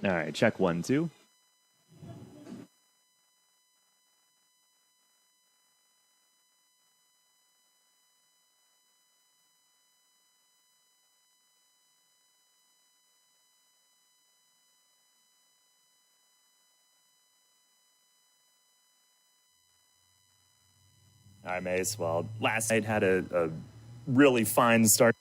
All right, check 1, 2. All right, Mace. Well, last night had a really fine start.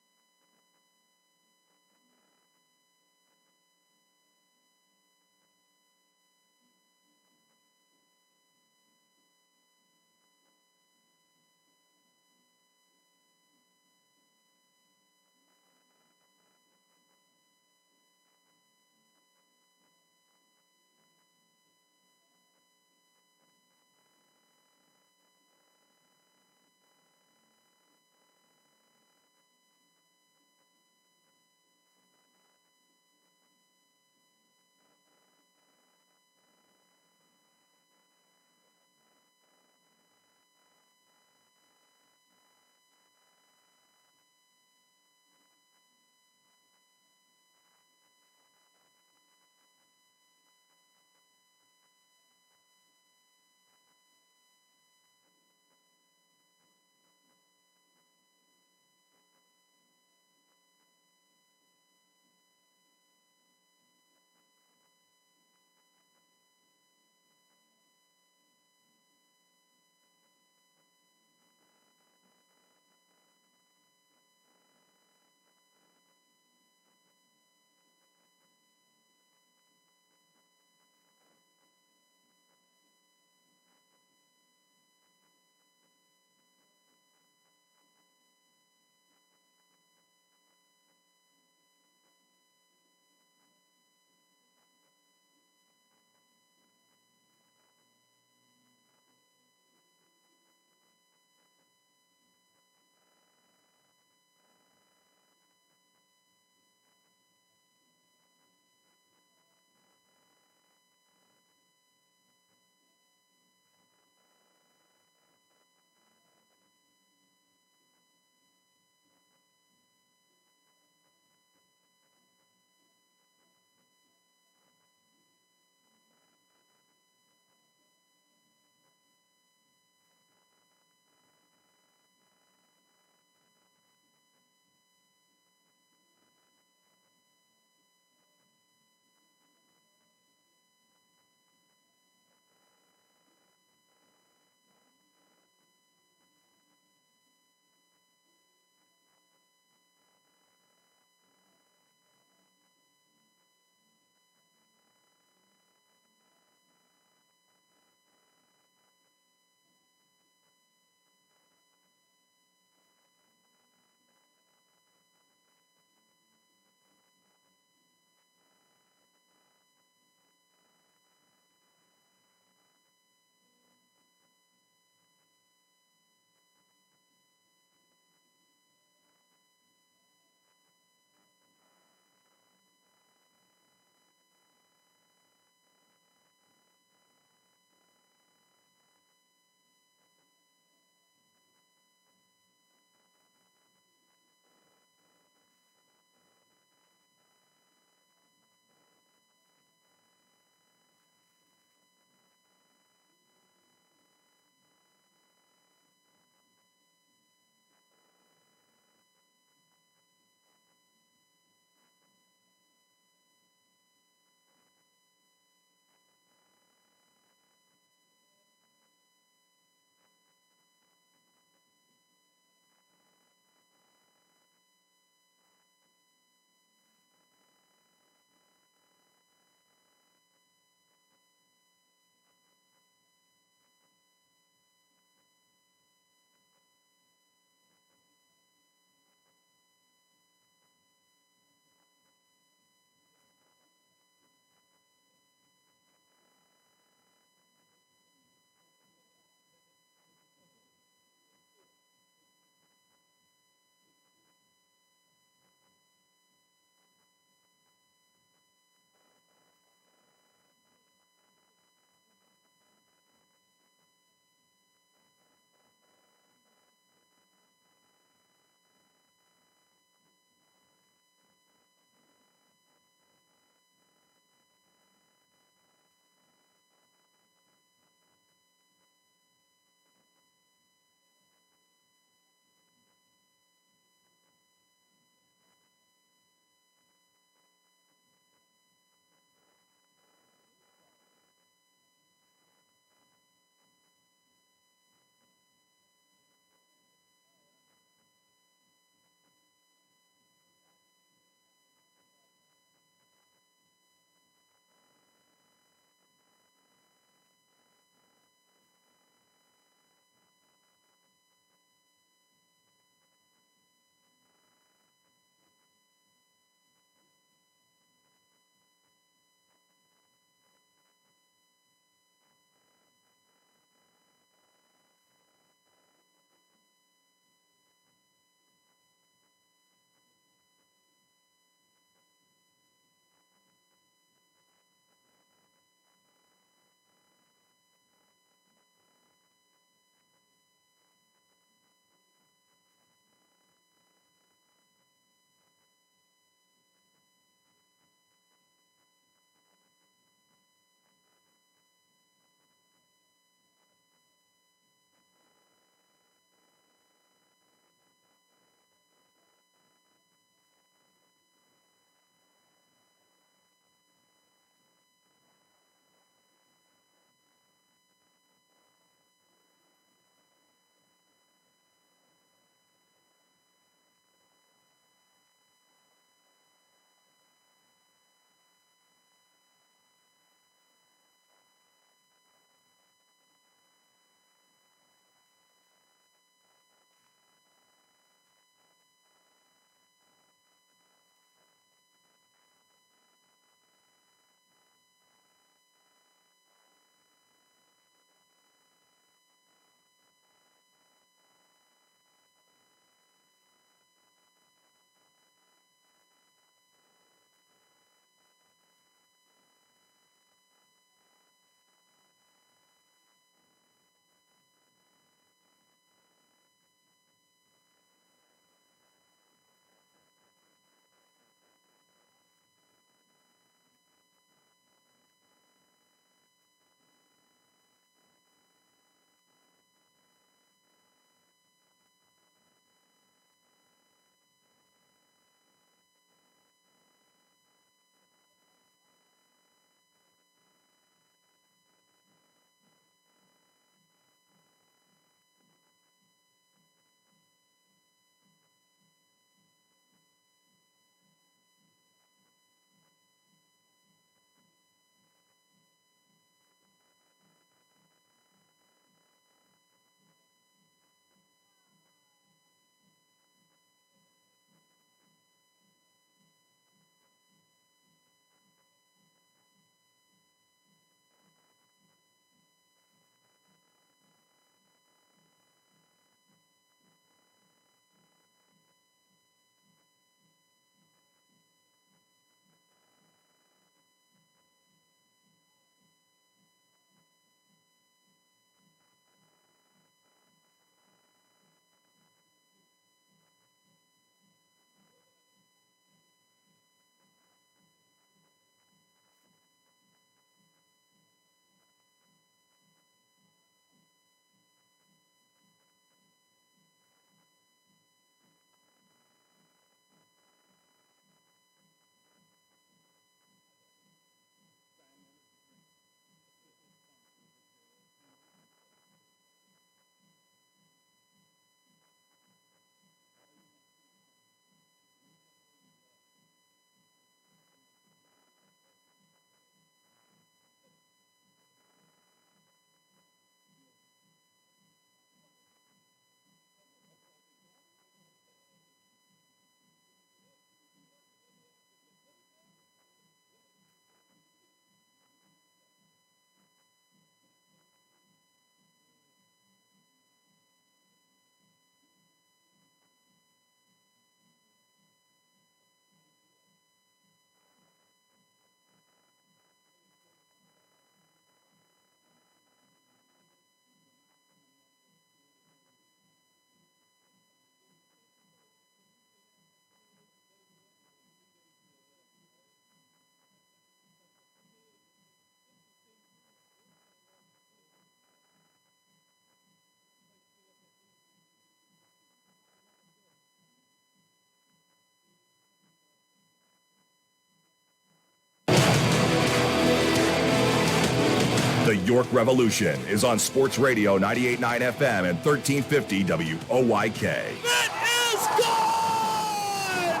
The York Revolution is on Sports Radio 98.9 FM and 1350 WOYK. It is gone!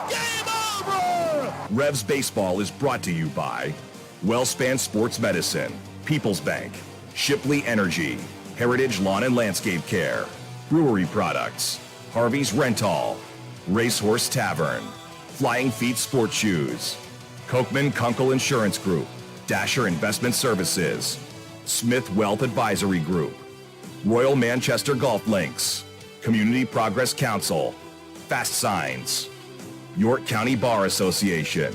Game over! Revs Baseball is brought to you by Wellspan Sports Medicine, People's Bank, Shipley Energy, Heritage Lawn and Landscape Care, Brewery Products, Harvey's Rental, Racehorse Tavern, Flying Feet Sports Shoes, Kochman Kunkel Insurance Group, Dasher Investment Services, Smith Wealth Advisory Group, Royal Manchester Golf Links, Community Progress Council, Fast Signs, York County Bar Association,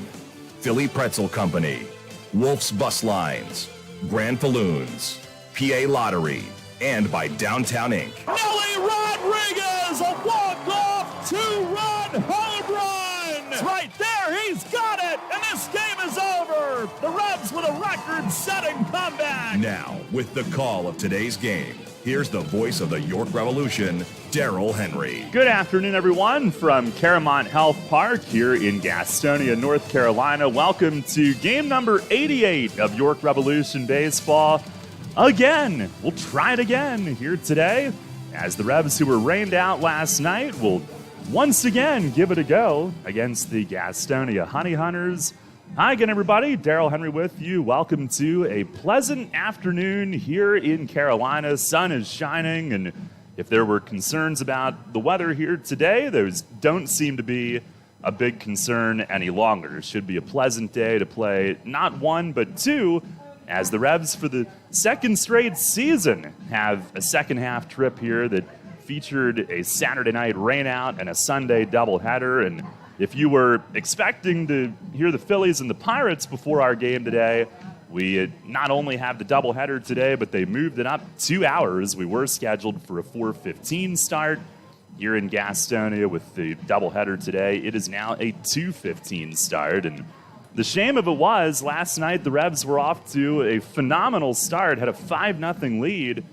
Philly Pretzel Company, Wolf's Bus Lines, Grand Falloons, PA Lottery, and by Downtown Inc. Nelly Rodriguez, a walk-off two-run home run! It's right there, he's got it, and this game is over! The Revs with a record-setting comeback! Now, with the call of today's game, here's the voice of the York Revolution, Daryl Henry. Good afternoon, everyone, from Caramount Health Park here in Gastonia, North Carolina. Welcome to game number 88 of York Revolution Baseball. Again, we'll try it again here today, as the Revs, who were rained out last night, will once again give it a go against the Gastonia Honey Hunters. Hi again, everybody. Daryl Henry with you. Welcome to a pleasant afternoon here in Carolina. Sun is shining, and if there were concerns about the weather here today, those don't seem to be a big concern any longer. It should be a pleasant day to play not one, but two, as the Revs, for the second straight season, have a second-half trip here that featured a Saturday night rainout and a Sunday doubleheader. And if you were expecting to hear the Phillies and the Pirates before our game today, we not only have the doubleheader today, but they moved it up 2 hours. We were scheduled for a 4:15 start here in Gastonia with the doubleheader today. It is now a 2:15 start, and the shame of it was, last night the Revs were off to a phenomenal start, had a 5-0 lead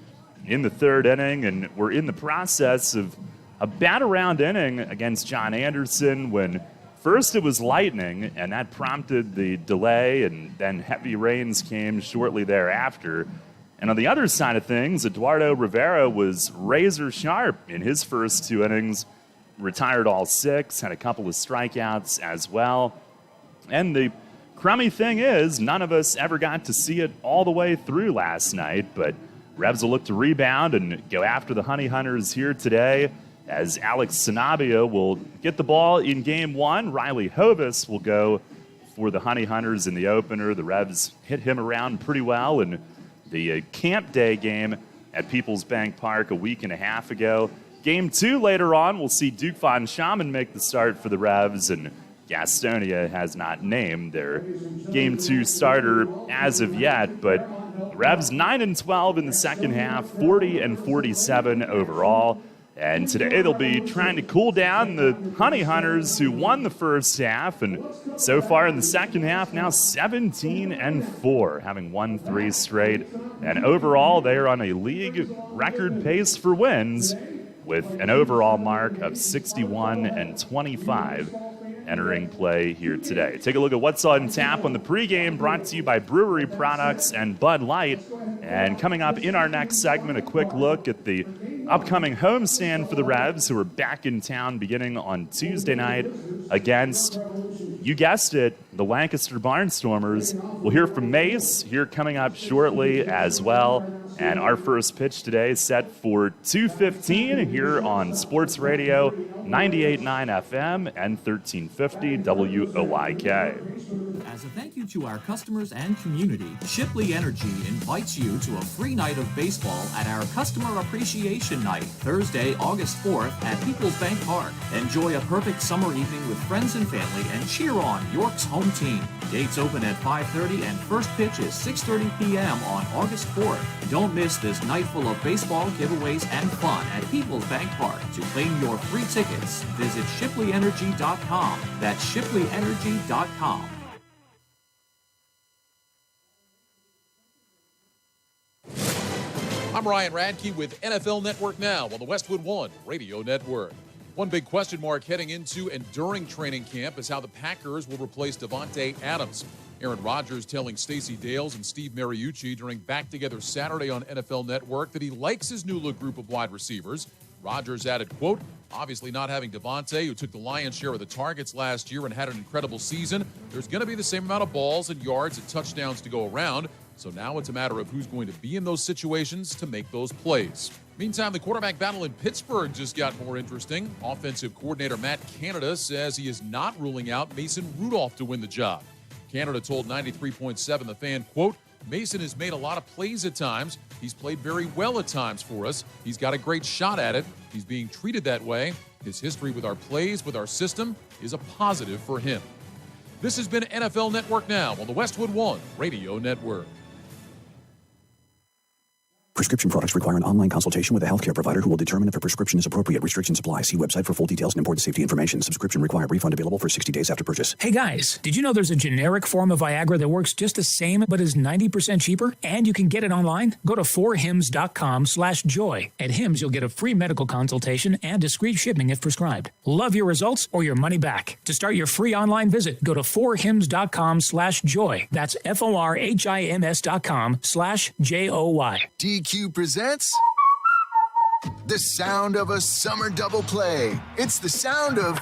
in the third inning, and were in the process of a bat-around inning against John Anderson when first it was lightning, and that prompted the delay, and then heavy rains came shortly thereafter. And on the other side of things, Eduardo Rivera was razor sharp in his first 2 innings, retired all 6, had a couple of strikeouts as well. And the crummy thing is, none of us ever got to see it all the way through last night, but Revs will look to rebound and go after the Honey Hunters here today, as Alex Sanabia will get the ball in game 1. Riley Hovis will go for the Honey Hunters in the opener. The Revs hit him around pretty well in the Camp Day game at People's Bank Park a week and a half ago. Game 2 later on, we'll see Duke Von Schaman make the start for the Revs, and Gastonia has not named their Game 2 starter as of yet, but the Revs 9-12 in the second half, 40-47 overall. And today they'll be trying to cool down the Honey Hunters, who won the first half, and so far in the second half now 17-4, having won 3 straight. And overall, they are on a league record pace for wins, with an overall mark of 61-25 entering play here today. Take a look at what's on tap on the pregame, brought to you by Brewery Products and Bud Light. And coming up in our next segment, a quick look at the upcoming homestand for the Revs, who are back in town beginning on Tuesday night against, you guessed it, the Lancaster Barnstormers. We'll hear from Mace here coming up shortly as well. And our first pitch today is set for 2:15 here on Sports Radio 98.9 FM and 1350 WOYK. As a thank you to our customers and community, Shipley Energy invites you to a free night of baseball at our Customer Appreciation Night, Thursday, August 4th at People's Bank Park. Enjoy a perfect summer evening with friends and family and cheer on York's home team. Gates open at 5:30 and first pitch is 6:30 p.m. on August 4th. Don't miss this night full of baseball giveaways and fun at People's Bank Park. To claim your free tickets, visit ShipleyEnergy.com. That's ShipleyEnergy.com. I'm Ryan Radke with NFL Network Now on the Westwood One Radio Network. One big question mark heading into and during training camp is how the Packers will replace Davante Adams. Aaron Rodgers telling Stacey Dales and Steve Mariucci during Back Together Saturday on NFL Network that he likes his new look group of wide receivers. Rodgers added, quote, obviously not having Devontae, who took the lion's share of the targets last year and had an incredible season, there's going to be the same amount of balls and yards and touchdowns to go around. So now it's a matter of who's going to be in those situations to make those plays. Meantime, the quarterback battle in Pittsburgh just got more interesting. Offensive coordinator Matt Canada says he is not ruling out Mason Rudolph to win the job. Canada told 93.7 The Fan, quote, Mason has made a lot of plays at times. He's played very well at times for us. He's got a great shot at it. He's being treated that way. His history with our plays, with our system, is a positive for him. This has been NFL Network Now on the Westwood One Radio Network. Prescription products require an online consultation with a healthcare provider who will determine if a prescription is appropriate. Restrictions apply. See website for full details and important safety information. Subscription required. Refund available for 60 days after purchase. Hey guys, did you know there's a generic form of Viagra that works just the same but is 90% cheaper? And you can get it online? Go to 4hims.com/joy. At Hims, you'll get a free medical consultation and discreet shipping if prescribed. Love your results or your money back. To start your free online visit, go to 4hims.com/joy. That's FORHIMS.com/JOY. DQ presents the sound of a summer double play. It's the sound of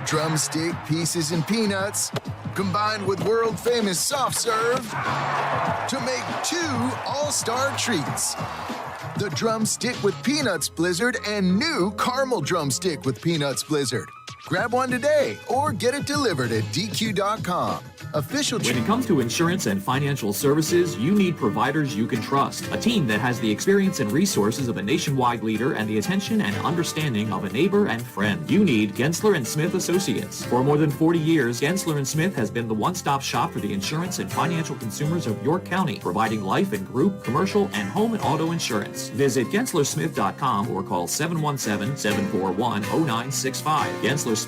drumstick pieces and peanuts combined with world-famous soft serve to make two all-star treats. The drumstick with peanuts blizzard and new caramel drumstick with peanuts blizzard. Grab one today or get it delivered at DQ.com. Official. When it comes to insurance and financial services, you need providers you can trust. A team that has the experience and resources of a nationwide leader and the attention and understanding of a neighbor and friend. You need Gensler & Smith Associates. For more than 40 years, Gensler & Smith has been the one-stop shop for the insurance and financial consumers of York County, providing life and group, commercial, and home and auto insurance. Visit GenslerSmith.com or call 717-741-0965. GenslerSmith.com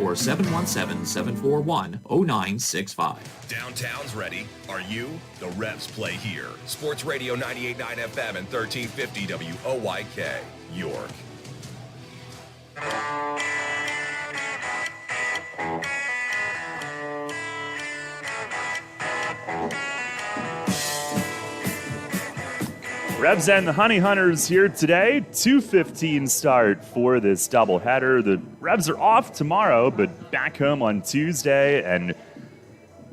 or 717-741-0965. Downtown's ready. Are you? The Revs play here. Sports Radio 98.9 FM and 1350 WOYK, York. Revs and the Honey Hunters here today. 2:15 start for this doubleheader. The Revs are off tomorrow, but back home on Tuesday. And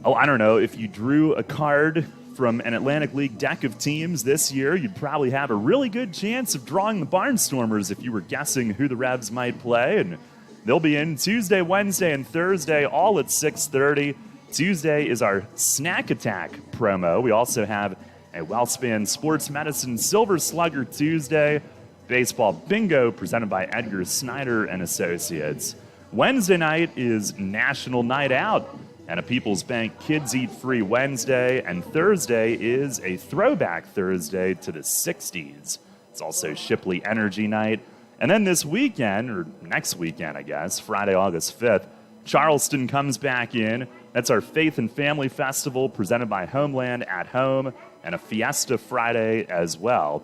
I don't know, if you drew a card from an Atlantic League deck of teams this year, you'd probably have a really good chance of drawing the Barnstormers if you were guessing who the Revs might play. And they'll be in Tuesday, Wednesday, and Thursday, all at 6:30. Tuesday is our Snack Attack promo. We also have a WellSpan Sports Medicine Silver Slugger Tuesday, baseball bingo presented by Edgar Snyder and Associates. Wednesday night is National Night Out and a People's Bank Kids Eat Free Wednesday, and Thursday is a throwback Thursday to the 60s. It's also Shipley Energy Night. And then this weekend, or next weekend, I guess, Friday, August 5th, Charleston comes back in. That's our Faith and Family Festival presented by Homeland at Home, and a Fiesta Friday as well.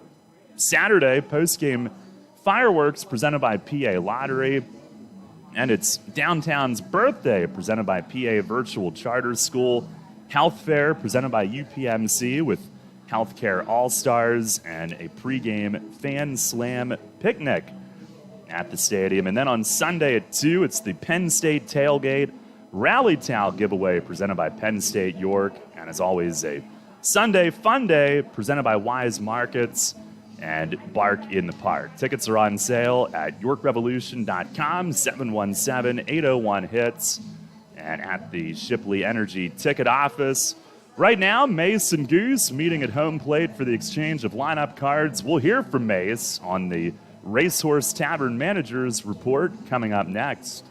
Saturday, post-game fireworks presented by PA Lottery, and it's Downtown's birthday presented by PA Virtual Charter School, Health Fair presented by UPMC with Healthcare All-Stars, and a pregame Fan Slam picnic at the stadium. And then on Sunday at 2, it's the Penn State Tailgate Rally Towel giveaway presented by Penn State York, and as always, a Sunday Fun Day presented by Wise Markets and Bark in the Park. Tickets are on sale at YorkRevolution.com, 717-801-HITS, and at the Shipley Energy ticket office. Right now, Mace and Goose meeting at home plate for the exchange of lineup cards. We'll hear from Mace on the Racehorse Tavern Managers Report coming up next.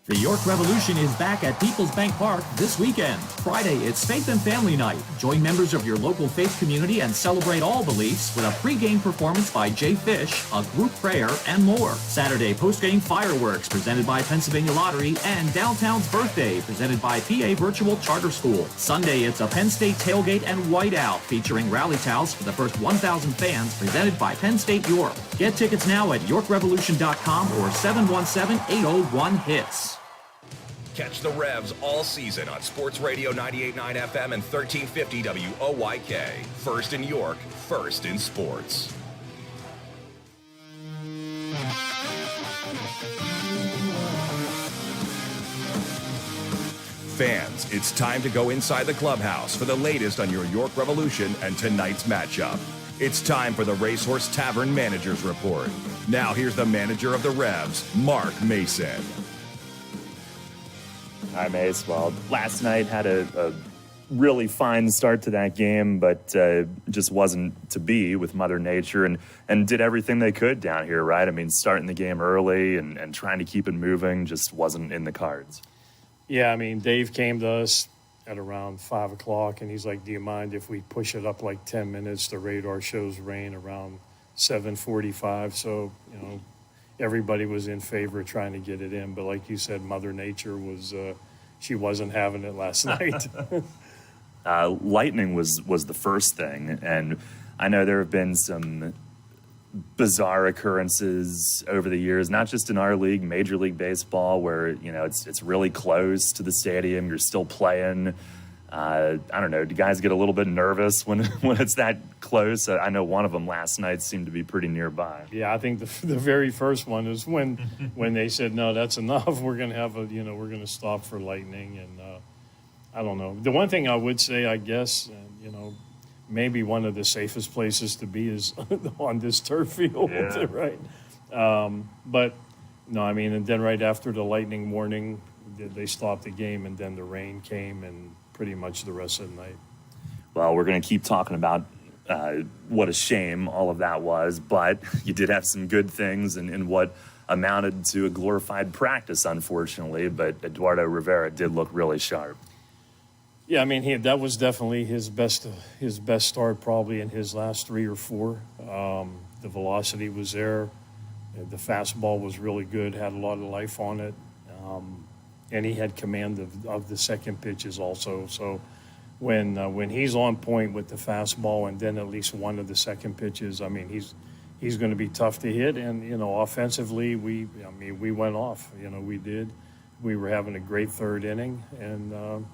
The York Revolution is back at People's Bank Park this weekend. Friday, it's Faith and Family Night. Join members of your local faith community and celebrate all beliefs with a pregame performance by Jay Fish, a group prayer, and more. Saturday, postgame fireworks presented by Pennsylvania Lottery, and Downtown's birthday presented by PA Virtual Charter School. Sunday, it's a Penn State tailgate and whiteout featuring rally towels for the first 1,000 fans presented by Penn State York. Get tickets now at YorkRevolution.com or 717-801-HITS. Catch the Revs all season on Sports Radio 98.9 FM and 1350 WOYK. First in York, first in sports. Fans, it's time to go inside the clubhouse for the latest on your York Revolution and tonight's matchup. It's time for the Racehorse Tavern Managers Report. Now here's the manager of the Revs, Mark Mason. Hi, Mace. Well, last night had a really fine start to that game, but just wasn't to be with Mother Nature and did everything they could down here, right? I mean, starting the game early and trying to keep it moving just wasn't in the cards. Yeah, I mean, Dave came to us at around 5 o'clock, and he's like, do you mind if we push it up like 10 minutes? The radar shows rain around 7:45. So, everybody was in favor of trying to get it in. But like you said, Mother Nature she wasn't having it last night. Lightning was the first thing, and I know there have been some bizarre occurrences over the years, not just in our league, Major League Baseball, where it's really close to the stadium, you're still playing. I don't know, do guys get a little bit nervous when it's that close? I know one of them last night seemed to be pretty nearby. Yeah, I think the very first one is when they said, no, that's enough, we're going to have we're going to stop for lightning. And I don't know, the one thing I would say, I guess, maybe one of the safest places to be is on this turf field, yeah. Right? But no, I mean, and then right after the lightning warning, they stopped the game, and then the rain came, and pretty much the rest of the night. Well, we're going to keep talking about what a shame all of that was, but you did have some good things in what amounted to a glorified practice, unfortunately, but Eduardo Rivera did look really sharp. Yeah, I mean, that was definitely his best start probably in his last 3 or 4. The velocity was there. The fastball was really good, had a lot of life on it. And he had command of the second pitches also. So when he's on point with the fastball and then at least one of the second pitches, I mean, he's going to be tough to hit. And, offensively, we went off. We did. We were having a great third inning. And,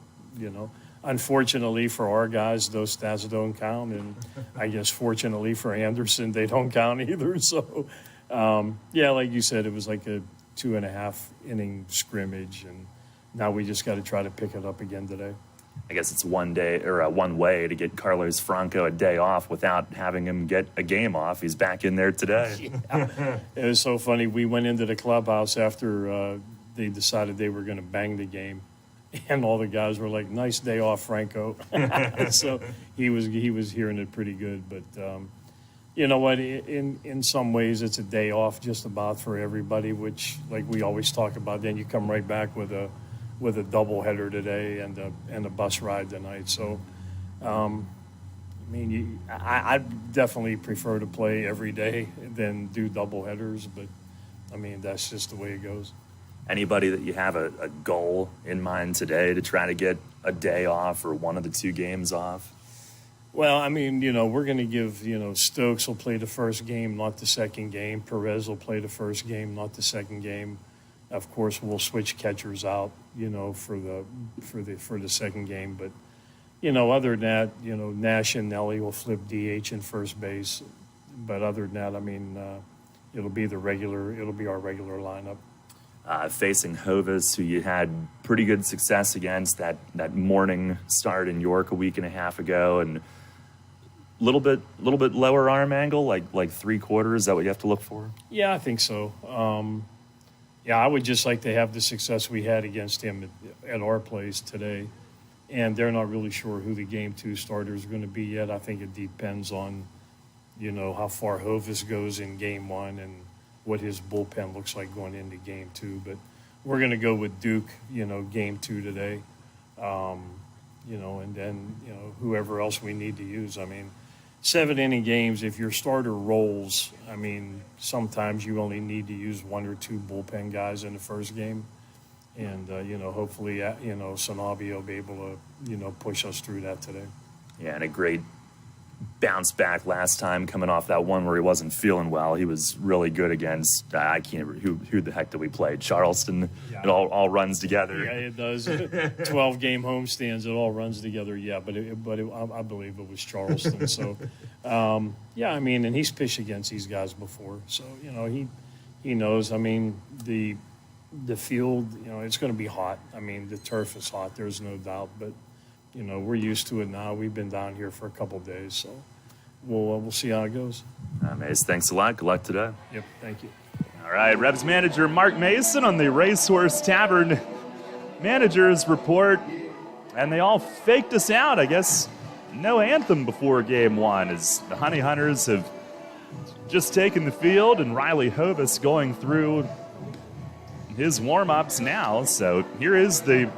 unfortunately for our guys, those stats don't count. And I guess fortunately for Anderson, they don't count either. So, like you said, it was like a 2.5 inning scrimmage, and now we just got to try to pick it up again today. I guess it's one way to get Carlos Franco a day off without having him get a game off. He's back in there today. Yeah. It was so funny. We went into the clubhouse after they decided they were going to bang the game, and all the guys were like, "Nice day off, Franco." So he was hearing it pretty good, but. You know what? In some ways, it's a day off just about for everybody, which, like we always talk about. Then you come right back with a doubleheader today and a bus ride tonight. So, I definitely prefer to play every day than do doubleheaders. But I mean, that's just the way it goes. Anybody that you have a goal in mind today to try to get a day off or one of the 2 games off? Well, I mean, we're going to give, Stokes will play the first game, not the second game. Perez will play the first game, not the second game. Of course, we'll switch catchers out, for the second game. But, other than that, Nash and Nelly will flip DH in first base. But other than that, I mean, it'll be our regular lineup. Facing Hovis, who you had pretty good success against that morning start in York a week and a half ago, and little bit lower arm angle, like 3/4. Is that what you have to look for? Yeah, I think so. I would just like to have the success we had against him at our place today. And they're not really sure who the game 2 starter is going to be yet. I think it depends on, how far Hovis goes in game 1 and what his bullpen looks like going into game 2. But we're going to go with Duke, game 2 today. And then, whoever else we need to use. I mean, 7-inning games, if your starter rolls, I mean, sometimes you only need to use 1 or 2 bullpen guys in the first game. And, hopefully, Sanabi will be able to, push us through that today. Yeah, and a great bounced back last time coming off that one where he wasn't feeling well. He was really good against, I can't remember, who the heck did we play? Charleston. Yeah. It all runs together. Yeah, it does. 12-game homestands, it all runs together. Yeah, but I believe it was Charleston. So, yeah, I mean, and he's pitched against these guys before. So, you know, he knows. I mean, the field, you know, it's going to be hot. I mean, the turf is hot. There's no doubt. But, you know, we're used to it now. We've been down here for a couple of days. So we'll see how it goes. Mace, thanks a lot. Good luck today. Yep, thank you. All right, Revs manager Mark Mason on the Racehorse Tavern managers report, and they all faked us out. I guess no anthem before game one as the Honey Hunters have just taken the field, and Riley Hovis going through his warm-ups now. So here is the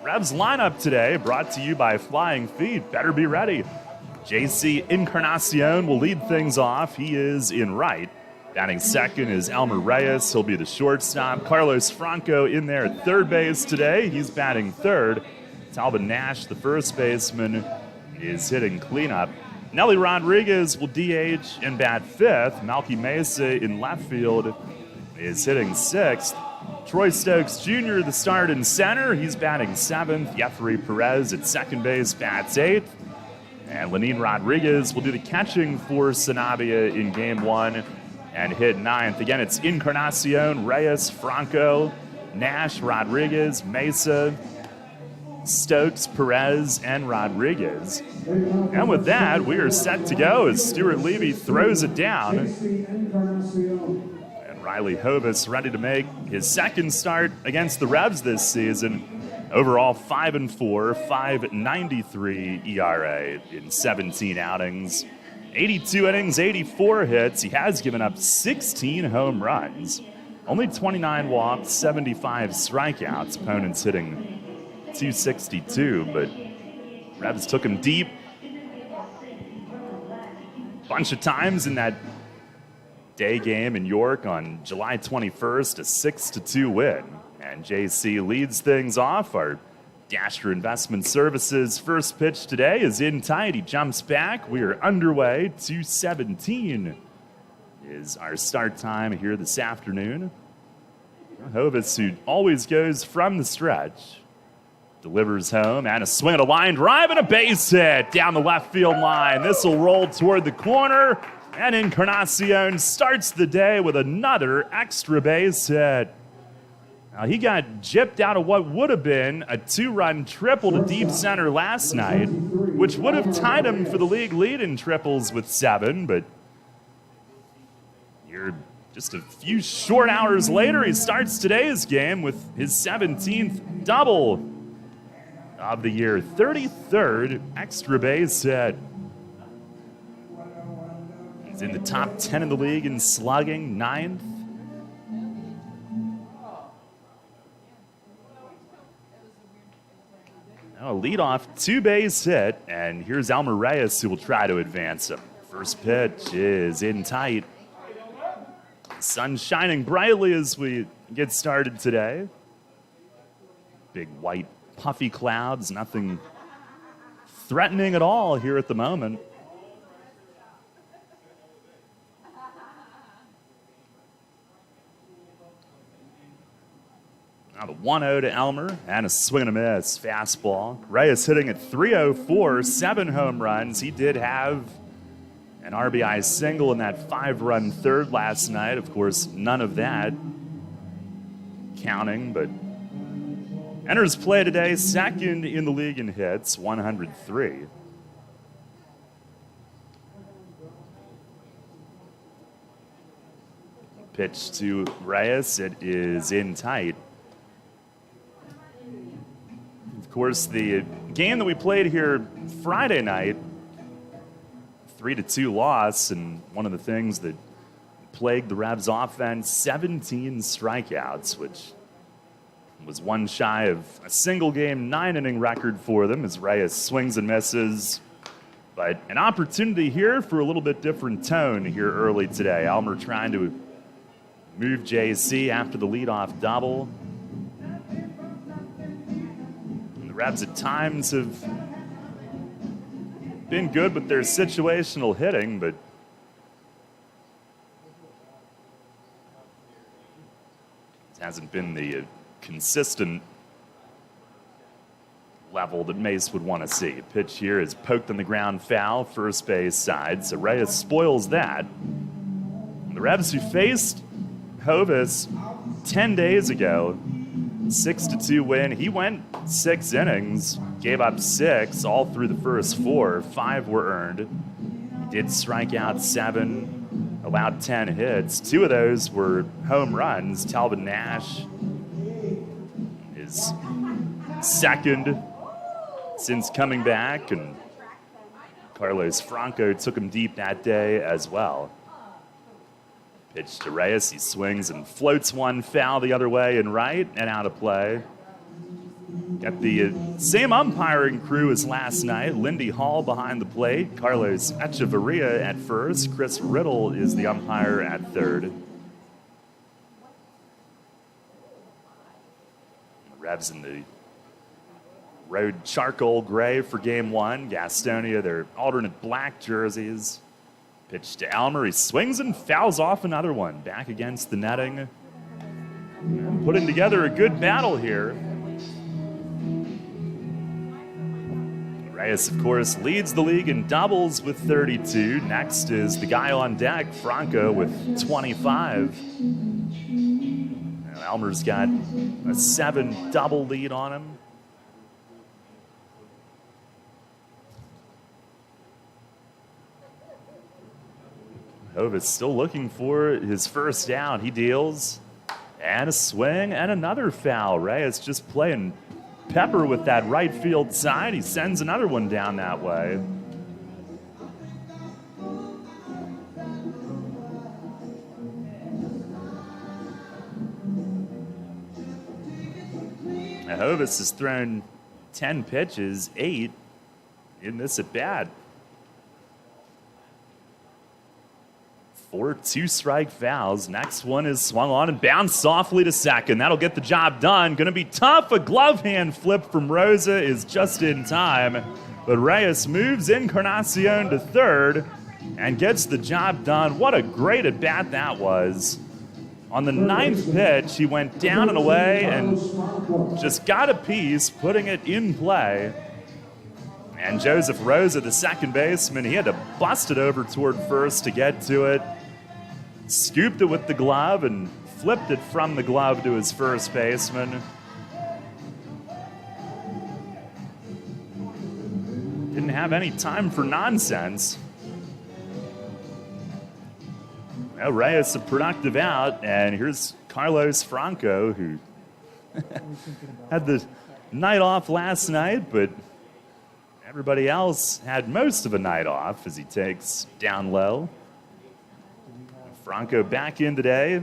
Revs lineup today, brought to you by Flying Feet. Better be ready. JC Encarnacion will lead things off. He is in right. Batting second is Elmer Reyes. He'll be the shortstop. Carlos Franco in there at third base today. He's batting third. Talbot Nash, the first baseman, is hitting cleanup. Nelly Rodriguez will DH and bat fifth. Malky Mesa in left field is hitting sixth. Troy Stokes Jr., the start in center. He's batting seventh. Jeffrey Perez at second base bats eighth. And Lenine Rodriguez will do the catching for Sanabia in game one and hit ninth. Again, it's Encarnacion, Reyes, Franco, Nash, Rodriguez, Mesa, Stokes, Perez, and Rodriguez. And with that, we are set to go as Stuart Levy throws it down. And Riley Hovis ready to make his second start against the Revs this season. Overall, 5-4, 5.93 ERA in 17 outings. 82 innings, 84 hits. He has given up 16 home runs. Only 29 walks, 75 strikeouts. Opponents hitting 262, but Revs took him deep a bunch of times in that day game in York on July 21st, a 6-2 win. And JC leads things off. Our Dasher Investment Services first pitch today is in tight. He jumps back. We are underway. 2:17 is our start time here this afternoon. Hovis, who always goes from the stretch, delivers home and a swing at a line drive and a base hit down the left field line. This will roll toward the corner, and Encarnacion starts the day with another extra base hit. Now, he got gypped out of what would have been a two-run triple to deep center last night, which would have tied him for the league lead in triples with 7, but here just a few short hours later, he starts today's game with his 17th double of the year, 33rd extra base hit. He's in the top 10 in the league in slugging, 9th. Now a leadoff two-base hit, and here's Elmer Reyes who will try to advance him. First pitch is in tight. Sun shining brightly as we get started today. Big white puffy clouds, nothing threatening at all here at the moment. Now the 1-0 to Elmer, and a swing and a miss, fastball. Reyes hitting at .304, 7 home runs. He did have an RBI single in that 5-run third last night. Of course, none of that counting, but enters play today, second in the league in hits, 103. Pitch to Reyes, it is in tight. Of course, the game that we played here Friday night, 3-2 loss, and one of the things that plagued the Revs offense, 17 strikeouts, which was one shy of a single game 9-inning record for them as Reyes swings and misses. But an opportunity here for a little bit different tone here early today. Elmer trying to move JC after the leadoff double. And the Revs at times have been good with their situational hitting, but it hasn't been the consistent level that Mace would want to see. Pitch here is poked on the ground, foul, first base side, so Reyes spoils that. The Revs, who faced Hovis 10 days ago, 6-2 win. He went 6 innings, gave up 6 all through the first 4. 5 were earned. He did strike out 7, allowed 10 hits. 2 of those were home runs. Talbot Nash is second since coming back, and Carlos Franco took him deep that day as well. Pitch to Reyes, he swings and floats one foul the other way and right and out of play. Got the same umpiring crew as last night. Lindy Hall behind the plate, Carlos Echeverria at first, Chris Riddle is the umpire at third. The Revs in the road charcoal gray for game 1. Gastonia, their alternate black jerseys. Pitch to Elmer. He swings and fouls off another one. Back against the netting. And putting together a good battle here. Reyes, of course, leads the league in doubles with 32. Next is the guy on deck, Franco, with 25. And Elmer's got a 7 double lead on him. Hovis still looking for his first down. He deals, and a swing, and another foul. Reyes just playing pepper with that right field side. He sends another one down that way. Now, Hovis has thrown 10 pitches, 8 in this at bat. 4 2-strike fouls. Next one is swung on and bounced softly to second. That'll get the job done. Going to be tough. A glove hand flip from Rosa is just in time. But Reyes moves Encarnacion to third and gets the job done. What a great at-bat that was. On the 9th pitch, he went down and away and just got a piece, putting it in play. And Joseph Rosa, the second baseman, he had to bust it over toward first to get to it. Scooped it with the glove and flipped it from the glove to his first baseman. Didn't have any time for nonsense. Well, Reyes a productive out, and here's Carlos Franco, who had the night off last night, but everybody else had most of a night off as he takes down low. Franco back in today.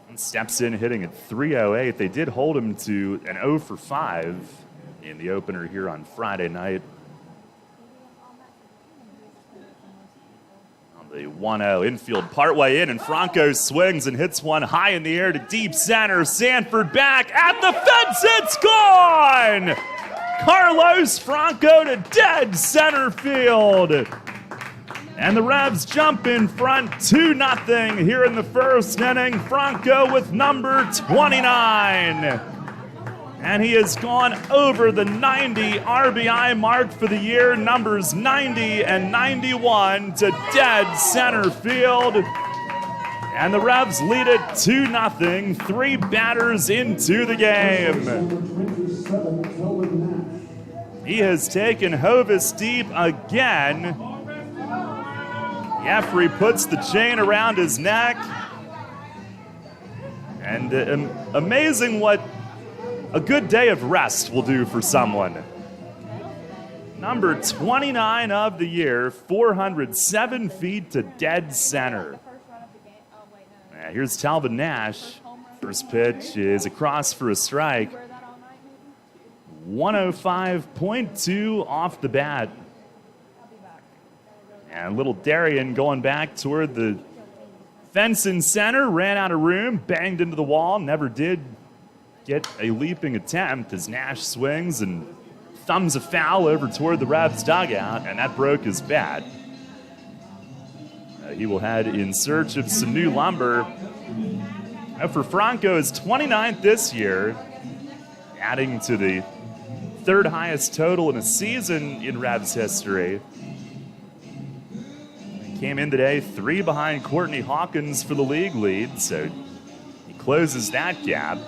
And steps in hitting at 308. They did hold him to an 0 for 5 in the opener here on Friday night. The 1-0 infield partway in, and Franco swings and hits one high in the air to deep center. Sanford back at the fence. It's gone! Carlos Franco to dead center field. And the Revs jump in front 2-0 here in the first inning. Franco with number 29. And he has gone over the 90 RBI mark for the year, numbers 90 and 91 to dead center field. And the Revs lead it 2-0, 3 batters into the game. He has taken Hovis deep again. Jeffrey puts the chain around his neck. And amazing what a good day of rest will do for someone. Number 29 of the year, 407 feet to dead center. Here's Talbot Nash. First pitch is across for a strike. 105.2 off the bat. And little Darian going back toward the fence in center, ran out of room, banged into the wall, never did get a leaping attempt as Nash swings and thumbs a foul over toward the Revs dugout, and that broke his bat. He will head in search of some new lumber. For Franco, his 29th this year, adding to the third highest total in a season in Revs history. He came in today 3 behind Courtney Hawkins for the league lead, so he closes that gap.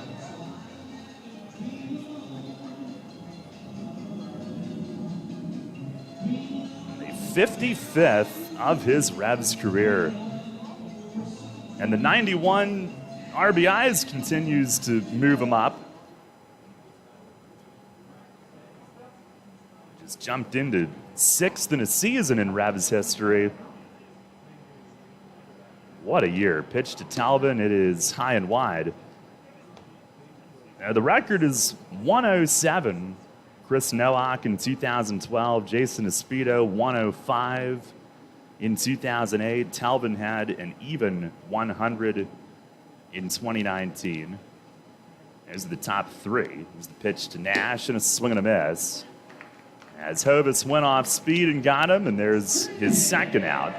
The 55th of his Revs career. And the 91 RBIs continues to move him up. Just jumped into 6th in a season in Revs history. What a year. Pitch to Talvin. It is high and wide. The record is 107. Chris Nowak in 2012. Jason Espedo, 105 in 2008. Talvin had an even 100 in 2019. There's the top 3. There's the pitch to Nash and a swing and a miss. As Hovis went off speed and got him, and there's his second out.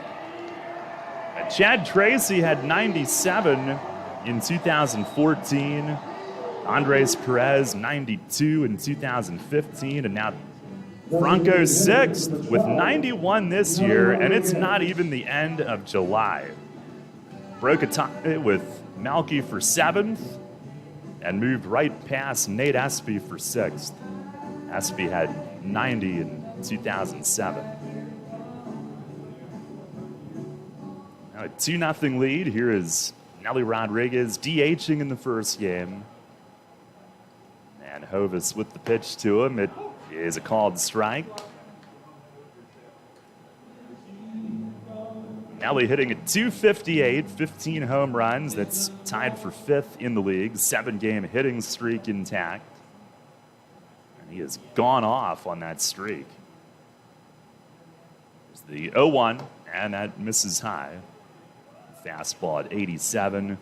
Chad Tracy had 97 in 2014. Andres Perez, 92 in 2015. And now Franco's 6th with 91 this year, and it's not even the end of July. Broke a tie with Malky for 7th and moved right past Nate Espy for 6th. Espy had 90 in 2007. Now a 2-0 lead. Here is Nelly Rodriguez DHing in the first game. And Hovis with the pitch to him. It is a called strike. Nelly hitting at .258, 15 home runs. That's tied for 5th in the league. 7-game hitting streak intact. And he has gone off on that streak. There's the 0-1, and that misses high. Fastball at 87.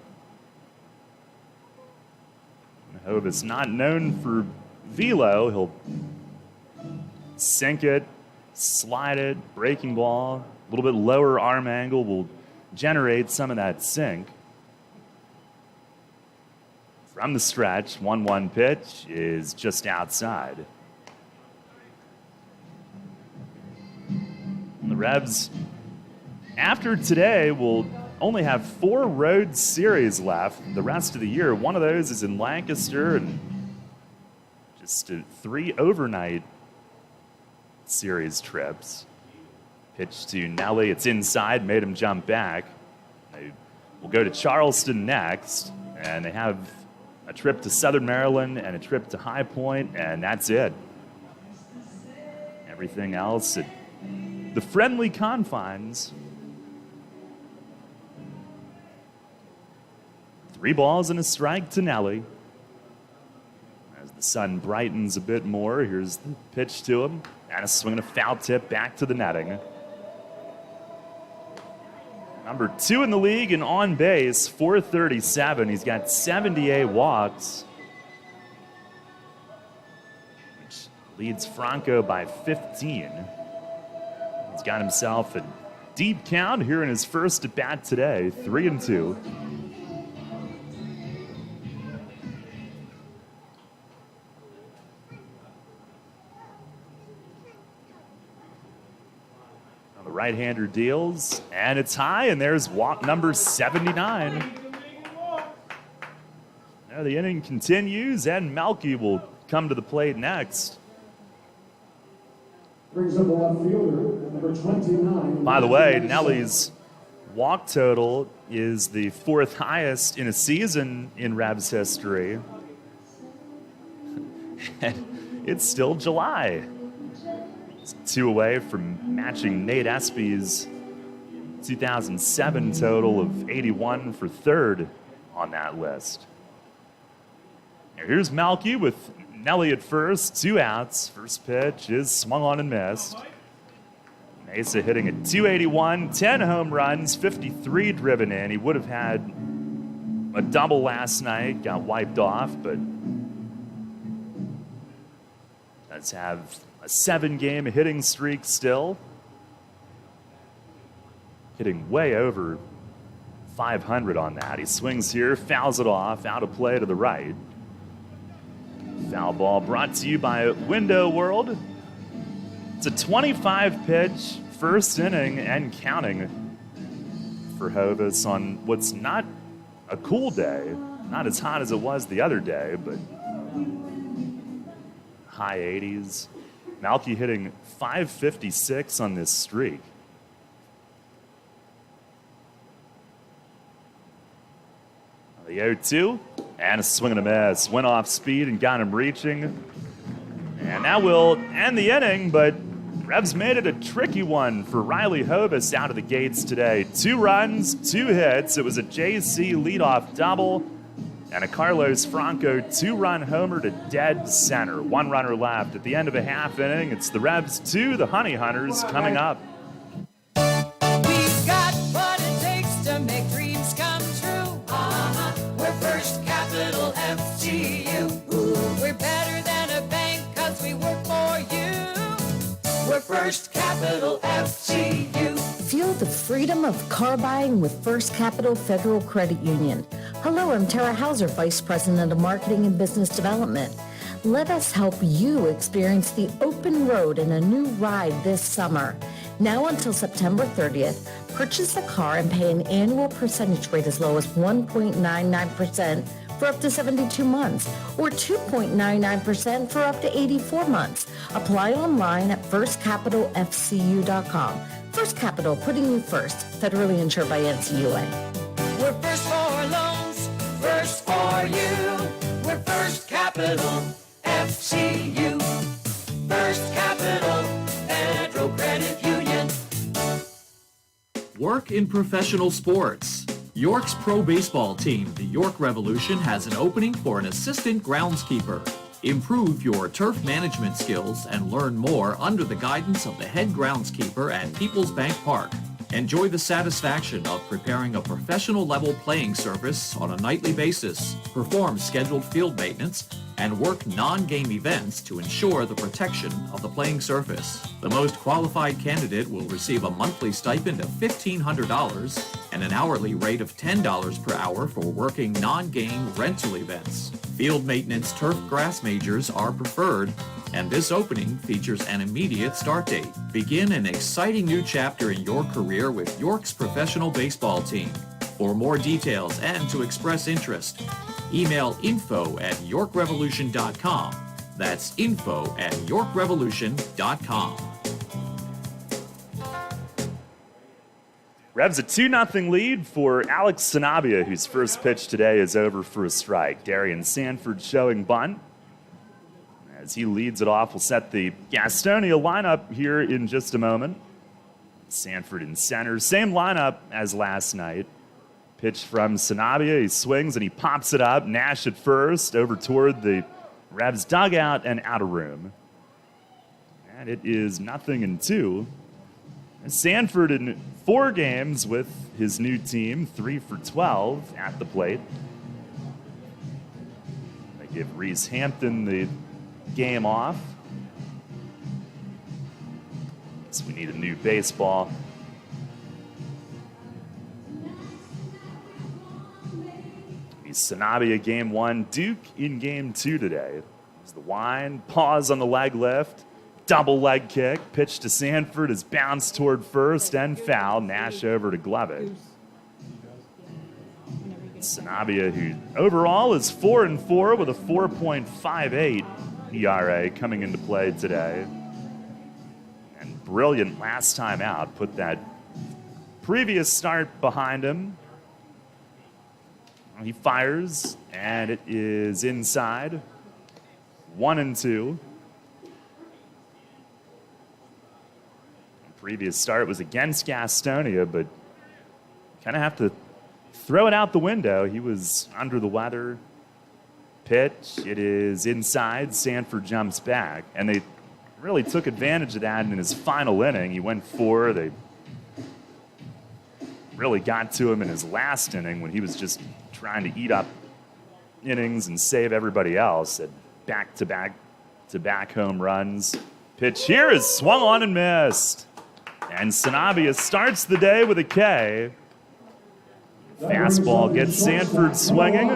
Hovis not known for velo. He'll sink it, slide it, breaking ball. A little bit lower arm angle will generate some of that sink. From the stretch, 1-1 pitch is just outside. And the Revs, after today, will only have 4 road series left the rest of the year. One of those is in Lancaster, and just 3 overnight series trips. Pitch to Nelly. It's inside, made him jump back. They will go to Charleston next, and they have a trip to Southern Maryland and a trip to High Point, and that's it. Everything else at the friendly confines. 3 balls and a strike to Nelly. As the sun brightens a bit more, here's the pitch to him. And a swing and a foul tip back to the netting. Number 2 in the league in on base, 437. He's got 78 walks, which leads Franco by 15. He's got himself a deep count here in his first at bat today, 3-2. Right-hander deals, and it's high, and there's walk number 79. Now the inning continues, and Malky will come to the plate next. Brings up the left fielder, number 29. By the way, Nelly's walk total is the 4th highest in a season in Revs history. And it's still July. 2 away from matching Nate Espy's 2007 total of 81 for 3rd on that list. Here's Malky with Nelly at first, 2 outs. First pitch is swung on and missed. Mesa hitting at .281, 10 home runs, 53 driven in. He would have had a double last night, got wiped off, but Does have a 7-game hitting streak still. Hitting way over 500 on that. He swings here, fouls it off, out of play to the right. Foul ball brought to you by Window World. It's a 25-pitch first inning and counting for Hovis on what's not a cool day. Not as hot as it was the other day, but high 80s. Malky hitting .556 on this streak. The 0-2, and a swing and a miss. Went off speed and got him reaching. And that will end the inning, but Revs made it a tricky one for Riley Hovis out of the gates today. 2 runs, 2 hits. It was a JC leadoff double and a Carlos Franco 2-run homer to dead center. 1 runner left at the end of a half inning. It's the Revs 2, the Honey Hunters coming up. We've got what it takes to make dreams come true. We're First Capital FGU. We're better than a bank 'cause we work for you. We're First Capital FGU. Feel the freedom of car buying with First Capital Federal Credit Union. Hello, I'm Tara Hauser, Vice President of Marketing and Business Development. Let us help you experience the open road in a new ride this summer. Now until September 30th, purchase a car and pay an annual percentage rate as low as 1.99% for up to 72 months or 2.99% for up to 84 months. Apply online at firstcapitalfcu.com. First Capital, putting you first. Federally insured by NCUA. We're first for loans, first for you. We're First Capital FGU. First Capital Federal Credit Union. Work in professional sports. York's pro baseball team, the York Revolution, has an opening for an assistant groundskeeper. Improve your turf management skills and learn more under the guidance of the head groundskeeper at People's Bank Park. Enjoy the satisfaction of preparing a professional level playing surface on a nightly basis, perform scheduled field maintenance, and work non-game events to ensure the protection of the playing surface. The most qualified candidate will receive a monthly stipend of $1,500 and an hourly rate of $10 per hour for working non-game rental events. Field maintenance turf grass majors are preferred, and this opening features an immediate start date. Begin an exciting new chapter in your career with York's professional baseball team. For more details and to express interest, email info@yorkrevolution.com. That's info@yorkrevolution.com. Revs a 2-0 lead for Alex Sanabia, whose first pitch today is over for a strike. Darian Sanford showing bunt. As he leads it off, we'll set the Gastonia lineup here in just a moment. Sanford in center, same lineup as last night. Pitch from Sanabia, he swings and he pops it up. Nash at first, over toward the Revs dugout and out of room. And it is 0-2. Sanford in 4 games with his new team, 3 for 12 at the plate. They give Reese Hampton the game off. So we need a new baseball. Sanabia game 1, Duke in game 2 today. There's the wind, pause on the leg lift, double leg kick, pitch to Sanford is bounced toward first and foul. Nash over to glove it. Sanabia, who overall is 4-4 with a 4.58 ERA coming into play today. And brilliant last time out, put that previous start behind him. He fires, and it is inside. 1-2. The previous start was against Gastonia, but kind of have to throw it out the window. He was under the weather. Pitch, it is inside. Sanford jumps back, and they really took advantage of that in his final inning. He went 4. They really got to him in his last inning when he was just trying to eat up innings and save everybody else. At back-to-back back-to-back home runs. Pitch here is swung on and missed. And Sanabia starts the day with a K. Fastball gets Sanford swinging.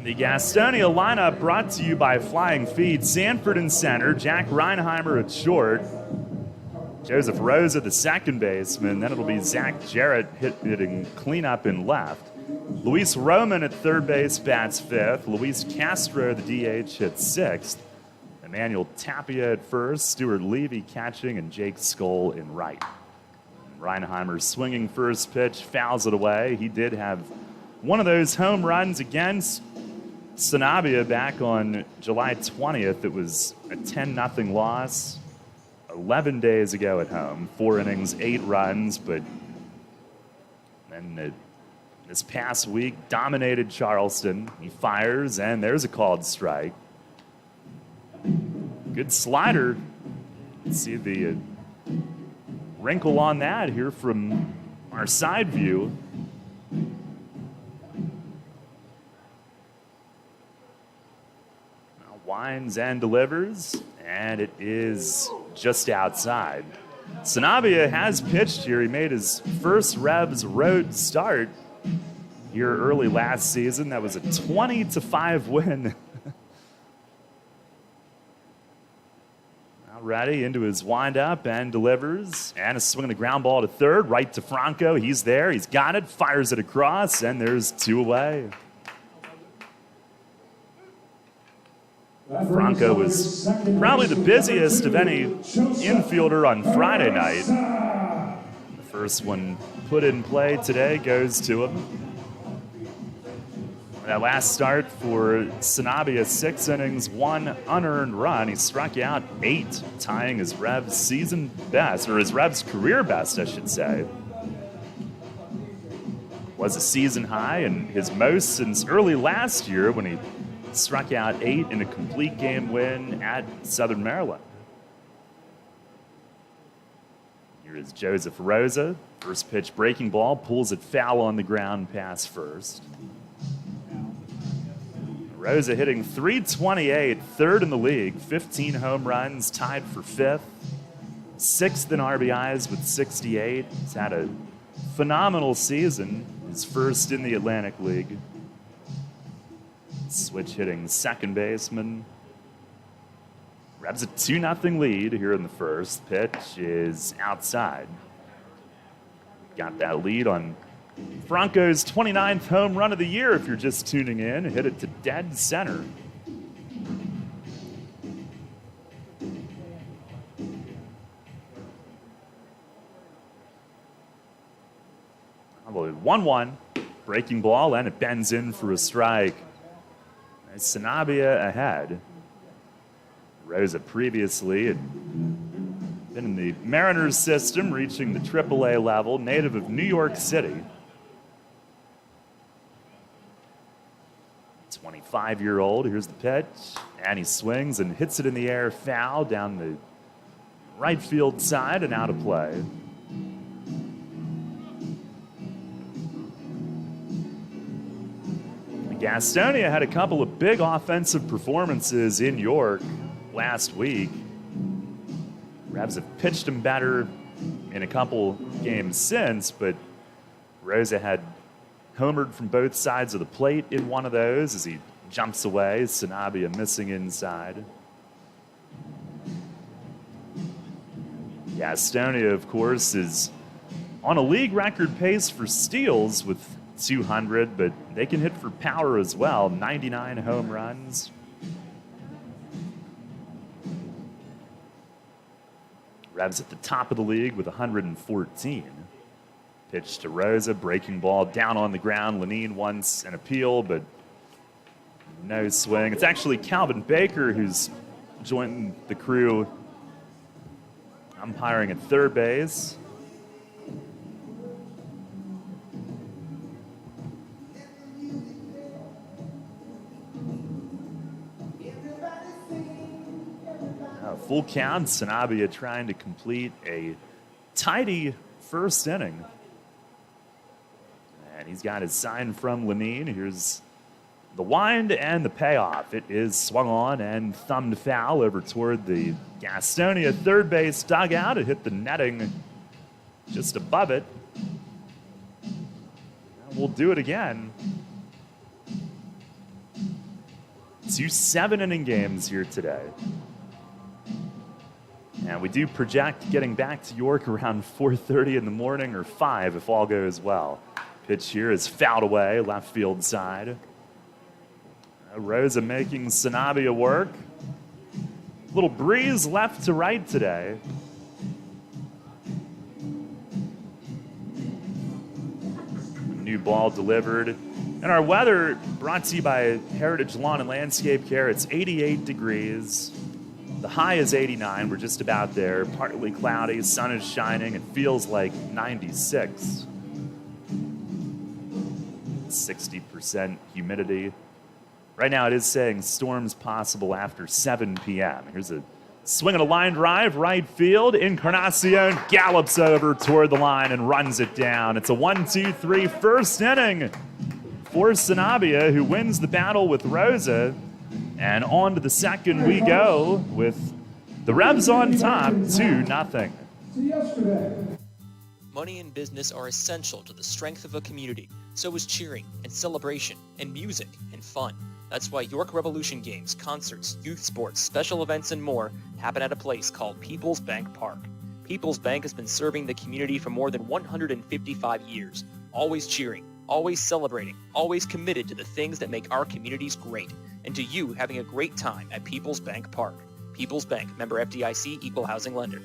The Gastonia lineup brought to you by Flying Feet. Sanford in center, Jack Reinheimer at short, Joseph Rosa, the second baseman. Then it'll be Zach Jarrett hitting cleanup in left. Luis Roman at third base bats fifth. Luis Castro, the DH, hits sixth. Emmanuel Tapia at first. Stuart Levy catching, and Jake Skoll in right. Reinheimer swinging first pitch, fouls it away. He did have one of those home runs against Sanabia back on July 20th. It was a 10-0 loss 11 days ago at home. 4 innings, 8 runs, but then this past week dominated Charleston. He fires, and there's a called strike. Good slider. See the wrinkle on that here from our side view. Now winds and delivers, and it is just outside. Sanabia has pitched here. He made his first Revs road start here early last season. That was a 20-5 win. Ready into his windup and delivers. And a swing of the ground ball to third, right to Franco. He's there. He's got it. Fires it across, and there's 2 away. Franco was probably the busiest of any infielder on Friday night. The first one put in play today goes to him. That last start for Sanabia, 6 innings, 1 unearned run. He struck out 8, tying his Revs season best, or his Revs career best, I should say. Was a season high and his most since early last year when he struck out 8 in a complete game win at Southern Maryland. Here is Joseph Rosa. First pitch breaking ball, pulls it foul on the ground past first. Rosa hitting .328, third in the league, 15 home runs, tied for 5th, 6th in RBIs with 68. He's had a phenomenal season, his first in the Atlantic League. Switch hitting second baseman. Revs a 2-0 lead here in the first. Pitch is outside. Got that lead on Franco's 29th home run of the year, if you're just tuning in. Hit it to dead center. I believe 1-1. Breaking ball, and it bends in for a strike. As Sanabia ahead. Rosa previously had been in the Mariners system, reaching the AAA level, native of New York City. 25-year-old, here's the pitch, and he swings and hits it in the air, foul down the right field side and out of play. Gastonia had a couple of big offensive performances in York last week. Revs have pitched him better in a couple games since, but Rosa had homered from both sides of the plate in one of those as he jumps away. Sanabia missing inside. Gastonia, of course, is on a league record pace for steals with 200, but they can hit for power as well. 99 home runs. Revs at the top of the league with 114. Pitch to Rosa, breaking ball down on the ground. Lenine wants an appeal, but no swing. It's actually Calvin Baker who's joined the crew umpiring at third base. Full count, Sanabia trying to complete a tidy first inning. And he's got his sign from Lenine. Here's the wind and the payoff. It is swung on and thumbed foul over toward the Gastonia third base dugout. It hit the netting just above it. And we'll do it again. 2 7-inning games here today. And we do project getting back to York around 4:30 in the morning or 5 if all goes well. Pitch here is fouled away, left field side. Rosa making Sanabia work. Little breeze left to right today. New ball delivered. And our weather brought to you by Heritage Lawn and Landscape Care. It's 88 degrees. The high is 89. We're just about there. Partly cloudy, sun is shining. It feels like 96. 60% humidity. Right now it is saying storms possible after 7 p.m. Here's a swing and a line drive, right field. Encarnacion gallops over toward the line and runs it down. It's a 1-2-3 first inning for Sanabia, who wins the battle with Rosa. And on to the second we go with the Revs on top, 2-0. Money and business are essential to the strength of a community. So is cheering and celebration and music and fun. That's why York Revolution games, concerts, youth sports, special events, and more happen at a place called People's Bank Park. People's Bank has been serving the community for more than 155 years, always cheering, always celebrating, always committed to the things that make our communities great, and to you having a great time at People's Bank Park. People's Bank, member FDIC, equal housing lender.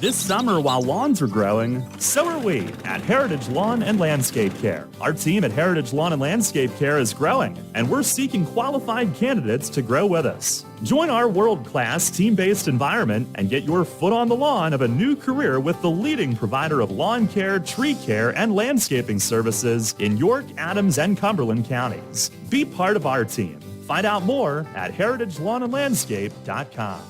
This summer, while lawns are growing, so are we at Heritage Lawn and Landscape Care. Our team at Heritage Lawn and Landscape Care is growing, and we're seeking qualified candidates to grow with us. Join our world-class, team-based environment and get your foot on the lawn of a new career with the leading provider of lawn care, tree care, and landscaping services in York, Adams, and Cumberland counties. Be part of our team. Find out more at heritagelawnandlandscape.com.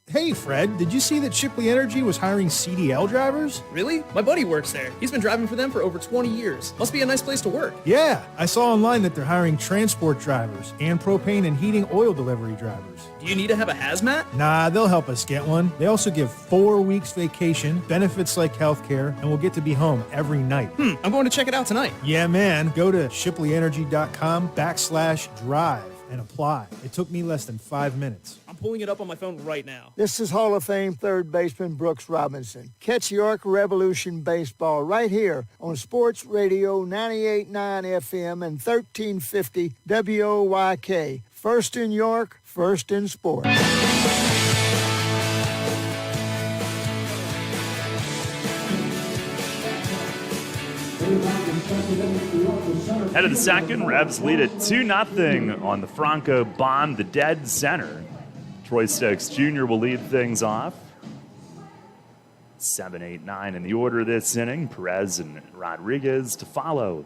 Hey, Fred, did you see that Shipley Energy was hiring CDL drivers? Really? My buddy works there. He's been driving for them for over 20 years. Must be a nice place to work. Yeah, I saw online that they're hiring transport drivers and propane and heating oil delivery drivers. Do you need to have a hazmat? Nah, they'll help us get one. They also give 4 weeks vacation, benefits like healthcare, and we'll get to be home every night. I'm going to check it out tonight. Yeah, man. Go to shipleyenergy.com/drive and apply. It took me less than 5 minutes. I'm pulling it up on my phone right now. This is Hall of Fame third baseman Brooks Robinson. Catch York Revolution baseball right here on Sports Radio 98.9 FM and 1350 WOYK. First in York, first in sports. Head of the second, Revs lead it 2-0 on the Franco Bond, the dead center. Troy Stokes Jr. will lead things off. 7, 8, 9 in the order this inning. Perez and Rodriguez to follow.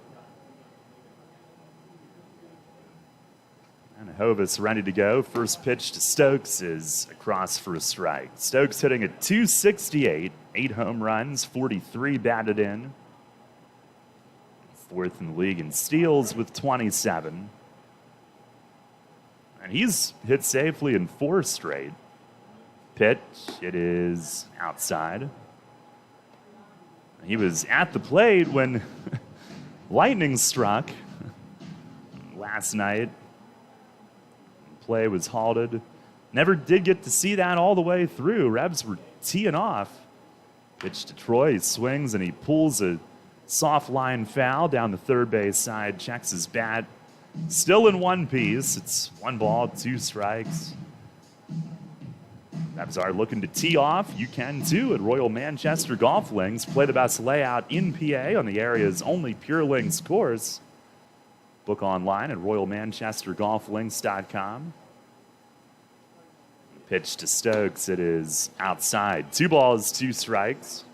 And Hovis ready to go. First pitch to Stokes is across for a strike. Stokes hitting at .268, 8 home runs, 43 batted in. Fourth in the league in steals with 27. And he's hit safely in 4 straight. Pitch, it is outside. He was at the plate when lightning struck last night. Play was halted. Never did get to see that all the way through. Revs were teeing off. Pitch to Troy, he swings and he pulls a soft line foul down the third base side, checks his bat. Still in one piece. It's 1 ball, 2 strikes. Revs are looking to tee off. You can too at Royal Manchester Golf Links. Play the best layout in PA on the area's only Pure Links course. Book online at royalmanchestergolflinks.com. Pitch to Stokes. It is outside. 2 balls, 2 strikes.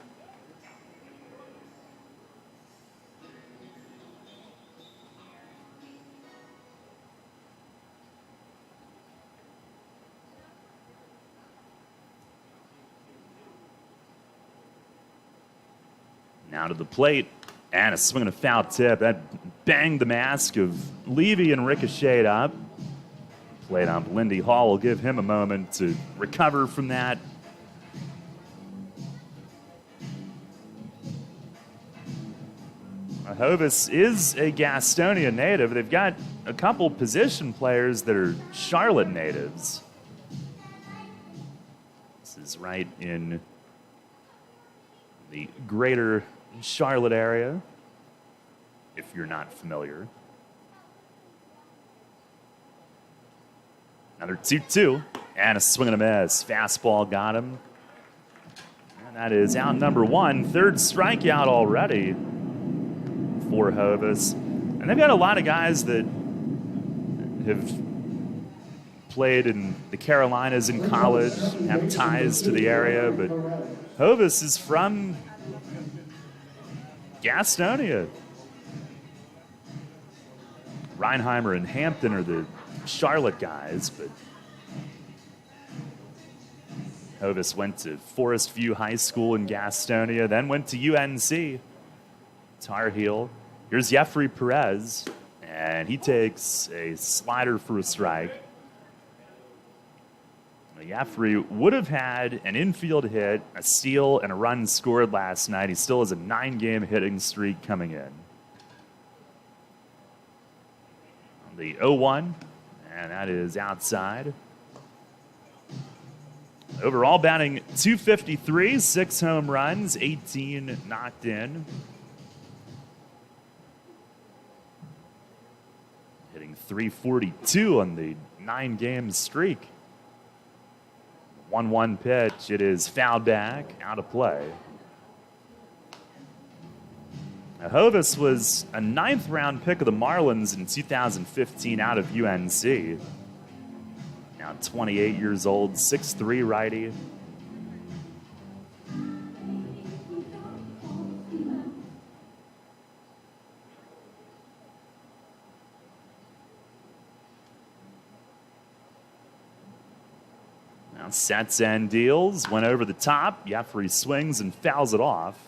Now to the plate And a swing and a foul tip. That banged the mask of Levy and ricocheted up. Played on Lindy Hall. Will give him a moment to recover from that. Hovis is a Gastonia native. They've got a couple position players that are Charlotte natives. This is right in the greater Charlotte area, if you're not familiar. Another 2-2, and a swing and a miss. Fastball got him. And that is out number one. Third strikeout already for Hovis. And they've got a lot of guys that have played in the Carolinas in college, have ties to the area, but Hovis is from Gastonia. Reinheimer and Hampton are the Charlotte guys, but Hovis went to Forest View High School in Gastonia, then went to UNC, Tar Heel. Here's Jeffrey Perez, and he takes a slider for a strike. Jeffrey would have had an infield hit, a steal, and a run scored last night. He still has a 9-game hitting streak coming in. On the 0-1, and that is outside. Overall batting .253, 6 home runs, 18 knocked in. Hitting .342 on the 9-game streak. 1-1 pitch. It is fouled back, out of play. Now, Hovis was a 9th-round pick of the Marlins in 2015 out of UNC. Now 28 years old, 6'3" righty. Now sets and deals, went over the top. Jeffrey swings and fouls it off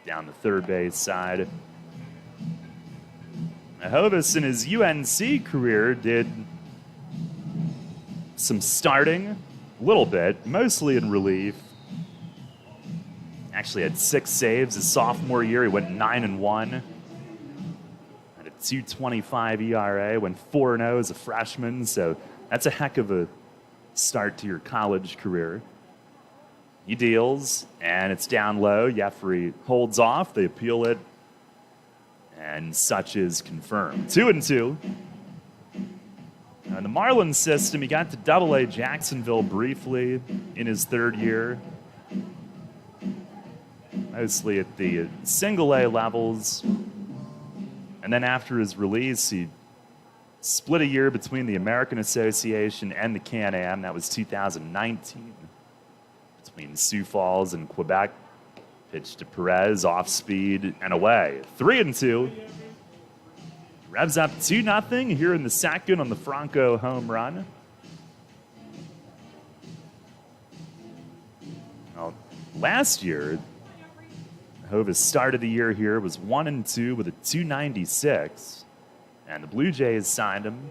down the third base side. Now, Hovis in his UNC career did some starting, a little bit, mostly in relief. Actually had 6 saves his sophomore year. He went 9-1. Had a .225 ERA, went 4-0 as a freshman, so that's a heck of a start to your college career. He deals, and it's down low. Jeffrey holds off. They appeal it, and such is confirmed. 2-2. In the Marlins system, he got to Double-A Jacksonville briefly in his 3rd year. Mostly at the Single-A levels. And then after his release, he split a year between the American Association and the Can-Am. That was 2019. Between Sioux Falls and Quebec. Pitch to Perez, off speed, and away. 3-2. Revs up 2-0 here in the second on the Franco home run. Well, last year, Hovis started the year here, was 1-2 with a .296, and the Blue Jays signed him.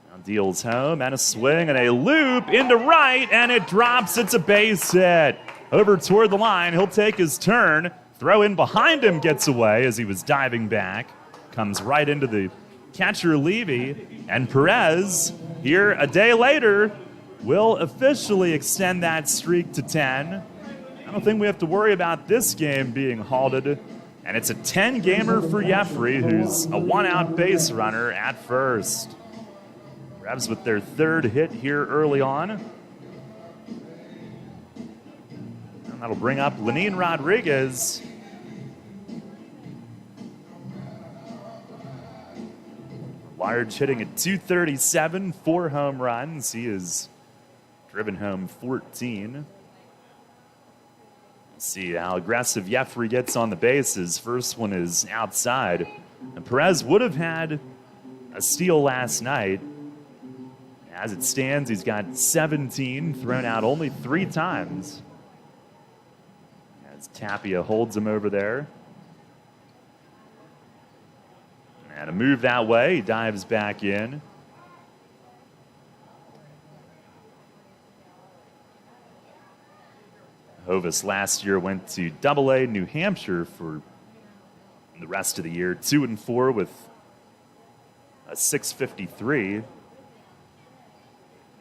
Now deals home, and a swing, and a loop into right, and it drops. It's a base hit. Over toward the line, he'll take his turn. Throw in behind him gets away as he was diving back. Comes right into the catcher Levy, and Perez, here a day later, will officially extend that streak to 10. I don't think we have to worry about this game being halted, and it's a 10-gamer for Jeffrey, who's a 1-out base runner at first. Revs with their 3rd hit here early on. And that'll bring up Lenin Rodriguez. Large hitting at .237, 4 home runs. He has driven home 14. Let's see how aggressive Jeffrey gets on the bases. First one is outside. And Perez would have had a steal last night. As it stands, he's got 17, thrown out only 3 times. As Tapia holds him over there. move that way. He dives back in. Hovis last year went to Double-A New Hampshire for the rest of the year. 2-4 with a .653.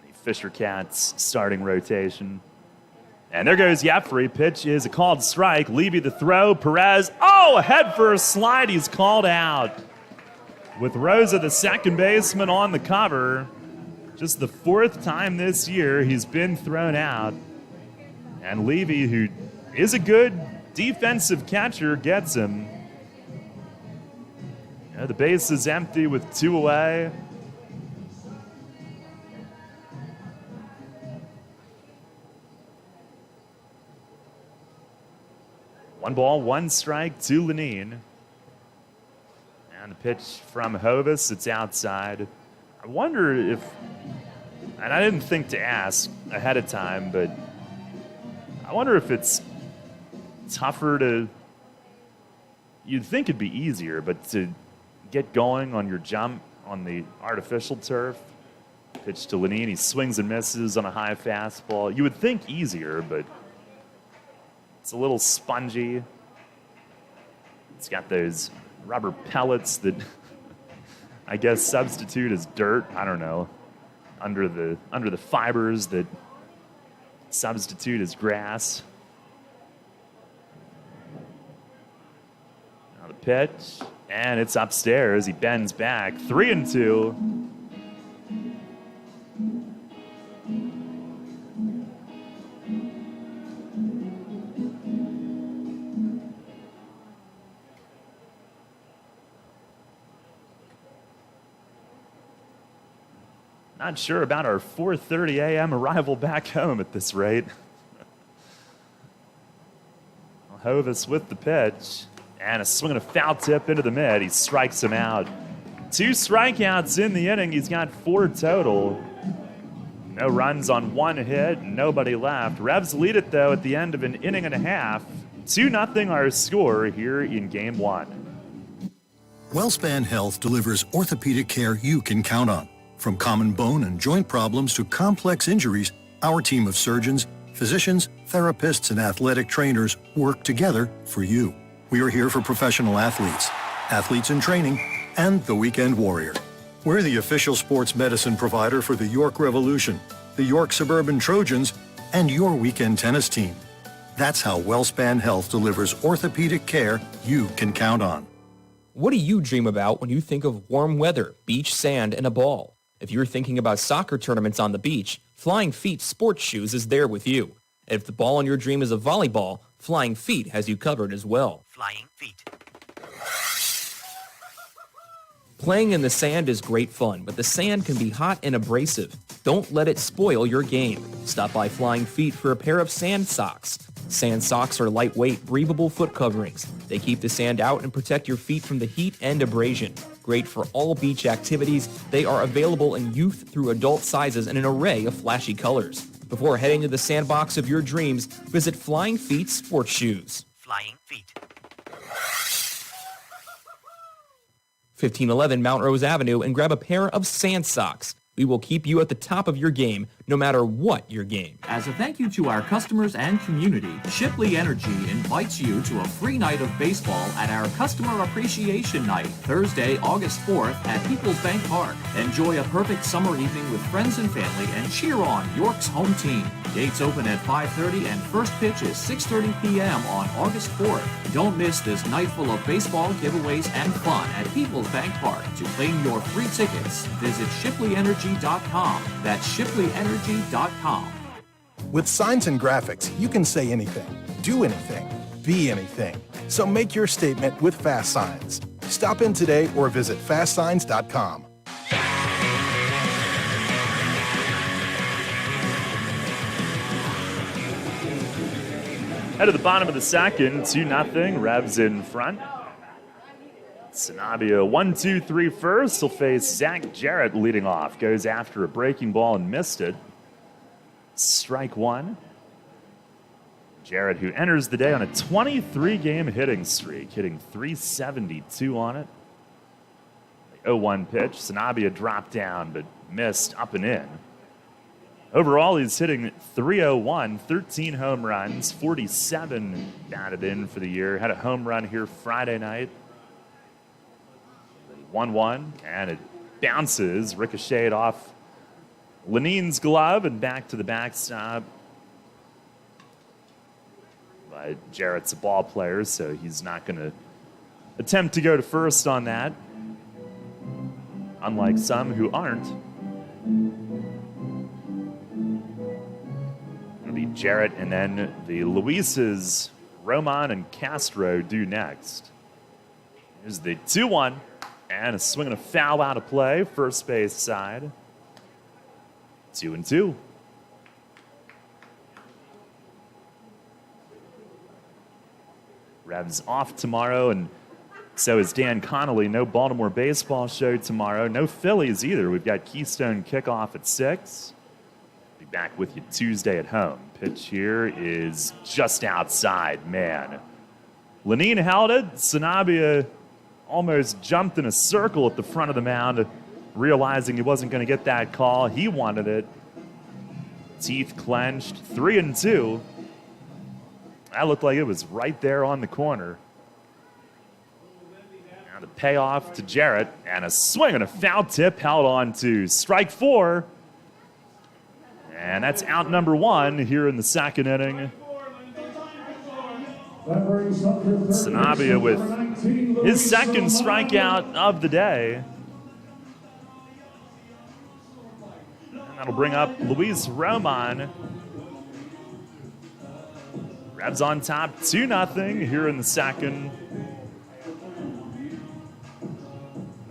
The Fisher Cats starting rotation. And there goes Jeffrey. Pitch is a called strike. Levy the throw. Perez. Oh, head first slide. He's called out. With Rosa, the second baseman, on the cover. Just the fourth time this year he's been thrown out. And Levy, who is a good defensive catcher, gets him. The base is empty with 2 away. One ball, one strike to Lenine. And the pitch from Hovis, it's outside. I wonder if, and I didn't think to ask ahead of time, but I wonder if it's tougher to, you'd think it'd be easier, but to get going on your jump on the artificial turf. Pitch to Lenine, he swings and misses on a high fastball. You would think easier, but it's a little spongy. It's got those rubber pellets that I guess substitute as dirt. I don't know. Under the fibers that substitute as grass. Now the pitch, and it's upstairs. He bends back. 3-2. Not sure about our 4:30 a.m. arrival back home at this rate. Hovis with the pitch, and a swing and a foul tip into the mid. He strikes him out. 2 strikeouts in the inning. He's got 4 total. No runs on 1 hit, nobody left. Revs lead it, though, at the end of an inning and a half. 2-0 our score here in Game 1. WellSpan Health delivers orthopedic care you can count on. From common bone and joint problems to complex injuries, our team of surgeons, physicians, therapists, and athletic trainers work together for you. We are here for professional athletes, athletes in training, and the weekend warrior. We're the official sports medicine provider for the York Revolution, the York Suburban Trojans, and your weekend tennis team. That's how WellSpan Health delivers orthopedic care you can count on. What do you dream about when you think of warm weather, beach sand, and a ball? If you're thinking about soccer tournaments on the beach, Flying Feet Sports Shoes is there with you. And if the ball on your dream is a volleyball, Flying Feet has you covered as well. Flying Feet. Playing in the sand is great fun, but the sand can be hot and abrasive. Don't let it spoil your game. Stop by Flying Feet for a pair of sand socks. Sand socks are lightweight, breathable foot coverings. They keep the sand out and protect your feet from the heat and abrasion. Great for all beach activities, they are available in youth through adult sizes in an array of flashy colors. Before heading to the sandbox of your dreams, visit Flying Feet Sports Shoes. Flying Feet. 1511 Mount Rose Avenue and grab a pair of sand socks. We will keep you at the top of your game, no matter what your game. As a thank you to our customers and community, Shipley Energy invites you to a free night of baseball at our Customer Appreciation Night, Thursday, August 4th at People's Bank Park. Enjoy a perfect summer evening with friends and family and cheer on York's home team. Gates open at 5:30 and first pitch is 6:30 p.m. on August 4th. Don't miss this night full of baseball giveaways and fun at People's Bank Park. To claim your free tickets, visit ShipleyEnergy.com. That's ShipleyEnergy.com. With signs and graphics, you can say anything, do anything, be anything. So make your statement with Fast Signs. Stop in today or visit FastSigns.com. Head to the bottom of the second, 2-0. Revs in front. Sanabia 1-2-3 first. He'll face Zach Jarrett leading off. Goes after a breaking ball and missed it. Strike one. Jarrett, who enters the day on a 23-game hitting streak, hitting .372 on it. 0-1 pitch. Sanabia dropped down, but missed up and in. Overall, he's hitting .301, 13 home runs, 47 batted in for the year. Had a home run here Friday night. 1-1, and it bounces, ricocheted off Lenine's glove and back to the backstop. But Jarrett's a ball player, so he's not going to attempt to go to first on that, unlike some who aren't. It'll be Jarrett, and then the Luises, Roman and Castro do next. Here's the 2-1, and a swing and a foul out of play, first base side. 2-2. Revs off tomorrow, and so is Dan Connolly. No Baltimore baseball show tomorrow. No Phillies either. We've got Keystone kickoff at 6. Be back with you Tuesday at home. Pitch here is just outside, man. Lenine held it. Sanabia almost jumped in a circle at the front of the mound, realizing he wasn't going to get that call. He wanted it. Teeth clenched. 3-2. That looked like it was right there on the corner. Now the payoff to Jarrett, and a swing and a foul tip held on to strike 4. And that's out number 1 here in the second inning. Sanabia with his second strikeout of the day. And that'll bring up Luis Roman. Revs on top 2-0 here in the second.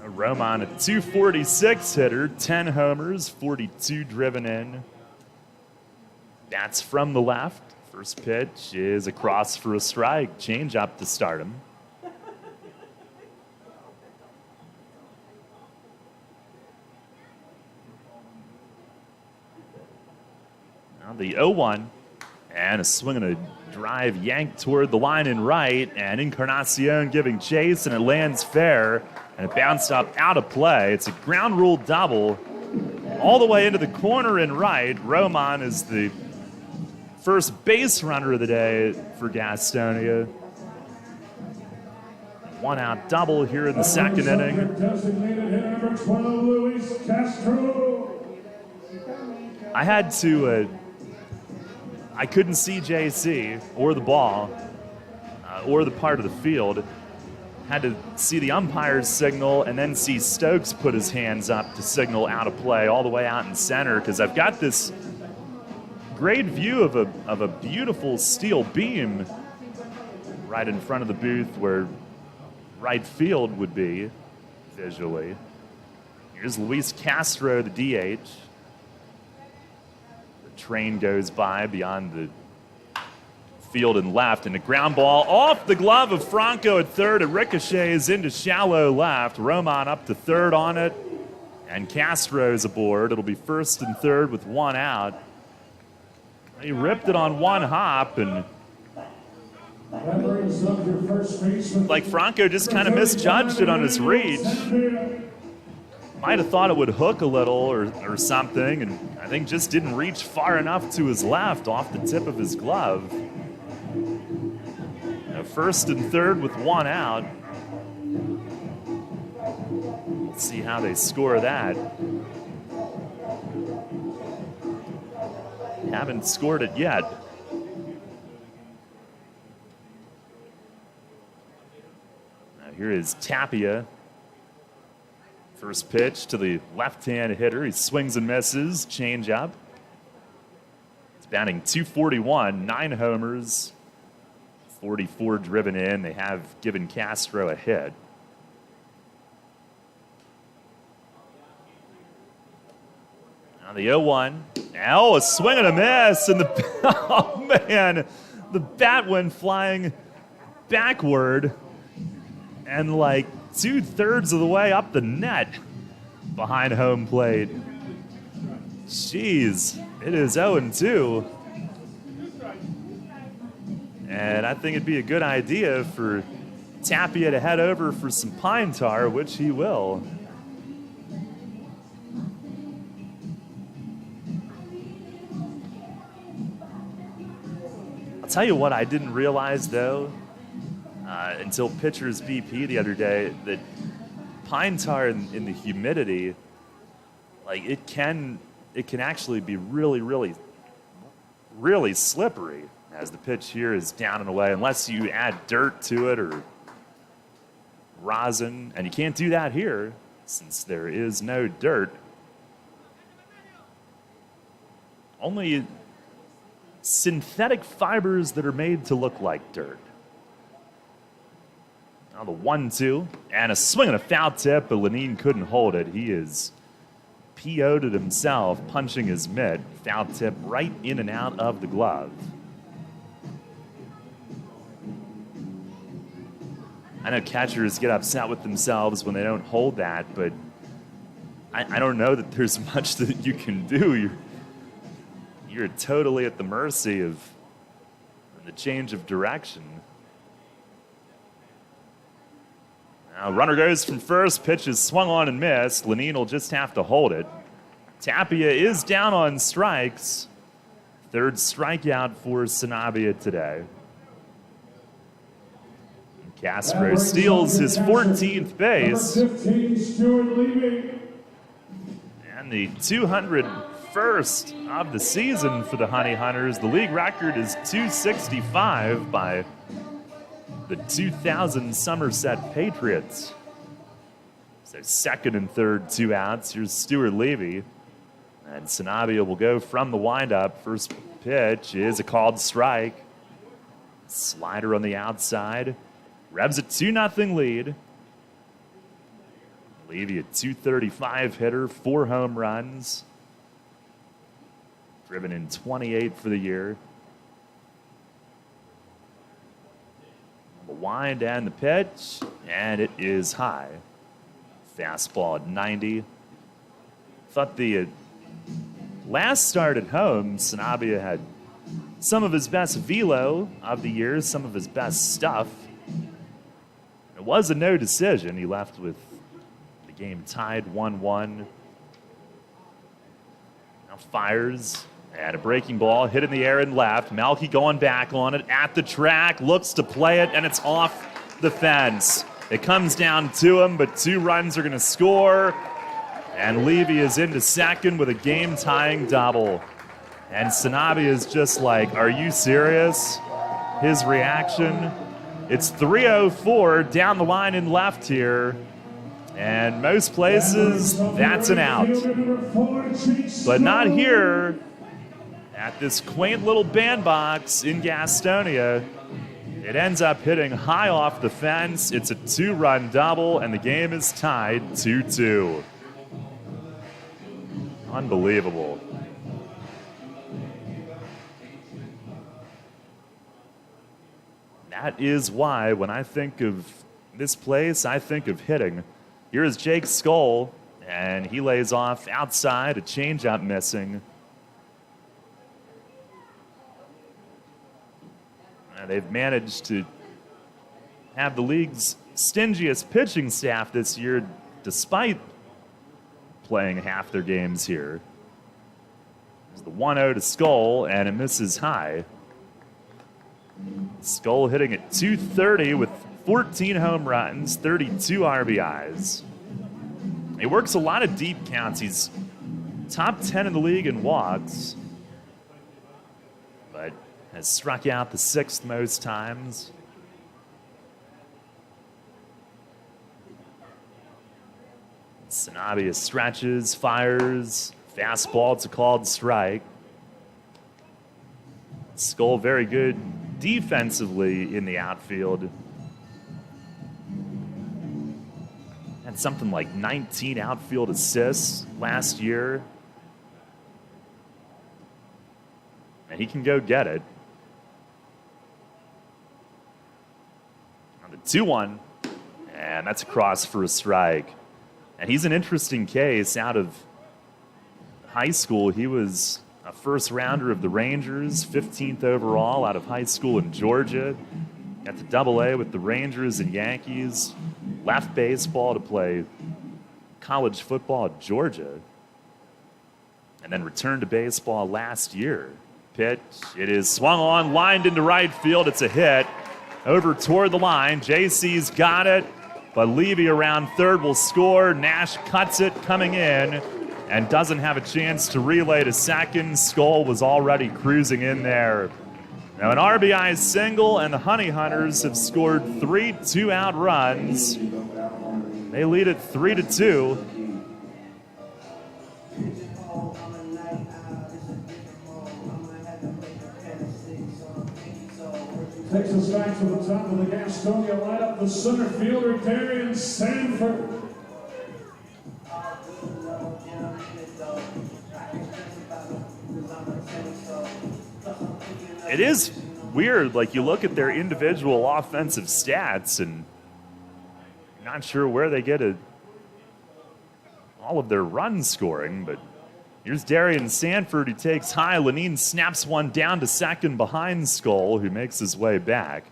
Roman, a .246 hitter, 10 homers, 42 driven in. That's from the left. First pitch is across for a strike. Change up to start him. Now the 0-1, and a swing and a drive yanked toward the line in right, and Encarnacion giving chase, and it lands fair, and it bounced up out of play. It's a ground rule double all the way into the corner in right. Roman is the first base runner of the day for Gastonia. 1-out double here in the second inning. Designated hitter number 12, Luis Castro. I had to, I couldn't see JC or the ball or the part of the field. Had to see the umpire's signal and then see Stokes put his hands up to signal out of play all the way out in center, because I've got this great view of a beautiful steel beam right in front of the booth where right field would be visually. Here's Luis Castro, the DH. The train goes by beyond the field and left, and a ground ball off the glove of Franco at third. It ricochets into shallow left. Roman up to third on it, and Castro's aboard. It'll be first and third with 1 out. He ripped it on 1 hop, and like Franco just kind of misjudged it on his reach. Might have thought it would hook a little or something, and I think just didn't reach far enough to his left off the tip of his glove. Now first and third with 1 out. Let's see how they score that. Haven't scored it yet. Now here is Tapia. First pitch to the left-hand hitter. He swings and misses. Change up. It's batting .241, 9 homers, 44 driven in. They have given Castro a hit. Now the 0-1. Now a swing and a miss, and oh man, the bat went flying backward and like 2/3 of the way up the net behind home plate. Jeez, it is 0-2. And I think it'd be a good idea for Tapia to head over for some pine tar, which he will. tell you what I didn't realize, though, until pitcher's BP the other day, that pine tar in the humidity, like it can actually be really, really, really slippery as the pitch here is down and away, unless you add dirt to it or rosin, and you can't do that here since there is no dirt. Only synthetic fibers that are made to look like dirt. Now the 1-2, and a swing and a foul tip, but Lenine couldn't hold it. He is PO'd it himself, punching his mitt. Foul tip right in and out of the glove. I know catchers get upset with themselves when they don't hold that, but I don't know that there's much that you can do. You're totally at the mercy of the change of direction. Now, runner goes from first, pitch is swung on and missed. Lenine will just have to hold it. Tapia is down on strikes. Third strikeout for Sanabia today. Castro steals his 14th base. And the 201st of the season for the Honey Hunters. The league record is 265 by the 2000 Somerset Patriots. So second and third, 2 outs. Here's Stuart Levy. And Sanabia will go from the windup. First pitch is a called strike. Slider on the outside. Revs a 2-0 lead. Levy, a .235 hitter, 4 home runs. Driven in 28 for the year. The wind and the pitch, and it is high. Fastball at 90. Thought the last start at home, Sanabia had some of his best velo of the year, some of his best stuff. It was a no decision. He left with the game tied 1-1. Now fires and a breaking ball hit in the air and left. Melky going back on it at the track, looks to play it, and it's off the fence. It comes down to him, but 2 runs are going to score. And Levy is into second with a game-tying double. And Sanabia is just like, are you serious? His reaction. It's 3:04 down the line in left here. And most places, that's an out. But not here at this quaint little bandbox in Gastonia. It ends up hitting high off the fence. It's a 2-run double, and the game is tied 2-2. Unbelievable. That is why when I think of this place, I think of hitting. Here is Jake Skoll, and he lays off outside, a changeup missing. And they've managed to have the league's stingiest pitching staff this year, despite playing half their games here. There's the 1-0 to Skoll, and it misses high. Skoll hitting at .230 with 14 home runs, 32 RBIs. He works a lot of deep counts. He's top 10 in the league in walks, but has struck out the 6th most times. Sanabia stretches, fires, fastball, it's a called strike. Skoll very good defensively in the outfield. Had something like 19 outfield assists last year. And he can go get it. On the 2-1, and that's a cross for a strike. And he's an interesting case. Out of high school, he was a first rounder of the Rangers, 15th overall out of high school in Georgia. Got to Double-A with the Rangers and Yankees. Left baseball to play college football at Georgia. And then returned to baseball last year. pitch. It is swung on, lined into right field. It's a hit. Over toward the line. JC's got it, but Levy around third will score. Nash cuts it coming in and doesn't have a chance to relay to second. Skull was already cruising in there. Now an RBI single, and the Honey Hunters have scored 3 two-out runs. They lead it 3-2. Takes us back to the top of the Gastonia lineup, the center fielder, Darian Sanford. It is weird, like you look at their individual offensive stats and you're not sure where they get all of their run scoring, but here's Darian Sanford, who takes high. Lenine snaps one down to second behind Skull, who makes his way back.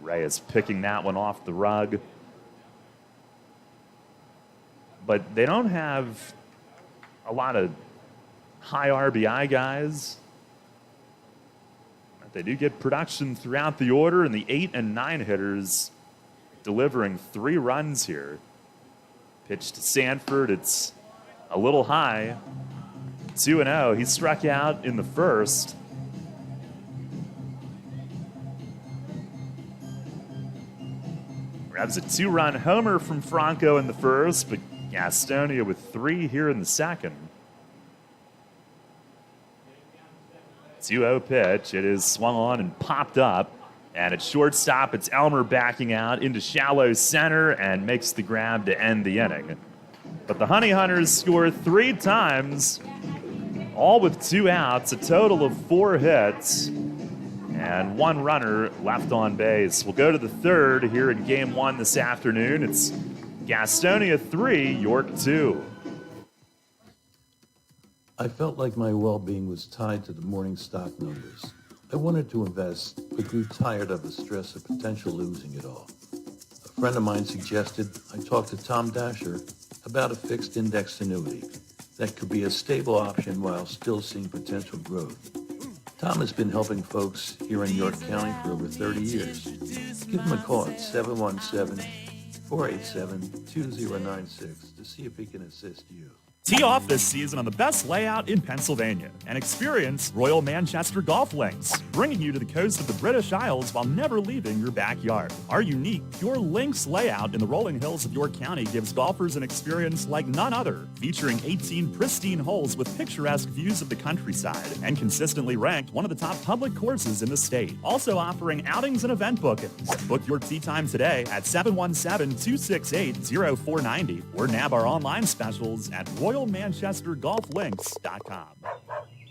Reyes picking that one off the rug. But they don't have a lot of high RBI guys. But they do get production throughout the order, and the 8 and 9 hitters delivering 3 runs here. Pitch to Sanford, it's a little high. 2-0. He struck out in the first. Grabs a 2-run homer from Franco in the first, but Gastonia with 3 here in the second. 2-0 pitch. It is swung on and popped up. And at shortstop, it's Elmer backing out into shallow center and makes the grab to end the inning. But the Honey Hunters score 3 times, all with 2 outs, a total of 4 hits, and 1 runner left on base. We'll go to the third here in Game 1 this afternoon. It's Gastonia 3, York 2. I felt like my well-being was tied to the morning stock numbers. I wanted to invest, but grew tired of the stress of potential losing it all. A friend of mine suggested I talk to Tom Dasher about a fixed index annuity that could be a stable option while still seeing potential growth. Tom has been helping folks here in York County for over 30 years. Give him a call at 717-487-2096 to see if he can assist you. Tee off this season on the best layout in Pennsylvania and experience Royal Manchester Golf Links, bringing you to the coast of the British Isles while never leaving your backyard. Our unique Pure Links layout in the rolling hills of York County gives golfers an experience like none other, featuring 18 pristine holes with picturesque views of the countryside and consistently ranked one of the top public courses in the state. Also offering outings and event bookings. Book your tee time today at 717-268-0490 or nab our online specials at RoyalManchesterGolfLinks.com.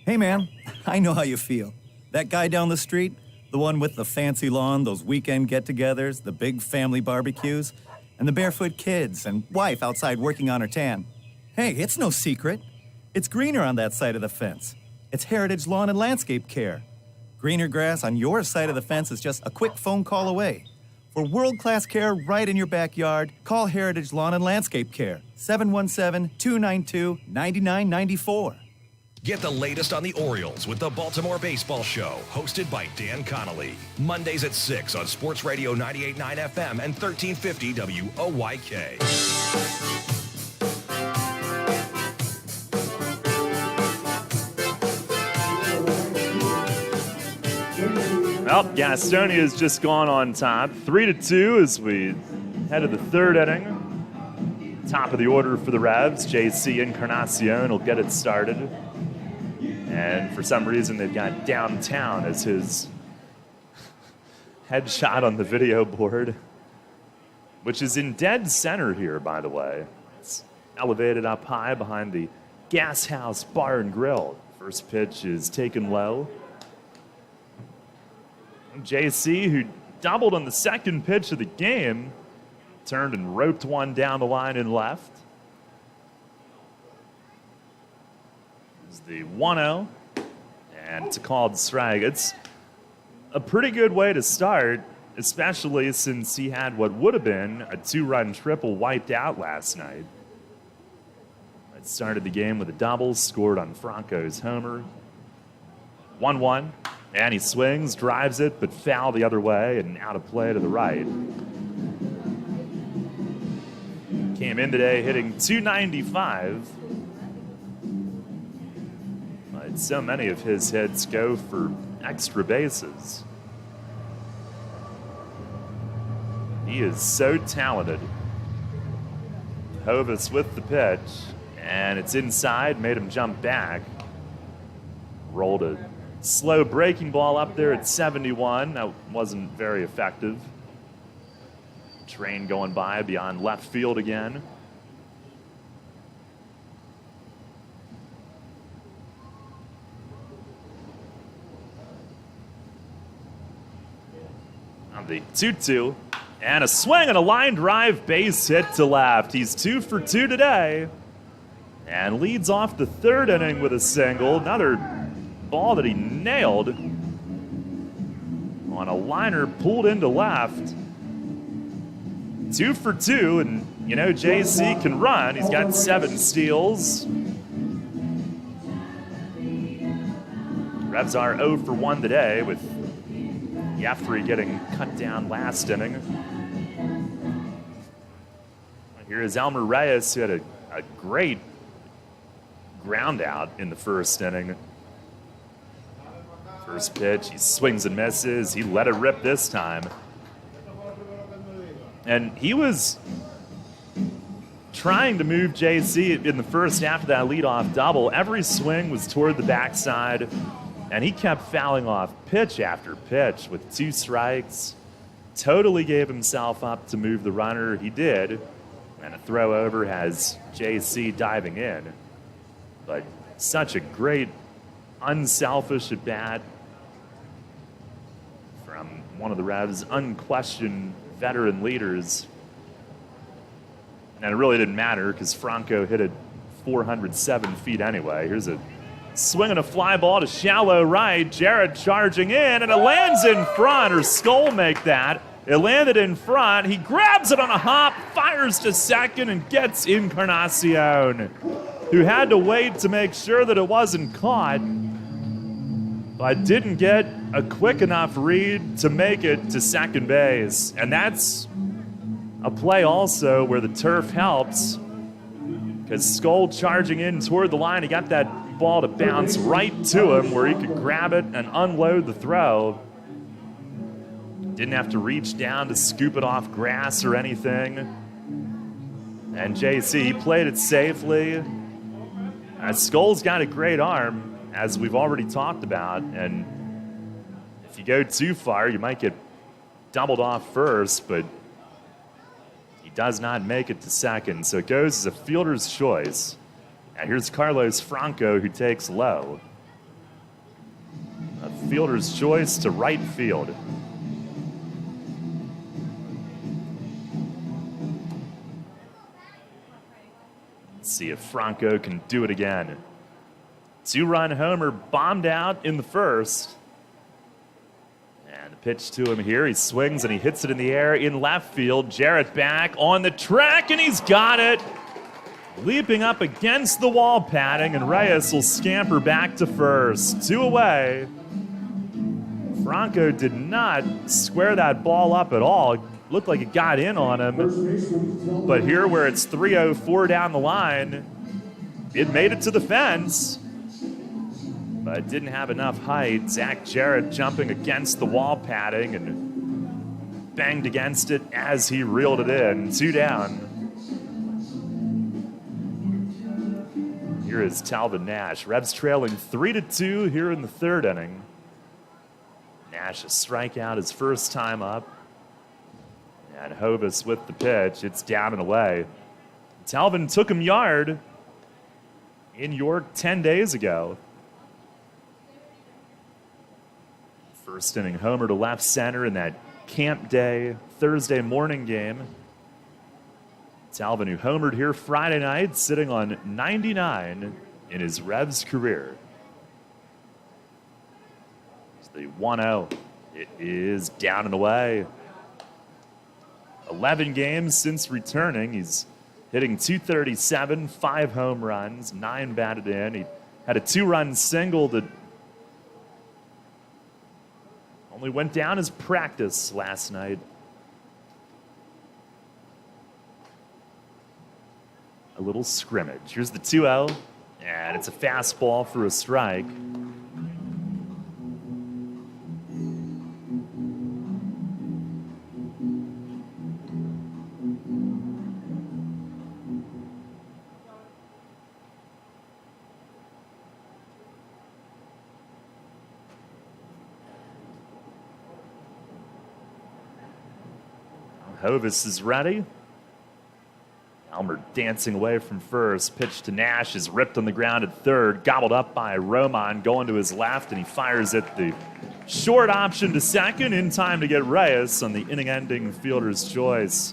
Hey man, I know how you feel. That guy down the street, the one with the fancy lawn, those weekend get-togethers, the big family barbecues, and the barefoot kids and wife outside working on her tan. Hey, it's no secret. It's greener on that side of the fence. It's Heritage Lawn and Landscape Care. Greener grass on your side of the fence is just a quick phone call away. For world-class care right in your backyard, call Heritage Lawn and Landscape Care, 717-292-9994. Get the latest on the Orioles with the Baltimore Baseball Show, hosted by Dan Connolly. Mondays at 6 on Sports Radio 98.9 FM and 1350 WOYK. Well, Gastonia has just gone on top, 3-2 as we head to the third inning. Top of the order for the Revs. JC Encarnacion will get it started. And for some reason, they've got Downtown as his headshot on the video board, which is in dead center here, by the way. It's elevated up high behind the Gas House Bar and Grill. First pitch is taken low. JC, who doubled on the second pitch of the game, turned and roped one down the line and left. It's the 1-0, and it's a called strike. It's a pretty good way to start, especially since he had what would have been a 2-run triple wiped out last night. It started the game with a double, scored on Franco's homer. 1-1. And he swings, drives it, but foul the other way and out of play to the right. Came in today hitting .295. But so many of his hits go for extra bases. He is so talented. Hovis with the pitch, and it's inside, made him jump back. Rolled a slow breaking ball up there at 71. That wasn't very effective. Train going by beyond left field again. On the 2-2. And a swing and a line drive base hit to left. He's 2 for 2 today. And leads off the third inning with a single. Another ball that he nailed on a liner pulled into left. 2 for 2, and you know JC can run. He's got 7 steals. Revs are 0 for 1 today, with Jeffrey getting cut down last inning. Here is Elmer Reyes, who had a great ground out in the first inning. First pitch, he swings and misses. He let it rip this time. And he was trying to move JC in the first after that leadoff double. Every swing was toward the backside, and he kept fouling off pitch after pitch with 2 strikes. Totally gave himself up to move the runner. He did. And a throw over has JC diving in. But such a great, unselfish at bat from one of the Revs' unquestioned veteran leaders. And it really didn't matter because Franco hit it 407 feet anyway. Here's a swing and a fly ball to shallow right. Jarrett charging in, and it lands in front, or Skull make that. It landed in front. He grabs it on a hop, fires to second, and gets Encarnacion, who had to wait to make sure that it wasn't caught, but didn't get a quick enough read to make it to second base. And that's a play also where the turf helps, because Skull charging in toward the line, he got that ball to bounce right to him where he could grab it and unload the throw. Didn't have to reach down to scoop it off grass or anything. And JC played it safely. Skull's got a great arm, as we've already talked about, and if you go too far, you might get doubled off first, but he does not make it to second, so it goes as a fielder's choice. And here's Carlos Franco, who takes low. A fielder's choice to right field. Let's see if Franco can do it again. 2-run homer bombed out in the first. And the pitch to him here. He swings and he hits it in the air in left field. Jarrett back on the track, and he's got it. Leaping up against the wall padding, and Reyes will scamper back to first. 2 away. Franco did not square that ball up at all. It looked like it got in on him. But here, where it's 3:04 down the line, it made it to the fence, but didn't have enough height. Zach Jarrett jumping against the wall padding and banged against it as he reeled it in. 2 down. Here is Talvin Nash. Revs trailing 3-2 here in the third inning. Nash a strikeout his first time up. And Hovis with the pitch. It's down and away. Talvin took him yard in York 10 days ago. First inning homer to left center in that camp day Thursday morning game. Talvin, who homered here Friday night, sitting on 99 in his Revs career. It's the 1-0. It is down and away. 11 games since returning. He's hitting .237, 5 home runs, 9 batted in. He had a 2-run single that Only went down as practice last night. A little scrimmage. Here's the 2-0, and it's a fastball for a strike. Hovis is ready. Elmer dancing away from first. Pitch to Nash is ripped on the ground at third. Gobbled up by Roman going to his left, and he fires it the short option to second in time to get Reyes on the inning-ending fielder's choice.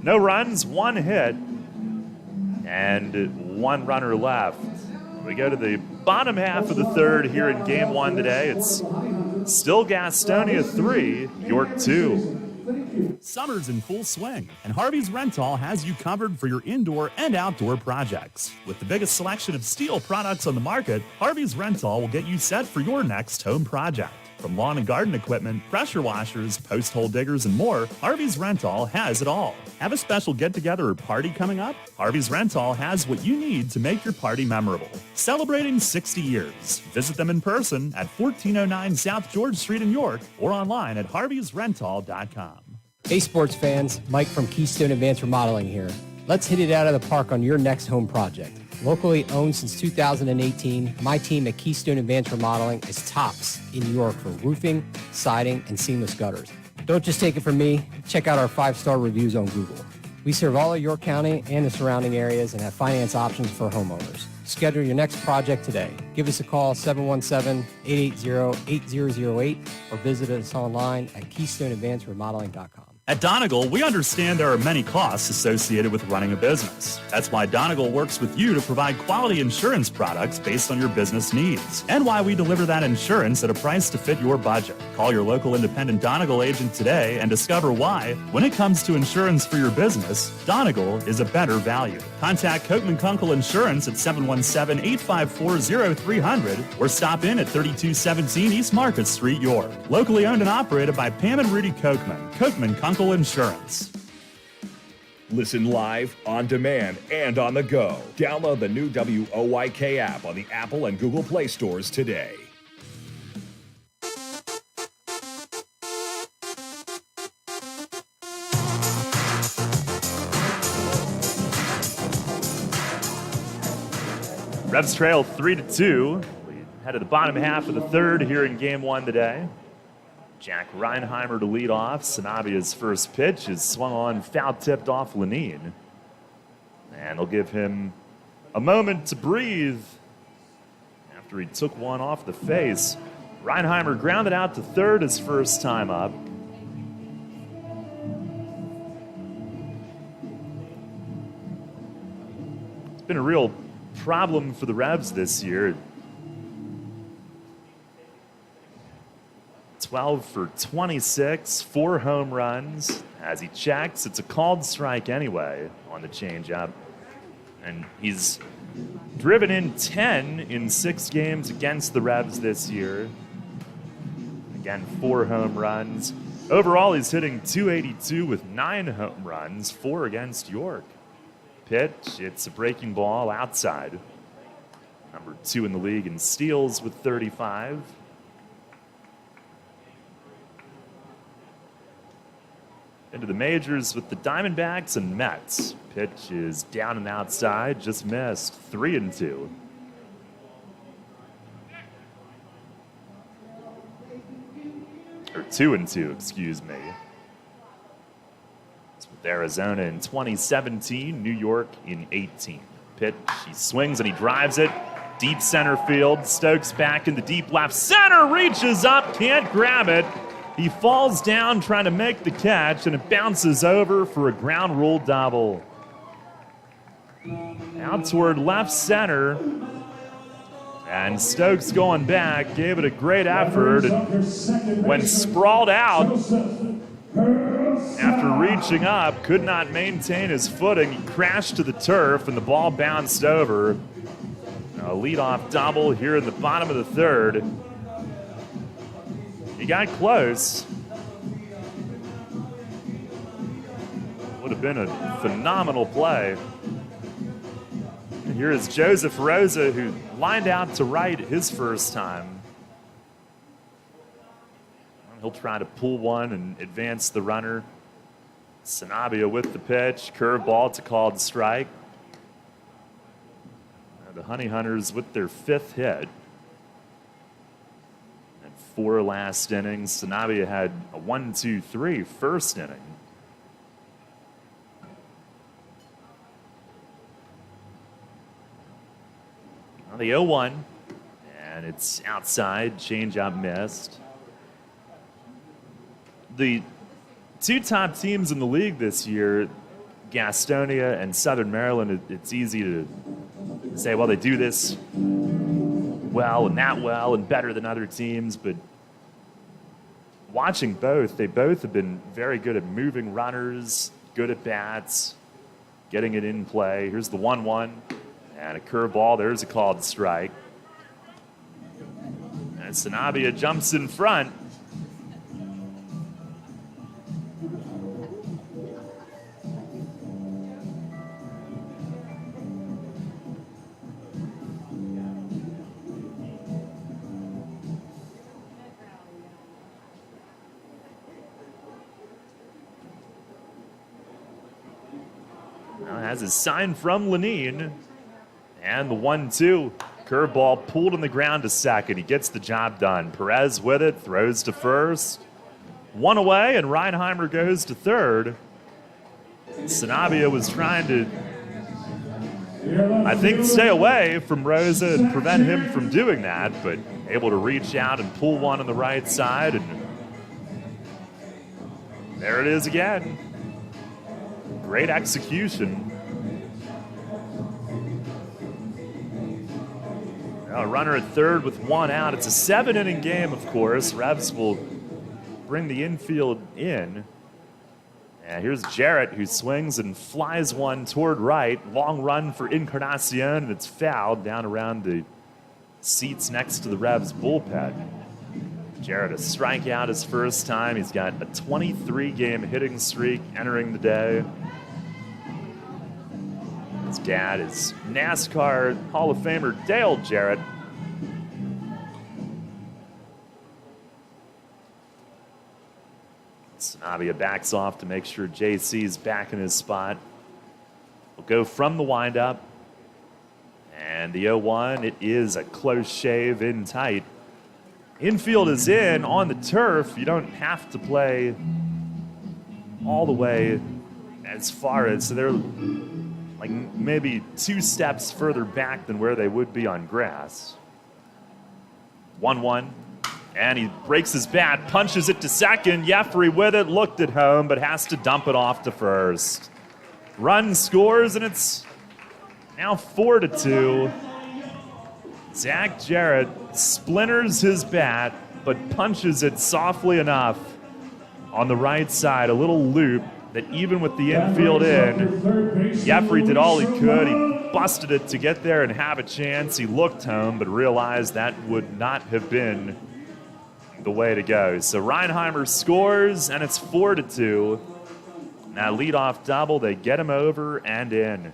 No runs, one hit, and one runner left. We go to the bottom half of the third here in Game 1 today. It's still Gastonia 3, York 2. Summer's in full swing, and Harvey's Rental has you covered for your indoor and outdoor projects. With the biggest selection of steel products on the market, Harvey's Rental will get you set for your next home project. From lawn and garden equipment, pressure washers, post hole diggers, and more, Harvey's Rental has it all. Have a special get-together or party coming up? Harvey's Rental has what you need to make your party memorable. Celebrating 60 years. Visit them in person at 1409 South George Street in York or online at harveysrental.com. Hey sports fans, Mike from Keystone Advanced Remodeling here. Let's hit it out of the park on your next home project. Locally owned since 2018, my team at Keystone Advanced Remodeling is tops in York for roofing, siding, and seamless gutters. Don't just take it from me, check out our 5-star reviews on Google. We serve all of York County and the surrounding areas and have finance options for homeowners. Schedule your next project today. Give us a call, 717-880-8008, or visit us online at KeystoneAdvancedRemodeling.com. At Donegal, we understand there are many costs associated with running a business. That's why Donegal works with you to provide quality insurance products based on your business needs, and why we deliver that insurance at a price to fit your budget. Call your local independent Donegal agent today and discover why, when it comes to insurance for your business, Donegal is a better value. Contact Kochman Kunkel Insurance at 717-854-0300 or stop in at 3217 East Market Street, York. Locally owned and operated by Pam and Rudy Kochman. Kochman Kunkel Insurance. Listen live, on demand, and on the go. Download the new WOYK app on the Apple and Google Play stores today. Revs trail 3-2. We head to the bottom half of the third here in Game 1 today. Jack Reinheimer to lead off. Sanabia's first pitch is swung on, foul-tipped off Lenine. And they'll give him a moment to breathe after he took one off the face. Reinheimer grounded out to third his first time up. It's been a real problem for the Revs this year. 12 for 26, 4 home runs. As he checks, it's a called strike anyway on the changeup. And he's driven in 10 in 6 games against the Revs this year. Again, 4 home runs. Overall, he's hitting .282 with 9 home runs, 4 against York. Pitch, it's a breaking ball outside. Number 2 in the league in steals with 35. Into the majors with the Diamondbacks and Mets. Pitch is down and outside, just missed. 3-2. Or 2-2, excuse me. It's with Arizona in 2017, New York in 18. Pitch, he swings and he drives it. Deep center field. Stokes back in the deep left center, reaches up, can't grab it. He falls down trying to make the catch, and it bounces over for a ground rule double. Out toward left center. And Stokes going back, gave it a great effort, and when sprawled out, after reaching up, could not maintain his footing. He crashed to the turf, and the ball bounced over. A leadoff double here in the bottom of the third. He got close. Would have been a phenomenal play. And here is Joseph Rosa, who lined out to right his first time. He'll try to pull one and advance the runner. Sanabia with the pitch. Curveball to called strike. The Honey Hunters with their 5th hit. And 4 last innings. Sanabia had a 1-2-3 first inning. Now the 0-1. And it's outside. Changeup missed. The 2 top teams in the league this year, Gastonia and Southern Maryland, it's easy to say, well, they do this well and that well and better than other teams, but watching both, they both have been very good at moving runners, good at bats, getting it in play. Here's the 1-1 and a curveball. There's a called strike. And Sanabia jumps in front. Has his sign from Lenine. And the 1-2. Curveball pulled on the ground to second. He gets the job done. Perez with it, throws to first. 1 away, and Reinheimer goes to third. Sanabia was trying to, I think, stay away from Rosa and prevent him from doing that, but able to reach out and pull one on the right side. And there it is again. Great execution. A runner at third with 1 out. It's a 7-inning game, of course. Revs will bring the infield in. And here's Jarrett, who swings and flies one toward right. Long run for Encarnacion, and it's fouled down around the seats next to the Revs bullpen. Jarrett, a strikeout his first time. He's got a 23-game hitting streak entering the day. His dad is NASCAR Hall of Famer Dale Jarrett. Sanabia backs off to make sure JC's back in his spot. We'll go from the windup. And the 0-1, it is a close shave in tight. Infield is in on the turf. You don't have to play all the way as far as, so they're like maybe 2 steps further back than where they would be on grass. 1-1, and he breaks his bat, punches it to second. Jeffrey with it, looked at home, but has to dump it off to first. Run scores, and it's now 4-2. Zach Jarrett splinters his bat, but punches it softly enough on the right side, a little loop that even with the infield in, Jeffrey did all he could. He busted it to get there and have a chance. He looked home, but realized that would not have been the way to go. So Reinheimer scores, and it's 4-2. Now leadoff double, they get him over and in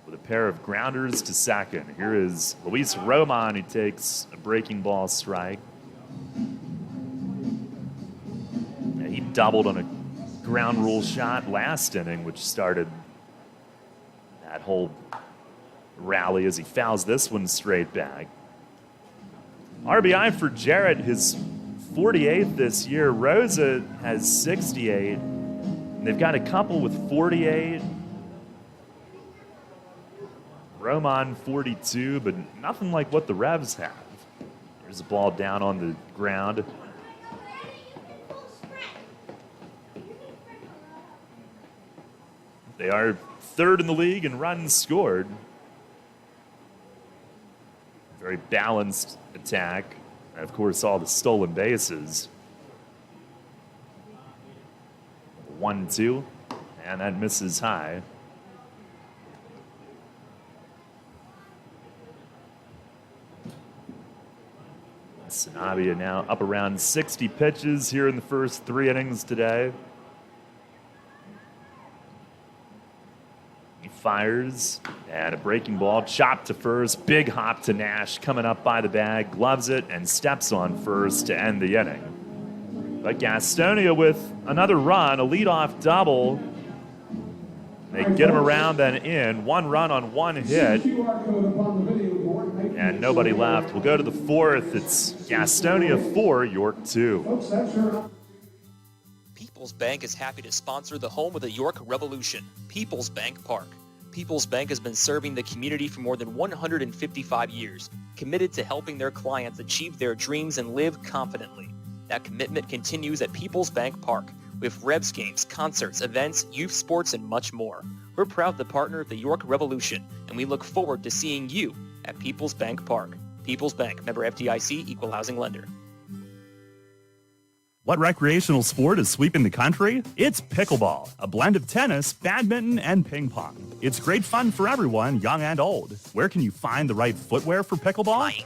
with a pair of grounders to second. Here is Luis Roman, who takes a breaking ball strike. And he doubled on a ground rule shot last inning, which started that whole rally as he fouls this one straight back. RBI for Jarrett, his 48th this year. Rosa has 68. And they've got a couple with 48. Roman 42, but nothing like what the Revs have. There's a ball down on the ground. They are third in the league in runs scored. Very balanced attack. And of course, all the stolen bases. 1-2, and that misses high. Sanabia now up around 60 pitches here in the first 3 innings today. He fires, and a breaking ball chopped to first. Big hop to Nash, coming up by the bag, gloves it, and steps on first to end the inning. But Gastonia with another run, a leadoff double. They get him around and in. 1 run on 1 hit. And nobody left. We'll go to the 4th. It's Gastonia 4, York 2. People's Bank is happy to sponsor the home of the York Revolution, People's Bank Park. People's Bank has been serving the community for more than 155 years, committed to helping their clients achieve their dreams and live confidently. That commitment continues at People's Bank Park, with Rebs games, concerts, events, youth sports, and much more. We're proud to partner with the York Revolution, and we look forward to seeing you at People's Bank Park. People's Bank, member FDIC, equal housing lender. What recreational sport is sweeping the country? It's pickleball, a blend of tennis, badminton, and ping pong. It's great fun for everyone, young and old. Where can you find the right footwear for pickleball?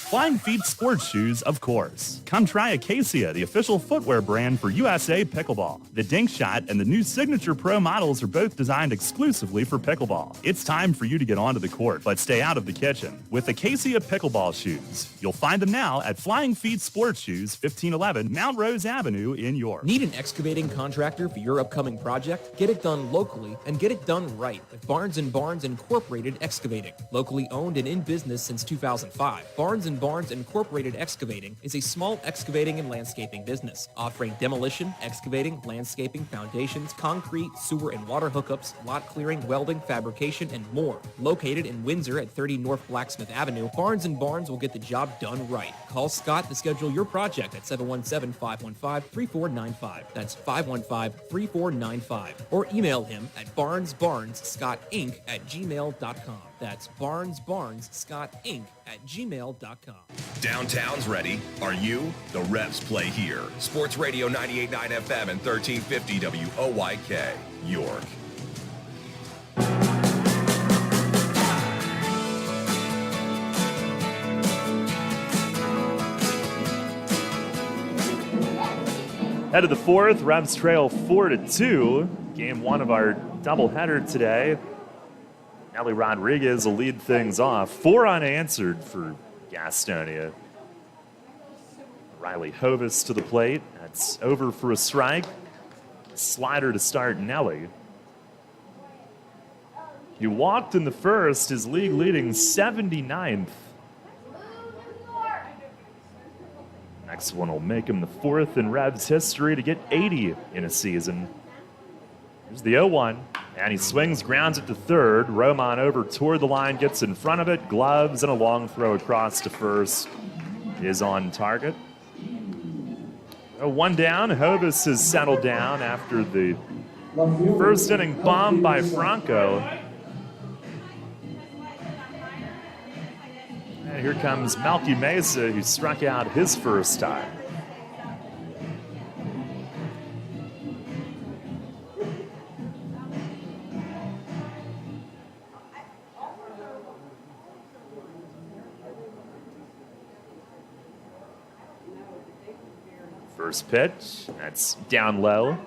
Flying Feet sports shoes, of course. Come try Acacia, the official footwear brand for USA Pickleball. The Dink Shot and the new Signature Pro models are both designed exclusively for pickleball. It's time for you to get onto the court, but stay out of the kitchen with Acacia Pickleball shoes. You'll find them now at Flying Feet Sports Shoes, 1511 Mount Rose Avenue in York. Need an excavating contractor for your upcoming project? Get it done locally and get it done right with Barnes & Barnes Incorporated Excavating. Locally owned and in business since 2005, Barnes & Barnes Incorporated Excavating is a small excavating and landscaping business, offering demolition, excavating, landscaping, foundations, concrete, sewer and water hookups, lot clearing, welding, fabrication, and more. Located in Windsor at 30 North Blacksmith Avenue, Barnes & Barnes will get the job done right. Call Scott to schedule your project at 717-515-3495. That's 515-3495. Or email him at barnesbarnesscottinc@gmail.com. That's barnesbarnesscottinc@gmail.com. Downtown's ready. Are you? The Revs play here. Sports Radio 98.9 FM and 1350 WOYK, York. Head of the 4th, Revs trail 4-2. Game 1 of our doubleheader today. Nelly Rodriguez will lead things off. 4 unanswered for Gastonia. Riley Hovis to the plate. That's over for a strike. Slider to start Nelly. He walked in the first, his league leading 79th. Next one will make him the 4th in Revs history to get 80 in a season. Here's the 0-1, and he swings, grounds it to third. Roman over toward the line, gets in front of it, gloves, and a long throw across to first is on target. 1 down. Hovis has settled down after the first inning bomb by Franco. And here comes Malky Mesa, who struck out his first time. First pitch, that's down low.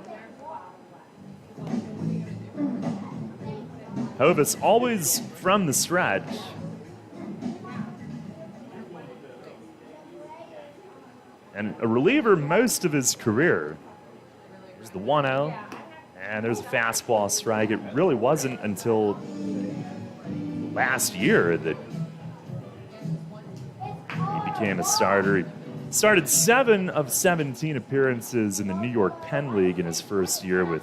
Hovis always from the stretch. And a reliever most of his career. There's the 1-0, and there's a fastball strike. It really wasn't until last year that he became a starter. He started 7 of 17 appearances in the New York Penn League in his first year with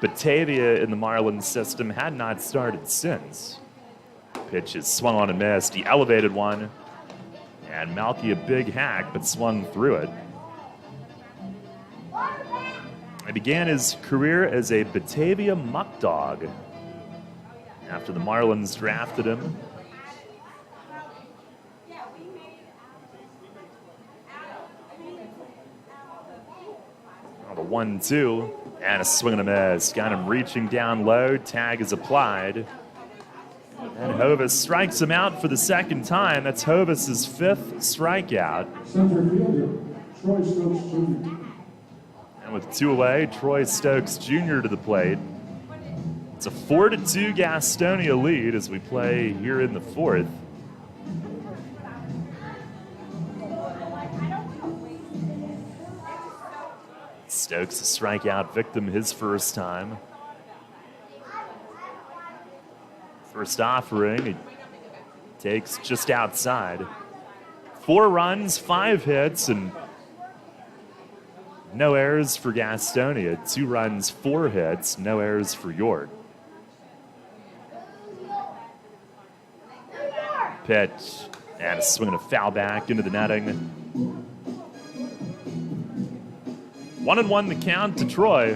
Batavia in the Marlins system. Had not started since. Pitch is swung on and missed. He elevated one. And Malky a big hack, but swung through it. He began his career as a Batavia muck dog after the Marlins drafted him. The 1-2, and a swing and a miss. Got him reaching down low. Tag is applied. And Hovis strikes him out for the second time. That's Hovis' 5th strikeout. Center fielder, Troy Stokes Jr. And with 2 away, Troy Stokes Jr. to the plate. It's a 4-2 Gastonia lead as we play here in the 4th. Stokes a strikeout victim his first time. First offering, he takes just outside. 4 runs, 5 hits, and no errors for Gastonia. 2 runs, 4 hits, no errors for York. Pitch, and a swing and a foul back into the netting. 1-1 the count to Troy.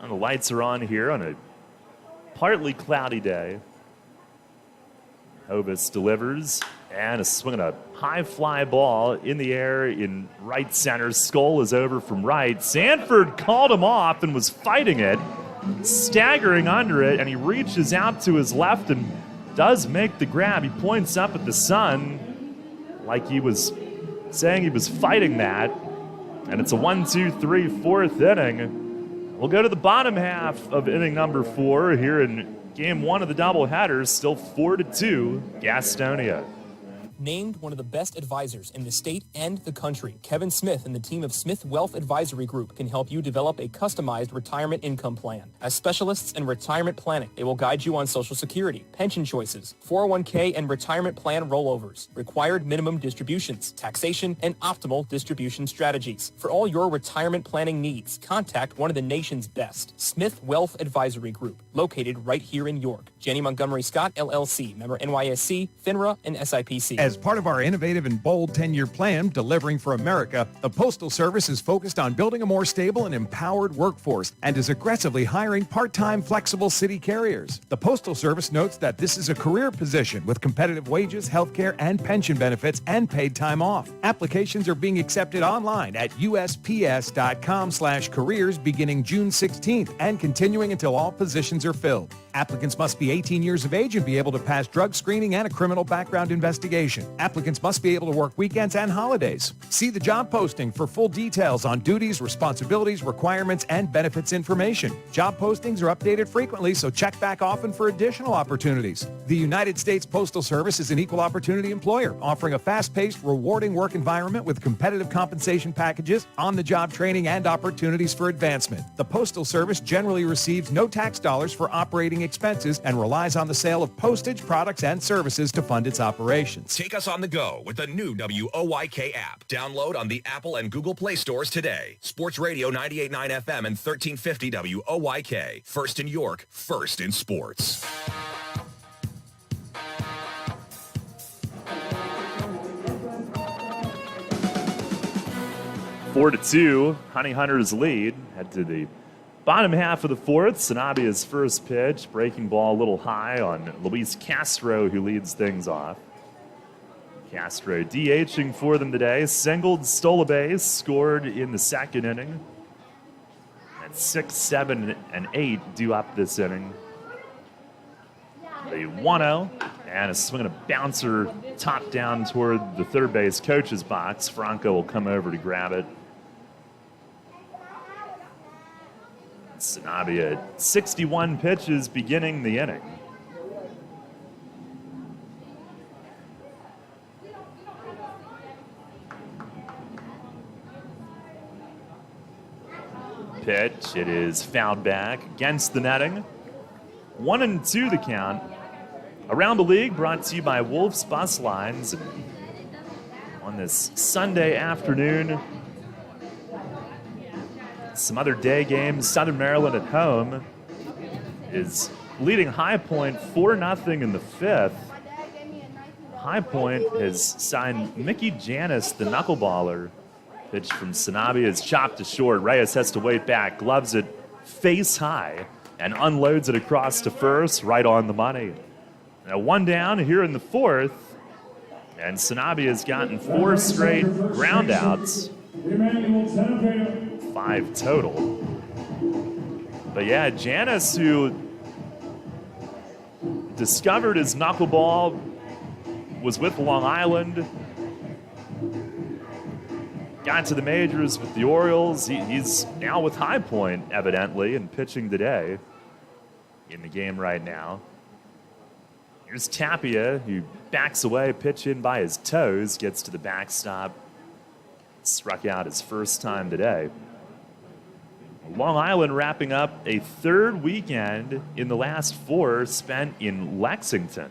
And the lights are on here on a partly cloudy day. Hovis delivers, and a swing and a high fly ball in the air in right center. Skull is over from right. Sanford called him off and was fighting it, staggering under it, and he reaches out to his left and does make the grab. He points up at the sun like he was saying he was fighting that, and it's a 1-2-3 4th inning. We'll go to the bottom half of inning number 4 here in Game 1 of the doubleheader, still 4-2, Gastonia. Named one of the best advisors in the state and the country, Kevin Smith and the team of Smith Wealth Advisory Group can help you develop a customized retirement income plan. As specialists in retirement planning, they will guide you on Social Security, pension choices, 401k and retirement plan rollovers, required minimum distributions, taxation, and optimal distribution strategies. For all your retirement planning needs, contact one of the nation's best, Smith Wealth Advisory Group, located right here in York. Janney Montgomery Scott, LLC, member NYSE, FINRA, and SIPC. As part of our innovative and bold 10-year plan, Delivering for America, the Postal Service is focused on building a more stable and empowered workforce and is aggressively hiring part-time flexible city carriers. The Postal Service notes that this is a career position with competitive wages, health care, and pension benefits and paid time off. Applications are being accepted online at usps.com/careers beginning June 16th and continuing until all positions are filled. Applicants must be 18 years of age and be able to pass drug screening and a criminal background investigation. Applicants must be able to work weekends and holidays. See the job posting for full details on duties, responsibilities, requirements, and benefits information. Job postings are updated frequently, so check back often for additional opportunities. The United States Postal Service is an equal opportunity employer, offering a fast-paced, rewarding work environment with competitive compensation packages, on-the-job training, and opportunities for advancement. The Postal Service generally receives no tax dollars for operating expenses and relies on the sale of postage, products, and services to fund its operations. Take us on the go with the new WOYK app. Download on the Apple and Google Play stores today. Sports Radio 98.9 FM and 1350 WOYK. First in York, first in sports. Four to 2, Honey Hunters lead. Head to the bottom half of the 4th. Sanabia's first pitch, breaking ball a little high on Luis Castro, who leads things off. Castro DHing for them today. Singled, stole a base, scored in the second inning. And 6, 7, and 8 due up this inning. The 1-0 and a swing and a bouncer top down toward the third base coach's box. Franco will come over to grab it. Sanabia at 61 pitches beginning the inning. Pitch, it is fouled back against the netting. 1-2 the count. Around the League brought to you by Wolf's Bus Lines. On this Sunday afternoon, some other day games. Southern Maryland at home is leading High Point 4-0 in the 5th. High Point has signed Mickey Janis, the knuckleballer. Pitch from Sanabia is chopped to short. Reyes has to wait back, gloves it face high. and unloads it across to first, right on the money. Now 1 down here in the 4th, and Sanabia has gotten 4 straight groundouts, 5 total. But yeah, Janis, who discovered his knuckleball, was with Long Island, got to the majors with the Orioles. He's now with High Point, evidently, and pitching today in the game right now. Here's Tapia, who backs away, pitch in by his toes, gets to the backstop. Struck out his first time today. Long Island wrapping up a 3rd weekend in the last 4 spent in Lexington.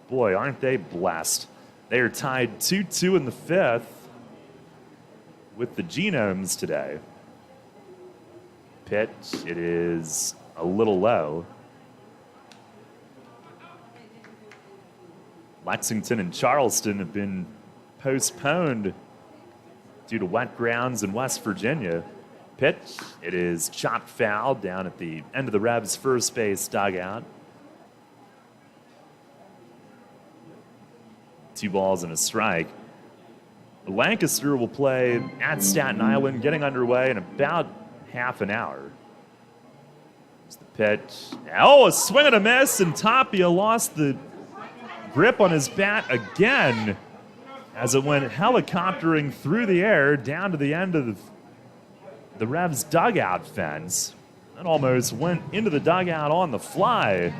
Boy, aren't they blessed. They are tied 2-2 in the 5th with the Genomes today. Pitch, it is a little low. Lexington and Charleston have been postponed due to wet grounds in West Virginia. Pitch, it is chopped foul down at the end of the Revs' first base dugout. 2 balls and a strike. Lancaster will play at Staten Island, getting underway in about half an hour. Here's the pitch. Oh, a swing and a miss, and Tapia lost the grip on his bat again as it went helicoptering through the air down to the end of the Revs' dugout fence. That almost went into the dugout on the fly.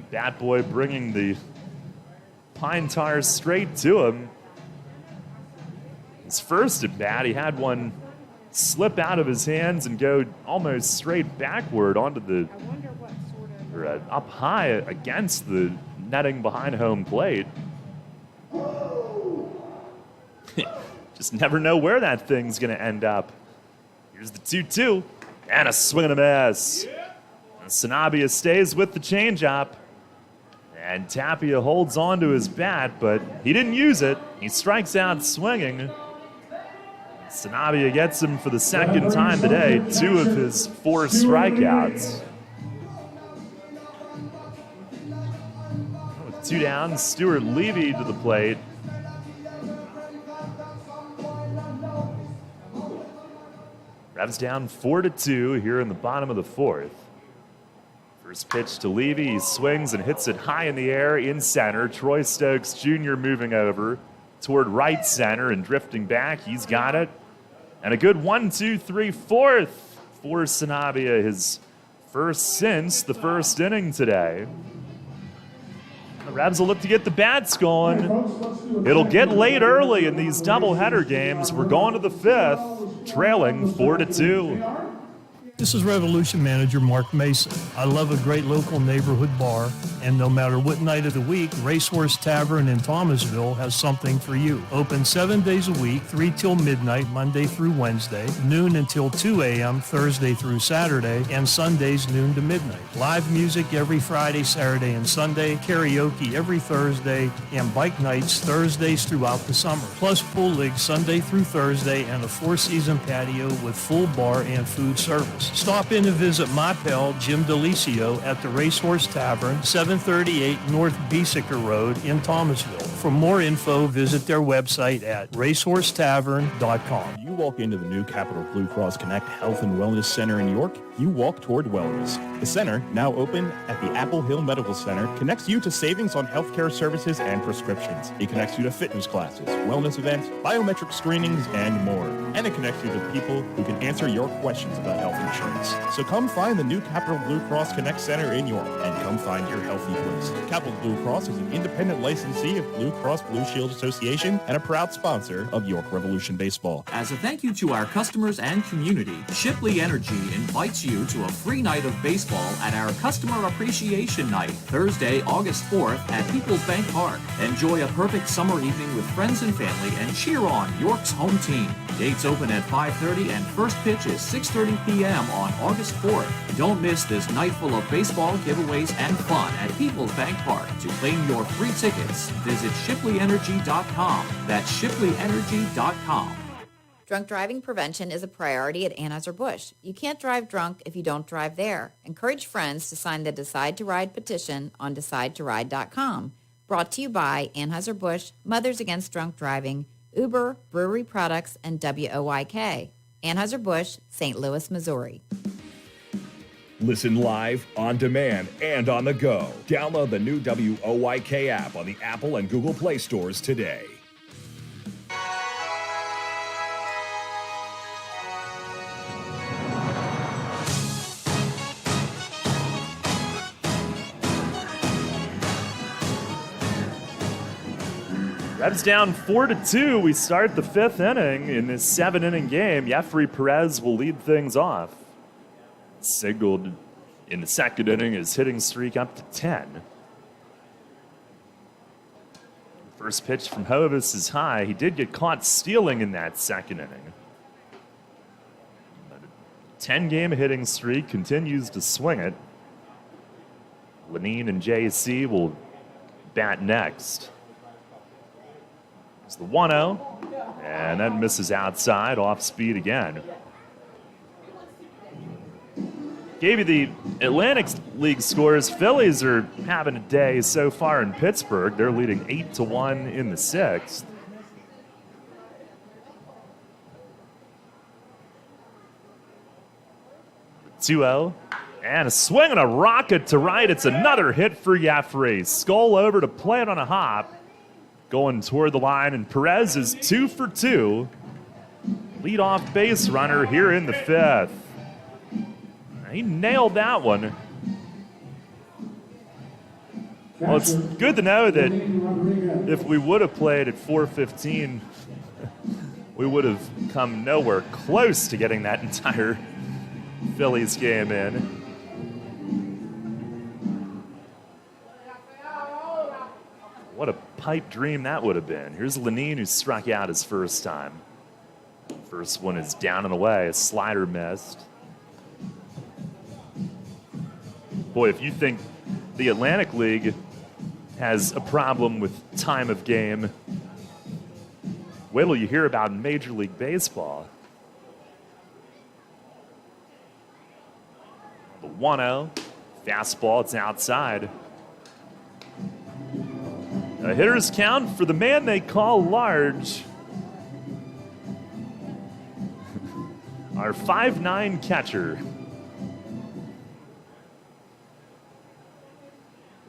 Bat Boy bringing the pine tar straight to him. His first at bat, he had one slip out of his hands and go almost straight backward onto the, or up high against the netting behind home plate. Just never know where that thing's going to end up. Here's the 2-2, and a swing and a miss. And Sanabia stays with the changeup. And Tapia holds on to his bat, but he didn't use it. He strikes out swinging. Sanabia gets him for the 2nd time today, 2 of his 4 strikeouts. With 2 down, Stuart Levy to the plate. Revs down 4-2 here in the bottom of the 4th. First pitch to Levy, he swings and hits it high in the air in center. Troy Stokes Jr. moving over toward right center and drifting back. He's got it. And a good 1-2-3 4th for Sanabia, his first since the first inning today. The Revs will look to get the bats going. It'll get late early in these doubleheader games. We're going to the 5th, trailing 4-2. This is Revolution Manager Mark Mason. I love a great local neighborhood bar, and no matter what night of the week, Racehorse Tavern in Thomasville has something for you. Open 7 days a week, 3 till midnight, Monday through Wednesday, noon until 2 a.m., Thursday through Saturday, and Sundays noon to midnight. Live music every Friday, Saturday, and Sunday, karaoke every Thursday, and bike nights Thursdays throughout the summer. Plus pool league Sunday through Thursday, and a 4-season patio with full bar and food service. Stop in and visit my pal, Jim DeLisio, at the Racehorse Tavern, 738 North Beesicker Road in Thomasville. For more info, visit their website at racehorsetavern.com. You walk into the new Capital Blue Cross Connect Health and Wellness Center in York, you walk toward wellness. The center, now open at the Apple Hill Medical Center, connects you to savings on healthcare services and prescriptions. It connects you to fitness classes, wellness events, biometric screenings, and more. And it connects you to people who can answer your questions about health insurance. So come find the new Capital Blue Cross Connect Center in York and come find your healthy place. Capital Blue Cross is an independent licensee of Blue Cross Blue Shield Association and a proud sponsor of York Revolution Baseball. As a thank you to our customers and community, Shipley Energy invites you to a free night of baseball at our Customer Appreciation Night, Thursday, August 4th at People's Bank Park. Enjoy a perfect summer evening with friends and family and cheer on York's home team. Dates open at 5:30 and first pitch is 6:30 p.m. on August 4th. Don't miss this night full of baseball giveaways and fun at People's Bank Park. To claim your free tickets, visit shipleyenergy.com. That's shipleyenergy.com. Drunk driving prevention is a priority at Anheuser-Busch. You can't drive drunk if you don't drive there. Encourage friends to sign the Decide to Ride petition on DecideToRide.com. Brought to you by Anheuser-Busch, Mothers Against Drunk Driving, Uber, Brewery Products, and WOYK. Anheuser-Busch, St. Louis, Missouri. Listen live, on demand, and on the go. Download the new WOYK app on the Apple and Google Play stores today. Revs down 4-2. We start the 5th inning in this 7-inning game. Jeffrey Perez will lead things off. Signaled in the 2nd inning, his hitting streak up to 10. First pitch from Hovis is high. He did get caught stealing in that 2nd inning. But a 10-game hitting streak, continues to swing it. Lenine and JC will bat next. It's the 1-0, and that misses outside, off speed again. Gave you the Atlantic League scores. Phillies are having a day so far in Pittsburgh. They're leading 8-1 in the 6th. The 2-0, and a swing and a rocket to right. It's another hit for Jeffrey. Skull over to play it on a hop. Going toward the line, and Perez is 2 for 2. Leadoff base runner here in the 5th. He nailed that one. Well, it's good to know that if we would have played at 4:15, we would have come nowhere close to getting that entire Phillies game in. What a pipe dream that would have been. Here's Lenine, who struck out his first time. First one is down and away. A slider missed. Boy, if you think the Atlantic League has a problem with time of game, wait till you hear about Major League Baseball. The 1-0, fastball, it's outside. A hitter's count for the man they call large. Our 5'9" catcher.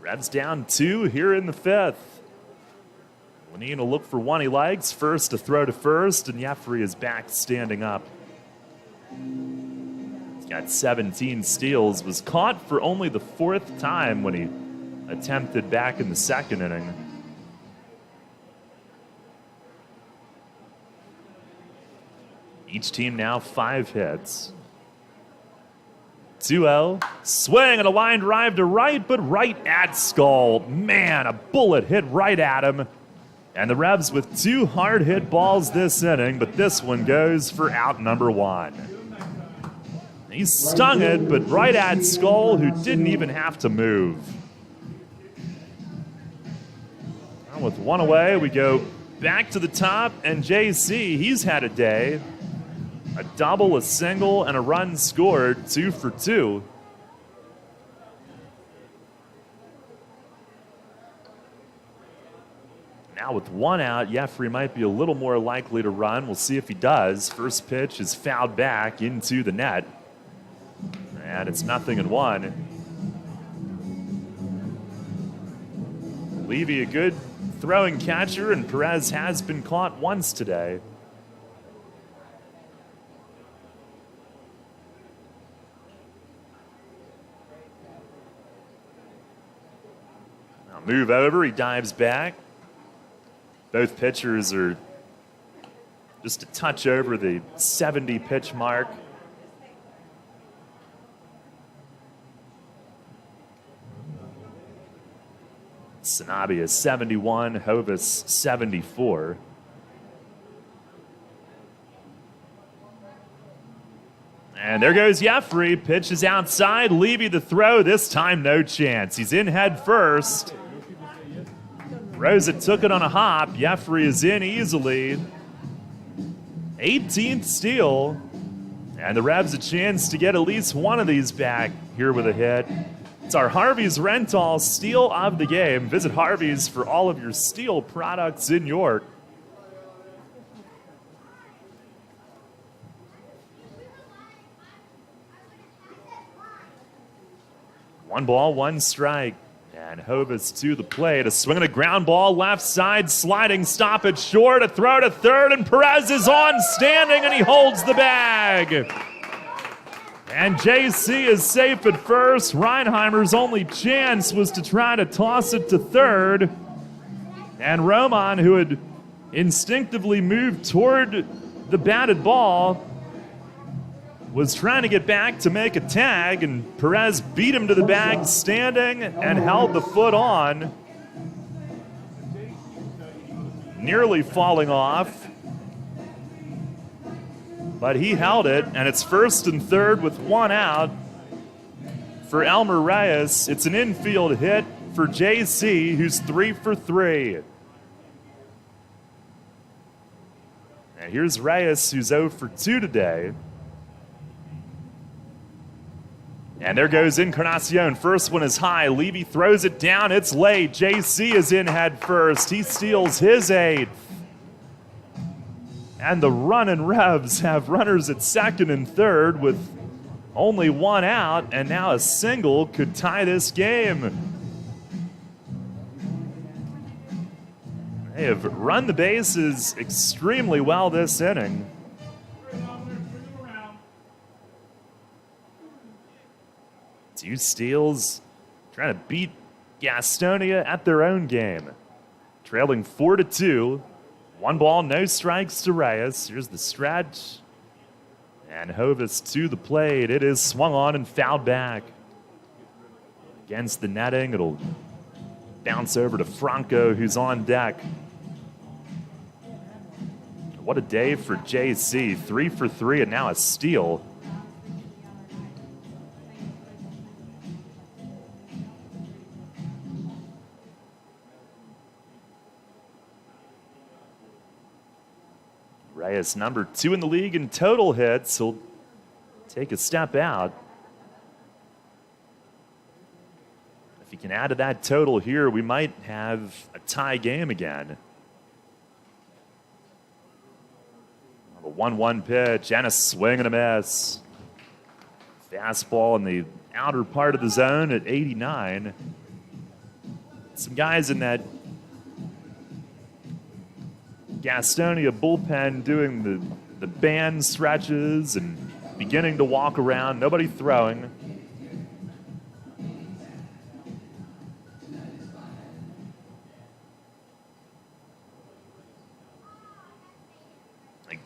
Revs down 2 here in the 5th. Lenine will look for one he likes. First to throw to first, and Jeffrey is back standing up. He's got 17 steals. Was caught for only the 4th time when he attempted back in the 2nd inning. Each team now 5 hits. 2-0. Swing and a line drive to right, but right at Skull. Man, a bullet hit right at him. And the Revs with 2 hard hit balls this inning, but this one goes for out number 1. He stung it, but right at Skull, who didn't even have to move. Now with 1 away, we go back to the top, and JC, he's had a day. A double, a single, and a run scored, 2 for 2. Now with 1 out, Jeffrey might be a little more likely to run. We'll see if he does. First pitch is fouled back into the net. And it's 0-1. Levy, a good throwing catcher, and Perez has been caught once today. Now move over, he dives back. Both pitchers are just a touch over the 70 pitch mark. Sanabia 71, Hovis 74. And there goes Jeffrey. Pitch is outside. Levy the throw. This time, no chance. He's in head first. Rosa took it on a hop. Jeffrey is in easily. 18th steal. And the Revs a chance to get at least one of these back here with a hit. It's our Harvey's Rental steal of the game. Visit Harvey's for all of your steel products in York. One ball, one strike. And Hovis to the plate. A swing and a ground ball, left side, sliding stop it short, a throw to third, and Perez is on standing, and he holds the bag. And JC is safe at first. Reinheimer's only chance was to try to toss it to third. And Roman, who had instinctively moved toward the batted ball, was trying to get back to make a tag, and Perez beat him to the bag standing and held the foot on, nearly falling off. But he held it, and it's first and third with one out for Elmer Reyes. It's an infield hit for JC, who's 3 for 3. And here's Reyes, who's 0 for 2 today. And there goes Encarnacion. First one is high. Levy throws it down. It's late. JC is in head first. He steals his 8th. And the running Revs have runners at second and third with only one out. And now a single could tie this game. They have run the bases extremely well this inning. Two steals, trying to beat Gastonia at their own game. Trailing 4-2. One ball, no strikes to Reyes. Here's the stretch. And Hovis to the plate. It is swung on and fouled back. Against the netting, it'll bounce over to Franco, who's on deck. What a day for JC. 3 for 3 and now a steal. Reyes, number 2 in the league in total hits. He'll take a step out. If he can add to that total here, we might have a tie game again. A 1-1 pitch and a swing and a miss. Fastball in the outer part of the zone at 89. Some guys in that Gastonia bullpen doing the band stretches and beginning to walk around. Nobody throwing.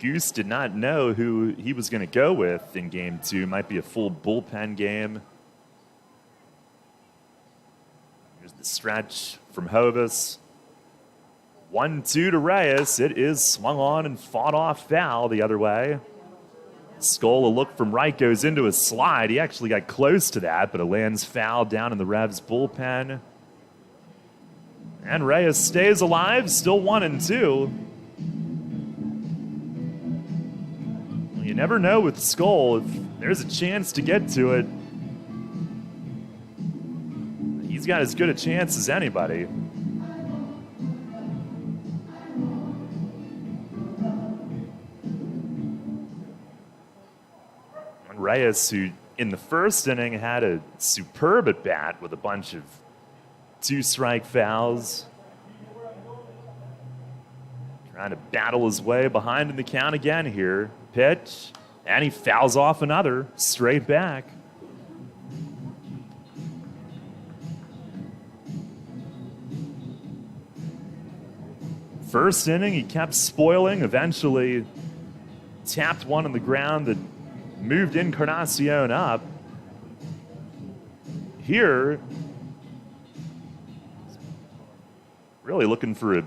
Goose did not know who he was going to go with in game 2. Might be a full bullpen game. Here's the stretch from Hovis. 1-2 to Reyes. It is swung on and fought off foul the other way. Skull, a look from right, goes into a slide. He actually got close to that, but it lands foul down in the Revs bullpen. And Reyes stays alive, still 1-2. You never know with Skull. If there's a chance to get to it, he's got as good a chance as anybody. And Reyes, who in the first inning had a superb at bat with a bunch of 2-strike fouls. Trying to battle his way behind in the count again here. Pitch, and he fouls off another straight back. First inning, he kept spoiling, eventually tapped one on the ground that moved Encarnacion up. Here, really looking for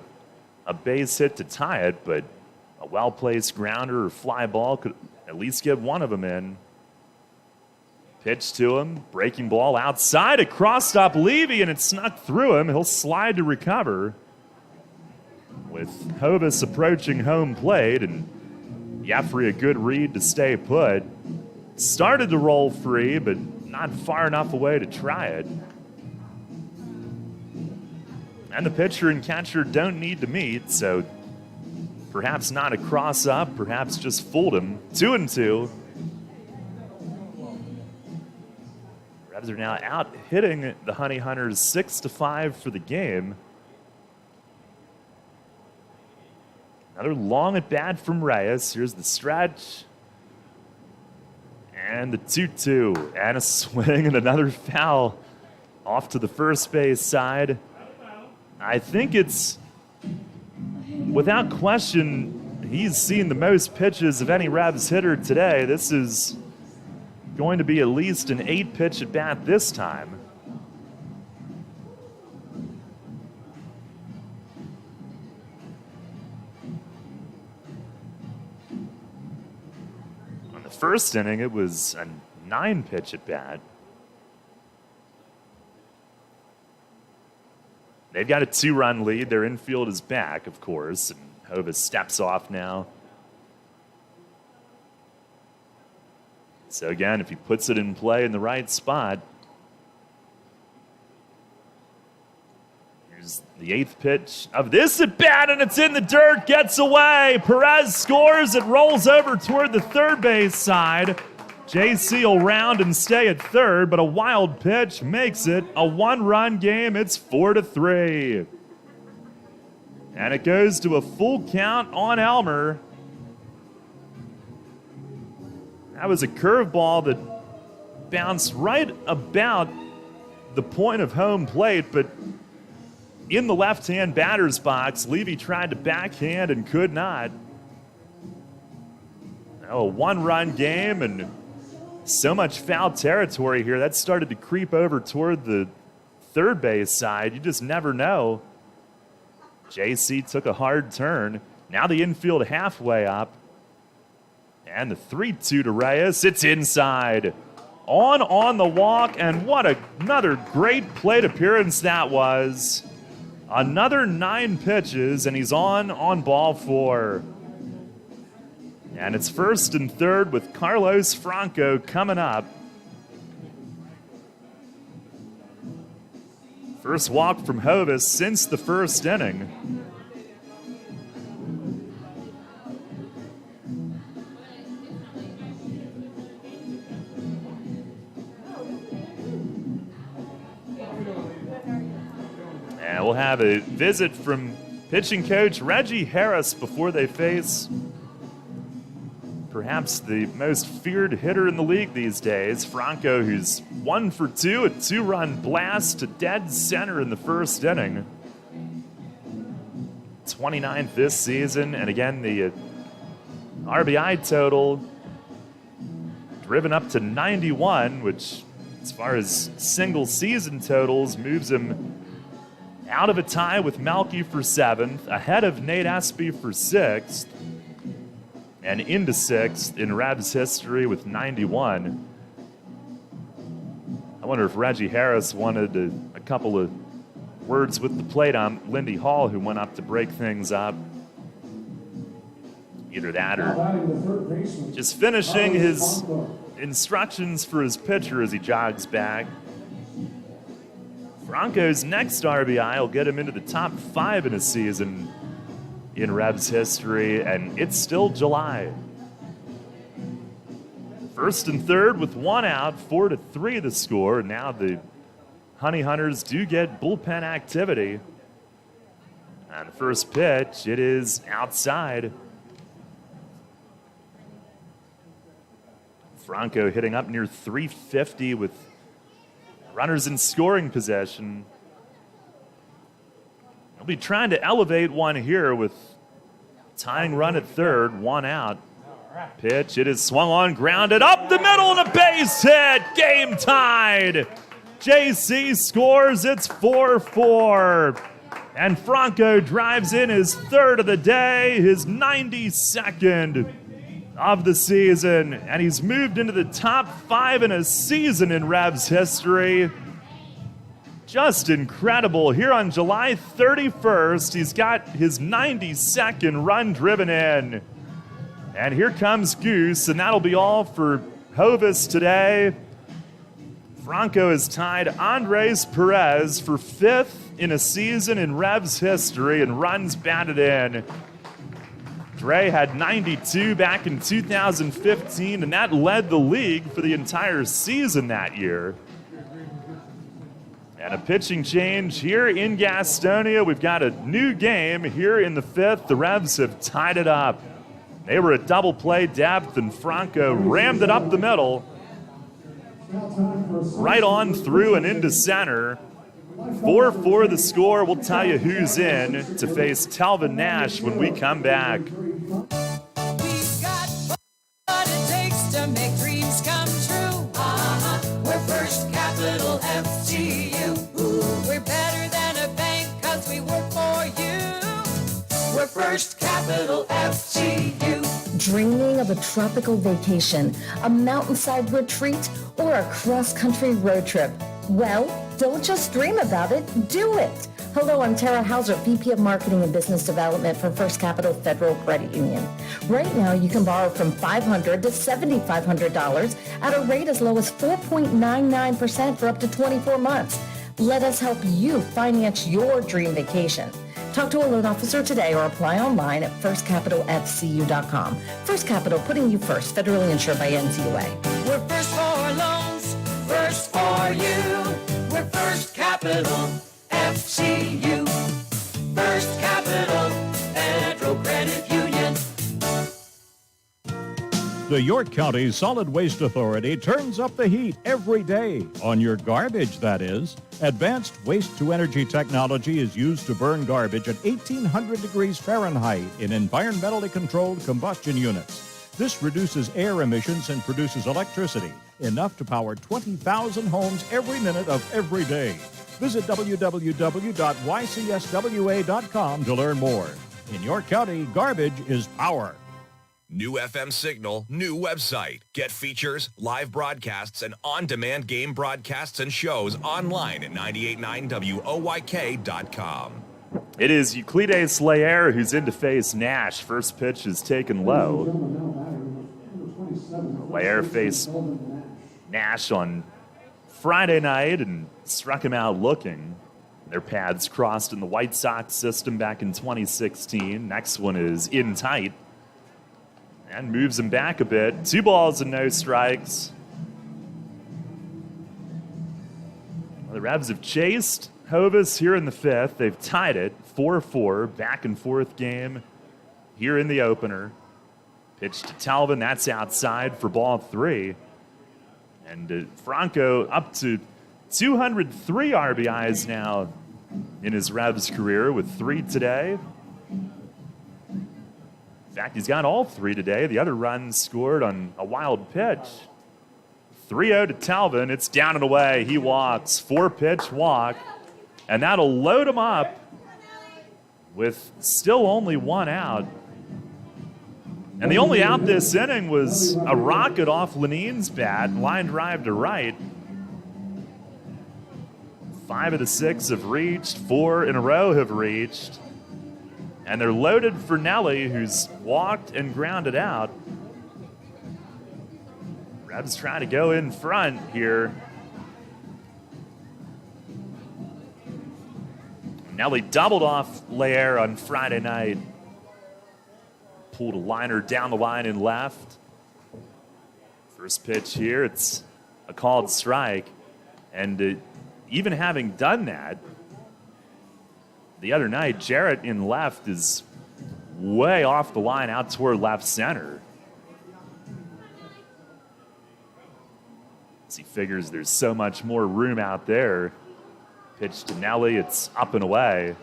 a base hit to tie it, but a well-placed grounder or fly ball could at least get one of them in. Pitch to him, breaking ball outside, a cross-stop Levy, and it snuck through him. He'll slide to recover with Hovis approaching home plate, and Jeffrey, a good read to stay put. Started to roll free, but not far enough away to try it. And the pitcher and catcher don't need to meet, so perhaps not a cross-up, perhaps just fooled him. 2-2. Revs are now out hitting the Honey Hunters 6-5 for the game. Another long at bat from Reyes. Here's the stretch. And the 2-2. And a swing and another foul off to the first base side. I think it's, without question, he's seen the most pitches of any Revs hitter today. This is going to be at least an 8-pitch at bat this time. On the first inning, it was a 9-pitch at bat. They've got a 2-run lead. Their infield is back, of course, and Hovis steps off now. So again, if he puts it in play in the right spot, here's the 8th pitch of this at bat, and it's in the dirt, gets away. Perez scores, it rolls over toward the third base side. JC will round and stay at third, but a wild pitch makes it a 1-run game. It's 4-3. And it goes to a full count on Elmer. That was a curveball that bounced right about the point of home plate, but in the left-hand batter's box, Levy tried to backhand and could not. Oh, a 1-run game and so much foul territory here. That started to creep over toward the third base side. You just never know. JC took a hard turn. Now the infield halfway up. And the 3-2 to Reyes. It's inside. On the walk, and what another great plate appearance that was. Another 9 pitches, and he's on ball 4. And it's first and third with Carlos Franco coming up. First walk from Hovis since the first inning. And we'll have a visit from pitching coach Reggie Harris before they face perhaps the most feared hitter in the league these days, Franco, who's 1 for 2, a 2-run blast to dead center in the first inning. 29th this season, and again, the RBI total driven up to 91, which, as far as single season totals, moves him out of a tie with Melky for 7th, ahead of Nate Espy for 6th, and into 6th in Revs history with 91. I wonder if Reggie Harris wanted a couple of words with the plate on Lindy Hall, who went up to break things up. Either that or just finishing his instructions for his pitcher as he jogs back. Franco's next RBI will get him into the top 5 in a season in Revs history, and it's still July. First and third with 1 out, 4-3 the score. Now the Honey Hunters do get bullpen activity. And the first pitch, it is outside. Franco hitting up near 350 with runners in scoring possession. He'll be trying to elevate one here with tying run at third, 1 out. Pitch, it is swung on, grounded up the middle, and a base hit. Game tied. JC scores, it's 4-4. And Franco drives in his 3rd of the day, his 92nd of the season. And he's moved into the top 5 in a season in Revs history. Just incredible. Here on July 31st, he's got his 92nd run driven in. And here comes Goose, and that'll be all for Hovis today. Franco has tied Andres Perez for 5th in a season in Revs history and runs batted in. Dre had 92 back in 2015, and that led the league for the entire season that year. And a pitching change here in Gastonia. We've got a new game here in the 5th. The Revs have tied it up. They were at double play depth, and Franco rammed it up the middle. Right on through and into center. 4-4 the score. We'll tell you who's in to face Telvin Nash when we come back. We've got what it takes to make dreams come true. We're First Capital FGU. We're better than a bank 'cause we work for you. We're First Capital FGU. Dreaming of a tropical vacation, a mountainside retreat, or a cross-country road trip? Well, don't just dream about it, do it! Hello, I'm Tara Hauser, VP of Marketing and Business Development for First Capital Federal Credit Union. Right now, you can borrow from $500 to $7,500 at a rate as low as 4.99% for up to 24 months. Let us help you finance your dream vacation. Talk to a loan officer today or apply online at firstcapitalfcu.com. First Capital, putting you first, federally insured by NCUA. We're first for loans, first for you. We're First Capital FCU. First Capital Federal Credit Union. The York County Solid Waste Authority turns up the heat every day, on your garbage, that is. Advanced waste-to-energy technology is used to burn garbage at 1,800 degrees Fahrenheit in environmentally controlled combustion units. This reduces air emissions and produces electricity, enough to power 20,000 homes every minute of every day. Visit www.ycswa.com to learn more. In York County, garbage is power. New FM signal, new website. Get features, live broadcasts, and on-demand game broadcasts and shows online at 989WOYK.com. It is Euclides Laer who's in to face Nash. First pitch is taken low. Laer faced Nash on Friday night and struck him out looking. Their paths crossed in the White Sox system back in 2016. Next one is in tight. And moves him back a bit. 2 balls and no strikes. Well, the Revs have chased Hovis here in the 5th. They've tied it 4-4, back and forth game here in the opener. Pitch to Telvin, that's outside for ball 3. And Franco up to 203 RBIs now in his Revs career with 3 today. In fact, he's got all 3 today. The other run scored on a wild pitch. 3-0 to Telvin. It's down and away. He walks. 4-pitch walk. And that'll load him up with still only 1 out. And the only out this inning was a rocket off Lanine's bat. Line drive to right. 5 of the 6 have reached. 4 in a row have reached. And they're loaded for Nelly, who's walked and grounded out. Revs trying to go in front here. Nelly doubled off Laer on Friday night. Pulled a liner down the line and left. First pitch here, it's a called strike. And even having done that, the other night, Jarrett in left is way off the line out toward left center. As he figures there's so much more room out there. Pitch to Nelly, it's up and away.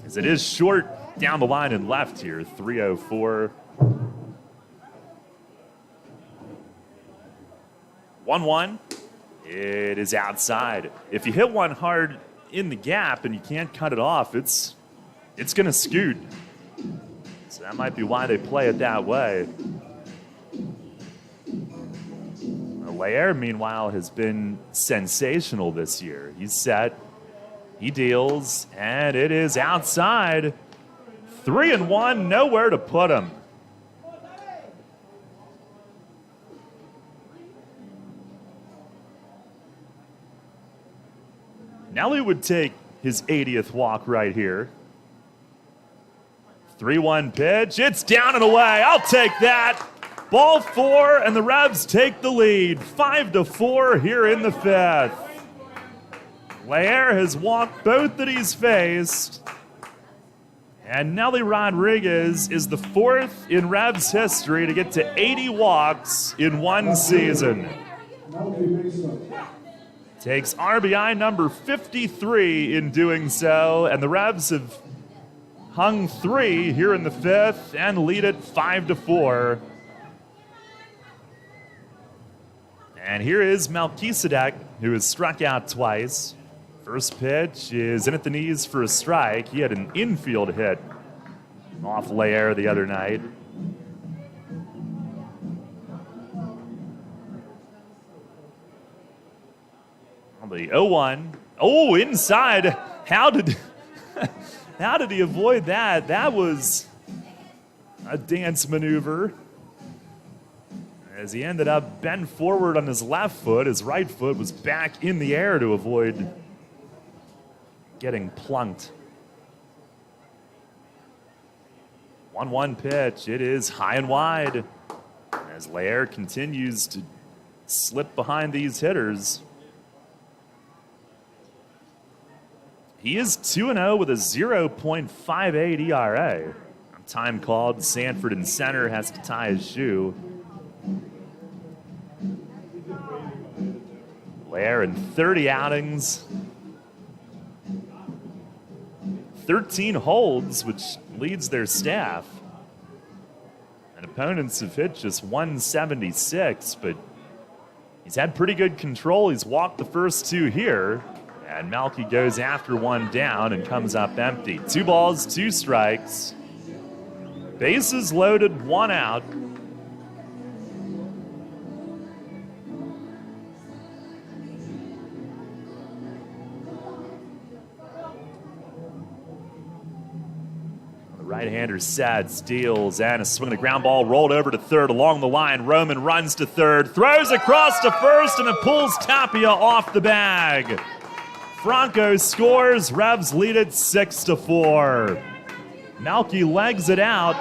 As it is short down the line and left here, 3-0-4. 1-1. It is outside. If you hit one hard in the gap and you can't cut it off, it's going to scoot. So that might be why they play it that way. Laer, meanwhile, has been sensational this year. He's set He deals, and it is outside. 3-1, nowhere to put him. Nelly would take his 80th walk right here. 3-1 pitch. It's down and away. I'll take that. Ball 4, and the Revs take the lead. 5-4 here in the 5th. Lair has walked both that he's faced. And Nelly Rodriguez is the 4th in Revs history to get to 80 walks in one season. Takes RBI number 53 in doing so, and the Revs have hung 3 here in the 5th and lead it 5-4. And here is Melchizedek, who has struck out twice. First pitch is in at the knees for a strike. He had an infield hit off Lair the other night. The 0-1. Oh, inside. How did he avoid that? That was a dance maneuver. As he ended up bent forward on his left foot, his right foot was back in the air to avoid getting plunked. 1-1 pitch. It is high and wide as Lair continues to slip behind these hitters. He is 2-0 with a 0.58 ERA. Time called. Sanford in center has to tie his shoe. Lair in 30 outings. 13 holds, which leads their staff. And opponents have hit just 176, but he's had pretty good control. He's walked the first 2 here. And Malky goes after one down and comes up empty. 2 balls, 2 strikes. Bases loaded, 1 out. The right-hander sad steals, and a swing and a ground ball rolled over to third along the line. Roman runs to third, throws across to first, and it pulls Tapia off the bag. Franco scores. Revs lead it 6-4. Malky legs it out.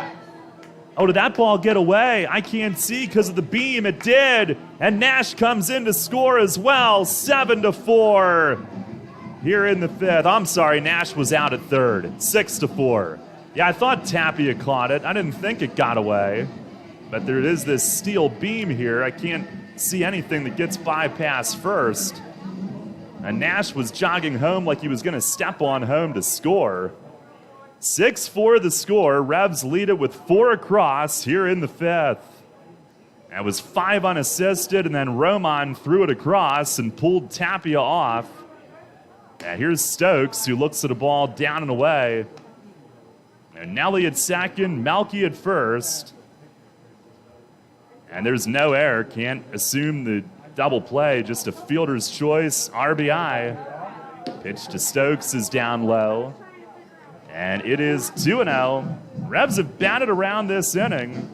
Oh, did that ball get away? I can't see because of the beam. It did. And Nash comes in to score as well. 7-4 here in the 5th. I'm sorry, Nash was out at third. 6-4. Yeah, I thought Tapia caught it. I didn't think it got away. But there is this steel beam here. I can't see anything that gets bypassed first. And Nash was jogging home like he was going to step on home to score. 6-4 the score. Revs lead it with 4 across here in the 5th. That was 5 unassisted, and then Roman threw it across and pulled Tapia off. And here's Stokes, who looks at a ball down and away. And Nelly at second, Malky at first. And there's no error. Can't assume the double play, just a fielder's choice. RBI. Pitch to Stokes is down low. And it is 2-0. Revs have batted around this inning.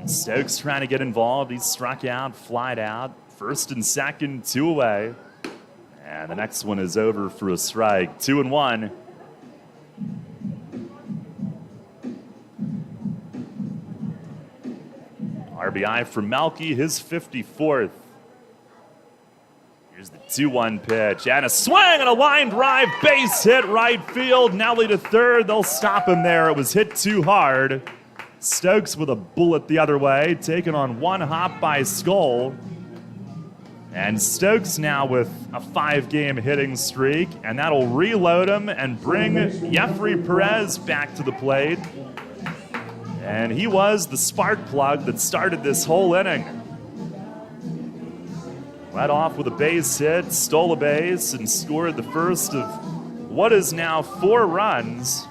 Stokes trying to get involved. He's struck out, flied out. First and second, 2 away. And the next one is over for a strike. 2-1. RBI for Malky, his 54th. Here's the 2-1 pitch, and a swing and a line drive, base hit right field. Nelly to third, they'll stop him there. It was hit too hard. Stokes with a bullet the other way, taken on 1 hop by Skull. And Stokes now with a 5-game hitting streak, and that'll reload him and bring Jeffrey Perez back to the plate. And he was the spark plug that started this whole inning. Led off with a base hit, stole a base, and scored the first of what is now 4 runs.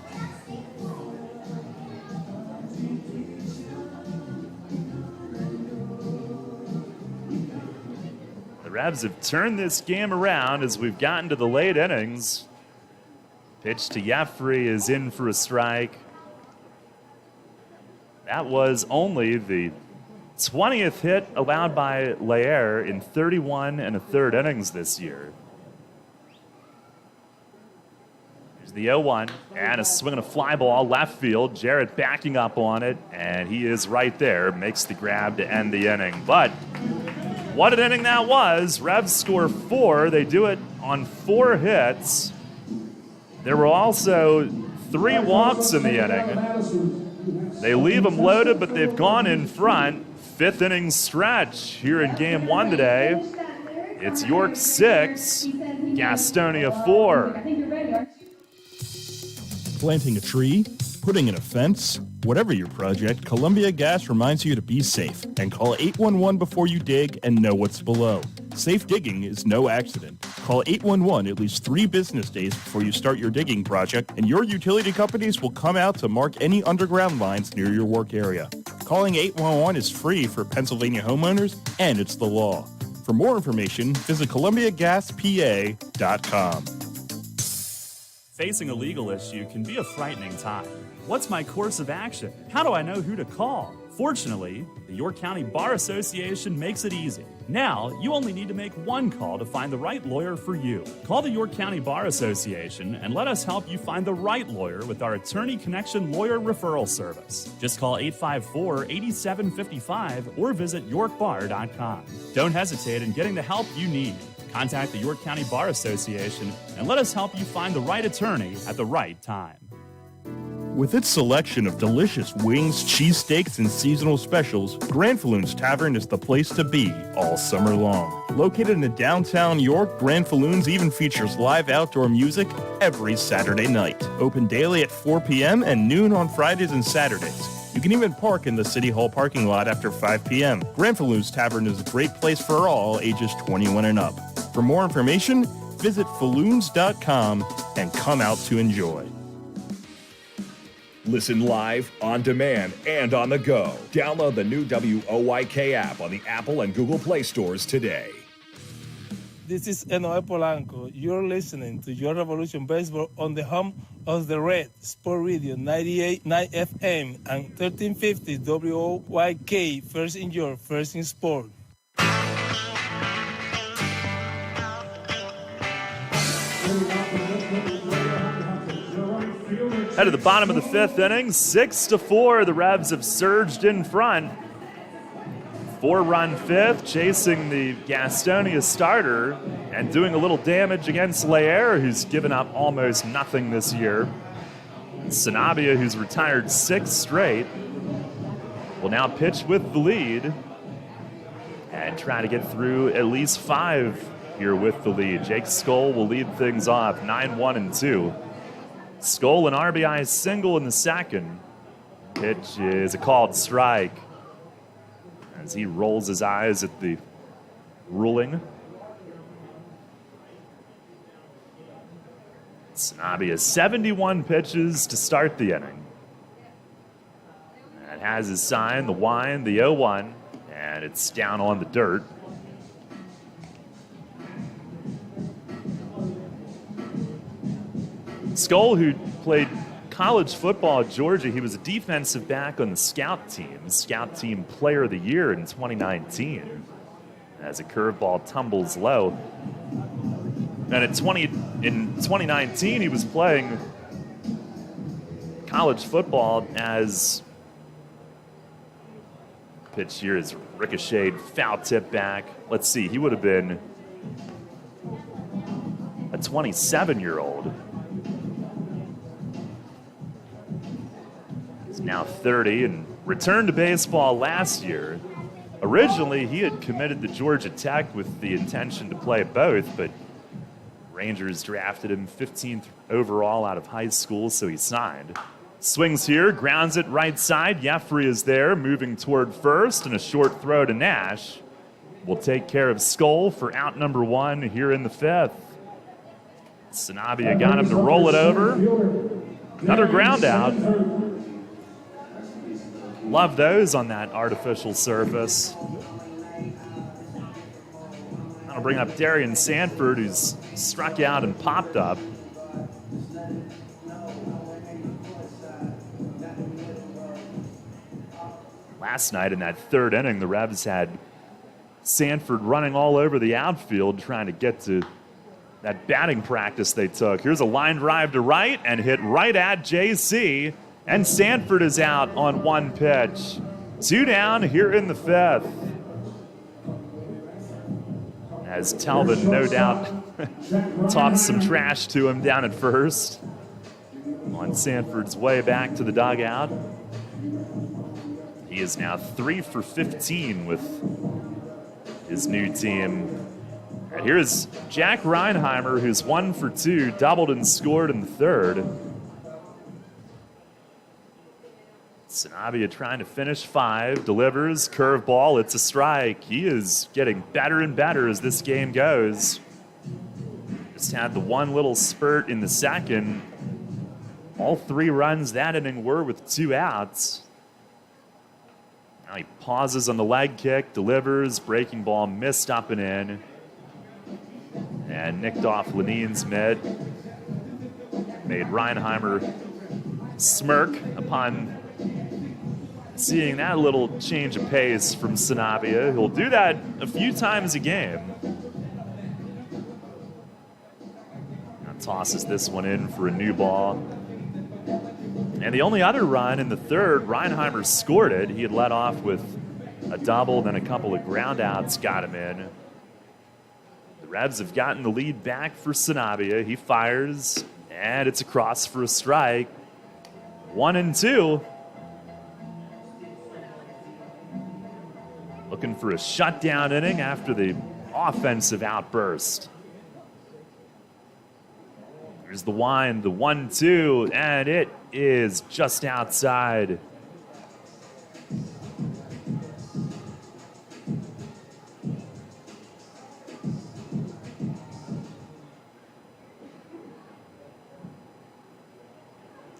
The Revs have turned this game around as we've gotten to the late innings. Pitch to Jeffrey is in for a strike. That was only the 20th hit allowed by Lair in 31 1/3 innings this year. Here's the 0-1 and a swing and a fly ball left field. Jarrett backing up on it, and he is right there. Makes the grab to end the inning. But what an inning that was. Revs score 4. They do it on 4 hits. There were also 3 walks in the inning. They leave them loaded, but they've gone in front. 5th inning stretch here in Game 1 today. It's York 6, Gastonia 4. Planting a tree, putting in a fence, whatever your project, Columbia Gas reminds you to be safe and call 811 before you dig and know what's below. Safe digging is no accident. Call 811 at least 3 business days before you start your digging project, and your utility companies will come out to mark any underground lines near your work area. Calling 811 is free for Pennsylvania homeowners, and it's the law. For more information, visit ColumbiaGasPA.com. Facing a legal issue can be a frightening time. What's my course of action? How do I know who to call? Fortunately, the York County Bar Association makes it easy. Now, you only need to make one call to find the right lawyer for you. Call the York County Bar Association and let us help you find the right lawyer with our Attorney Connection Lawyer Referral Service. Just call 854-8755 or visit yorkbar.com. Don't hesitate in getting the help you need. Contact the York County Bar Association and let us help you find the right attorney at the right time. With its selection of delicious wings, cheesesteaks, and seasonal specials, Granfalloon's Tavern is the place to be all summer long. Located in downtown York, Granfalloon's even features live outdoor music every Saturday night. Open daily at 4 p.m. and noon on Fridays and Saturdays. You can even park in the City Hall parking lot after 5 p.m. Granfalloon's Tavern is a great place for all ages 21 and up. For more information, visit falloons.com and come out to enjoy. Listen live, on demand, and on the go. Download the new WOYK app on the Apple and Google Play stores today. This is Enoe Polanco. You're listening to Your Revolution Baseball on the home of the Red Sport Radio 98.9 FM and 1350 WOYK. First in York, first in sport. Head to the bottom of the 5th inning, 6-4. The Revs have surged in front. 4-run 5th, chasing the Gastonia starter and doing a little damage against Lair, who's given up almost nothing this year. Sanabia, who's retired 6 straight, will now pitch with the lead and try to get through at least 5 here with the lead. Jake Skoll will lead things off, 9-1-2. Skoll an RBI single in the second. Pitch is a called strike as he rolls his eyes at the ruling. Sanabia 71 pitches to start the inning. And has his sign, the wine, the 0-1, and it's down on the dirt. Skoll, who played college football at Georgia, he was a defensive back on the scout team player of the year in 2019. As a curveball tumbles low. And in 2019, he was playing college football as pitch here is ricocheted, foul tip back. Let's see, he would have been a 27-year-old. He's now 30 and returned to baseball last year. Originally, he had committed to Georgia Tech with the intention to play both, but Rangers drafted him 15th overall out of high school, so he signed. Swings here, grounds it right side. Jeffrey is there, moving toward first, and a short throw to Nash will take care of Skoll for out number 1 here in the 5th. Sanabia got him to roll it over. Another ground out. Love those on that artificial surface. I'll bring up Darian Sanford, who's struck out and popped up. Last night in that third inning, the Revs had Sanford running all over the outfield trying to get to that batting practice they took. Here's a line drive to right and hit right at JC. And Sanford is out on one pitch. 2 down here in the 5th. As Telvin, no doubt, talked some trash to him down at first. On Sanford's way back to the dugout. He is now 3 for 15 with his new team. And here's Jack Reinheimer, who's 1 for 2, doubled and scored in the 3rd. Sanabia trying to finish 5, delivers, curveball, it's a strike. He is getting better and better as this game goes. Just had the one little spurt in the 2nd. All 3 runs that inning were with 2 outs. Now he pauses on the leg kick, delivers, breaking ball missed up and in. And nicked off Lenine's mid. Made Reinheimer smirk upon seeing that little change of pace from Sanabia. He'll do that a few times a game. Now tosses this one in for a new ball. And the only other run in the 3rd, Reinheimer scored it. He had led off with a double, then a couple of ground outs got him in. The Revs have gotten the lead back for Sanabia. He fires, and it's across for a strike. 1-2. Looking for a shutdown inning after the offensive outburst. Here's the wind, the 1-2, and it is just outside.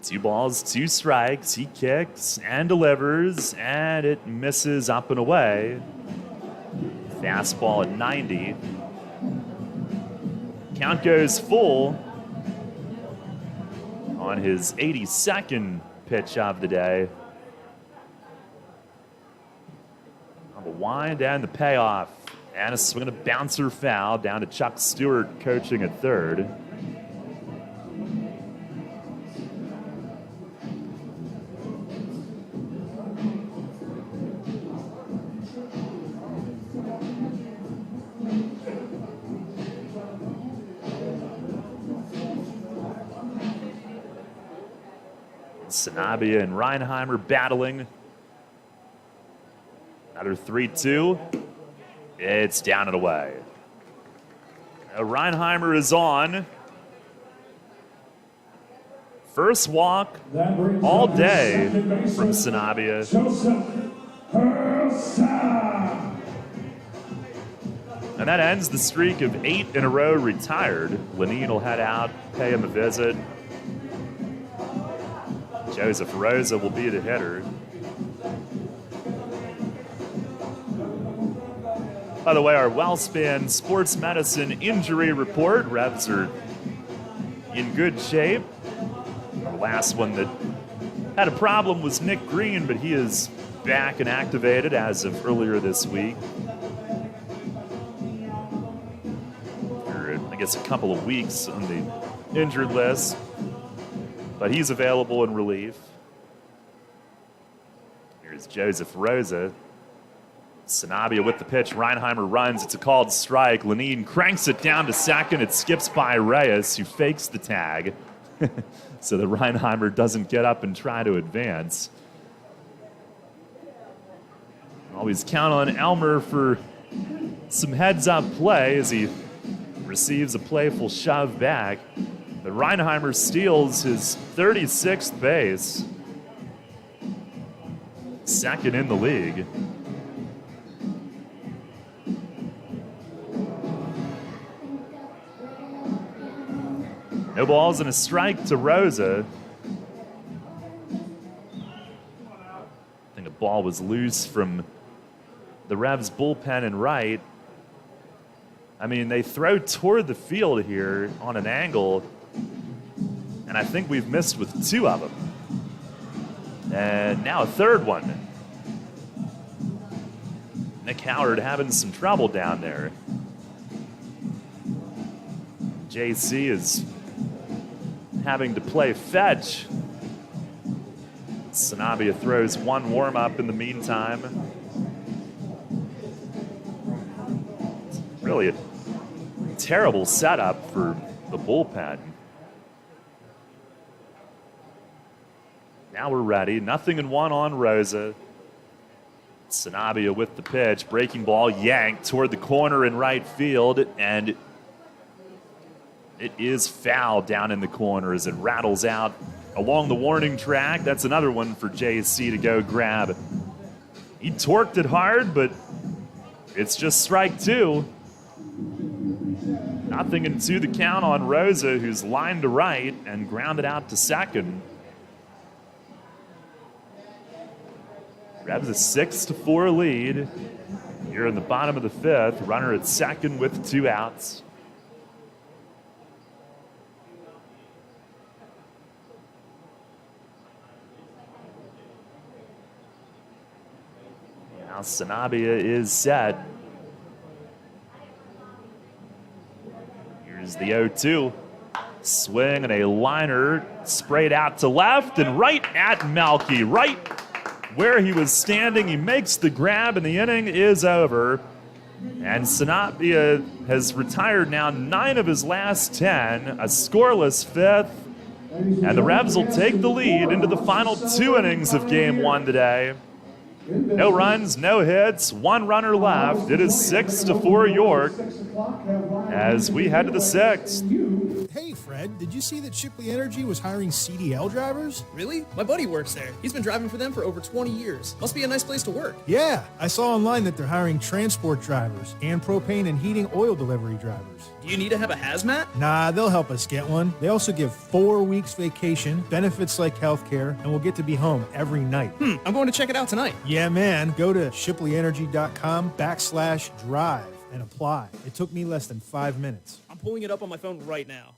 Two balls, 2 strikes. He kicks and delivers, and it misses up and away. Fastball at 90. Count goes full on his 82nd pitch of the day. On the wind and the payoff. And a swing and a bouncer foul down to Chuck Stewart coaching at 3rd. Sanabia and Reinheimer battling. Another 3-2. It's down and away. Now Reinheimer is on. First walk all day from Sanabia. And that ends the streak of 8 in a row retired. Lenine will head out, pay him a visit. Joseph Rosa will be the hitter. By the way, our WellSpan Sports Medicine injury report. Revs are in good shape. The last one that had a problem was Nick Green, but he is back and activated as of earlier this week. For, I guess, a couple of weeks on the injured list. But he's available in relief. Here's Joseph Rosa. Sanabia with the pitch. Reinheimer runs. It's a called strike. Lenine cranks it down to 2nd. It skips by Reyes, who fakes the tag. So that Reinheimer doesn't get up and try to advance. Always count on Elmer for some heads-up play as he receives a playful shove back. But Reinheimer steals his 36th base. 2nd in the league. No balls and a strike to Rosa. I think a ball was loose from the Revs bullpen and right. I mean, they throw toward the field here on an angle, and I think we've missed with 2 of them. And now a third one. Nick Howard having some trouble down there. JC is having to play fetch. Sanabia throws one warm-up in the meantime. Really a terrible setup for the bullpen. Now we're ready. 0-1 on Rosa. Sanabia with the pitch. Breaking ball yanked toward the corner in right field, and it is foul down in the corner as it rattles out along the warning track. That's another one for JC to go grab. He torqued it hard, but it's just strike 2. 0-2 the count on Rosa, who's lined to right and grounded out to second. Grabs a 6-4 lead here in the bottom of the 5th. Runner at second with 2 outs. Now Sanabia is set. Here's the 0-2. Swing and a liner sprayed out to left and right at Melky. Right where he was standing, he makes the grab and the inning is over. And Sanabia has retired now 9 of his last 10, a scoreless 5th. And the Revs will take the lead into the final 2 innings of Game 1 today. No runs, no hits, 1 runner left. It is 6-4 York as we head to the 6th. Hey, Fred, did you see that Shipley Energy was hiring CDL drivers? Really? My buddy works there. He's been driving for them for over 20 years. Must be a nice place to work. Yeah, I saw online that they're hiring transport drivers and propane and heating oil delivery drivers. Do you need to have a hazmat? Nah, they'll help us get one. They also give 4 weeks vacation, benefits like healthcare, and we'll get to be home every night. I'm going to check it out tonight. Yeah, man. Go to shipleyenergy.com/drive and apply. It took me less than 5 minutes. I'm pulling it up on my phone right now.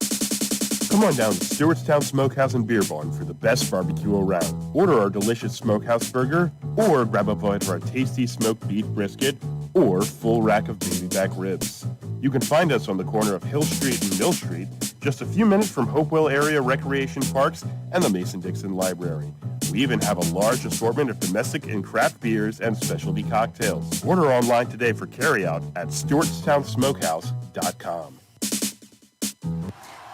Come on down to Stewartstown Smokehouse and Beer Barn for the best barbecue around. Order our delicious smokehouse burger, or grab a bite of our tasty smoked beef brisket, or full rack of baby back ribs. You can find us on the corner of Hill Street and Mill Street, just a few minutes from Hopewell Area Recreation Parks and the Mason-Dixon Library. We even have a large assortment of domestic and craft beers and specialty cocktails. Order online today for carryout at StewartstownSmokehouse.com.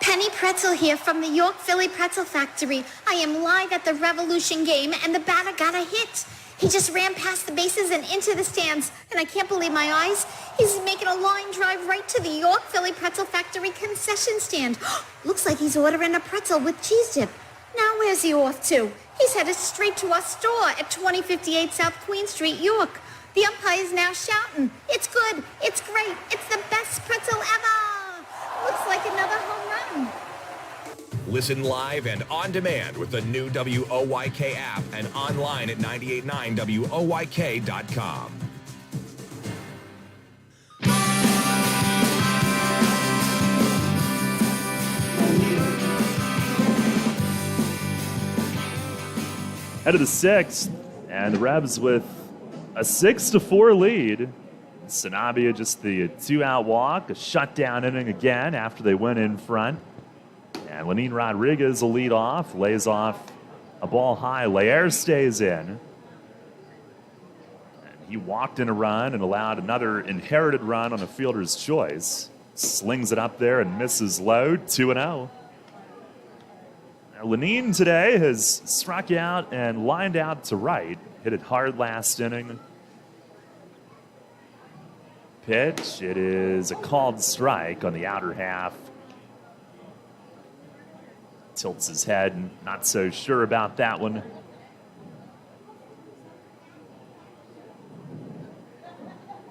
Penny Pretzel here from the York Philly Pretzel Factory. I am live at the Revolution game, and the batter got a hit. He just ran past the bases and into the stands, and I can't believe my eyes. He's making a line drive right to the York Philly Pretzel Factory concession stand. Looks like he's ordering a pretzel with cheese dip. Now where's he off to? He's headed straight to our store at 2058 South Queen Street, York. The umpire is now shouting, "It's good, it's great, it's the best pretzel ever!" Looks like another home run. Listen live and on demand with the new WOYK app and online at 989WOYK.com. Head of the 6th, and the Revs with a 6-4 lead. Sanabia just the 2-out walk, a shutdown inning again after they went in front. And Lenin Rodriguez will lead off, lays off a ball high. Laer stays in. And he walked in a run and allowed another inherited run on a fielder's choice. Slings it up there and misses low, 2-0. Now, Lenin today has struck out and lined out to right. Hit it hard last inning. Pitch, it is a called strike on the outer half. Tilts his head, not so sure about that one.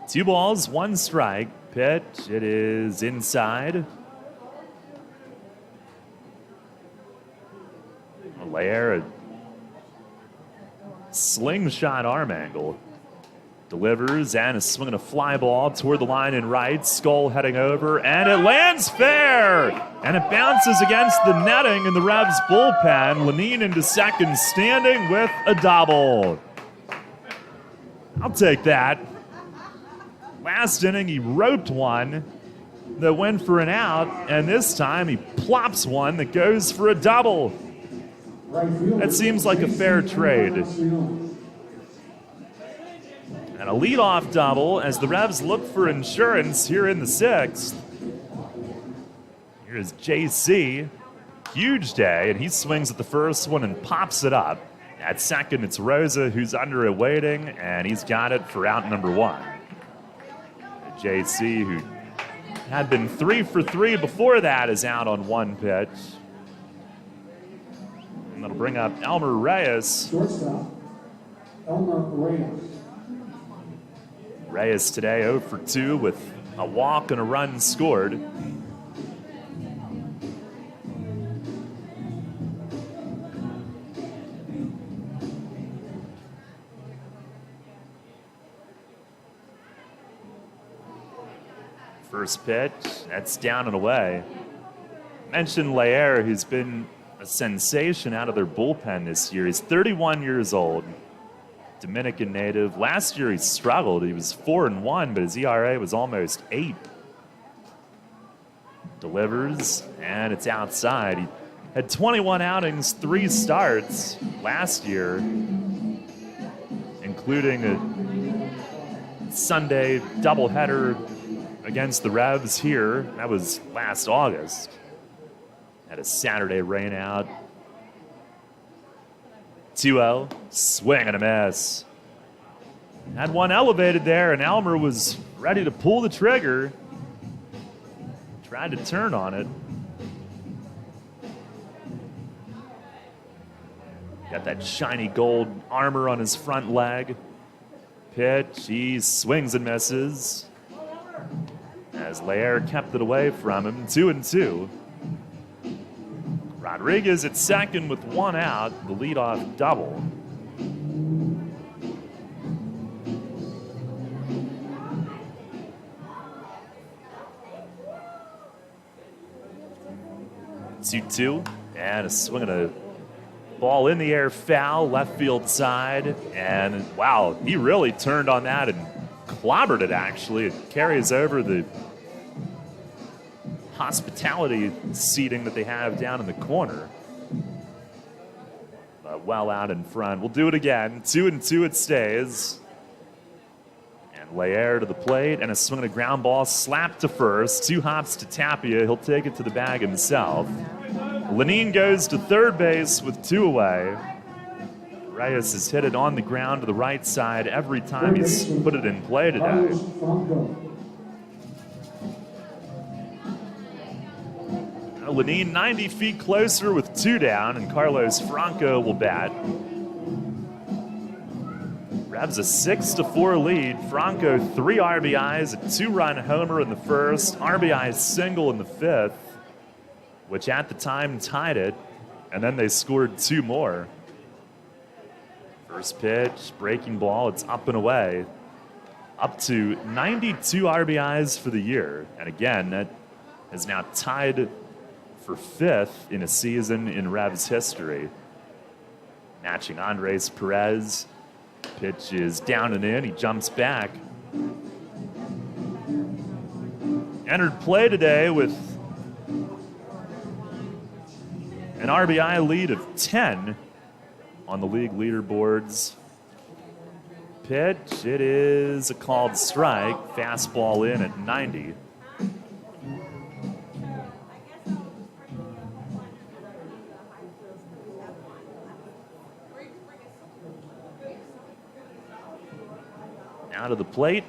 Two balls, one strike. Pitch, it is inside. Laer, a slingshot arm angle. Delivers and is swinging a fly ball toward the line in right. Skull heading over, and it lands fair! And it bounces against the netting in the Revs bullpen. Lenine into second, standing with a double. I'll take that. Last inning, he roped one that went for an out, and this time he plops one that goes for a double. That seems like a fair trade. And a leadoff double as the Revs look for insurance here in the sixth. Here's JC. Huge day, and he swings at the first one and pops it up. At second, it's Rosa who's under it waiting, and he's got it for out number one. JC, who had been 3 for 3 before that, is out on one pitch. And that'll bring up Elmer Reyes. Shortstop, Elmer Reyes. Reyes today 0 for 2 with a walk and a run scored. First pitch, that's down and away. Mentioned Laer, who's been a sensation out of their bullpen this year. He's 31 years old. Dominican native. Last year he struggled. He was 4-1, but his ERA was almost 8. Delivers, and it's outside. He had 21 outings, 3 starts last year, including a Sunday doubleheader against the Revs here. That was last August. Had a Saturday rain out. 2-0, swing and a miss. Had one elevated there, and Elmer was ready to pull the trigger. Tried to turn on it. Got that shiny gold armor on his front leg. Pitch, he swings and misses. As Laer kept it away from him, 2-2. Rodriguez at second with 1 out, the leadoff double. Two, and a swing and a ball in the air, foul, left field side, and wow, he really turned on that and clobbered it. Actually, it carries over the hospitality seating that they have down in the corner. Well out in front. We'll do it again. 2-2 it stays. And Laer to the plate, and a swing and a ground ball slapped to first. 2 hops to Tapia. He'll take it to the bag himself. Lenine goes to third base with 2 away. Reyes has hit it on the ground to the right side every time he's put it in play today. Lenine 90 feet closer with 2 down, and Carlos Franco will bat. Revs a 6-4 lead. Franco 3 RBIs, a 2-run homer in the first, RBI single in the 5th, which at the time tied it, and then they scored 2 more. First pitch, breaking ball, it's up and away. Up to 92 RBIs for the year, and again, that is now tied for 5th in a season in Revs history. Matching Andres Perez. Pitch is down and in. He jumps back. Entered play today with an RBI lead of 10 on the league leaderboards. Pitch, it is a called strike. Fastball in at 90. Out of the plate,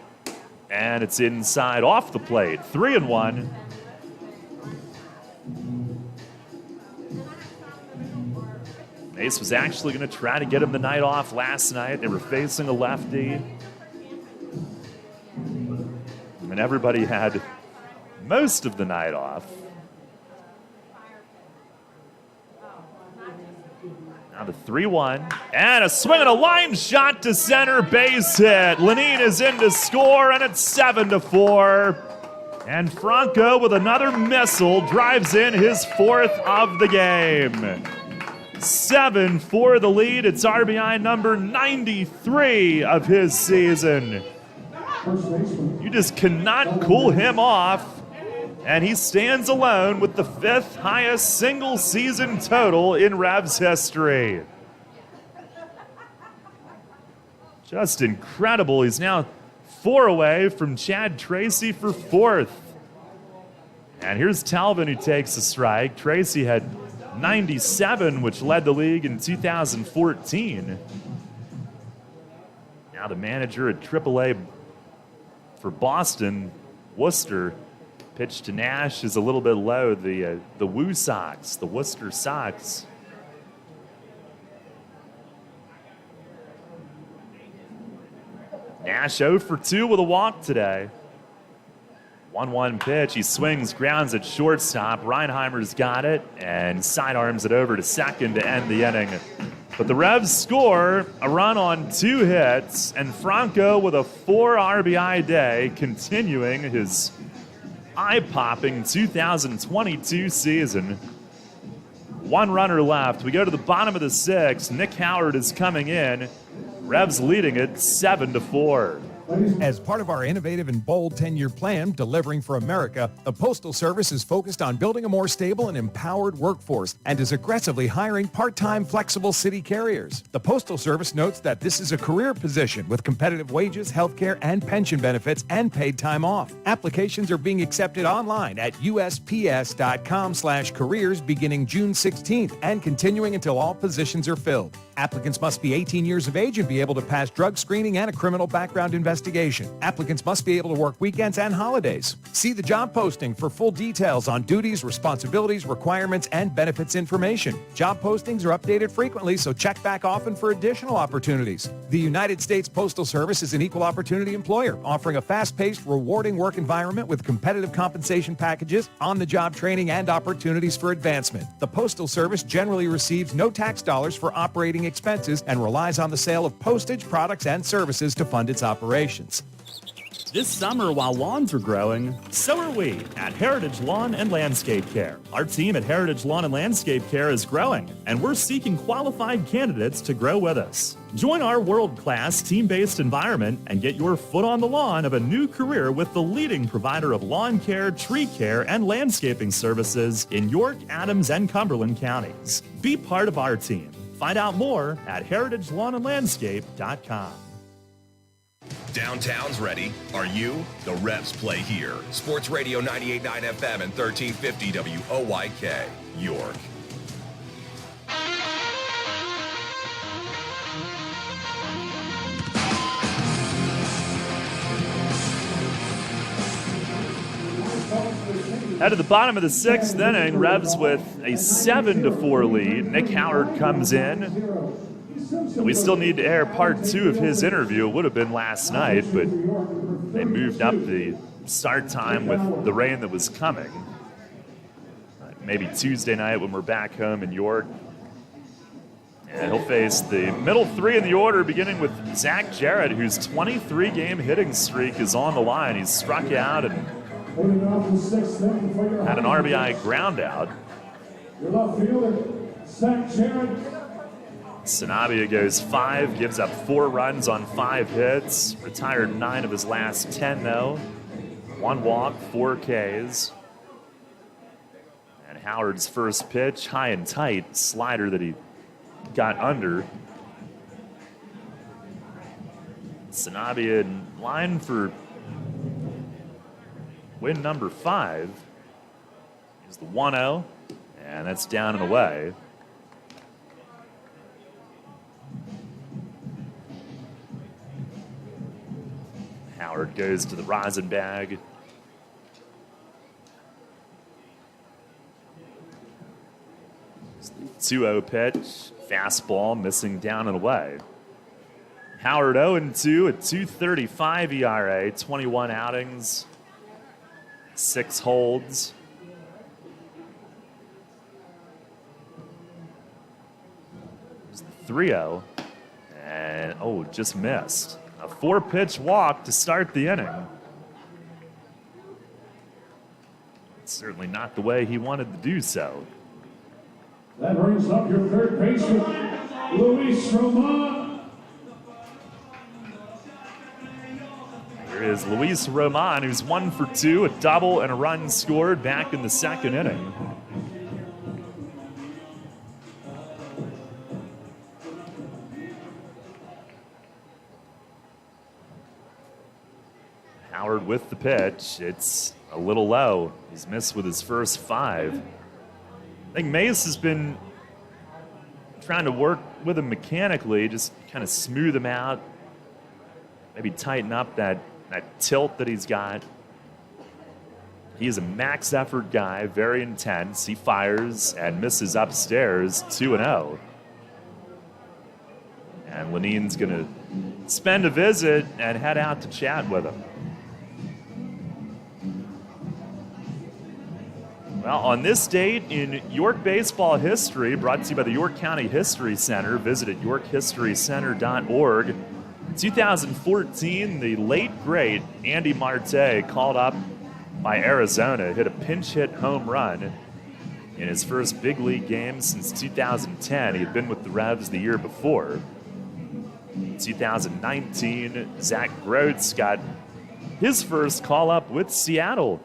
and it's inside off the plate. 3-1. Mace was actually going to try to get him the night off last night. They were facing a lefty. And everybody had most of the night off. Now the 3-1. And a swing and a line shot to center, base hit. Lenine is in to score, and it's 7-4. And Franco with another missile drives in his 4th of the game. 7 for the lead. It's RBI number 93 of his season. You just cannot cool him off. And he stands alone with the 5th highest single season total in Revs history. Just incredible. He's now 4 away from Chad Tracy for 4th. And here's Talvin who takes a strike. Tracy had 97, which led the league in 2014. Now the manager at AAA for Boston, Worcester, pitch to Nash is a little bit low. The Woo Sox, the Worcester Sox. Nash 0 for 2 with a walk today. 1-1 pitch. He swings, grounds at shortstop. Reinheimer's got it and sidearms it over to second to end the inning. But the Revs score a run on 2 hits, and Franco with a 4 RBI day, continuing his eye-popping 2022 season. 1 runner left. We go to the bottom of the 6th. Nick Howard is coming in. Revs leading it 7-4. As part of our innovative and bold 10-year plan, Delivering for America, the Postal Service is focused on building a more stable and empowered workforce and is aggressively hiring part-time flexible city carriers. The Postal Service notes that this is a career position with competitive wages, health care, and pension benefits and paid time off. Applications are being accepted online at usps.com/careers beginning June 16th and continuing until all positions are filled. Applicants must be 18 years of age and be able to pass drug screening and a criminal background investigation. Applicants must be able to work weekends and holidays. See the job posting for full details on duties, responsibilities, requirements, and benefits information. Job postings are updated frequently, so check back often for additional opportunities. The United States Postal Service is an equal opportunity employer, offering a fast-paced, rewarding work environment with competitive compensation packages, on-the-job training, and opportunities for advancement. The Postal Service generally receives no tax dollars for operating expenses and relies on the sale of postage, products, and services to fund its operations. This summer, while lawns are growing, so are we at Heritage Lawn and Landscape Care. Our team at Heritage Lawn and Landscape Care is growing, and we're seeking qualified candidates to grow with us. Join our world-class team-based environment and get your foot on the lawn of a new career with the leading provider of lawn care, tree care, and landscaping services in York, Adams, and Cumberland counties. Be part of our team. Find out more at heritagelawnandlandscape.com. Downtown's ready. Are you? The Revs play here. Sports Radio 98.9 FM and 1350 WOYK, York. Out of the bottom of the 6th inning, Revs with a 7-4 lead. Nick Howard comes in. We still need to air part 2 of his interview. It would have been last night, but they moved up the start time with the rain that was coming. Maybe Tuesday night when we're back home in York. And he'll face the middle 3 in the order, beginning with Zach Jarrett, whose 23-game hitting streak is on the line. He's struck out and had an RBI ground out. Your left fielder, Zach Jarrett. Sanabia goes 5, gives up 4 runs on 5 hits. Retired 9 of his last 10, though. 1 walk, 4 Ks. And Howard's first pitch, high and tight, slider that he got under. Sanabia in line for win number 5. Is the 1-0, and that's down and away. Howard goes to the rosin bag. The 2-0 pitch, fastball missing down and away. Howard 0-2 at 2.35 ERA, 21 outings, 6 holds. 3-0. And, just missed. A 4-pitch walk to start the inning. It's certainly not the way he wanted to do so. That brings up your third baseman, Luis Roman. Here is Luis Roman, who's 1 for 2, a double and a run scored back in the second inning. Howard with the pitch. It's a little low. He's missed with his first 5. I think Mace has been trying to work with him mechanically, just kind of smooth him out, maybe tighten up that tilt that he's got. He is a max effort guy, very intense. He fires and misses upstairs, 2-0. And Lanine's going to spend a visit and head out to chat with him. Well, on this date in York baseball history, brought to you by the York County History Center, visit at yorkhistorycenter.org. In 2014, the late, great Andy Marte, called up by Arizona, hit a pinch hit home run in his first big league game since 2010. He had been with the Revs the year before. In 2019, Zach Groats got his first call up with Seattle,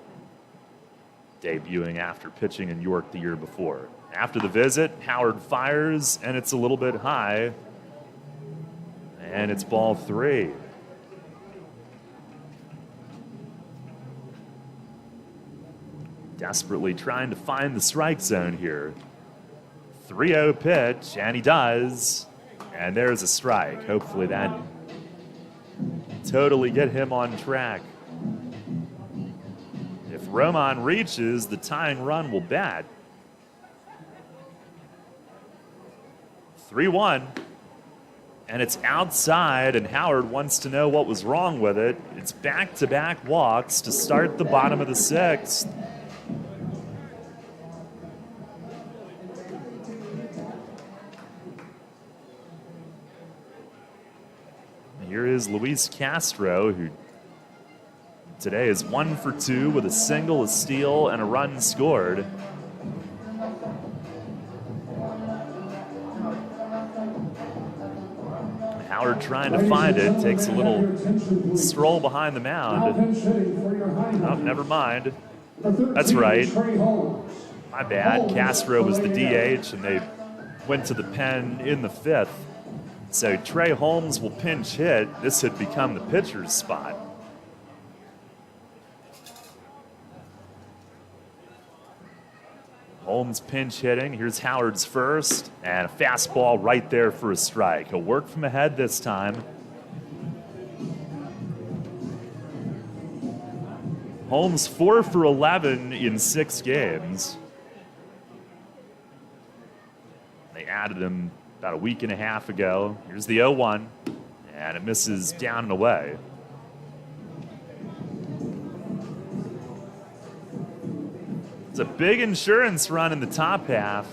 debuting after pitching in York the year before. After the visit, Howard fires, and it's a little bit high, and it's ball 3. Desperately trying to find the strike zone here. 3-0 pitch, and he does, and there's a strike. Hopefully that totally get him on track. If Roman reaches, the tying run will bat. 3-1, and it's outside, and Howard wants to know what was wrong with it. It's back-to-back walks to start the bottom of the 6th. Here is Luis Castro, who today is 1 for 2 with a single, a steal, and a run scored. Howard trying to find it, takes a little stroll behind the mound. Oh, never mind. That's right. My bad. Castro was the DH, and they went to the pen in the 5th. So Trey Holmes will pinch hit. This had become the pitcher's spot. Holmes pinch hitting. Here's Howard's first, and a fastball right there for a strike. He'll work from ahead this time. Holmes 4 for 11 in 6 games. They added him about a week and a half ago. Here's the 0-1, and it misses down and away. It's a big insurance run in the top half.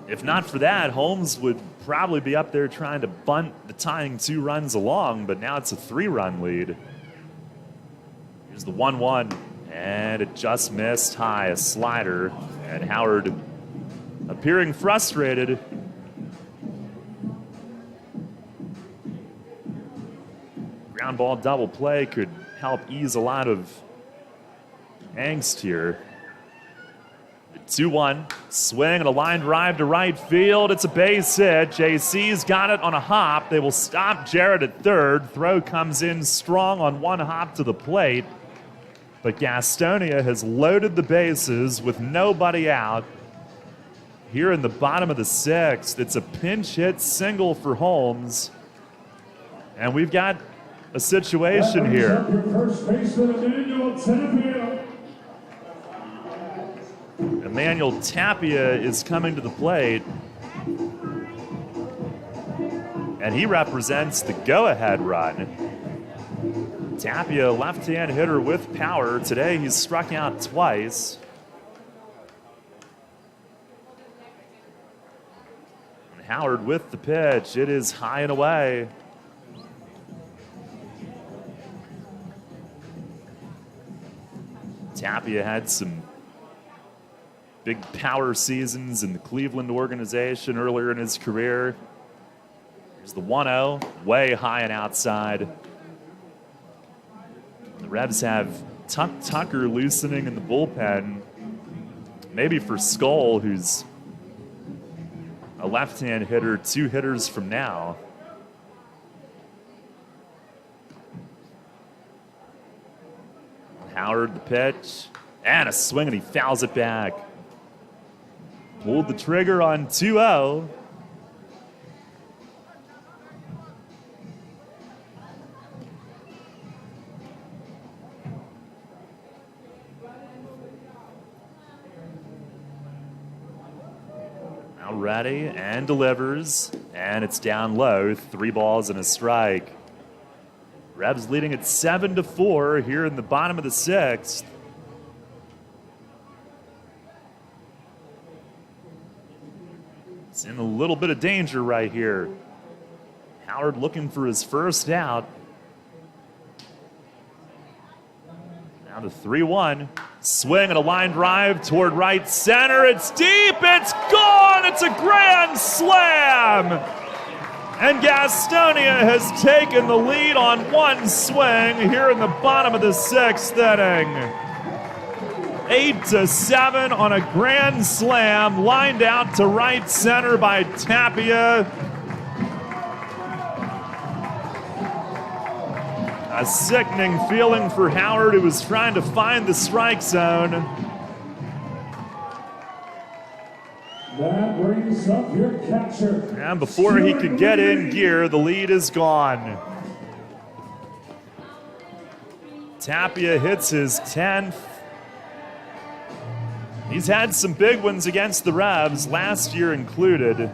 If not for that, Holmes would probably be up there trying to bunt the tying 2 runs along, but now it's a 3-run lead. Here's the 1-1, and it just missed high, a slider, and Howard appearing frustrated. Ground ball double play could help ease a lot of angst here. 2-1, swing and a line drive to right field. It's a base hit. JC's got it on a hop. They will stop Jarrett at third. Throw comes in strong on one hop to the plate. But Gastonia has loaded the bases with nobody out. Here in the bottom of the 6th, it's a pinch hit single for Holmes. And we've got a situation here. First baseman, Emmanuel Tapia. Emmanuel Tapia is coming to the plate. And he represents the go-ahead run. Tapia, left-hand hitter with power. Today he's struck out twice. Howard with the pitch. It is high and away. Tapia had some big power seasons in the Cleveland organization earlier in his career. Here's the 1-0, way high and outside. The Revs have Tucker loosening in the bullpen. Maybe for Skull, who's a left-hand hitter, 2 hitters from now. Howard the pitch, and a swing, and he fouls it back. Pulled the trigger on 2-0. Now ready and delivers, and it's down low. 3 balls and a strike. Revs leading at 7-4 here in the bottom of the 6th. It's in a little bit of danger right here. Howard looking for his first out. Now the 3-1. Swing and a line drive toward right center. It's deep. It's gone. It's a grand slam. And Gastonia has taken the lead on 1 swing here in the bottom of the 6th inning. 8-7 on a grand slam, lined out to right center by Tapia. A sickening feeling for Howard, who was trying to find the strike zone. That brings up your catcher. And before he could get in gear, the lead is gone. Tapia hits his 10th. He's had some big ones against the Revs, last year included.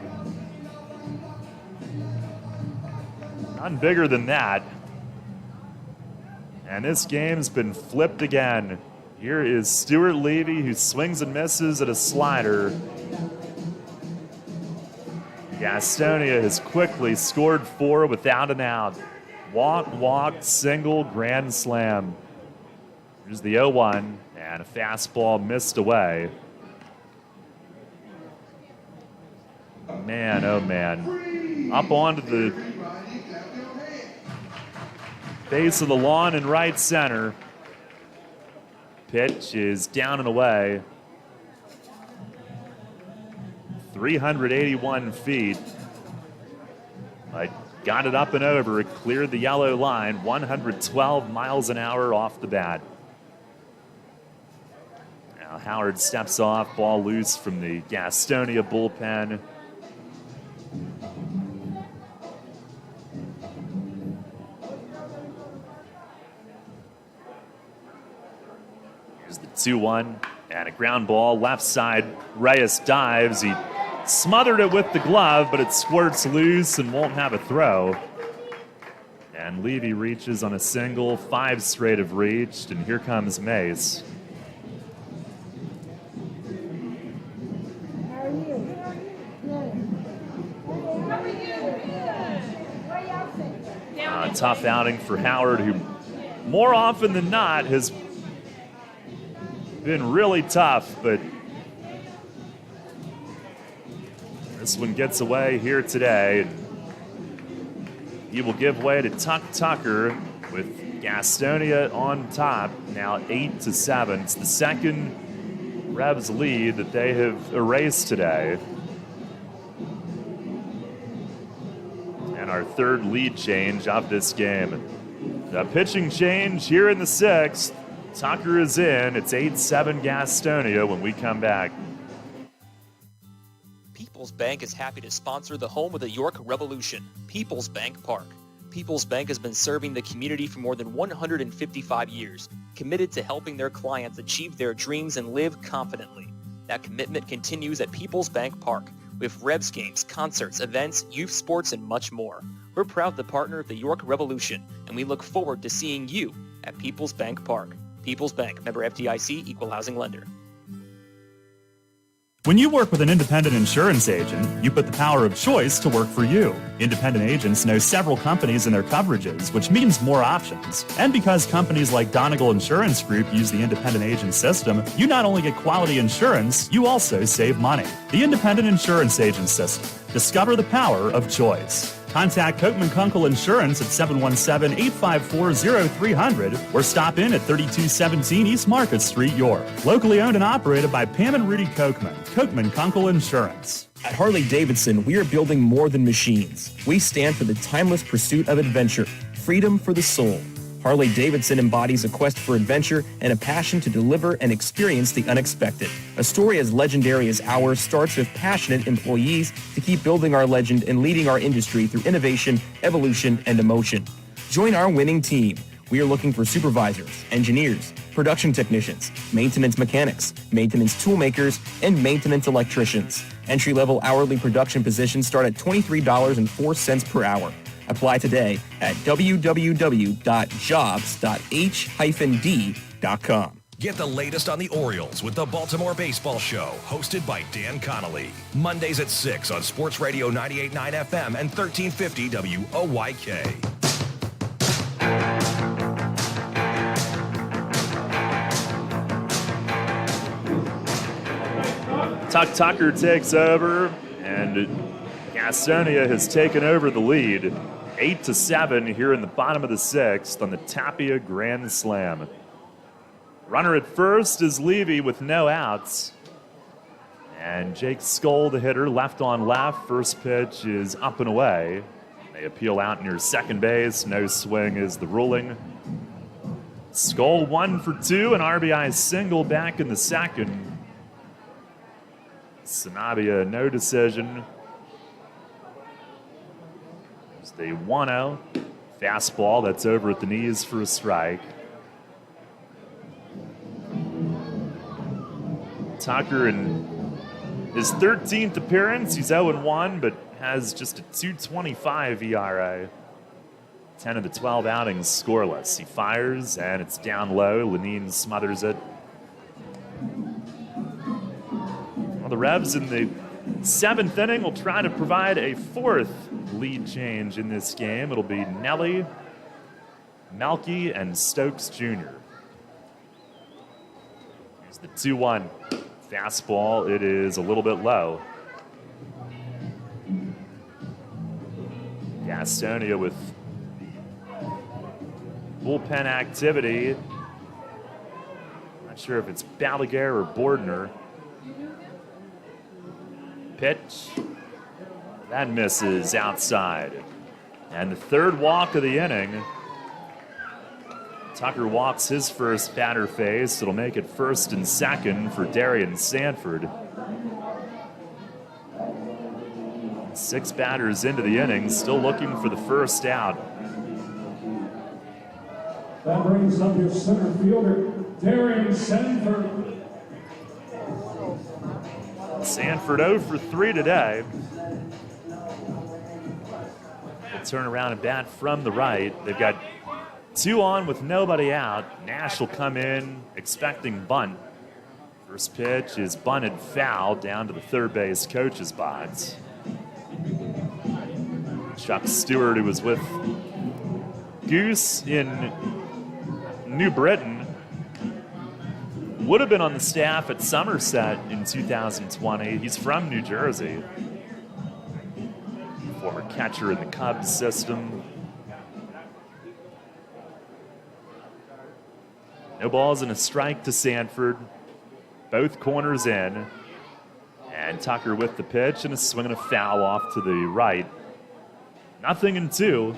None bigger than that. And this game's been flipped again. Here is Stuart Levy, who swings and misses at a slider. Gastonia has quickly scored 4 without an out. Walk, single, grand slam. Here's the 0-1, and a fastball missed away. Man, oh man. Up onto the base of the lawn in right center. Pitch is down and away. 381 feet. But got it up and over. It cleared the yellow line. 112 miles an hour off the bat. Now Howard steps off. Ball loose from the Gastonia bullpen. Here's the 2-1. And a ground ball, left side. Reyes dives. He smothered it with the glove, but it squirts loose and won't have a throw. And Levy reaches on a single. 5 straight have reached, and here comes Mace. Tough outing for Howard, who more often than not has been really tough, but this one gets away here today. He will give way to Tucker with Gastonia on top, now 8-7. It's the second Revs lead that they have erased today. And our third lead change of this game. The pitching change here in the 6th. Tucker is in. It's 8-7 Gastonia when we come back. People's Bank is happy to sponsor the home of the York Revolution, People's Bank Park. People's Bank has been serving the community for more than 155 years, committed to helping their clients achieve their dreams and live confidently. That commitment continues at People's Bank Park, with Revs games, concerts, events, youth sports, and much more. We're proud to partner with the York Revolution, and we look forward to seeing you at People's Bank Park. People's Bank, member FDIC, equal housing lender. When you work with an independent insurance agent, you put the power of choice to work for you. Independent agents know several companies and their coverages, which means more options. And because companies like Donegal Insurance Group use the independent agent system, you not only get quality insurance, you also save money. The independent insurance agent system. Discover the power of choice. Contact Coatman Kunkel Insurance at 717-854-0300 or stop in at 3217 East Market Street, York. Locally owned and operated by Pam and Rudy Coatman. Coatman Kunkel Insurance. At Harley-Davidson, we are building more than machines. We stand for the timeless pursuit of adventure, freedom for the soul. Harley-Davidson embodies a quest for adventure and a passion to deliver and experience the unexpected. A story as legendary as ours starts with passionate employees to keep building our legend and leading our industry through innovation, evolution, and emotion. Join our winning team. We are looking for supervisors, engineers, production technicians, maintenance mechanics, maintenance toolmakers, and maintenance electricians. Entry-level hourly production positions start at $23.04 per hour. Apply today at www.jobs.h-d.com. Get the latest on the Orioles with the Baltimore Baseball Show, hosted by Dan Connolly. Mondays at 6 on Sports Radio 98.9 FM and 1350 WOYK. Tucker takes over, and Gastonia has taken over the lead. 8-7 here in the bottom of the sixth on the Tapia Grand Slam. Runner at first is Levy with no outs. And Jake Skoll, the hitter, left on left. First pitch is up and away. They appeal out near second base. No swing is the ruling. Skoll 1 for 2, an RBI single back in the second. Sanabia, no decision. It's the 1-0. Fastball that's over at the knees for a strike. Tucker in his 13th appearance. He's 0-1, but has just a 2.25 ERA. 10 of the 12 outings scoreless. He fires, and it's down low. Lenine smothers it. Well, the Revs in the 7th inning will try to provide a 4th lead change in this game. It'll be Nelly, Melky, and Stokes Jr. Here's the 2-1 fastball. It is a little bit low. Gastonia with bullpen activity. Not sure if it's Balaguer or Bordner. Pitch. That misses outside. And the third walk of the inning. Tucker walks his first batter face. It'll make it first and second for Darian Sanford. 6 batters into the inning, still looking for the first out. That brings up your center fielder, Darian Sanford. Sanford 0 for 3 today. They'll turn around and bat from the right. They've got 2 on with nobody out. Nash will come in expecting bunt. First pitch is bunted foul down to the third base coach's box. Chuck Stewart, who was with Goose in New Britain, would have been on the staff at Somerset in 2020. He's from New Jersey. Former catcher in the Cubs system. No balls and a strike to Sanford. Both corners in. And Tucker with the pitch and a swing and a foul off to the right. 0-2.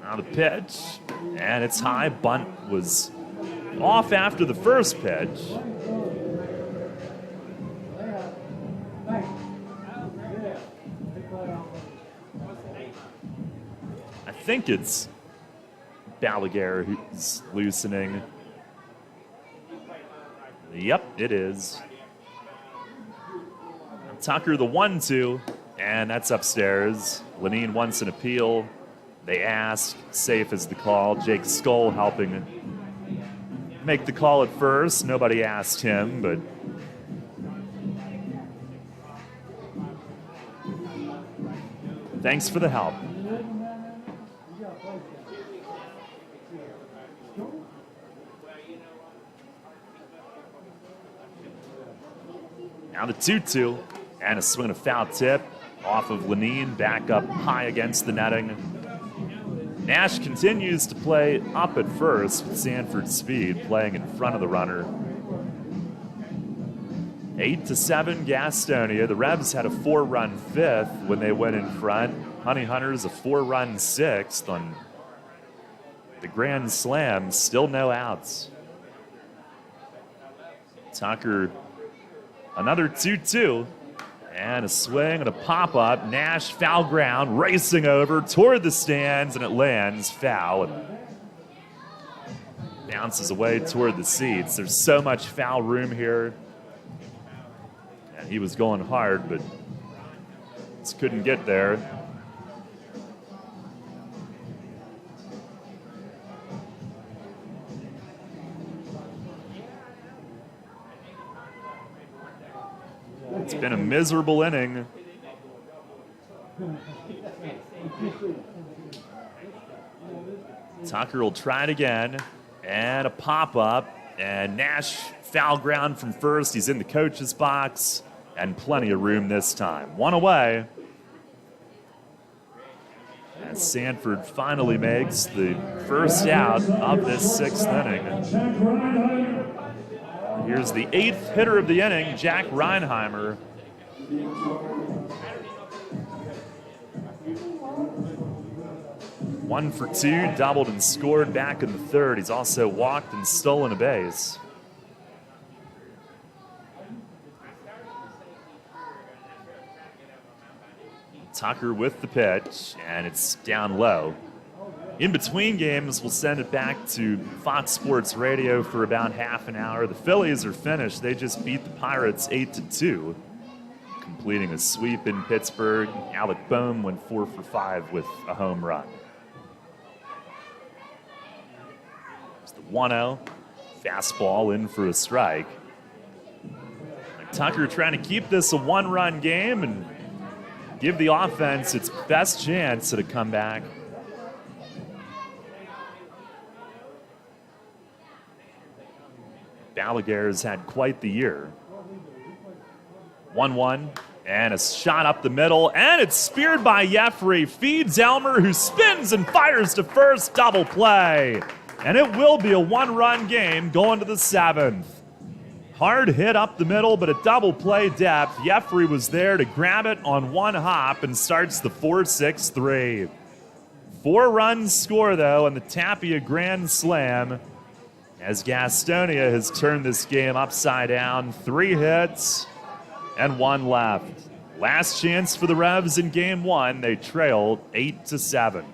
Now the pitch, and it's high. Bunt was off after the first pitch. I think it's Balaguer who's loosening. Yep, it is. Tucker the 1-2, and that's upstairs. Lenine wants an appeal. They ask. Safe is the call. Jake Skull helping make the call at first. Nobody asked him, but thanks for the help. Now the 2-2, and a swing, a foul tip off of Lenine, back up high against the netting. Nash continues to play up at first with Sanford speed, playing in front of the runner. 8-7 Gastonia. The Revs had a 4-run fifth when they went in front. Honey Hunters a 4-run sixth on the Grand Slam. Still no outs. Tucker, another 2-2. And a swing and a pop-up. Nash foul ground, racing over toward the stands, and it lands foul and bounces away toward the seats. There's so much foul room here. And he was going hard, but just couldn't get there. It's been a miserable inning. Tucker will try it again, and a pop-up, and Nash foul ground from first. He's in the coach's box, and plenty of room this time. One away. As Sanford finally makes the first out of this sixth inning. Here's the 8th hitter of the inning, Jack Reinheimer. One for two, doubled and scored back in the third. He's also walked and stolen a base. Tucker with the pitch, and it's down low. In between games, we'll send it back to Fox Sports Radio for about half an hour. The Phillies are finished. They just beat the Pirates 8-2, completing a sweep in Pittsburgh. Alec Boehm went 4 for 5 with a home run. It's the 1-0, fastball in for a strike. Tucker trying to keep this a one-run game and give the offense its best chance at a comeback. Balaguer's had quite the year. 1-1, and a shot up the middle, and it's speared by Jeffrey. Feeds Elmer, who spins and fires to first. Double play. And it will be a one-run game going to the 7th. Hard hit up the middle, but a double play depth. Jeffrey was there to grab it on one hop and starts the 4-6-3. 4-run score, though, on the Tapia Grand Slam, as Gastonia has turned this game upside down. 3 hits and 1 left. Last chance for the Revs in game 1. They trailed 8-7.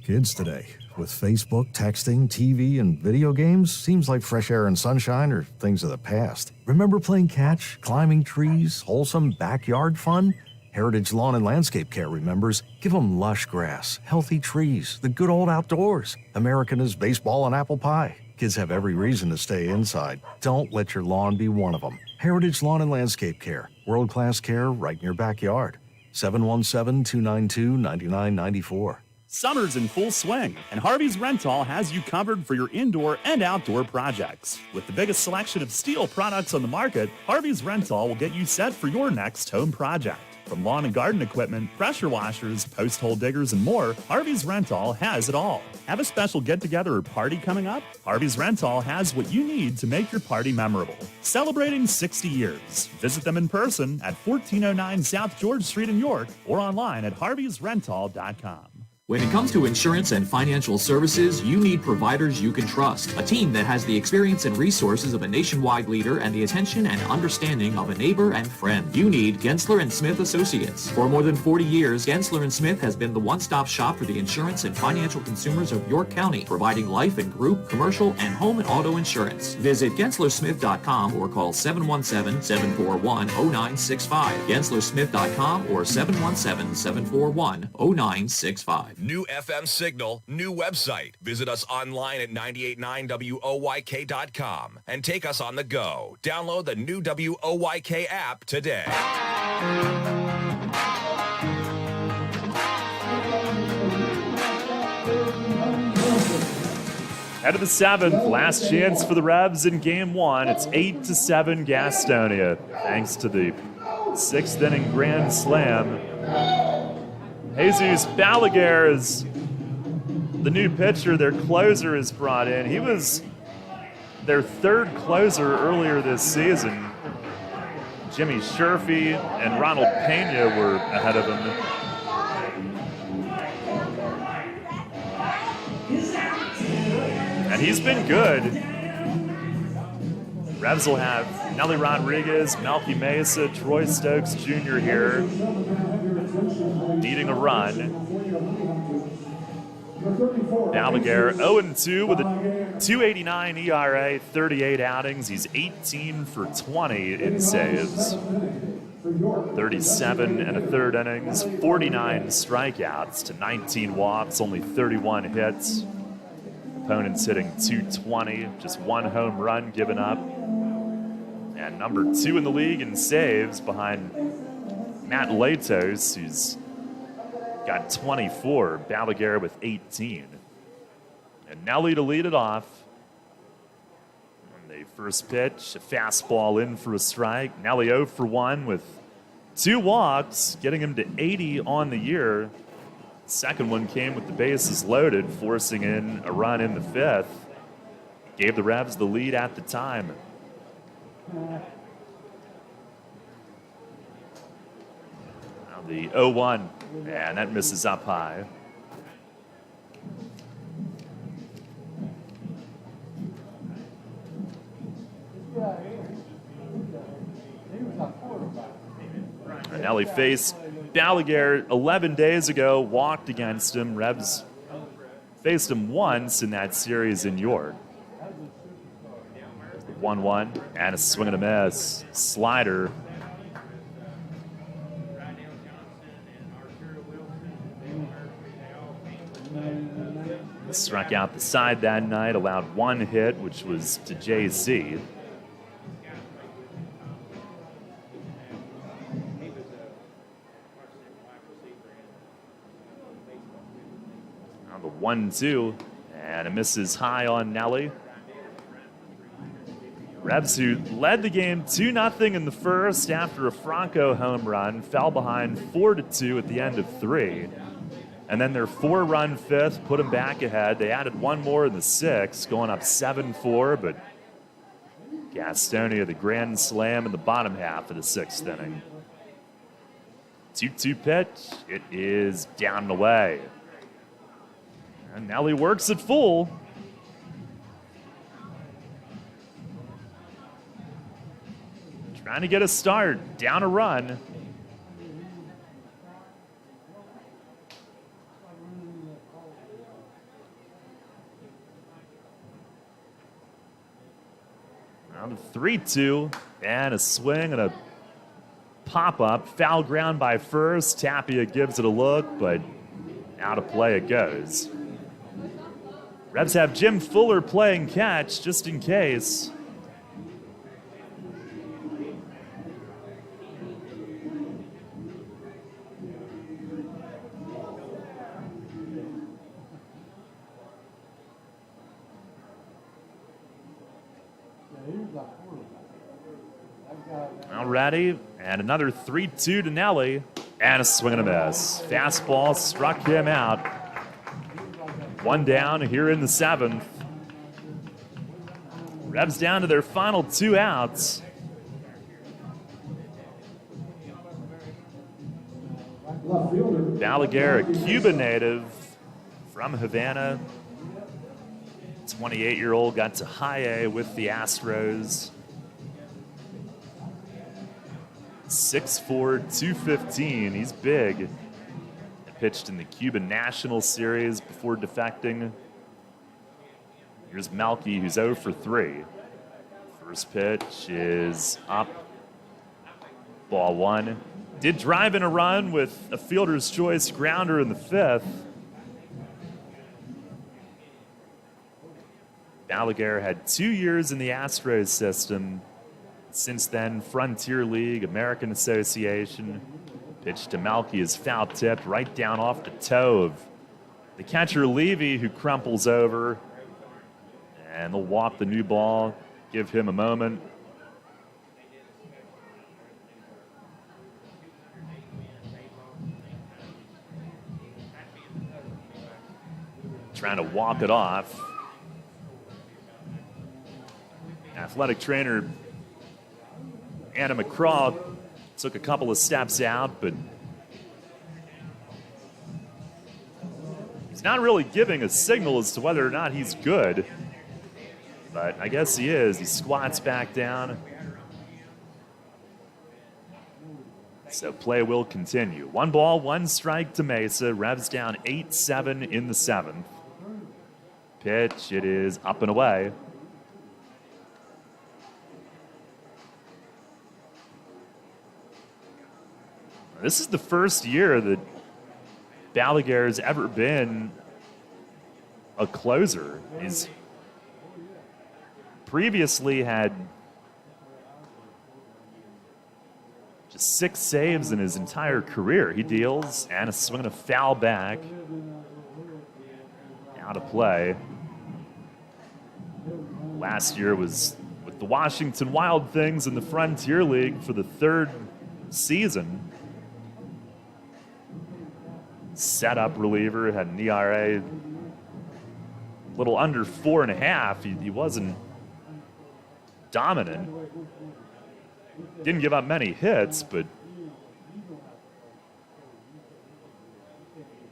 Kids today, with Facebook, texting, TV, and video games, seems like fresh air and sunshine are things of the past. Remember playing catch, climbing trees, wholesome backyard fun? Heritage Lawn and Landscape Care remembers. Give them lush grass, healthy trees, the good old outdoors. American is baseball and apple pie. Kids have every reason to stay inside. Don't let your lawn be one of them. Heritage Lawn and Landscape Care. World-class care right in your backyard. 717-292-9994. Summer's in full swing, and Harvey's Rental has you covered for your indoor and outdoor projects. With the biggest selection of steel products on the market, Harvey's Rental will get you set for your next home project. From lawn and garden equipment, pressure washers, post hole diggers, and more, Harvey's Rental has it all. Have a special get-together or party coming up? Harvey's Rental has what you need to make your party memorable. Celebrating 60 years. Visit them in person at 1409 South George Street in York or online at harveysrental.com. When it comes to insurance and financial services, you need providers you can trust. A team that has the experience and resources of a nationwide leader and the attention and understanding of a neighbor and friend. You need Gensler & Smith Associates. For more than 40 years, Gensler & Smith has been the one-stop shop for the insurance and financial consumers of York County, providing life and group, commercial, and home and auto insurance. Visit GenslerSmith.com or call 717-741-0965. GenslerSmith.com or 717-741-0965. New FM signal, new website. Visit us online at 989WOYK.com and take us on the go. Download the new WOYK app today. Head of the 7th, last chance for the Revs in game 1. It's 8-7 Gastonia, thanks to the 6th inning grand slam. Jesus Balaguer is the new pitcher. Their closer is brought in. He was their third closer earlier this season. Jimmy Sherfy and Ronald Pena were ahead of him. And he's been good. Revs will have Nelly Rodriguez, Melky Mesa, Troy Stokes Jr. here, needing a run. Balaguer 0-2 with a 2.89 ERA, 38 outings. He's 18 for 20 in saves, 37 and a third innings, 49 strikeouts to 19 walks, only 31 hits. Opponents hitting 220, just one home run given up. And number 2 in the league in saves behind Matt Latos, who's got 24, Balaguer with 18. And Nelly to lead it off. On the first pitch, a fastball in for a strike. Nelly 0 for 1 with 2 walks, getting him to 80 on the year. Second one came with the bases loaded, forcing in a run in the 5th. Gave the Revs the lead at the time. Now the 0-1, and that misses up high. And Nelly faced Balaguer 11 days ago, walked against him. Revs faced him once in that series in York. 1-1 and a swing and a miss. Slider. Struck out the side that night, allowed 1 hit, which was to JC. Now the 1-2, and it misses high on Nelly. Revs, who led the game 2-0 in the first after a Franco home run, fell behind 4-2 at the end of 3. And then their 4-run 5th put them back ahead. They added 1 more in the 6th, going up 7-4, but Gastonia, the grand slam in the bottom half of the 6th inning. 2-2 pitch. It is down and away. And Nelly works it full. Trying to get a start, down a run. Now the 3-2, and a swing and a pop-up. Foul ground by first. Tapia gives it a look, but out of play it goes. Revs have Jim Fuller playing catch, just in case. Alrighty, and another 3-2 to Nelly, and a swing and a miss. Fastball struck him out. 1 down here in the 7th. Revs down to their final 2 outs. Balaguer, a Cuban native, from Havana. 28-year-old got to high A with the Astros. 6'4", 215. He's big. He pitched in the Cuban National Series before defecting. Here's Melky, who's 0 for 3. First pitch is up. Ball 1. Did drive in a run with a fielder's choice grounder in the 5th. Balaguer had 2 years in the Astros system. Since then, Frontier League, American Association. Pitch to Melky is foul tipped right down off the toe of the catcher Levy, who crumples over. And they'll walk the new ball, give him a moment. Trying to walk it off. Athletic trainer Anna McCraw took a couple of steps out, but he's not really giving a signal as to whether or not he's good. But I guess he is. He squats back down. So play will continue. 1 ball, 1 strike to Mesa. Revs down 8-7 in the 7th. Pitch, it is up and away. This is the first year that Balaguer has ever been a closer. He's previously had just 6 saves in his entire career. He deals and a swing and a foul back. Out of play. Last year was with the Washington Wild Things in the Frontier League for the 3rd season. Setup reliever, had an ERA a little under 4.5. He wasn't dominant. Didn't give up many hits, but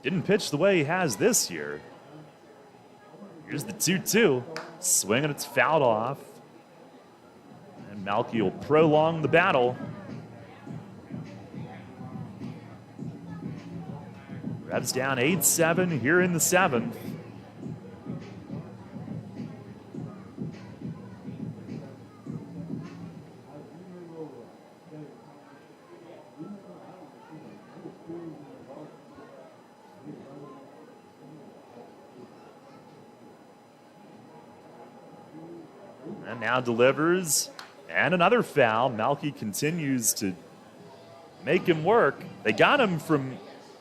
didn't pitch the way he has this year. Here's the 2-2. Swing and it's fouled off. And Melky will prolong the battle. Revs down 8-7 here in the 7th. And now delivers. And another foul. Melky continues to make him work. They got him from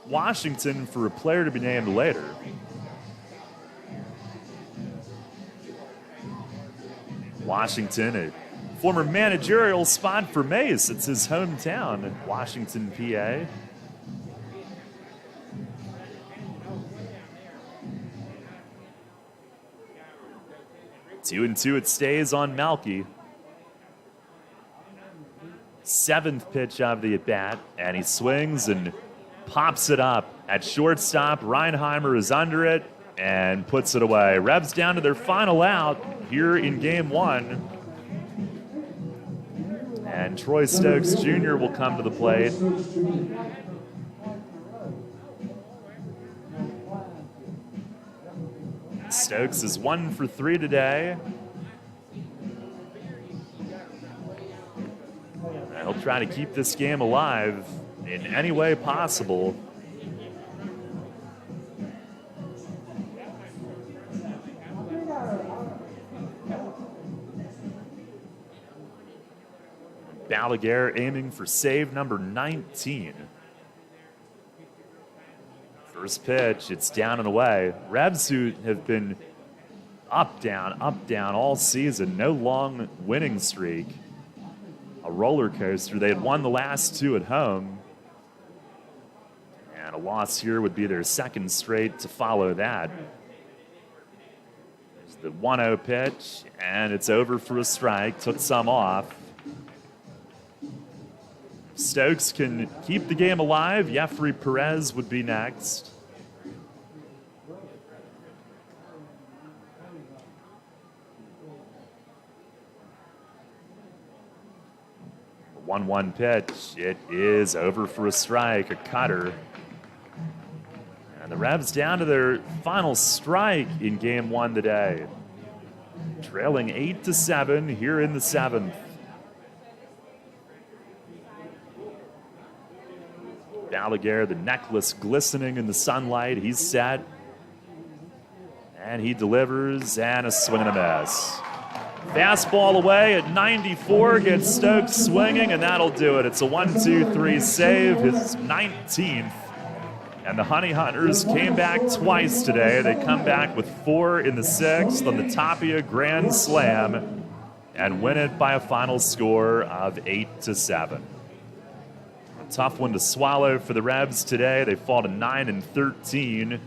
Washington for a player to be named later. Washington, a former managerial spot for Mace. It's his hometown, Washington, PA. Two and two, it stays on Melky. 7th pitch of the at-bat, and he swings and pops it up at shortstop. Reinheimer is under it and puts it away. Revs down to their final out here in Game 1. And Troy Stokes Jr. will come to the plate. Stokes is 1 for 3 today. He'll try to keep this game alive in any way possible. Balaguer aiming for save number 19. First pitch, it's down and away. Revs, who have been up, down all season. No long winning streak. A roller coaster. They had won the last 2 at home. And a loss here would be their 2nd straight to follow that. There's the 1-0 pitch, and it's over for a strike. Took some off. Stokes can keep the game alive. Jeffrey Perez would be next. 1-1 pitch. It is over for a strike, a cutter. And the Revs down to their final strike in game 1 today. Trailing 8-7 here in the 7th. Balaguer, the necklace glistening in the sunlight. He's set. And he delivers, and a swing and a miss. Fastball away at 94, gets Stokes swinging, and that'll do it. It's a 1-2-3 save, his 19th. And the Honey Hunters came back twice today. They come back with 4 in the 6th on the Tapia Grand Slam and win it by a final score of 8-7. A tough one to swallow for the Revs today. They fall to 9-13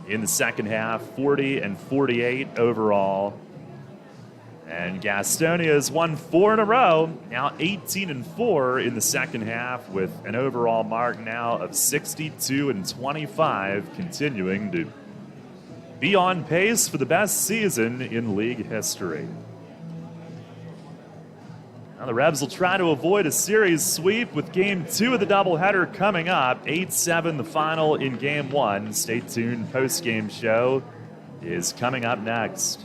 in the second half, 40-48 overall. And Gastonia has won 4 in a row, now 18-4 in the second half, with an overall mark now of 62-25, continuing to be on pace for the best season in league history. Now the Revs will try to avoid a series sweep with Game 2 of the doubleheader coming up, 8-7 the final in Game 1. Stay tuned, post-game show is coming up next.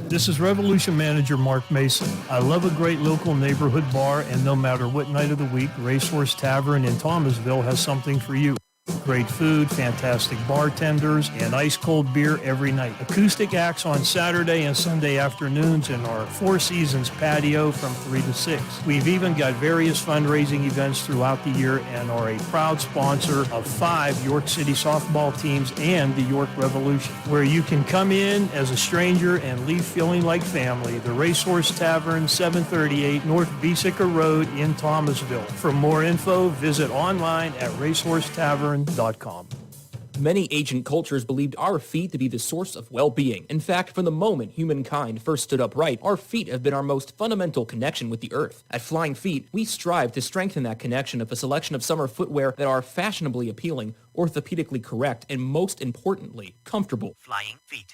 This is Revolution Manager Mark Mason. I love a great local neighborhood bar, and no matter what night of the week, Racehorse Tavern in Thomasville has something for you. Great food, fantastic bartenders, and ice-cold beer every night. Acoustic acts on Saturday and Sunday afternoons in our Four Seasons patio from 3 to 6. We've even got various fundraising events throughout the year and are a proud sponsor of 5 York City softball teams and the York Revolution, where you can come in as a stranger and leave feeling like family. The Racehorse Tavern, 738 North Beesicker Road in Thomasville. For more info, visit online at racehorsetavern.com. Many ancient cultures believed our feet to be the source of well-being. In fact, from the moment humankind first stood upright, our feet have been our most fundamental connection with the earth. At Flying Feet, we strive to strengthen that connection with a selection of summer footwear that are fashionably appealing, orthopedically correct, and most importantly, comfortable. Flying Feet.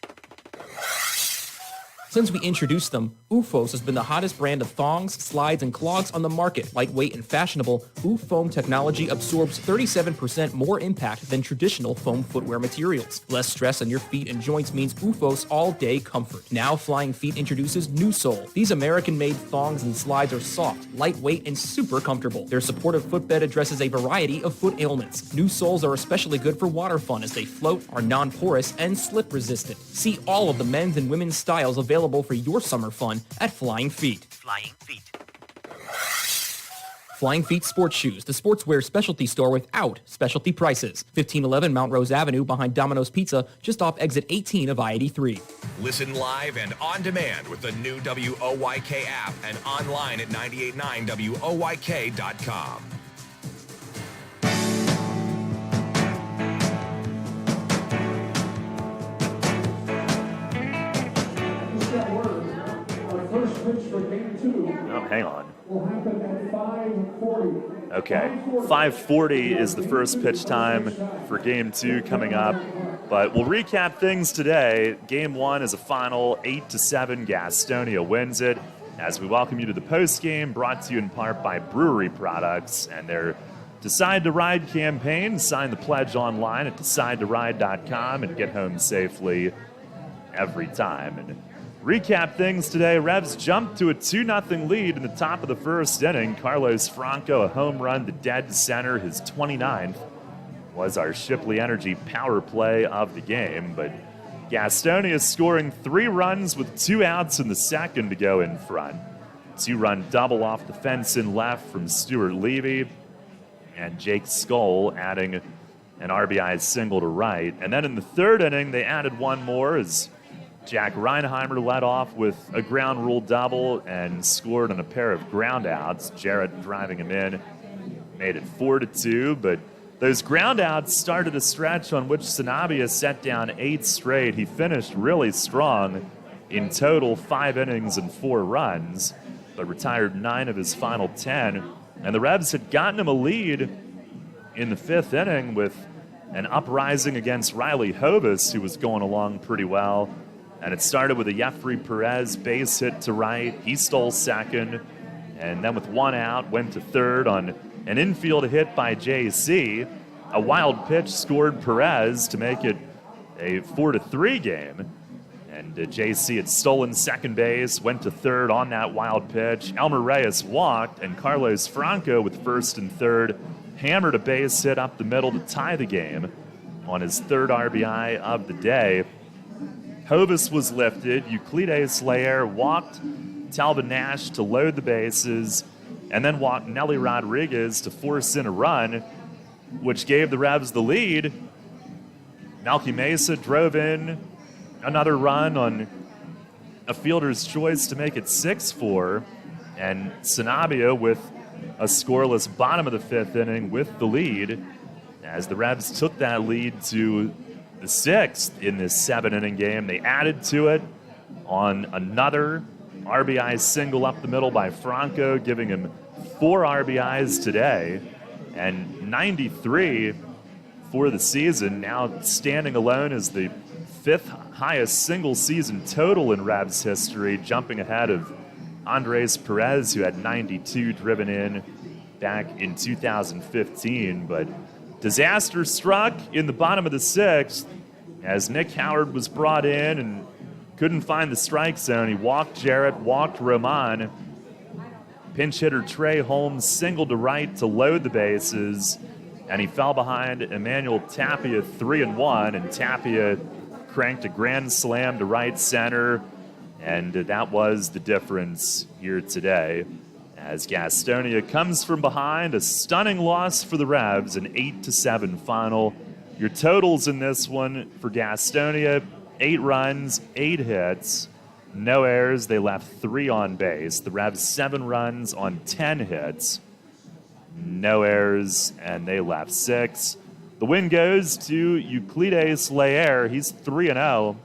Since we introduced them, OOFOS has been the hottest brand of thongs, slides, and clogs on the market. Lightweight and fashionable, OOFOam technology absorbs 37% more impact than traditional foam footwear materials. Less stress on your feet and joints means OOFOS all-day comfort. Now Flying Feet introduces New Sole. These American-made thongs and slides are soft, lightweight, and super comfortable. Their supportive footbed addresses a variety of foot ailments. New soles are especially good for water fun as they float, are non-porous, and slip-resistant. See all of the men's and women's styles available for your summer fun at Flying Feet. Flying Feet. Flying Feet Sports Shoes, the sportswear specialty store without specialty prices. 1511 Mount Rose Avenue behind Domino's Pizza, just off exit 18 of I-83. Listen live and on demand with the new WOYK app and online at 989WOYK.com. Oh, hang on. Will happen at 5:40. Okay, 5:40 is the first pitch time for Game 2 coming up. But we'll recap things today. Game 1 is a final 8-7. Gastonia wins it. As we welcome you to the post-game, brought to you in part by Brewery Products and their Decide to Ride campaign. Sign the pledge online at decidetoride.com and get home safely every time. And recap things today. Revs jumped to a 2-0 lead in the top of the first inning. Carlos Franco, a home run to dead center, his 29th, was our Shipley Energy power play of the game. But Gastonia scoring 3 runs with 2 outs in the second to go in front. 2-run double off the fence in left from Stuart Levy, and Jake Skoll adding an RBI single to right. And then in the third inning, they added one more as Jack Reinheimer led off with a ground rule double and scored on a pair of ground outs. Jarrett driving him in made it 4-2, but those ground outs started a stretch on which Sanabia set down 8 straight. He finished really strong. In total, 5 innings and 4 runs, but retired 9 of his final 10. And the Revs had gotten him a lead in the 5th inning with an uprising against Riley Hovis, who was going along pretty well. And it started with a Jeffrey Perez base hit to right. He stole second. and then with one out, went to third on an infield hit by JC. A wild pitch scored Perez to make it a 4-3 game. And JC had stolen second base, went to third on that wild pitch. Elmer Reyes walked, and Carlos Franco with first and third hammered a base hit up the middle to tie the game on his third RBI of the day. Hovis was lifted. Euclides Laer walked Talbot Nash to load the bases, and then walked Nelly Rodriguez to force in a run, which gave the Revs the lead. Malky Mesa drove in another run on a fielder's choice to make it 6-4, and Sanabia with a scoreless bottom of the fifth inning with the lead as the Revs took that lead to the sixth in this 7-inning game. They added to it on another RBI single up the middle by Franco, giving him 4 RBIs today, and 93 for the season, now standing alone as the 5th highest single season total in Revs history, jumping ahead of Andres Perez, who had 92 driven in back in 2015. But disaster struck in the bottom of the 6th as Nick Howard was brought in and couldn't find the strike zone. He walked Jarrett, walked Roman. Pinch hitter Trey Holmes singled to right to load the bases, and he fell behind Emmanuel Tapia 3-1, and Tapia cranked a grand slam to right center, and that was the difference here today as Gastonia comes from behind. A stunning loss for the Revs, an 8-7 final. Your totals in this one for Gastonia: 8 runs, 8 hits, no errors. They left 3 on base. The Revs 7 runs on 10 hits, no errors, and they left 6. The win goes to Euclides Laer. He's 3-0.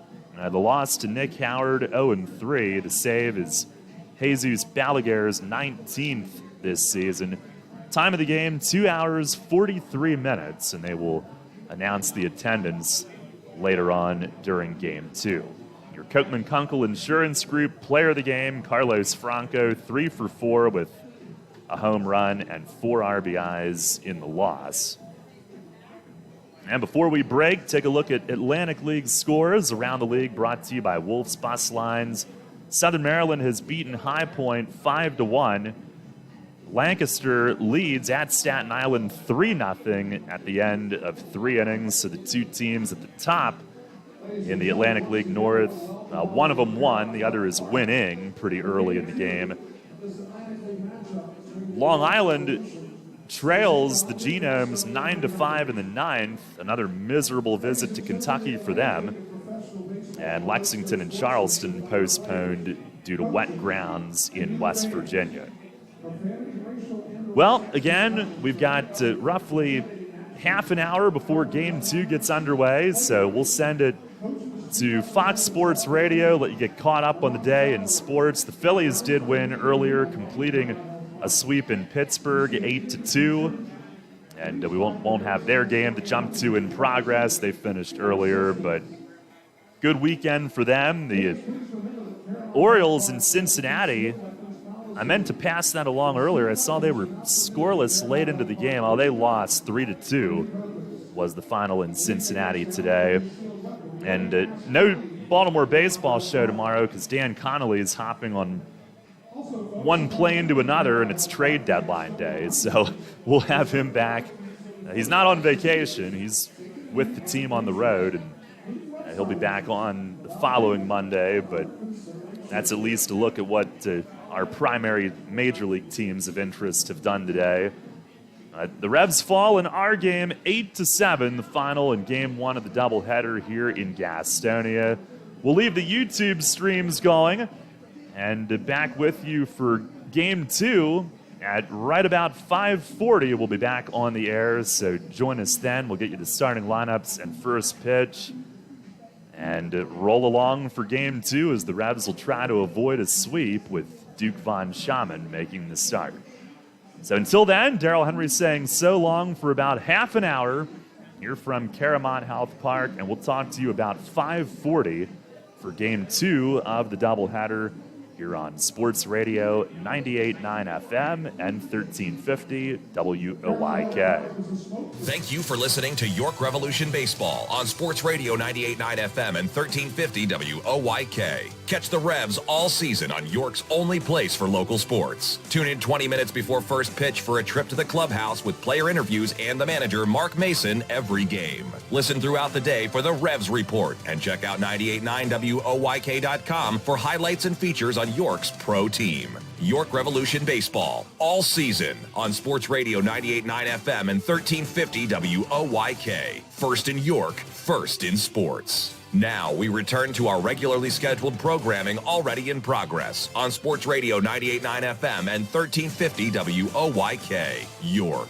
The loss to Nick Howard, 0-3. The save is Jesus Balaguer's 19th this season. Time of the game, 2 hours, 43 minutes, and they will announce the attendance later on during Game 2. Your Kochman Kunkel Insurance Group player of the game, Carlos Franco, 3 for 4 with a home run and 4 RBIs in the loss. And before we break, take a look at Atlantic League scores around the league, brought to you by Wolf's Bus Lines. Southern Maryland has beaten High Point 5-1. Lancaster leads at Staten Island 3-0 at the end of 3 innings. So the 2 teams at the top in the Atlantic League North, one of them won, the other is winning pretty early in the game. Long Island trails the Genomes 9-5 in the 9th. Another miserable visit to Kentucky for them. And Lexington and Charleston postponed due to wet grounds in West Virginia. Well, again, we've got roughly half an hour before Game 2 gets underway, so we'll send it to Fox Sports Radio, let you get caught up on the day in sports. The Phillies did win earlier, completing a sweep in Pittsburgh, 8-2, and we won't have their game to jump to in progress. They finished earlier, but good weekend for them. The Orioles in Cincinnati, I meant to pass that along earlier. I saw they were scoreless late into the game. Oh, they lost 3-2 was the final in Cincinnati today. And no Baltimore baseball show tomorrow because Dan Connolly is hopping on one plane to another, and it's trade deadline day. So we'll have him back. He's not on vacation. He's with the team on the road, and he'll be back on the following Monday. But that's at least a look at what our primary major league teams of interest have done today. The Revs fall in our game 8-7, the final in Game 1 of the doubleheader here in Gastonia. We'll leave the YouTube streams going and back with you for Game 2 at right about 5:40. We'll be back on the air, so join us then. We'll get you the starting lineups and first pitch and roll along for Game 2 as the Revs will try to avoid a sweep with Duke Von Schaman making the start. So until then, Darrell Henry saying so long for about half an hour here from Caramont Health Park, and we'll talk to you about 5:40 for Game 2 of the doubleheader here on Sports Radio 98.9 FM and 1350 WOYK. Thank you for listening to York Revolution Baseball on Sports Radio 98.9 FM and 1350 WOYK. Catch the Revs all season on York's only place for local sports. Tune in 20 minutes before first pitch for a trip to the clubhouse with player interviews and the manager, Mark Mason, every game. Listen throughout the day for the Revs Report and check out 98.9 WOYK.com for highlights and features on York's pro team. York Revolution Baseball all season on Sports Radio 98.9 FM and 1350 WOYK. First in York, first in sports. Now we return to our regularly scheduled programming already in progress on Sports Radio 98.9 FM and 1350 WOYK, York.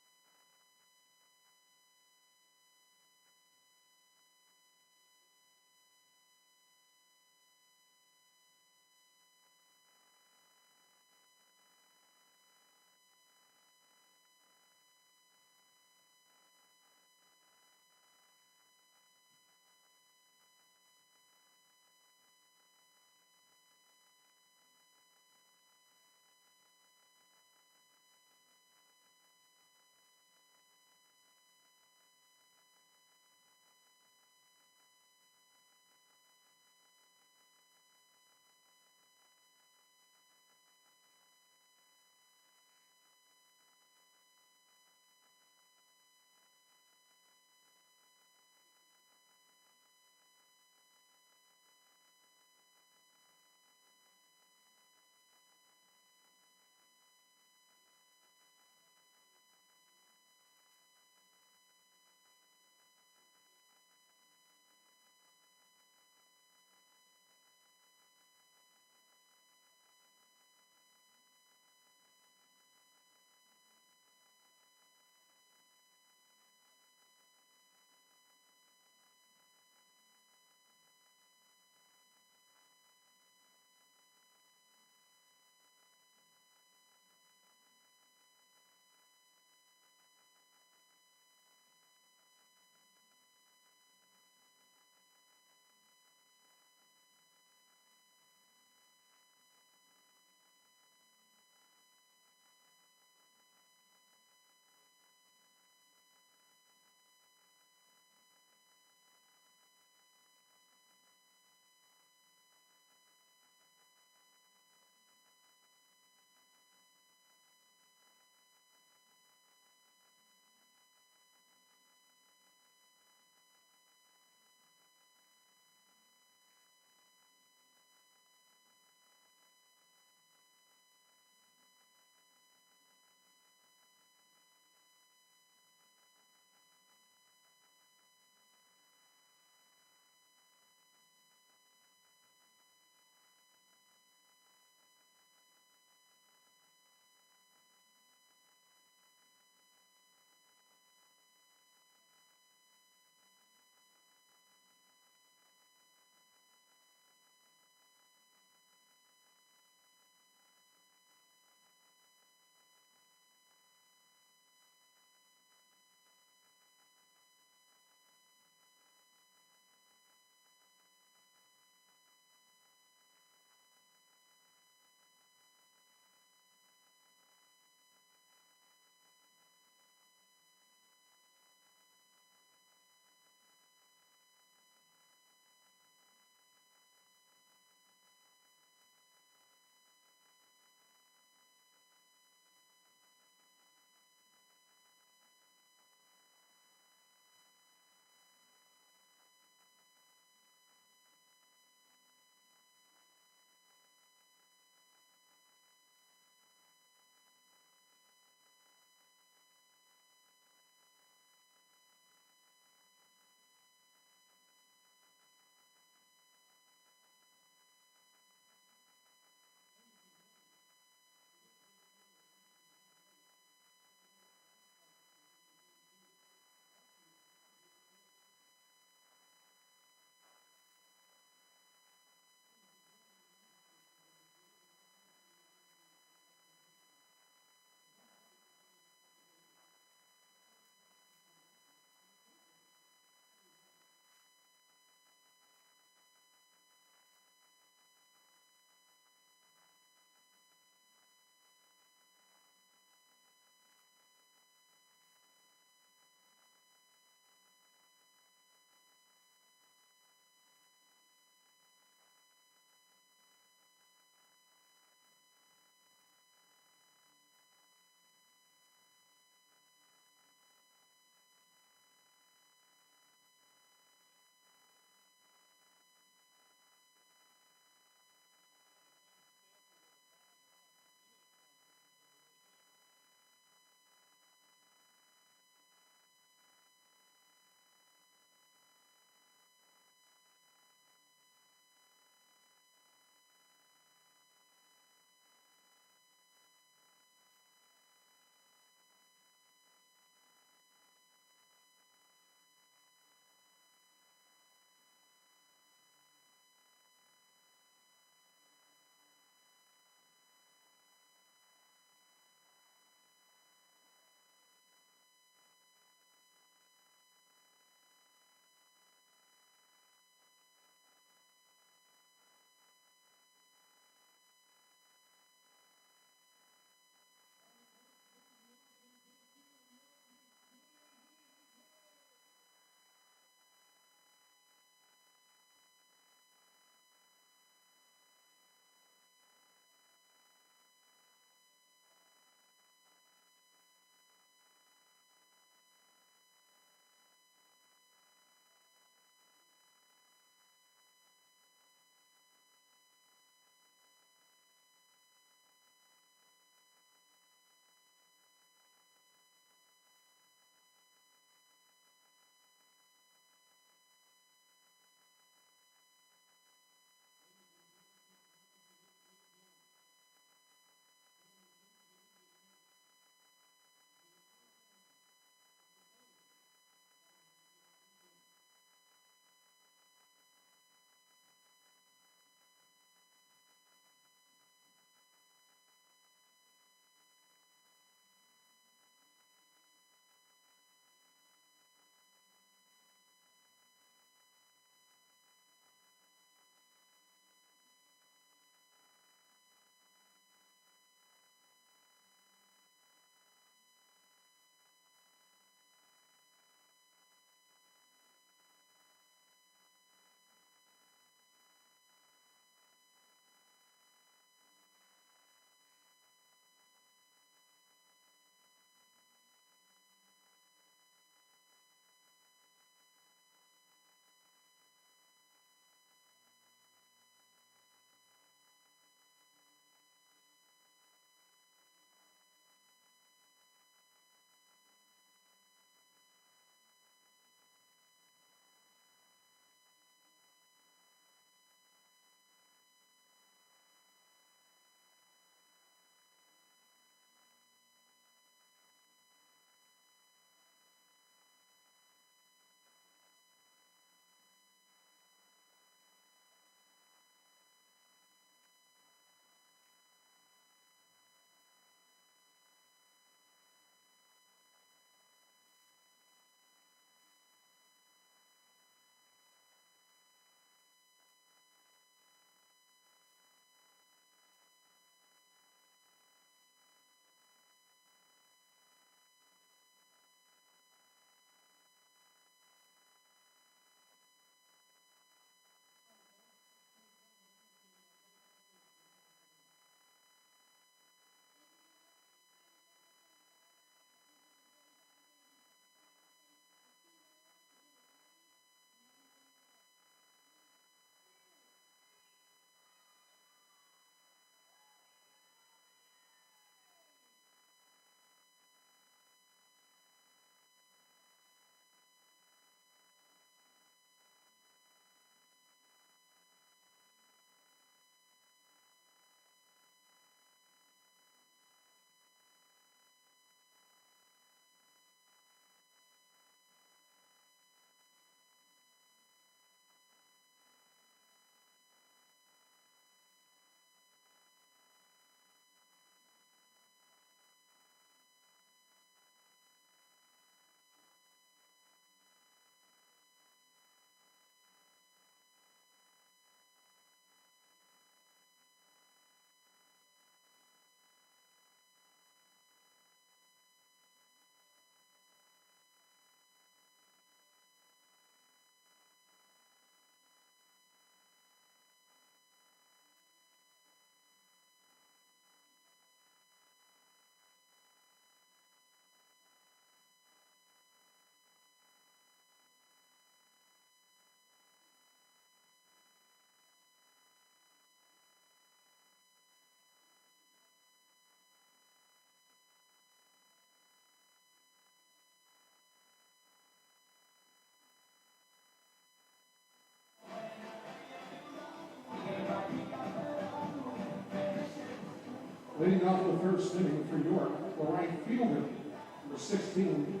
Leading off the first inning for York, the right fielder, number 16,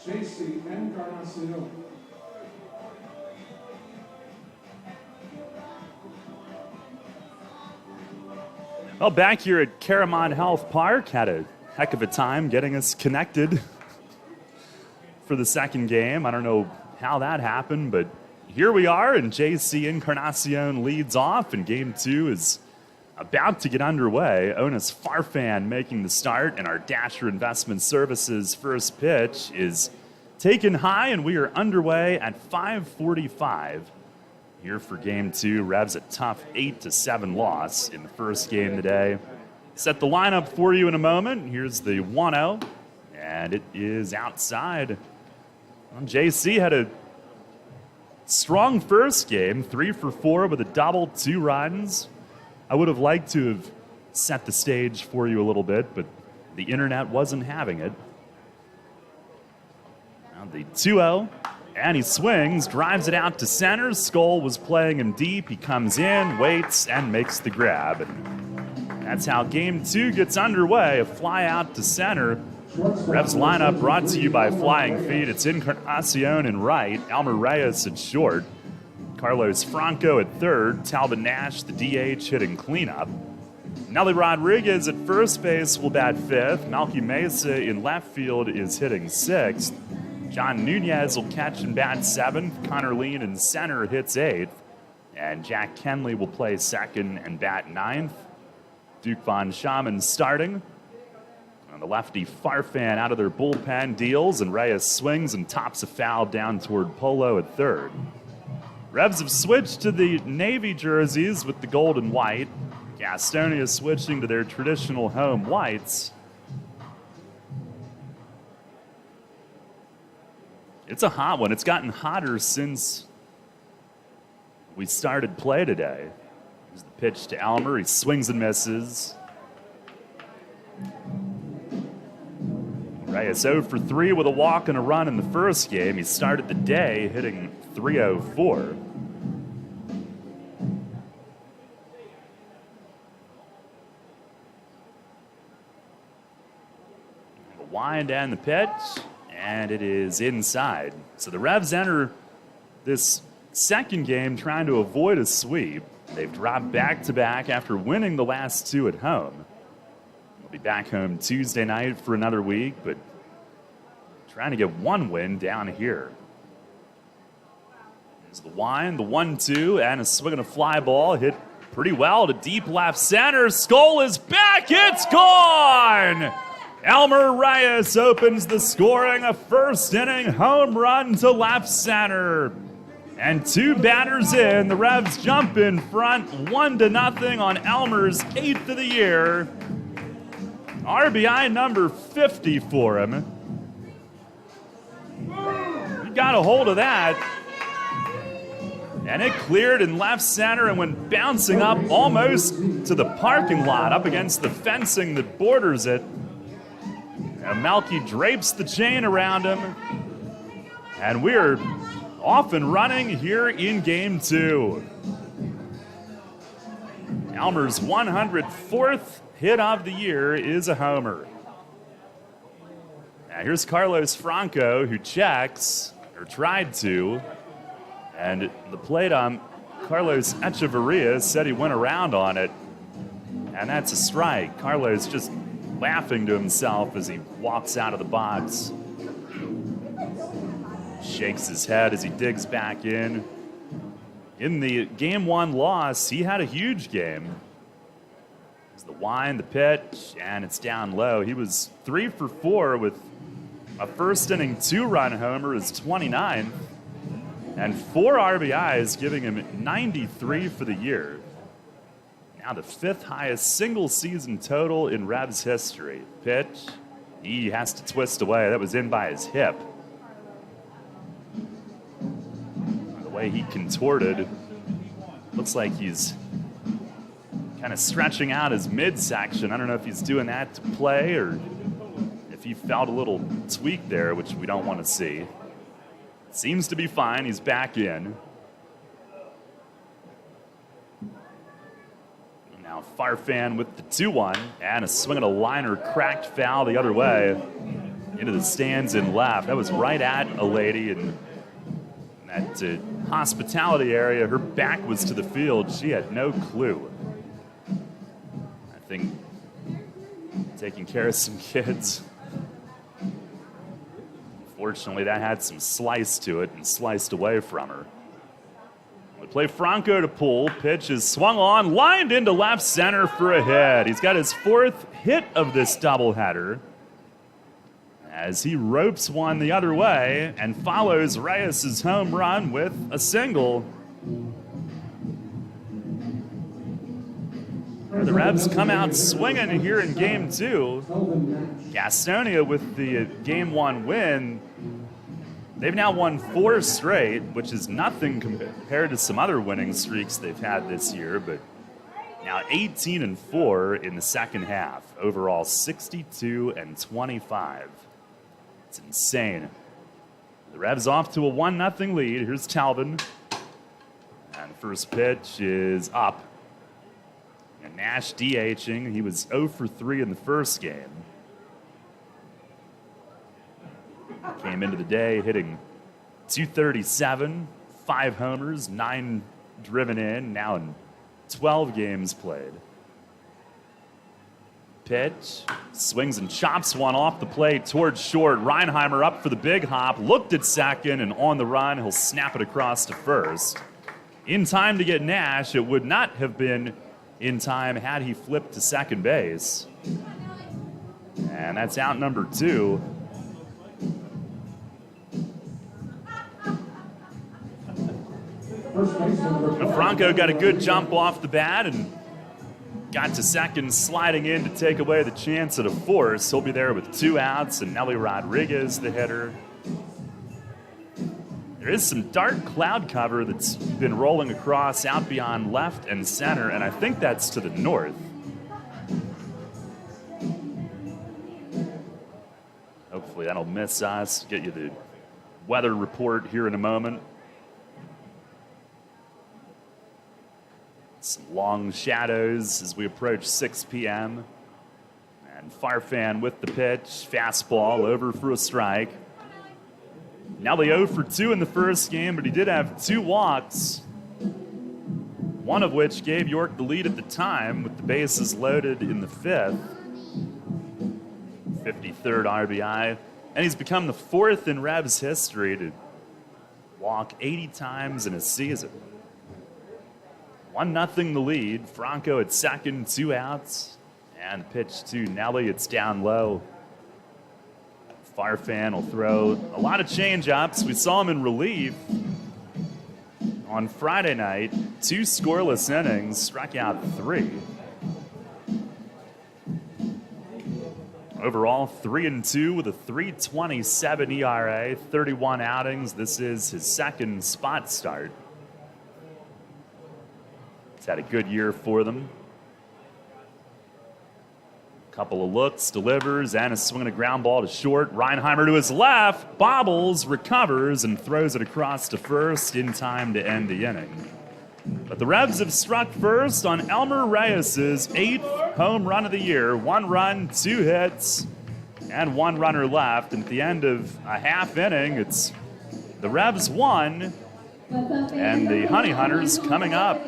J.C. Encarnacion. Well, back here at Caramon Health Park, had a heck of a time getting us connected for the second game. I don't know how that happened, but here we are, and J.C. Encarnacion leads off, and game two is about to get underway. Onis Farfan making the start, and our Dasher Investment Services first pitch is taken high, and we are underway at 5:45. Here for game two. Revs a tough 8-7 loss in the first game today. Set the lineup for you in a moment. Here's the 1-0, and it is outside. Well, JC had a strong first game, 3 for 4 with a double, 2 runs. I would have liked to have set the stage for you a little bit, but the internet wasn't having it. Now the 2-0. And he swings, drives it out to center. Skoll was playing him deep. He comes in, waits, and makes the grab. And that's how game two gets underway. A fly out to center. Revs lineup brought to you by Flying Feet. It's Encarnacion in right, Elmer Reyes at short, Carlos Franco at third, Talbot Nash, the DH, hitting cleanup. Nelly Rodriguez at first base will bat fifth. Malky Mesa in left field is hitting sixth. John Nunez will catch and bat seventh. Connor Lean in center hits eighth. And Jack Kenley will play second and bat ninth. Duke Von Schaman starting. And the lefty Farfan out of their bullpen deals, and Reyes swings and tops a foul down toward Polo at third. Revs have switched to the navy jerseys with the gold and white. Gastonia is switching to their traditional home whites. It's a hot one. It's gotten hotter since we started play today. Here's the pitch to Elmer. He swings and misses. Reyes 0 for 3 with a walk and a run in the first game. He started the day hitting .304. The wind and the pitch. And it is inside. So the Revs enter this second game trying to avoid a sweep. They've dropped back-to-back after winning the last two at home. They'll be back home Tuesday night for another week, but trying to get one win down here. There's the wind, the 1-2, and a swing and a fly ball hit pretty well to deep left center. Skoll is back. It's gone! Elmer Reyes opens the scoring, a first inning home run to left center. And 2 batters in, the Revs jump in front 1-0 on Elmer's 8th of the year. RBI number 50 for him. He got a hold of that. And it cleared in left center and went bouncing up almost to the parking lot, up against the fencing that borders it. And Malky drapes the chain around him. And we're off and running here in game two. Elmer's 104th hit of the year is a homer. Now here's Carlos Franco, who checks, or tried to. And the plate on Carlos Echeverria said he went around on it. And that's a strike. Carlos just laughing to himself as he walks out of the box. Shakes his head as he digs back in. In the game one loss, he had a huge game. It's the wind, the pitch, and it's down low. He was 3 for 4 with a first inning 2-run homer, his 29th, and 4 RBIs, giving him 93 for the year. Now the 5th highest single season total in Revs history. Pitch, he has to twist away. That was in by his hip. The way he contorted, looks like he's kind of stretching out his midsection. I don't know if he's doing that to play or if he felt a little tweak there, which we don't want to see. Seems to be fine. He's back in. Now Farfan with the 2-1, and a swing and a liner, cracked foul the other way into the stands in left. That was right at a lady in that hospitality area. Her back was to the field. She had no clue. I think taking care of some kids. Unfortunately, that had some slice to it and sliced away from her. We play Franco to pull. Pitch is swung on, lined into left center for a hit. He's got his 4th hit of this doubleheader as he ropes one the other way and follows Reyes' home run with a single. The Revs come out swinging here in Game 2. Gastonia with the Game 1 win. They've now won 4 straight, which is nothing compared to some other winning streaks they've had this year, but now 18-4 in the second half. Overall, 62-25. It's insane. The Revs off to a 1-0 lead. Here's Talvin. And the first pitch is up. And Nash DHing. He was 0 for 3 in the first game. Came into the day hitting .237, 5 homers, 9 driven in, now in 12 games played. Pitch, swings and chops one off the plate towards short. Reinheimer up for the big hop, looked at second, and on the run, he'll snap it across to first. In time to get Nash. It would not have been in time had he flipped to second base. And that's out number 2. Franco got a good jump off the bat and got to second, sliding in to take away the chance at a force. He'll be there with 2 outs, and Nelly Rodriguez, the hitter. There is some dark cloud cover that's been rolling across out beyond left and center, and I think that's to the north. Hopefully that'll miss us. Get you the weather report here in a moment. Some long shadows as we approach 6 p.m. And Farfan with the pitch. Fastball over for a strike. Nelly 0 for 2 in the first game, but he did have 2 walks. One of which gave York the lead at the time with the bases loaded in the 5th. 53rd RBI. And he's become the 4th in Revs history to walk 80 times in a season. 1-0 the lead. Franco at second, 2 outs. And pitch to Nelly. It's down low. Farfan will throw a lot of change-ups. We saw him in relief on Friday night. 2 scoreless innings, struck out 3. Overall, 3-2 with a 3.27 ERA, 31 outings. This is his 2nd spot start. He's had a good year for them. Couple of looks, delivers, and a swing and a ground ball to short. Reinheimer to his left, bobbles, recovers, and throws it across to first in time to end the inning. But the Revs have struck first on Elmer Reyes' 8th home run of the year. 1 run, 2 hits, and 1 runner left. And at the end of a half inning, it's the Revs 1 and the Honey Hunters coming up.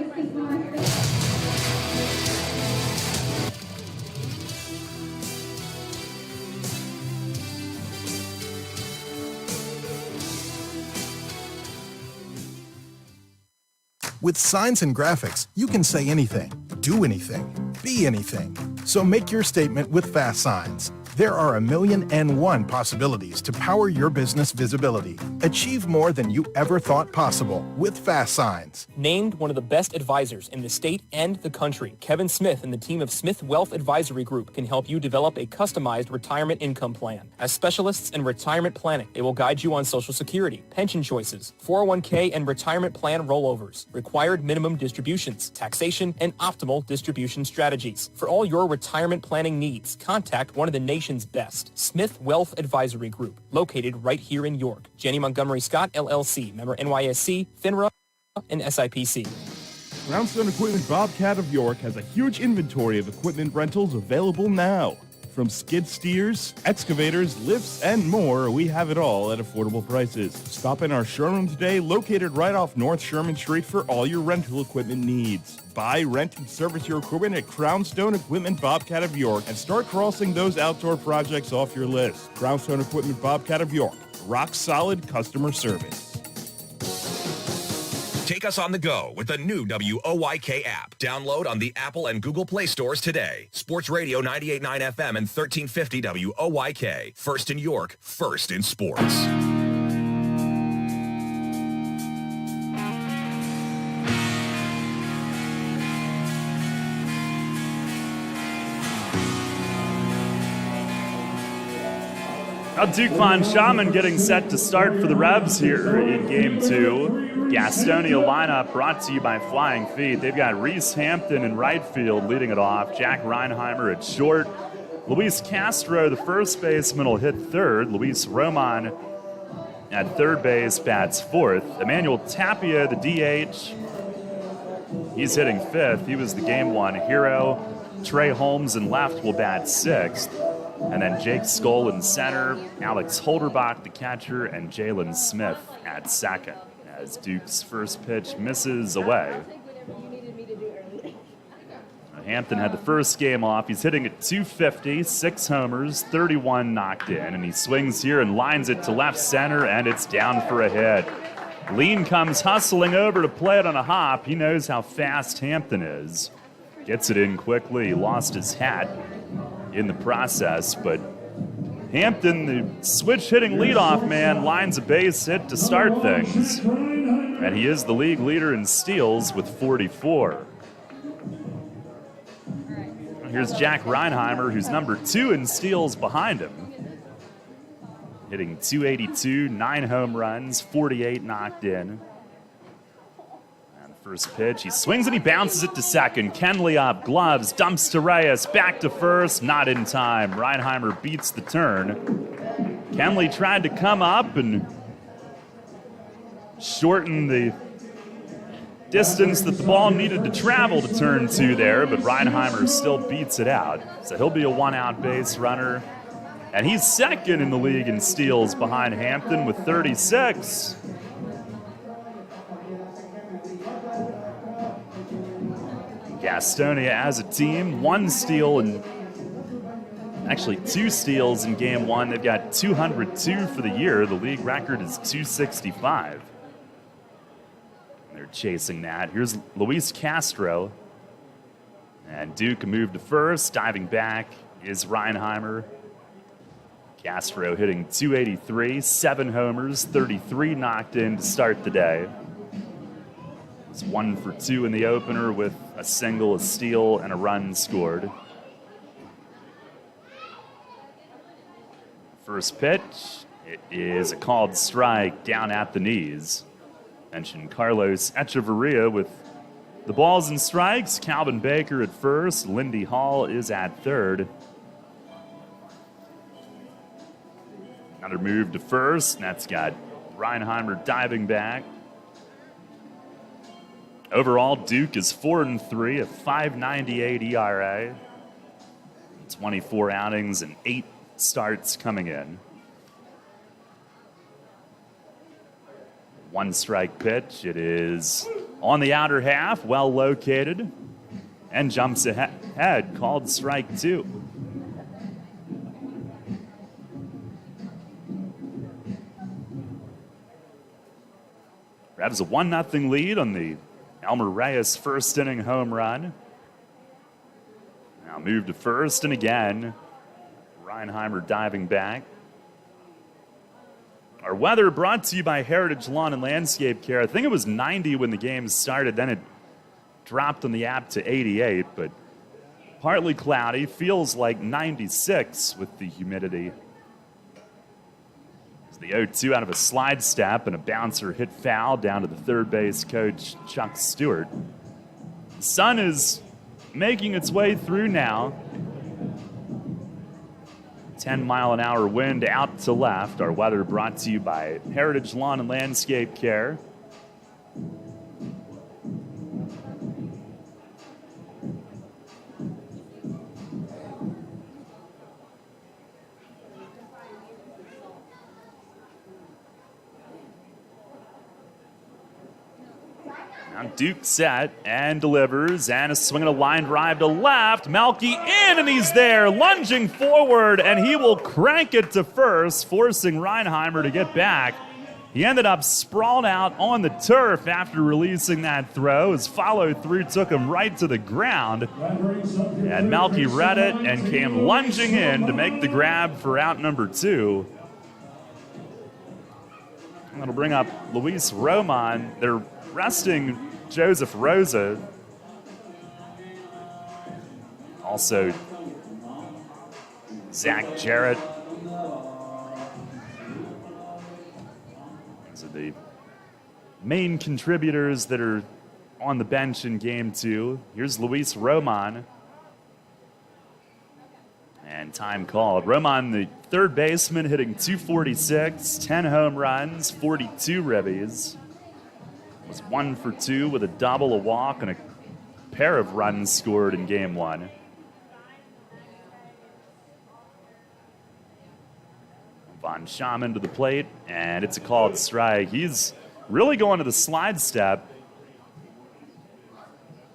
With signs and graphics, you can say anything, do anything, be anything. So make your statement with Fast Signs. There are 1,000,001 possibilities to power your business visibility. Achieve more than you ever thought possible with Fast Signs. Named one of the best advisors in the state and the country, Kevin Smith and the team of Smith Wealth Advisory Group can help you develop a customized retirement income plan. As specialists in retirement planning, they will guide you on Social Security, pension choices, 401k and retirement plan rollovers, required minimum distributions, taxation, and optimal distribution strategies. For all your retirement planning needs, contact one of the nation's best, Smith Wealth Advisory Group, located right here in York. Janney Montgomery Scott, LLC, member NYSE, FINRA, and SIPC. Brownstone Equipment Bobcat of York has a huge inventory of equipment rentals available now. From skid steers, excavators, lifts, and more, we have it all at affordable prices. Stop in our showroom today, located right off North Sherman Street, for all your rental equipment needs. Buy, rent, and service your equipment at Crownstone Equipment Bobcat of York and start crossing those outdoor projects off your list. Crownstone Equipment Bobcat of York. Rock solid customer service. Take us on the go with the new WOYK app. Download on the Apple and Google Play stores today. Sports Radio 98.9 FM and 1350 WOYK. First in York, first in sports. Now Duke Von Shaman getting set to start for the Revs here in Game 2. Gastonia lineup brought to you by Flying Feet. They've got Reese Hampton in right field leading it off. Jack Reinheimer at short. Luis Castro, the first baseman, will hit third. Luis Roman at third base bats fourth. Emmanuel Tapia, the DH, he's hitting fifth. He was the Game 1 hero. Trey Holmes in left will bat sixth. And then Jake Skoll in center, Alex Holderbach, the catcher, and Jalen Smith at second, as Duke's first pitch misses away. Hampton had the first game off. He's hitting at 250, 6 homers, 31 knocked in, and he swings here and lines it to left center, and it's down for a hit. Lean comes hustling over to play it on a hop. He knows how fast Hampton is. Gets it in quickly. He lost his hat in the process, but Hampton, the switch-hitting leadoff man, lines a base hit to start things. And he is the league leader in steals with 44. Here's Jack Reinheimer, who's number 2 in steals behind him. Hitting 282, 9 home runs, 48 knocked in. And first pitch, he swings and he bounces it to second. Kenley up, gloves, dumps to Reyes, back to first, not in time. Reinheimer beats the turn. Kenley tried to come up and shorten the distance that the ball needed to travel to turn 2 there, but Reinheimer still beats it out. So he'll be a 1-out base runner. And he's second in the league in steals behind Hampton with 36. Gastonia as a team, 1 steal and actually 2 steals in Game 1. They've got 202 for the year. The league record is 265. They're chasing that. Here's Luis Castro. And Duke moved to first. Diving back is Reinheimer. Castro hitting 283, 7 homers, 33 knocked in to start the day. It's 1 for 2 in the opener with a single, a steal, and a run scored. First pitch, it is a called strike down at the knees. Mentioned Carlos Echeverria with the balls and strikes. Calvin Baker at first. Lindy Hall is at third. Another move to first, and that's got Reinheimer diving back. Overall, Duke is 4-3, a 5.98 ERA. 24 outings and 8 starts coming in. 1 strike pitch. It is on the outer half, well located, and jumps ahead, called strike 2. Revs a 1-0 lead on the Elmer Reyes first inning home run. Now move to first, and again, Reinheimer diving back. Our weather brought to you by Heritage Lawn and Landscape Care. I think it was 90 when the game started, then it dropped on the app to 88, but partly cloudy, feels like 96 with the humidity. As the 0-2 out of a slide step and a bouncer hit foul down to the third base coach, Chuck Stewart. The sun is making its way through now. 10-mile-an-hour wind out to left. Our weather brought to you by Heritage Lawn and Landscape Care. Now Duke set and delivers, and a swing and a line drive to left. Melky in, and he's there, lunging forward, and he will crank it to first, forcing Reinheimer to get back. He ended up sprawled out on the turf after releasing that throw. His follow-through took him right to the ground. And Melky read it and came lunging in to make the grab for out number 2. That'll bring up Luis Roman. They're resting Joseph Rosa. Also, Zach Jarrett. These are the main contributors that are on the bench in game 2. Here's Luis Roman. And time called. Roman, the third baseman, hitting .246, 10 home runs, 42 ribbies. Was 1 for 2 with a double, a walk, and a pair of runs scored in game 1. Von Schaman to the plate, and it's a called strike. He's really going to the slide step.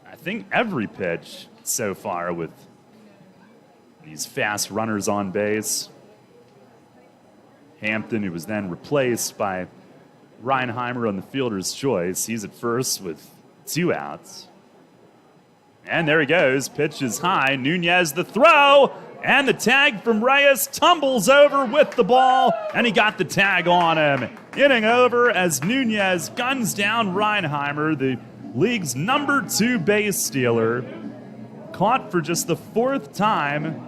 I think every pitch so far with these fast runners on base. Hampton, who was then replaced by Reinheimer on the fielder's choice. He's at first with 2 outs. And there he goes. Pitch is high. Nunez the throw. And the tag from Reyes tumbles over with the ball. And he got the tag on him. Inning over as Nunez guns down Reinheimer, the league's number 2 base stealer. Caught for just the 4th time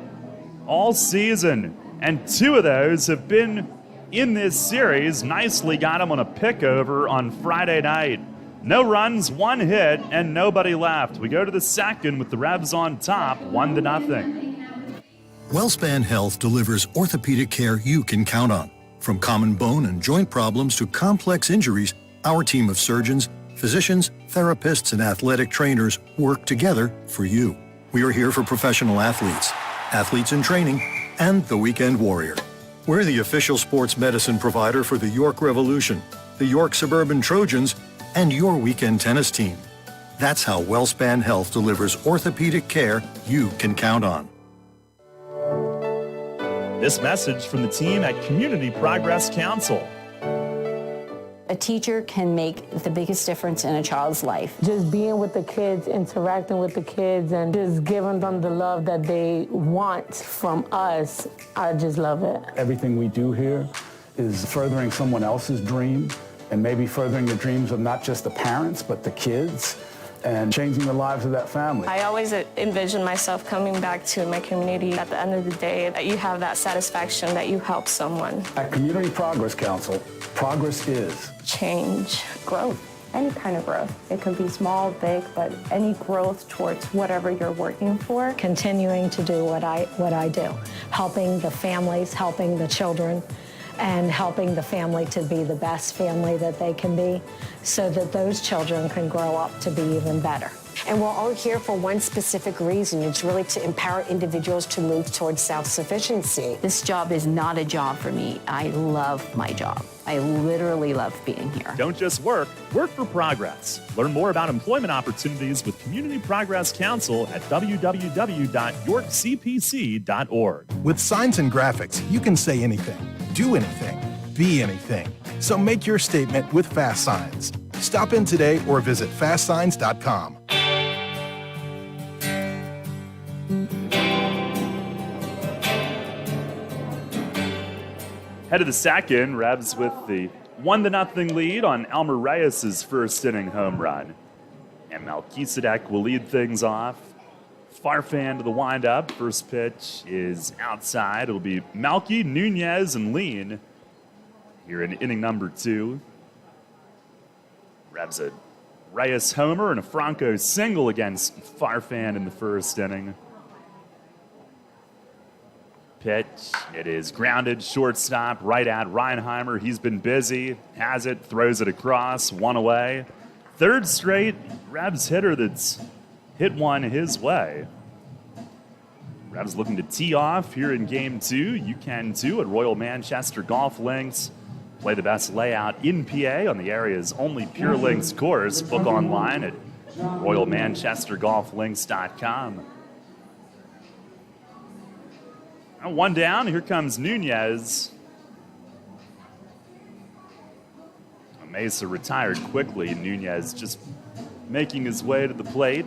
all season, and 2 of those have been in this series. Nicely got him on a pickover on Friday night. No runs, 1 hit, and nobody left. We go to the second with the Revs on top, 1-0. WellSpan Health delivers orthopedic care you can count on. From common bone and joint problems to complex injuries, our team of surgeons, physicians, therapists, and athletic trainers work together for you. We are here for professional athletes, athletes in training, and the weekend warrior. We're the official sports medicine provider for the York Revolution, the York Suburban Trojans, and your weekend tennis team. That's how WellSpan Health delivers orthopedic care you can count on. This message from the team at Community Progress Council. A teacher can make the biggest difference in a child's life. Just being with the kids, interacting with the kids, and just giving them the love that they want from us, I just love it. Everything we do here is furthering someone else's dream, and maybe furthering the dreams of not just the parents, but the kids, and changing the lives of that family. I always envision myself coming back to my community at the end of the day, that you have that satisfaction that you help someone. At Community Progress Council, progress is change, growth, any kind of growth. It can be small, big, but any growth towards whatever you're working for. Continuing to do what I do, helping the families, helping the children, and helping the family to be the best family that they can be so that those children can grow up to be even better. And we're all here for one specific reason. It's really to empower individuals to move towards self-sufficiency. This job is not a job for me. I love my job. I literally love being here. Don't just work, work for progress. Learn more about employment opportunities with Community Progress Council at www.yorkcpc.org. With signs and graphics, you can say anything, do anything, be anything. So make your statement with Fast Signs. Stop in today or visit fastsigns.com. Head of the second, Revs with the 1-0 lead on Elmer Reyes' first inning home run. And Melchizedek will lead things off. Farfan to the windup. First pitch is outside. It'll be Melky, Nunez, and Lean here in inning number 2. Revs a Reyes homer and a Franco single against Farfan in the first inning. Pitch, it is grounded, shortstop, right at Reinheimer. He's been busy, has it, throws it across, 1 away. Third straight Revs hitter that's hit one his way. Revs looking to tee off here in game 2. You can too at Royal Manchester Golf Links. Play the best layout in PA on the area's only Pure Links course. Book online at RoyalManchesterGolfLinks.com. Now one down, here comes Nunez. Mesa retired quickly. Nunez just making his way to the plate.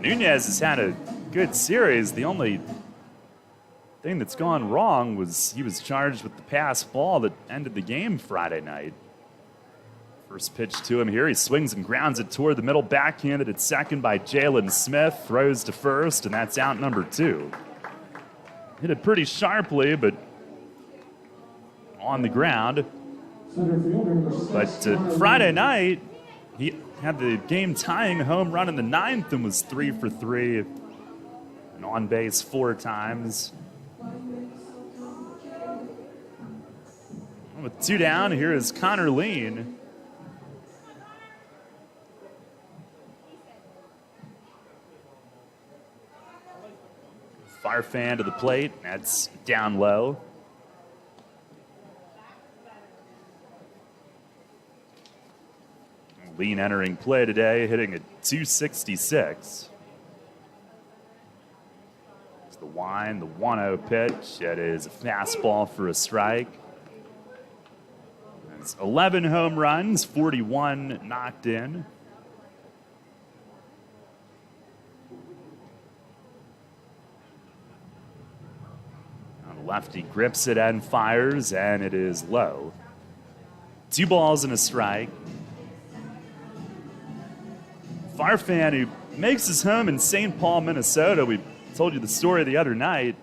Nunez has had a good series. The only thing that's gone wrong was he was charged with the pass ball that ended the game Friday night. First pitch to him here. He swings and grounds it toward the middle. Backhanded at second by Jalen Smith. Throws to first, and that's out number 2. Hit it pretty sharply, but on the ground. But Friday night, he had the game-tying home run in the 9th and was 3 for 3. And on base 4 times. With 2 down, here is Connor Lean. Farfan to the plate. That's down low. Lean entering play today, hitting at 266. It's the wind, the 1-0 pitch. That is a fastball for a strike. That's 11 home runs, 41 knocked in. Now the lefty grips it and fires, and it is low. 2 balls and a strike. Farfan, who makes his home in St. Paul, Minnesota. We told you the story the other night.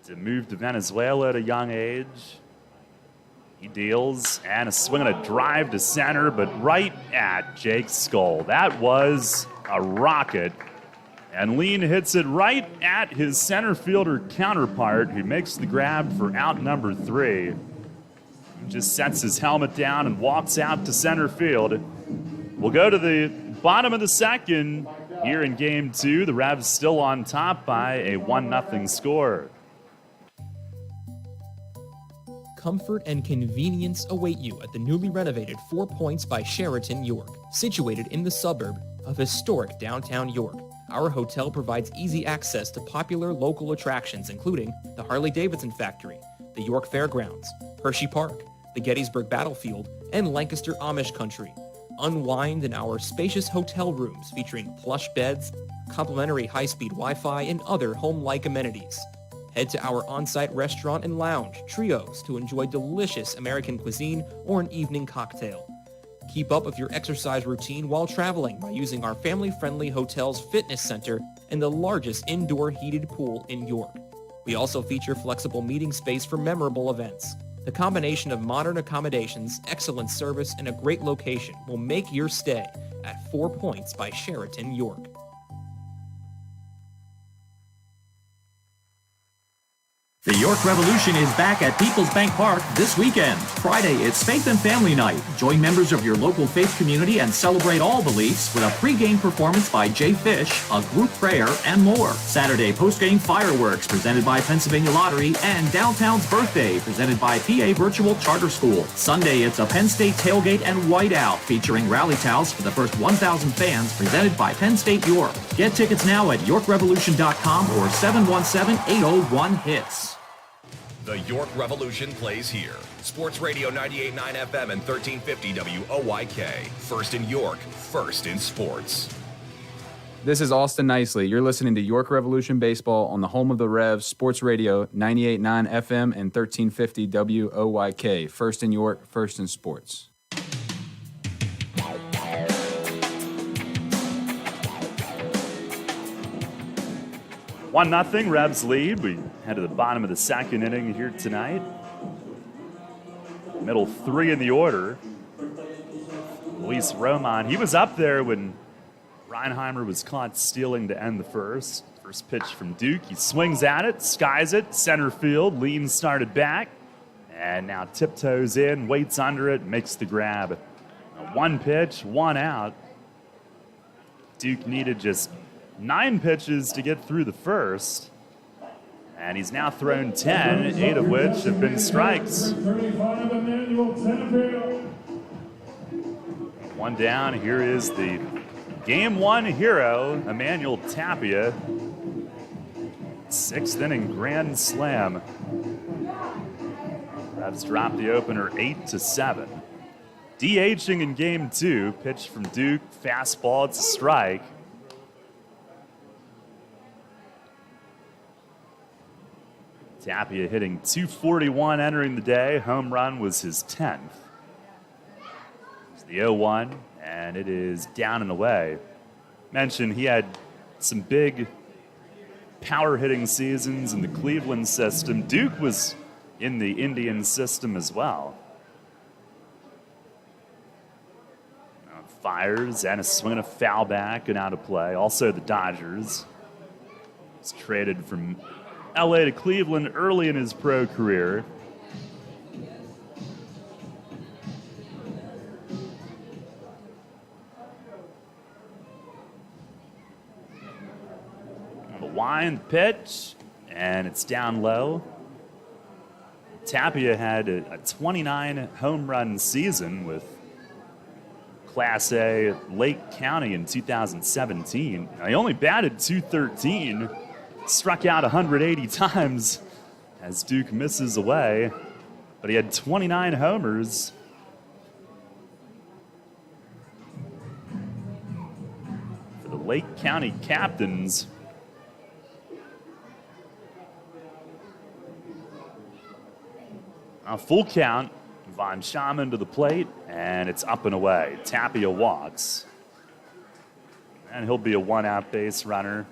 To move to Venezuela at a young age. He deals, and a swing and a drive to center, but right at Jake's skull. That was a rocket. And Lean hits it right at his center fielder counterpart, who makes the grab for out number 3. He just sets his helmet down and walks out to center field. We'll go to the bottom of the second here in Game 2. The Revs still on top by a 1-0 score. Comfort and convenience await you at the newly renovated 4 Points by Sheraton York, situated in the suburb of historic downtown York. Our hotel provides easy access to popular local attractions, including the Harley-Davidson Factory, the York Fairgrounds, Hershey Park, the Gettysburg Battlefield, and Lancaster Amish Country. Unwind in our spacious hotel rooms featuring plush beds, complimentary high-speed Wi-Fi, and other home-like amenities. Head to our on-site restaurant and lounge, Trios, to enjoy delicious American cuisine or an evening cocktail. Keep up with your exercise routine while traveling by using our family-friendly hotel's fitness center and the largest indoor heated pool in York. We also feature flexible meeting space for memorable events. The combination of modern accommodations, excellent service, and a great location will make your stay at 4 Points by Sheraton York. The York Revolution is back at People's Bank Park this weekend. Friday, it's Faith and Family Night. Join members of your local faith community and celebrate all beliefs with a pregame performance by Jay Fish, a group prayer, and more. Saturday, postgame fireworks presented by Pennsylvania Lottery and Downtown's Birthday presented by PA Virtual Charter School. Sunday, it's a Penn State tailgate and whiteout featuring rally towels for the first 1,000 fans presented by Penn State York. Get tickets now at YorkRevolution.com or 717-801-HITS. The York Revolution plays here. Sports Radio 98.9 FM and 1350 WOYK. First in York, first in sports. This is Austin Nicely. You're listening to York Revolution Baseball on the home of the Revs, Sports Radio 98.9 FM and 1350 WOYK. First in York, first in sports. 1-0, Revs lead. We head to the bottom of the second inning here tonight. Middle 3 in the order. Luis Roman, he was up there when Reinheimer was caught stealing to end the first. First pitch from Duke. He swings at it, skies it, center field. Lean started back. And now tiptoes in, waits under it, makes the grab. One pitch, one out. Duke needed just 9 pitches to get through the first. And he's now thrown 10, 8 of which have been strikes. One down. Here is the Game 1 hero, Emmanuel Tapia. 6th inning grand slam. Revs dropped the opener 8-7. DHing in Game 2, pitch from Duke, fastball, it's a strike. Tapia hitting .241 entering the day. Home run was his 10th. It's the 0-1, and it is down and away. Mentioned he had some big power hitting seasons in the Cleveland system. Duke was in the Indian system as well. Fires and a swing and a foul back and out of play. Also the Dodgers. He's traded from LA to Cleveland early in his pro career. The wind pitch, and it's down low. Tapia had a 29 home run season with Class A Lake County in 2017. He only batted .213, struck out 180 times as Duke misses away, but he had 29 homers. For the Lake County Captains. A full count. Von Schaman to the plate, and it's up and away. Tapia walks. And he'll be a one-out base runner.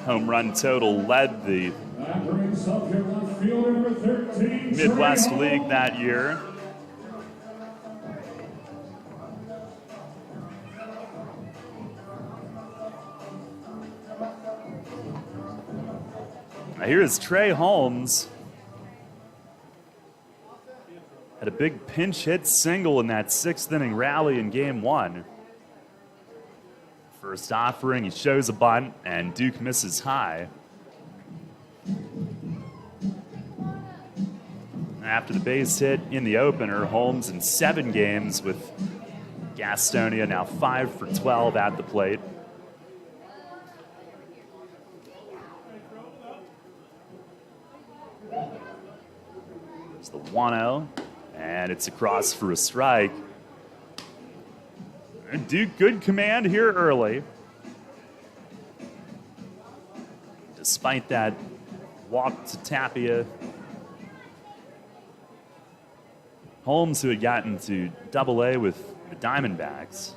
Home run total led the Midwest League that year. Now here is Trey Holmes. Had a big pinch hit single in that 6th inning rally in Game 1. First offering, he shows a bunt, and Duke misses high. After the base hit in the opener, Holmes in 7 games with Gastonia, now 5 for 12 at the plate. It's the 1-0, and it's across for a strike. And Duke, good command here early. Despite that walk to Tapia. Holmes, who had gotten to Double-A with the Diamondbacks.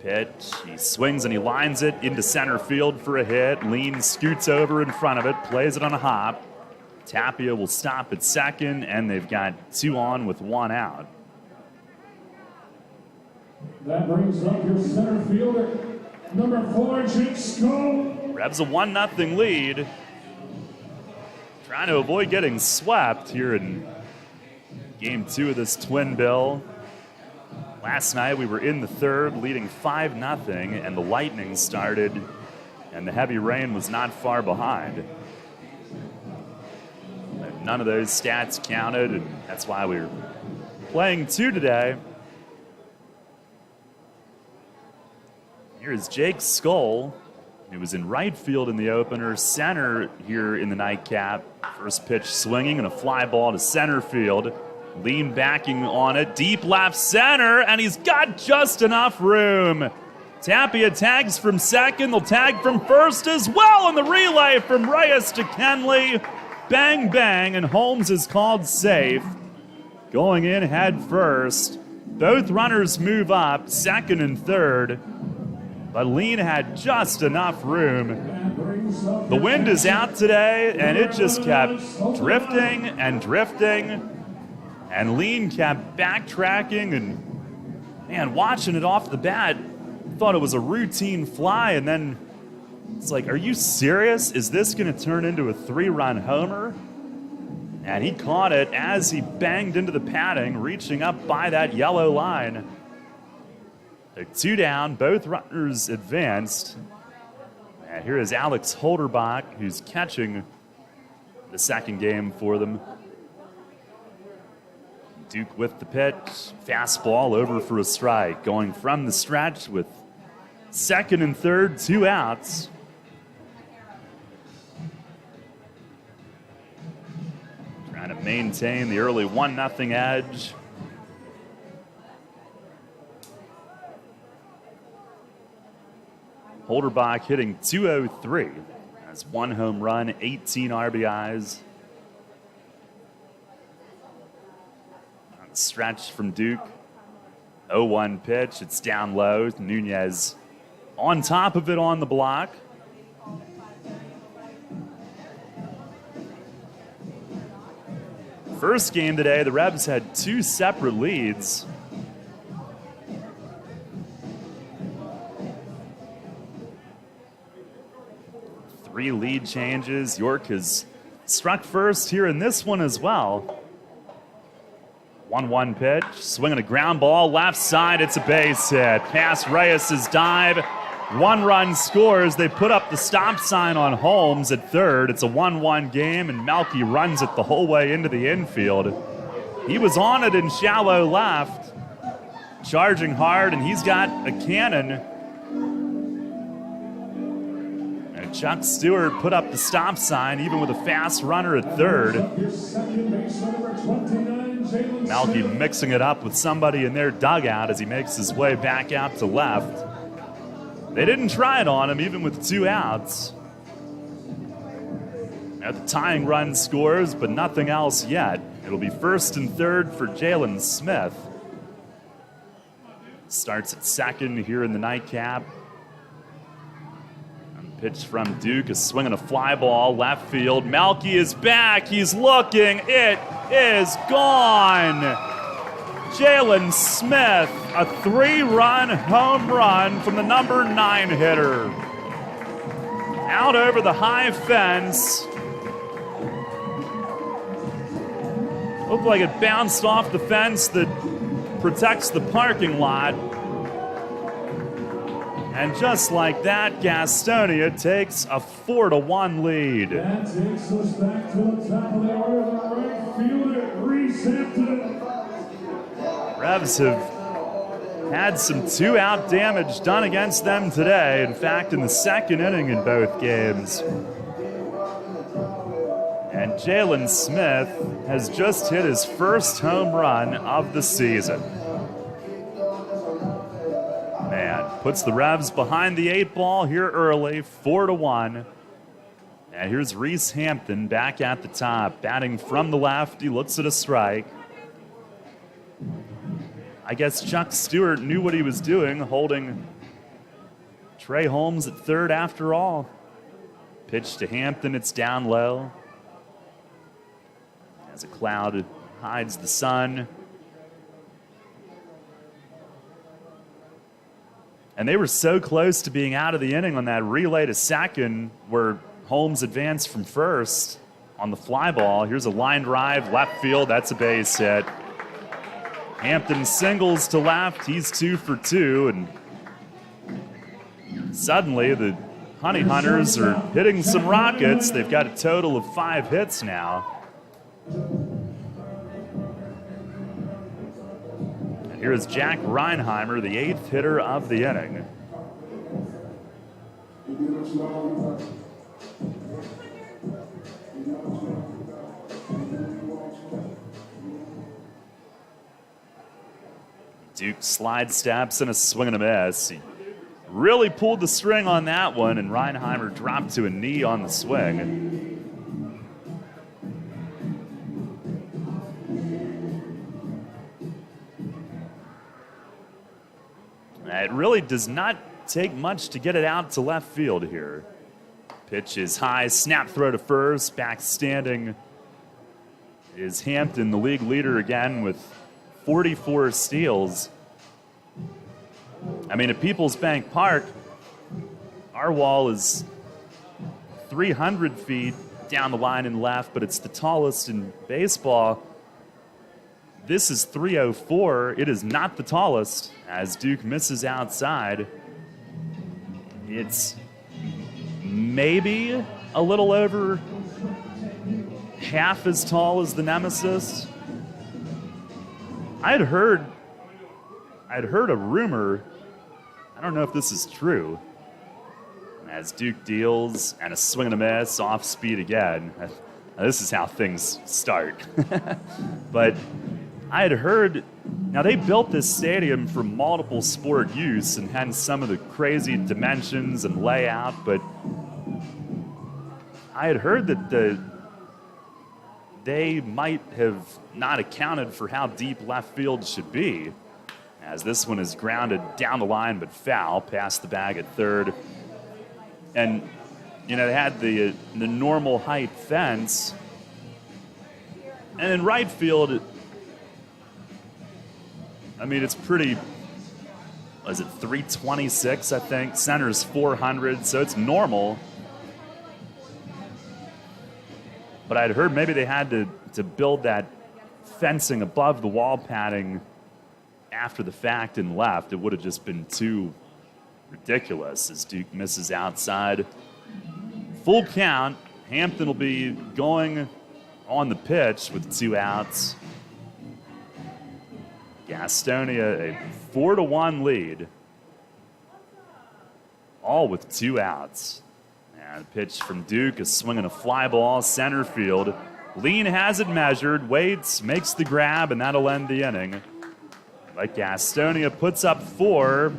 Pitch, he swings and he lines it into center field for a hit. Lean scoots over in front of it, plays it on a hop. Tapia will stop at second, and they've got 2 on with 1 out. That brings up your center fielder, number 4, Jake Skull. Revs a 1-0 lead. Trying to avoid getting swept here in Game 2 of this twin bill. Last night we were in the 3rd, leading 5-0, and the lightning started, and the heavy rain was not far behind. None of those stats counted, and that's why we're playing 2 today. Here's Jake Skull, who was in right field in the opener, center here in the nightcap. First pitch swinging and a fly ball to center field. Lean backing on it, deep left center, and he's got just enough room. Tapia tags from second, they'll tag from first as well, and the relay from Reyes to Kenley. Bang, bang, and Holmes is called safe. Going in head first. Both runners move up, second and third. But Lean had just enough room. The wind is out today, and it just kept drifting and drifting. And Lean kept backtracking, and man, watching it off the bat, thought it was a routine fly, and then It's like, are you serious? Is this going to turn into a 3-run homer? And he caught it as he banged into the padding, reaching up by that yellow line. They're 2 down, both runners advanced. And here is Alex Holderbach, who's catching the second game for them. Duke with the pitch, fastball over for a strike, going from the stretch with second and third, 2 outs. Trying to maintain the early 1-0 edge. Holderbach hitting .203. Has 1 home run, 18 RBIs. On the stretch from Duke. 0-1 pitch. It's down low. Nunez on top of it on the block. First game today, the Rebs had 2 separate leads. Three lead changes. York has struck first here in this one as well. 1-1 pitch, swinging a ground ball, left side, it's a base hit. Past Reyes' dive, 1 run scores. They put up the stop sign on Holmes at third. It's a 1-1 game, and Melky runs it the whole way into the infield. He was on it in shallow left, charging hard, and he's got a cannon. And Chuck Stewart put up the stop sign, even with a fast runner at third. Melky mixing it up with somebody in their dugout as he makes his way back out to left. They didn't try it on him, even with 2 outs. Now the tying run scores, but nothing else yet. It'll be first and third for Jalen Smith. Starts at second here in the nightcap. Pitch from Duke, a swing and a fly ball, left field. Melky is back, he's looking, it is gone. Jalen Smith, a 3-run home run from the number 9 hitter. Out over the high fence. Looked like it bounced off the fence that protects the parking lot. And just like that, Gastonia takes a 4-1 lead. That takes us back to the top of the order. The right fielder, Reese Hampton. Revs have had some 2-out damage done against them today. In fact, in the second inning in both games. And Jalen Smith has just hit his first home run of the season. Man, puts the Revs behind the 8 ball here early, 4-1. And here's Reese Hampton back at the top, batting from the left. He looks at a strike. I guess Chuck Stewart knew what he was doing, holding Trey Holmes at third after all. Pitch to Hampton, it's down low. As a cloud hides the sun. And they were so close to being out of the inning on that relay to second where Holmes advanced from first on the fly ball. Here's a line drive, left field, that's a base hit. Hampton singles to left, he's 2 for 2, and suddenly the Honey Hunters are hitting some rockets. They've got a total of 5 hits now. Here is Jack Reinheimer, the 8th hitter of the inning. Duke slide steps and a swing and a miss. He really pulled the string on that one, and Reinheimer dropped to a knee on the swing. It really does not take much to get it out to left field here. Pitch is high, snap throw to first, back standing is Hampton, the league leader again with 44 steals. I mean, at Peoples Bank Park, our wall is 300 feet down the line and left, but it's the tallest in baseball. This is 304. It is not the tallest as Duke misses outside. It's maybe a little over half as tall as the Nemesis. I'd heard a rumor, I don't know if this is true, as Duke deals and a swing and a miss, off speed again. This is how things start. But I had heard, now they built this stadium for multiple sport use and had some of the crazy dimensions and layout, but I had heard that they might have not accounted for how deep left field should be, as this one is grounded down the line but foul past the bag at third. And, you know, they had the normal height fence. And in right field, I mean, it's pretty, was it 326, I think? Center's 400, so it's normal. But I'd heard maybe they had to build that fencing above the wall padding after the fact and left. It would have just been too ridiculous as Duke misses outside. Full count. Hampton will be going on the pitch with 2 outs. Gastonia a 4-1 lead. All with 2 outs. And a pitch from Duke, a swing and a fly ball, center field. Lean has it measured, waits, makes the grab, and that'll end the inning. But Gastonia puts up 4,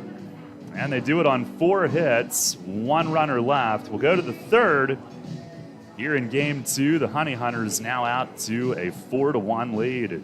and they do it on 4 hits, 1 runner left. We'll go to the third. Here in game 2, the Honey Hunters now out to a 4-1 lead.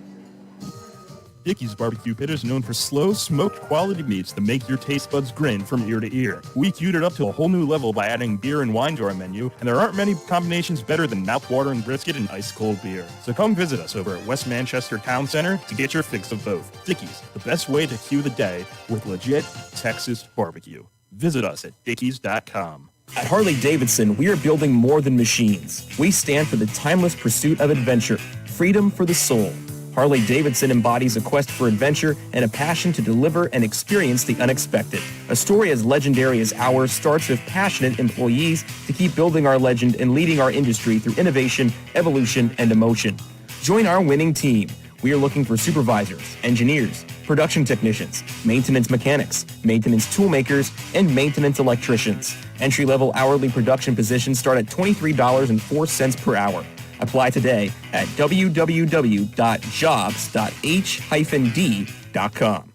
Dickey's Barbecue Pit is known for slow, smoked quality meats that make your taste buds grin from ear to ear. We queued it up to a whole new level by adding beer and wine to our menu, and there aren't many combinations better than mouth-watering brisket and ice-cold beer. So come visit us over at West Manchester Town Center to get your fix of both. Dickey's, the best way to cue the day with legit Texas barbecue. Visit us at dickeys.com. At Harley-Davidson, we are building more than machines. We stand for the timeless pursuit of adventure, freedom for the soul. Harley-Davidson embodies a quest for adventure and a passion to deliver and experience the unexpected. A story as legendary as ours starts with passionate employees to keep building our legend and leading our industry through innovation, evolution, and emotion. Join our winning team. We are looking for supervisors, engineers, production technicians, maintenance mechanics, maintenance toolmakers, and maintenance electricians. Entry-level hourly production positions start at $23.04 per hour. Apply today at www.jobs.h-d.com.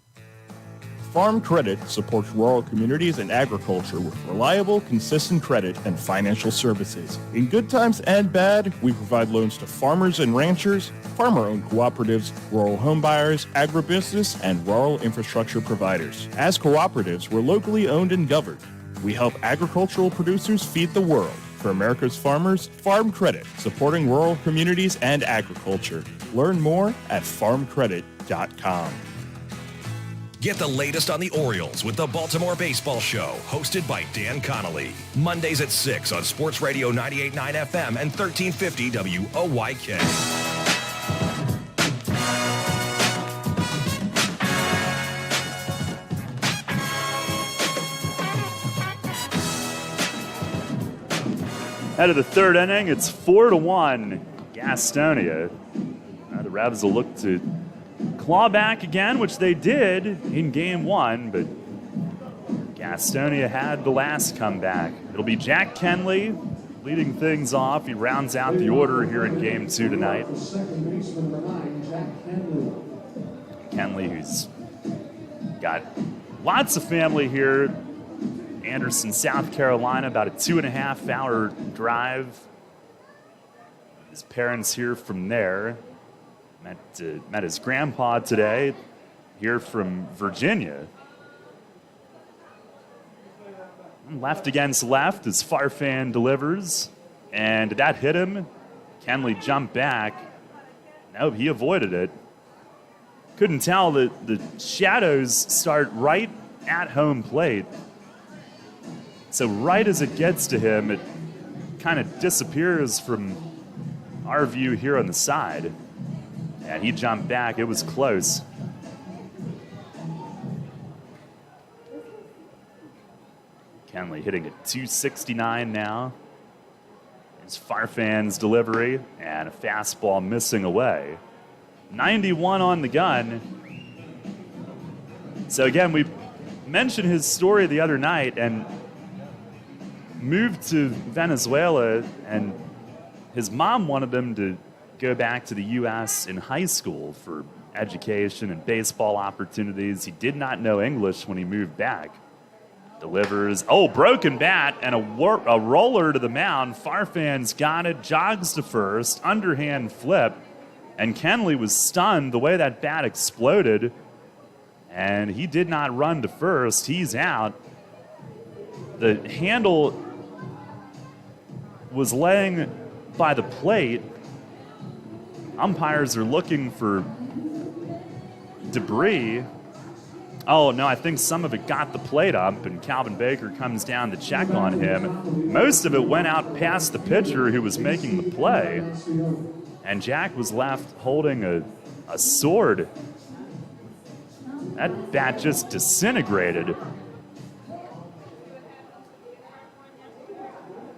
Farm Credit supports rural communities and agriculture with reliable, consistent credit and financial services. In good times and bad, we provide loans to farmers and ranchers, farmer-owned cooperatives, rural home buyers, agribusiness, and rural infrastructure providers. As cooperatives, we're locally owned and governed. We help agricultural producers feed the world. For America's farmers, Farm Credit, supporting rural communities and agriculture. Learn more at farmcredit.com. Get the latest on the Orioles with the Baltimore Baseball Show, hosted by Dan Connolly. Mondays at 6 on Sports Radio 98.9 FM and 1350 WOYK. Out of the third inning, it's 4-1 Gastonia. The Revs will look to claw back again, which they did in game 1, but Gastonia had the last comeback. It'll be Jack Kenley leading things off. He rounds out the order here in game 2 tonight. Kenley, who's got lots of family here. Anderson, South Carolina, about a 2.5-hour drive. His parents here from there. Met his grandpa today, here from Virginia. Left against left as Farfan delivers, and that hit him. Kenley jumped back. Nope, he avoided it. Couldn't tell that the shadows start right at home plate. So right as it gets to him, it kind of disappears from our view here on the side. And he jumped back. It was close. Kenley hitting at 269 now. It's Farfan's delivery and a fastball missing away. 91 on the gun. So again, we mentioned his story the other night and moved to Venezuela, and his mom wanted him to go back to the U.S. in high school for education and baseball opportunities. He did not know English when he moved back. Delivers, broken bat and a roller to the mound. Farfan's got it, jogs to first, underhand flip, and Kenley was stunned the way that bat exploded, and he did not run to first. He's out. The handle was laying by the plate. Umpires are looking for debris. Oh, no, I think some of it got the plate up, and Calvin Baker comes down to check on him. Most of it went out past the pitcher who was making the play, and Jack was left holding a sword. That bat just disintegrated.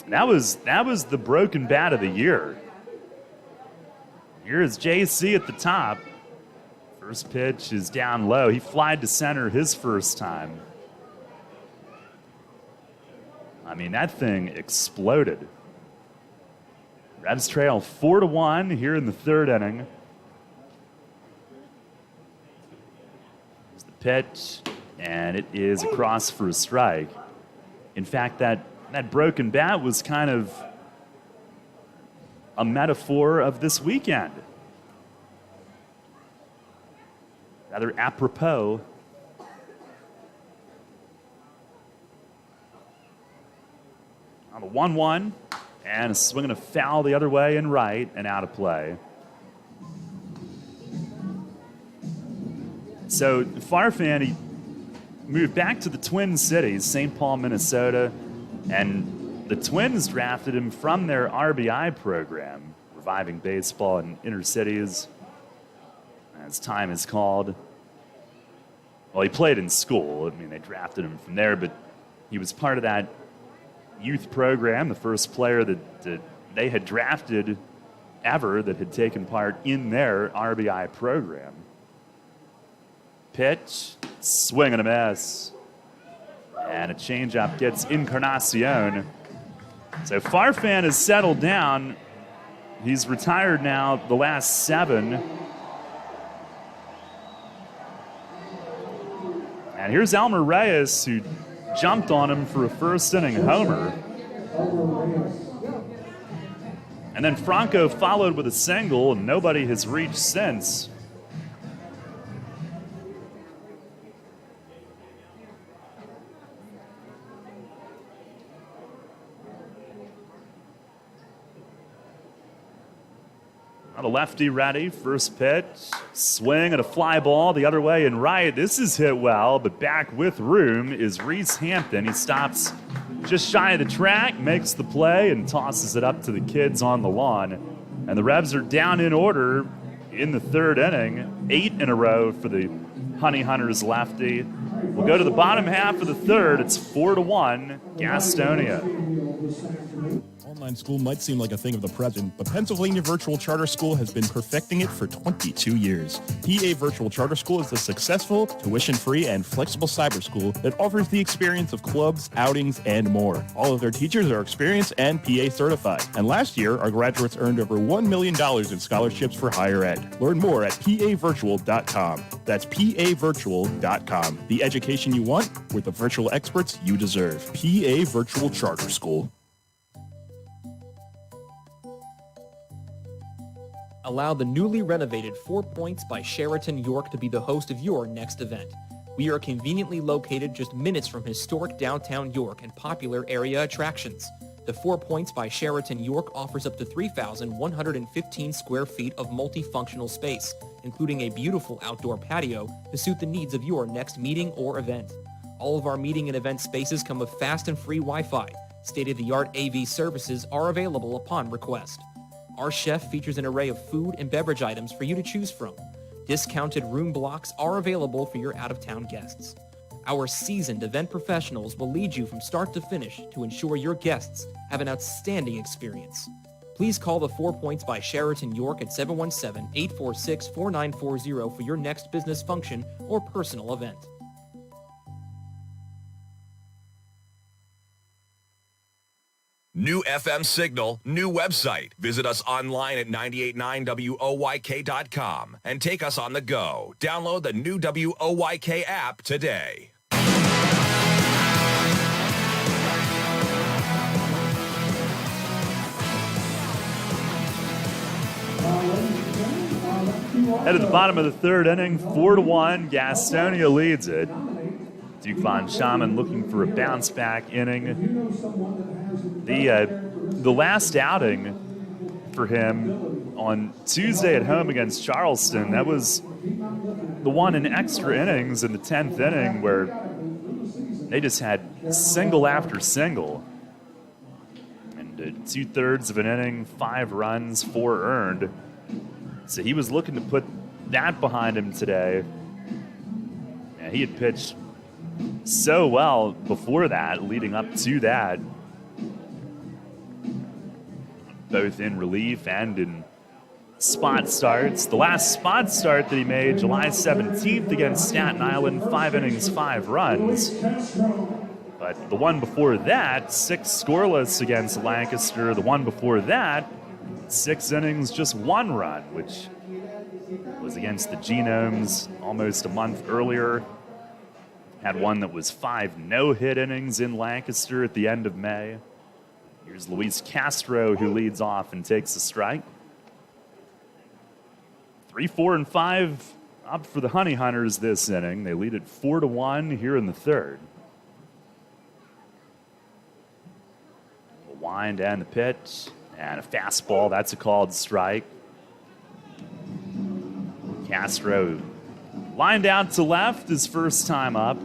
That was the broken bat of the year. Here is JC at the top. First pitch is down low. He flied to center his first time. I mean, that thing exploded. Revs trail 4-1 here in the third inning. Here's the pitch, and it is across for a strike. In fact, that broken bat was kind of a metaphor of this weekend. Rather apropos. On the 1-1, and a swing and a foul the other way and right, and out of play. So Farfan, he moved back to the Twin Cities, St. Paul, Minnesota, and the Twins drafted him from their RBI program, reviving baseball in inner cities, as time is called. Well, he played in school. I mean, they drafted him from there, but he was part of that youth program, the first player that they had drafted ever that had taken part in their RBI program. Pitch, swing and a miss. And a changeup gets Encarnacion. So Farfan has settled down. He's retired now the last 7. And here's Elmer Reyes, who jumped on him for a first inning homer. And then Franco followed with a single, and nobody has reached since. The lefty ready, first pitch, swing and a fly ball the other way and right. This is hit well, but back with room is Reese Hampton. He stops just shy of the track, makes the play, and tosses it up to the kids on the lawn. And the Revs are down in order in the third inning, 8 in a row for the Honey Hunters lefty. We'll go to the bottom half of the third. It's 4-1, Gastonia. Online school might seem like a thing of the present, but Pennsylvania Virtual Charter School has been perfecting it for 22 years. PA Virtual Charter School is a successful, tuition-free, and flexible cyber school that offers the experience of clubs, outings, and more. All of their teachers are experienced and PA certified. And last year, our graduates earned over $1 million in scholarships for higher ed. Learn more at pavirtual.com. That's pavirtual.com. The education you want with the virtual experts you deserve. PA Virtual Charter School. Allow the newly renovated 4 Points by Sheraton York to be the host of your next event. We are conveniently located just minutes from historic downtown York and popular area attractions. The 4 Points by Sheraton York offers up to 3,115 square feet of multifunctional space, including a beautiful outdoor patio to suit the needs of your next meeting or event. All of our meeting and event spaces come with fast and free Wi-Fi. State-of-the-art AV services are available upon request. Our chef features an array of food and beverage items for you to choose from. Discounted room blocks are available for your out-of-town guests. Our seasoned event professionals will lead you from start to finish to ensure your guests have an outstanding experience. Please call the 4 Points by Sheraton York at 717-846-4940 for your next business function or personal event. New FM signal, new website. Visit us online at 989WOYK.com and take us on the go. Download the new WOYK app today. At the bottom of the third inning, 4-1, Gastonia leads it. Duke Von Schaman looking for a bounce-back inning. The last outing for him on Tuesday at home against Charleston, that was the one in extra innings in the 10th inning where they just had single after single. And 2/3 of an inning, 5 runs, 4 earned. So he was looking to put that behind him today. And he had pitched so well before that, leading up to that, both in relief and in spot starts. The last spot start that he made, July 17th against Staten Island, 5 innings, 5 runs. But the one before that, 6 scoreless against Lancaster. The one before that, 6 innings, just 1 run, which was against the Genomes almost a month earlier. Had one that was 5 no-hit innings in Lancaster at the end of May. Here's Luis Castro, who leads off and takes a strike. 3, 4, and 5 up for the Honey Hunters this inning. They lead it 4-1 here in the third. The wind and the pitch, and a fastball. That's a called strike. Castro lined out to left his first time up.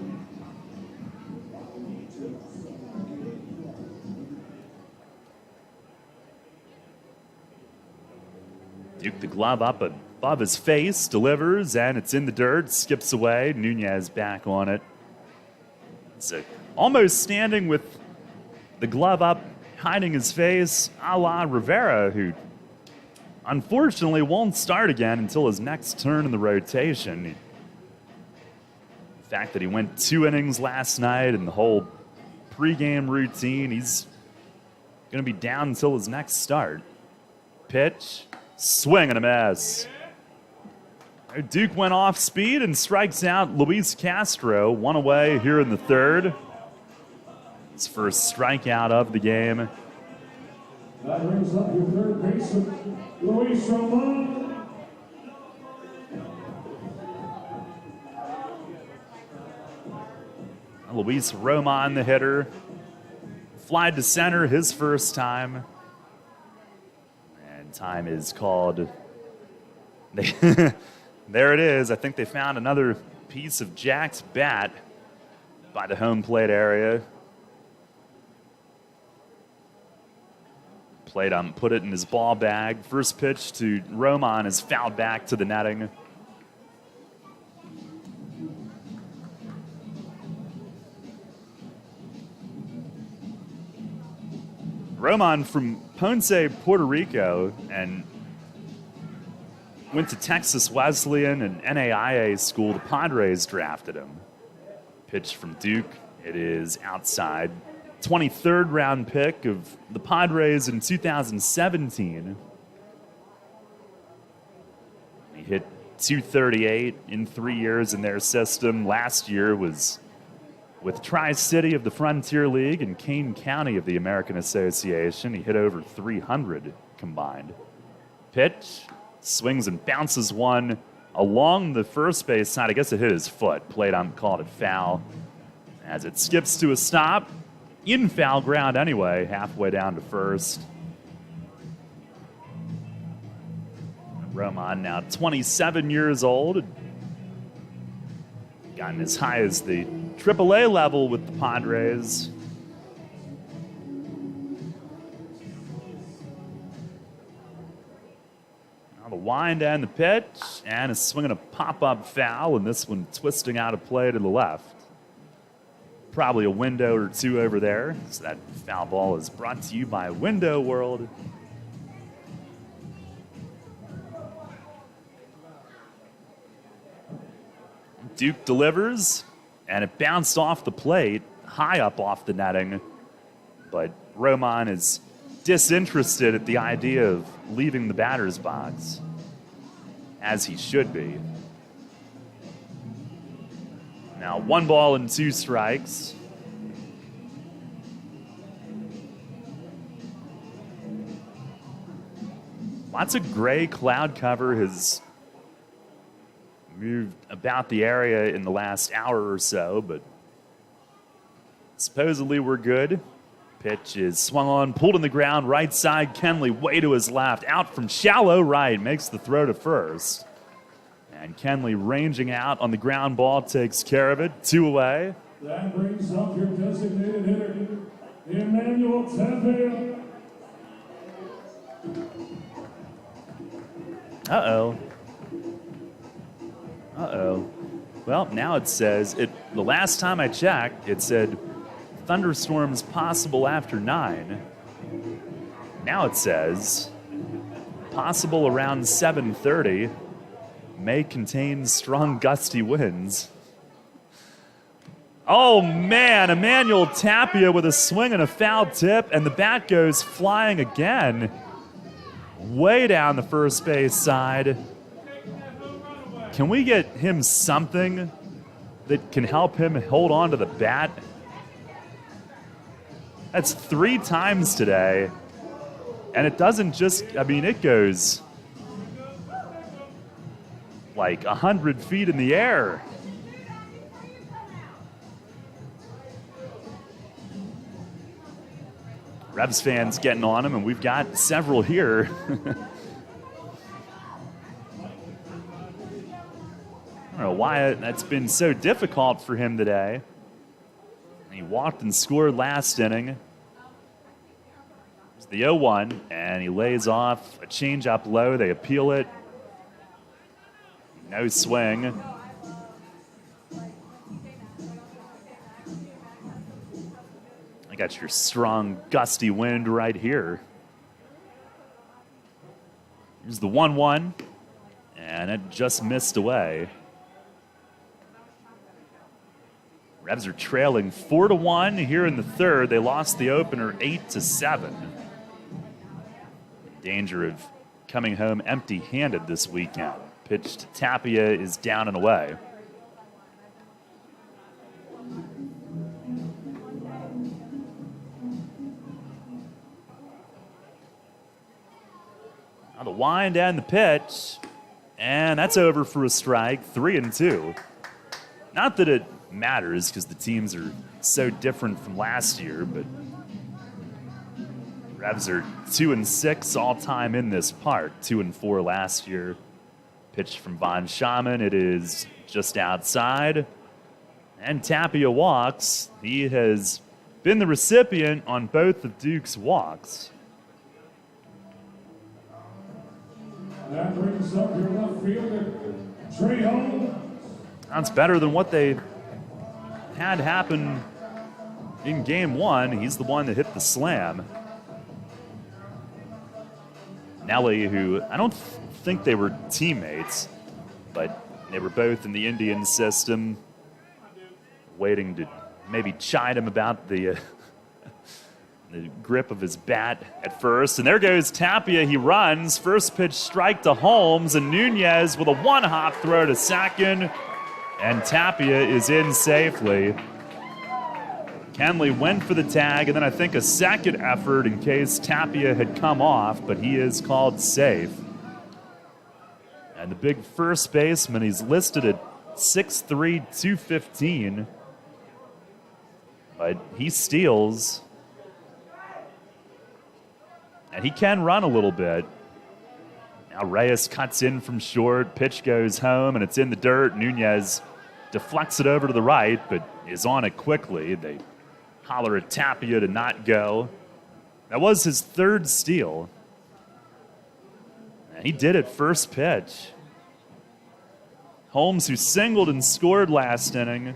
Duke the glove up above his face, delivers, and it's in the dirt, skips away. Nunez back on it. It's almost standing with the glove up, hiding his face, a la Rivera, who unfortunately won't start again until his next turn in the rotation. The fact that he went 2 innings last night and the whole pregame routine, he's going to be down until his next start. Pitch, swing and a miss. Duke went off speed and strikes out Luis Castro. 1 away here in the third. His first strikeout of the game. That brings up your third baseman, Luis Roman. Luis Roman, the hitter, flied to center his first time. And time is called. There it is. I think they found another piece of Jack's bat by the home plate area. Played put it in his ball bag. First pitch to Roman is fouled back to the netting. Roman from Ponce, Puerto Rico, and went to Texas Wesleyan and NAIA school. The Padres drafted him. Pitch from Duke. It is outside. 23rd round pick of the Padres in 2017. He hit .238 in 3 years in their system. Last year was with Tri-City of the Frontier League and Kane County of the American Association. He hit over .300 combined. Pitch, swings and bounces one along the first base side. I guess it hit his foot. Played on, called it foul. As it skips to a stop, in foul ground anyway, halfway down to first. Roman now 27 years old. Gotten as high as the AAA level with the Padres. On the wind and the pitch, and a swing and a pop-up foul, and this one twisting out of play to the left. Probably a window or two over there. So that foul ball is brought to you by Window World. Duke delivers, and it bounced off the plate, high up off the netting. But Roman is disinterested at the idea of leaving the batter's box, as he should be. Now 1 ball and 2 strikes. Lots of gray cloud cover has moved about the area in the last hour or so, but supposedly we're good. Pitch is swung on, pulled in the ground, right side. Kenley way to his left, out from shallow right, makes the throw to first. And Kenley ranging out on the ground ball takes care of it. 2 away. That brings up your designated hitter, Emmanuel Tapia. Well, now it says, the last time I checked, it said thunderstorms possible after 9. Now it says possible around 7:30. May contain strong gusty winds. Oh man, Emmanuel Tapia with a swing and a foul tip, and the bat goes flying again. Way down the first base side. Can we get him something that can help him hold on to the bat? That's 3 times today. And it doesn't just, it goes like 100 feet in the air. Revs fans getting on him, and we've got several here. I don't know why that's been so difficult for him today. He walked and scored last inning. It's the 0-1, and he lays off a changeup low. They appeal it. No swing. I got your strong, gusty wind right here. Here's the 1-1, and it just missed away. Revs are trailing 4-1 here in the third. They lost the opener 8-7. Danger of coming home empty-handed this weekend. Pitch to Tapia is down and away. Now the wind and the pitch, and that's over for a strike. 3-2. Not that it matters because the teams are so different from last year, but Revs are 2-6 all time in this park. 2-4 last year. Pitch from Von Schaman. It is just outside. And Tapia walks. He has been the recipient on both of Duke's walks. That brings up your left fielder, Trey Holmes. That's better than what they had happen in game 1. He's the one that hit the slam. Nelly, who I don't think they were teammates, but they were both in the Indian system, waiting to maybe chide him about the grip of his bat at first. And there goes Tapia. He runs. First pitch strike to Holmes, and Nunez with a one-hop throw to second. And Tapia is in safely. Kenley went for the tag, and then I think a second effort in case Tapia had come off, but he is called safe. And the big first baseman, he's listed at 6'3", 215. But he steals. And he can run a little bit. Now Reyes cuts in from short. Pitch goes home, and it's in the dirt. Nunez deflects it over to the right, but is on it quickly. They holler at Tapia to not go. That was his third steal. And He did it first pitch. Holmes, who singled and scored last inning.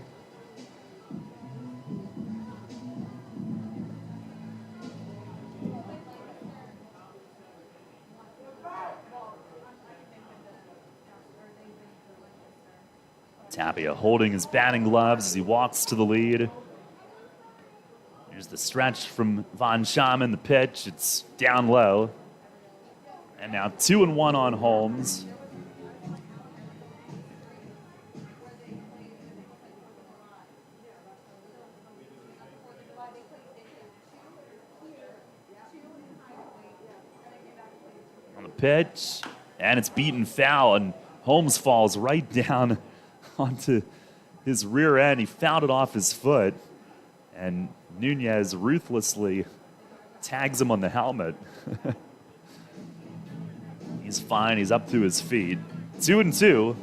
Tapia holding his batting gloves as he walks to the lead. Here's the stretch from Von Schaman, the pitch. It's down low. And now 2-1 on Holmes. On the pitch, and it's beaten foul, and Holmes falls right down onto his rear end. He fouled it off his foot, and Nunez ruthlessly tags him on the helmet. He's fine. He's up to his feet. 2-2.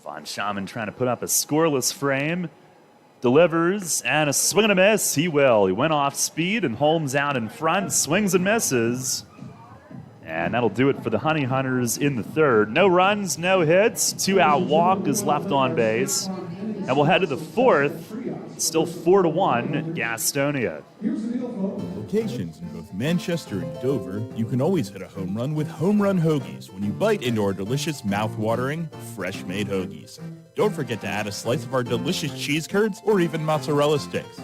Von Schaman trying to put up a scoreless frame. Delivers, and a swing and a miss. He will. He went off speed, and Holmes out in front. Swings and misses. And that'll do it for the Honey Hunters in the third. No runs, no hits. 2-out walk is left on base. And we'll head to the fourth. Still 4-1, Gastonia. Locations in both Manchester and Dover, you can always hit a home run with Home Run Hoagies when you bite into our delicious, mouth-watering, fresh-made hoagies. Don't forget to add a slice of our delicious cheese curds or even mozzarella sticks.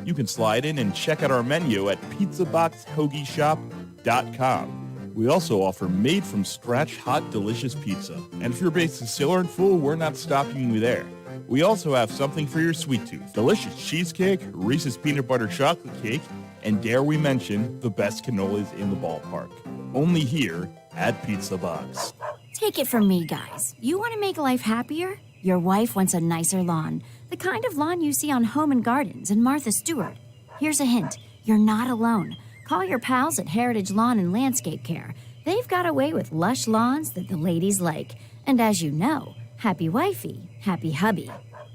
You can slide in and check out our menu at pizzaboxhoagieshop.com. We also offer made-from-scratch hot, delicious pizza. And if your base is still aren't full, we're not stopping you there. We also have something for your sweet tooth. Delicious cheesecake, Reese's peanut butter chocolate cake, and dare we mention, the best cannolis in the ballpark. Only here at Pizza Box. Take it from me, guys. You want to make life happier? Your wife wants a nicer lawn. The kind of lawn you see on Home and Gardens and Martha Stewart. Here's a hint. You're not alone. Call your pals at Heritage Lawn and Landscape Care. They've got a way with lush lawns that the ladies like. And as you know, happy wifey, happy hubby.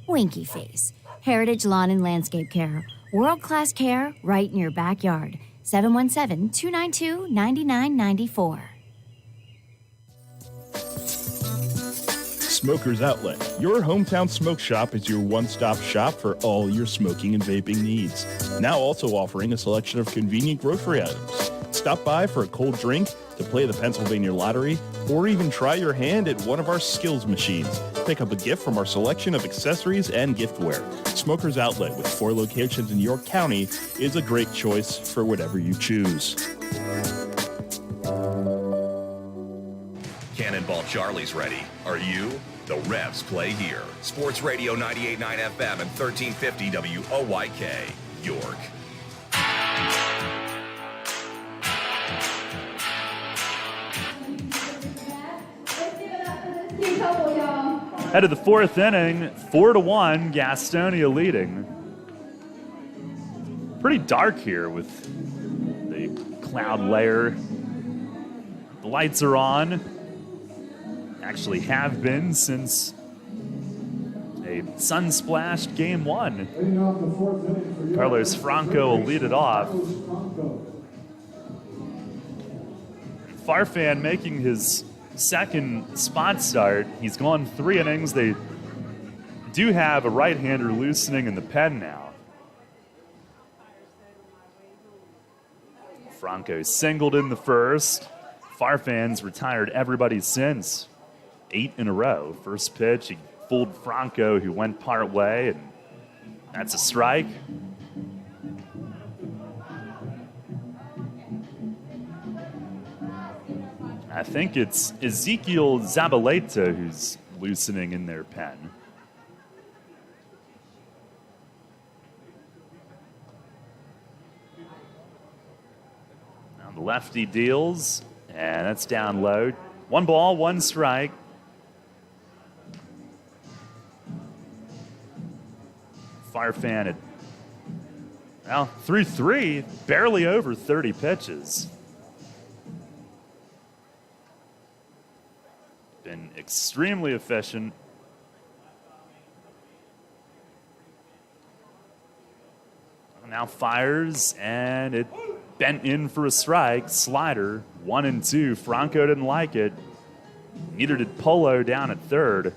Winky face. Heritage Lawn and Landscape Care. World-class care right in your backyard. 717-292-9994. Smokers Outlet. Your hometown smoke shop is your one-stop shop for all your smoking and vaping needs. Now also offering a selection of convenient grocery items. Stop by for a cold drink, to play the Pennsylvania Lottery, or even try your hand at one of our skills machines. Pick up a gift from our selection of accessories and giftware. Smokers Outlet, with 4 locations in York County, is a great choice for whatever you choose. Cannonball Charlie's ready. Are you? The Revs play here. Sports Radio 98.9 FM and 1350 WOYK, York. Head of the fourth inning, 4-1, Gastonia leading. Pretty dark here with the cloud layer. The lights are on. Actually have been since a sun-splashed game 1. Carlos Franco will lead it off. Farfan making his second spot start. He's gone 3 innings. They do have a right-hander loosening in the pen now. Franco singled in the first. Farfan's retired everybody since. 8 in a row. First pitch, he fooled Franco, who went part way, and that's a strike. I think it's Ezekiel Zabaleta who's loosening in their pen. Now the lefty deals, and that's down low. 1 ball, 1 strike. Farfan at, well, through 3, barely over 30 pitches. Been extremely efficient. now fires, and it bent in for a strike. Slider, 1-2. Franco didn't like it. Neither did Polo down at third.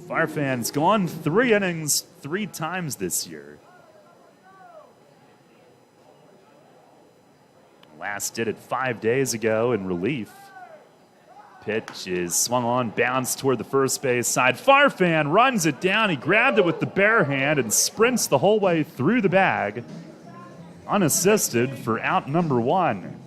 Firefan's gone 3 innings 3 times this year. Last did it 5 days ago in relief. Pitch is swung on, bounced toward the first base side. Farfan runs it down. He grabbed it with the bare hand and sprints the whole way through the bag, unassisted for out number 1.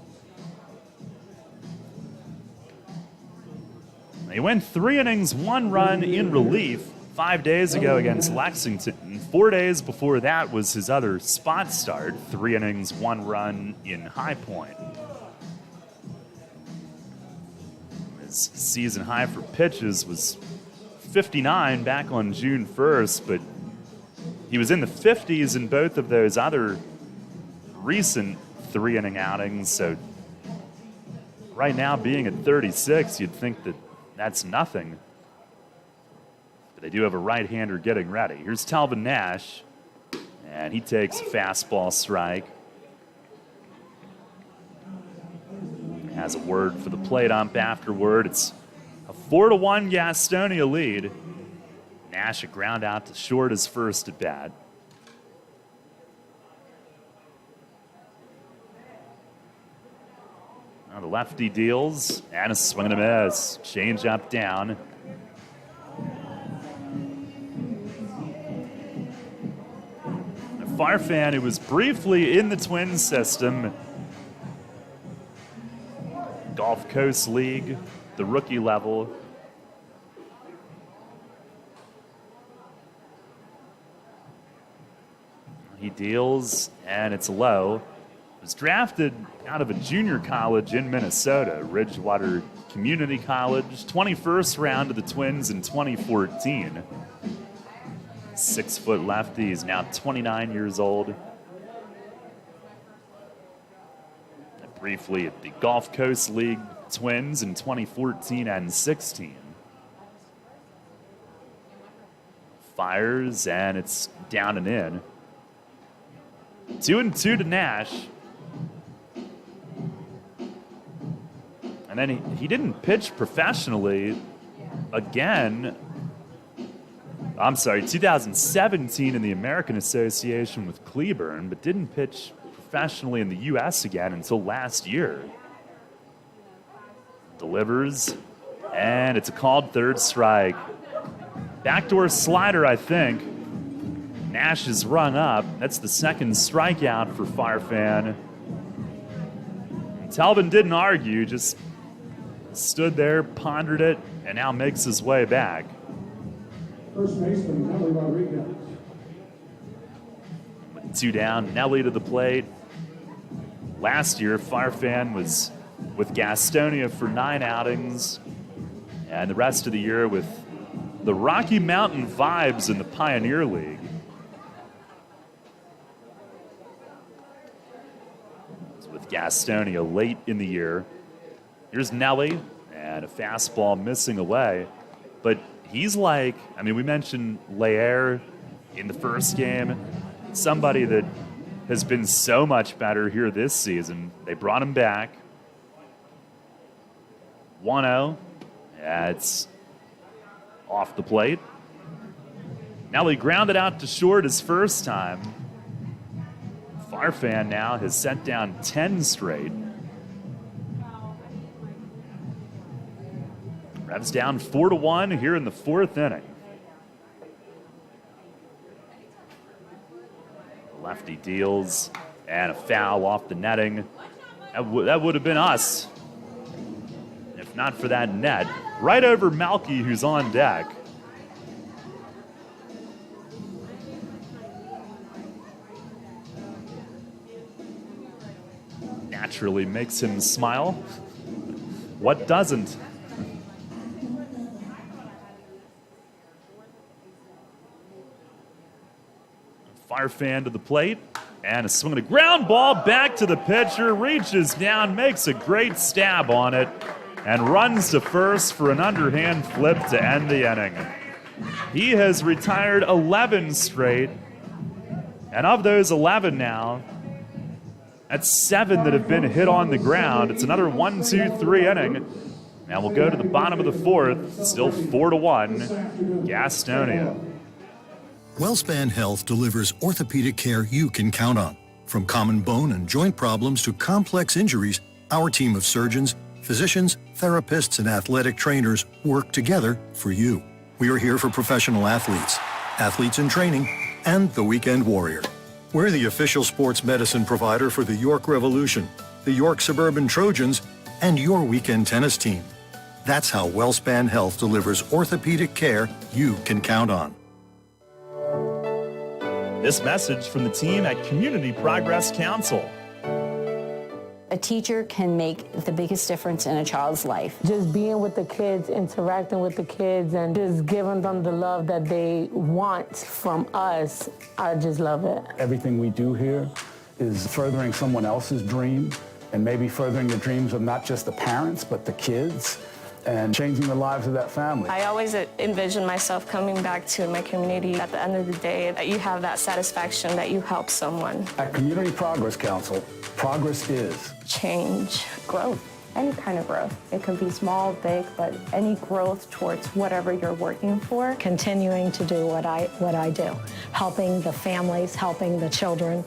He went 3 innings, 1 run in relief 5 days ago against Lexington. 4 days before that was his other spot start, 3 innings, 1 run in High Point. His season high for pitches was 59 back on June 1st, but he was in the 50s in both of those other recent 3-inning outings. So right now, being at 36, you'd think that that's nothing. But they do have a right-hander getting ready. Here's Talvin Nash, and he takes a fastball strike. Has a word for the plate ump afterward. It's a 4-1 Gastonia lead. Nash a ground out to short his first at bat. Now the lefty deals, and a swing and a miss. Change up down. A Farfan who was briefly in the Twins system. Gulf Coast League, the rookie level. He deals, and it's low. Was drafted out of a junior college in Minnesota, Ridgewater Community College. 21st round of the Twins in 2014. 6-foot lefty. He's now 29 years old. Briefly at the Gulf Coast League Twins in 2014 and 16. Fires, and it's down and in. 2-2 to Nash. And then he didn't pitch professionally again. I'm sorry, 2017 in the American Association with Cleburne, but didn't pitch professionally in the U.S. again until last year. Delivers, and it's a called third strike. Backdoor slider, I think. Nash is rung up. That's the second strikeout for Farfan. Talvin didn't argue, just stood there, pondered it, and now makes his way back. First baseman, Nelly Rodriguez. With 2 down, Nelly to the plate. Last year, Farfan was with Gastonia for 9 outings, and the rest of the year with the Rocky Mountain Vibes in the Pioneer League. With Gastonia late in the year. Here's Nelly, and a fastball missing away. But he's like, I mean, we mentioned Lair in the first game, somebody that has been so much better here this season. They brought him back. 1-0. Yeah, it's off the plate. Nelly grounded out to short his first time. Farfan now has sent down 10 straight. Revs down 4-1 here in the 4th inning. Lefty deals, and a foul off the netting. That would have been us, if not for that net. Right over Malky, who's on deck. Naturally makes him smile. What doesn't? Farfan to the plate, and a swing and a ground ball back to the pitcher, reaches down, makes a great stab on it, and runs to first for an underhand flip to end the inning. He has retired 11 straight And of those 11 now, that's 7 that have been hit on the ground. It's another 1-2-3 inning. Now we'll go to the bottom of the 4th, still 4-1, Gastonia. WellSpan Health delivers orthopedic care you can count on. From common bone and joint problems to complex injuries, our team of surgeons, physicians, therapists, and athletic trainers work together for you. We are here for professional athletes, athletes in training, and the weekend warrior. We're the official sports medicine provider for the York Revolution, the York Suburban Trojans, and your weekend tennis team. That's how WellSpan Health delivers orthopedic care you can count on. This message from the team at Community Progress Council. A teacher can make the biggest difference in a child's life. Just being with the kids, interacting with the kids, and just giving them the love that they want from us, I just love it. Everything we do here is furthering someone else's dream and maybe furthering the dreams of not just the parents, but the kids, and changing the lives of that family. I always envision myself coming back to my community at the end of the day, that you have that satisfaction that you help someone. At Community Progress Council, progress is change. Growth, any kind of growth. It can be small, big, but any growth towards whatever you're working for. Continuing to do what I do, helping the families, helping the children,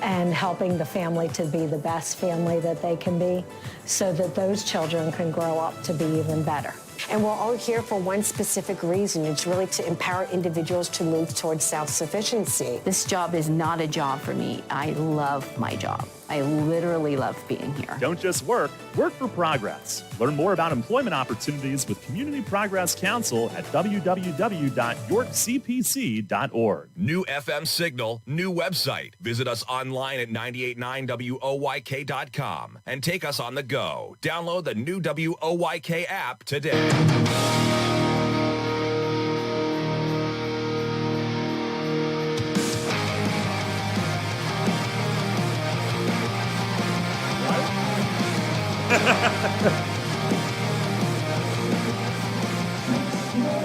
and helping the family to be the best family that they can be so that those children can grow up to be even better. And we're all here for one specific reason. It's really to empower individuals to move towards self-sufficiency. This job is not a job for me. I love my job. I literally love being here. Don't just work, work for progress. Learn more about employment opportunities with Community Progress Council at www.yorkcpc.org. New FM signal, new website. Visit us online at 989WOYK.com and take us on the go. Download the new WOYK app today.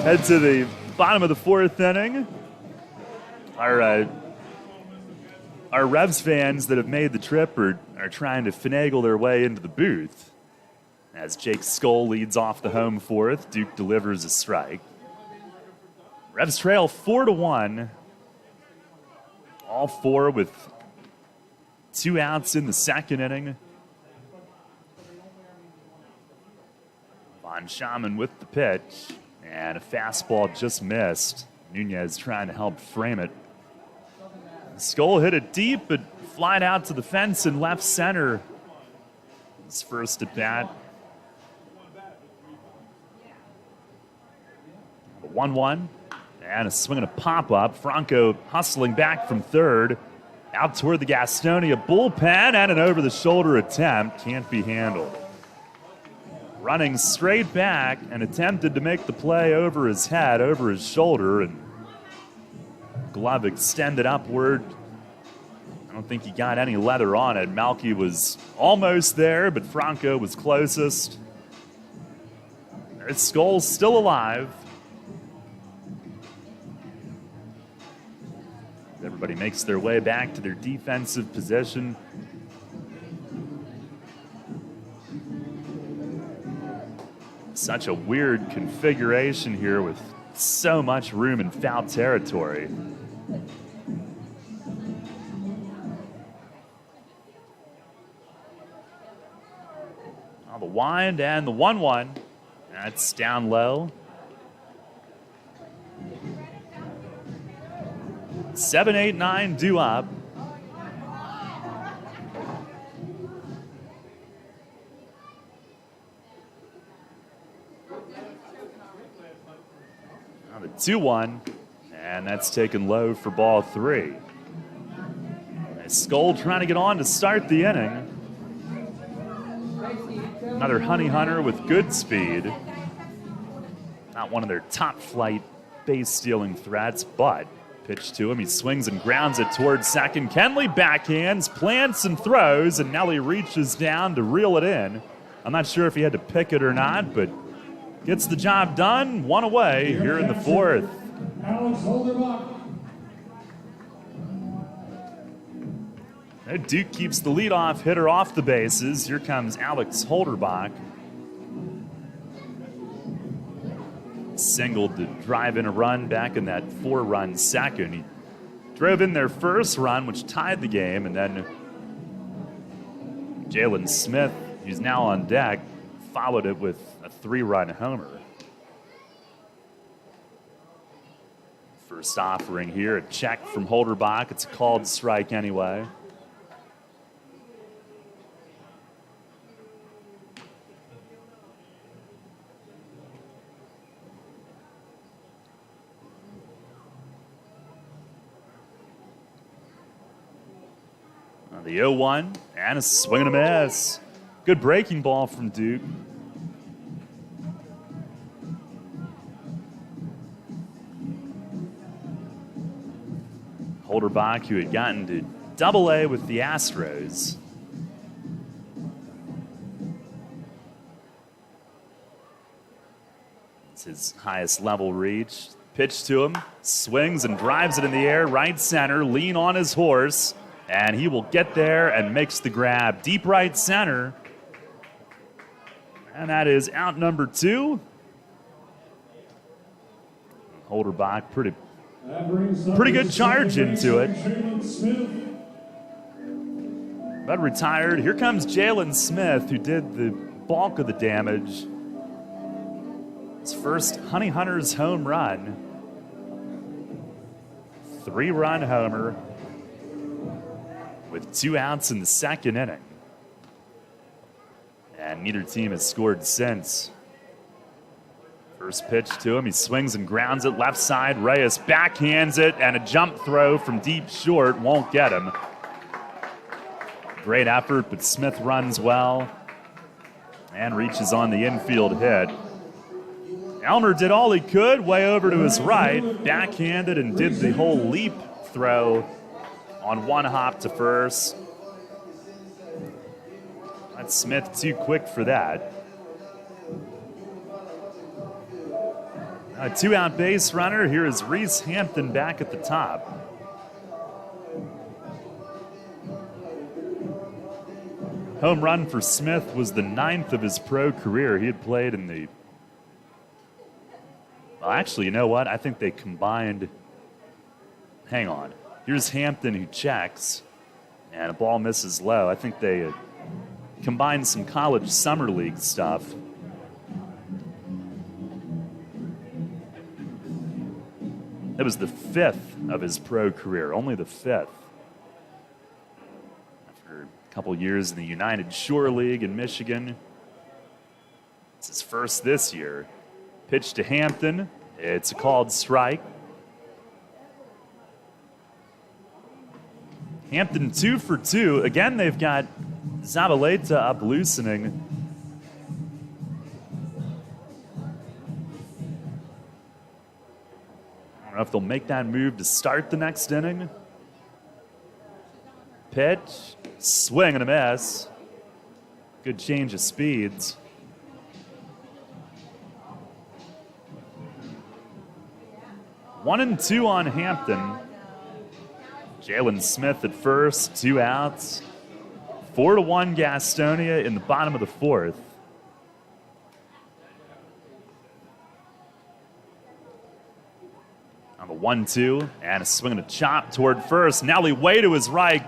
Head to the bottom of the 4th inning. Our Revs fans that have made the trip are trying to finagle their way into the booth. As Jake Skoll leads off the home 4th, Duke delivers a strike. Revs trail 4-1. All 4 with 2 outs in the 2nd inning. Von Schaman with the pitch, and a fastball just missed. Nunez trying to help frame it. Skoll hit it deep, but flied out to the fence in left center. His first at bat. The 1-1, and a swing and a pop-up. Franco hustling back from third. Out toward the Gastonia bullpen, and an over-the-shoulder attempt. Can't be handled. Running straight back and attempted to make the play over his head, over his shoulder, and glove extended upward. I don't think he got any leather on it. Malky was almost there, but Franco was closest. There's Skoll still alive. Everybody makes their way back to their defensive position. Such a weird configuration here with so much room in foul territory. Now the wind and the 1-1. That's down low. 7-8-9 due up. Now the 2-1, and that's taken low for ball 3. Skoll trying to get on to start the inning. Another Honey Hunter with good speed. Not one of their top flight base stealing threats, but pitch to him. He swings and grounds it towards second. Kenley backhands, plants and throws, and Nelly reaches down to reel it in. I'm not sure if he had to pick it or not, but gets the job done. One away here in the 4th. Alex Holderbuck. Duke keeps the leadoff hitter off the bases. Here comes Alex Holderbach. Singled to drive in a run back in that 4-run second. He drove in their first run, which tied the game, and then Jalen Smith, who's now on deck, followed it with a 3-run homer. First offering here, a check from Holderbach. It's a called strike anyway. The 0-1, and a swing and a miss. Good breaking ball from Duke. Holderbach, who had gotten to Double-A with the Astros. It's his highest level reach. Pitch to him, swings and drives it in the air, right center, lean on his horse. And he will get there and makes the grab. Deep right center. And that is out number 2. Holderbach, pretty good charge into it. But retired. Here comes Jalen Smith, who did the bulk of the damage. His first Honey Hunters home run. 3-run homer with 2 outs in the second inning. And neither team has scored since. First pitch to him, he swings and grounds it left side. Reyes backhands it, and a jump throw from deep short won't get him. Great effort, but Smith runs well and reaches on the infield hit. Elmer did all he could, way over to his right, backhanded and did the whole leap throw on one hop to first. That's Smith too quick for that. A 2-out base runner. Here is Reese Hampton back at the top. Home run for Smith was the 9th of his pro career. He had played in the... Well, actually, you know what? I think they combined... Hang on. Here's Hampton who checks, and a ball misses low. I think they combined some college summer league stuff. That was the 5th of his pro career, only the 5th. After a couple years in the United Shore League in Michigan. It's his first this year. Pitch to Hampton. It's a called strike. Hampton 2 for 2. Again, they've got Zabaleta up loosening. I don't know if they'll make that move to start the next inning. Pitch, swing and a miss. Good change of speeds. One and 2 on Hampton. Jalen Smith at first, 2 outs. 4-1 Gastonia in the bottom of the 4th. On the 1-2, and a swing and a chop toward first. Nelly way to his right,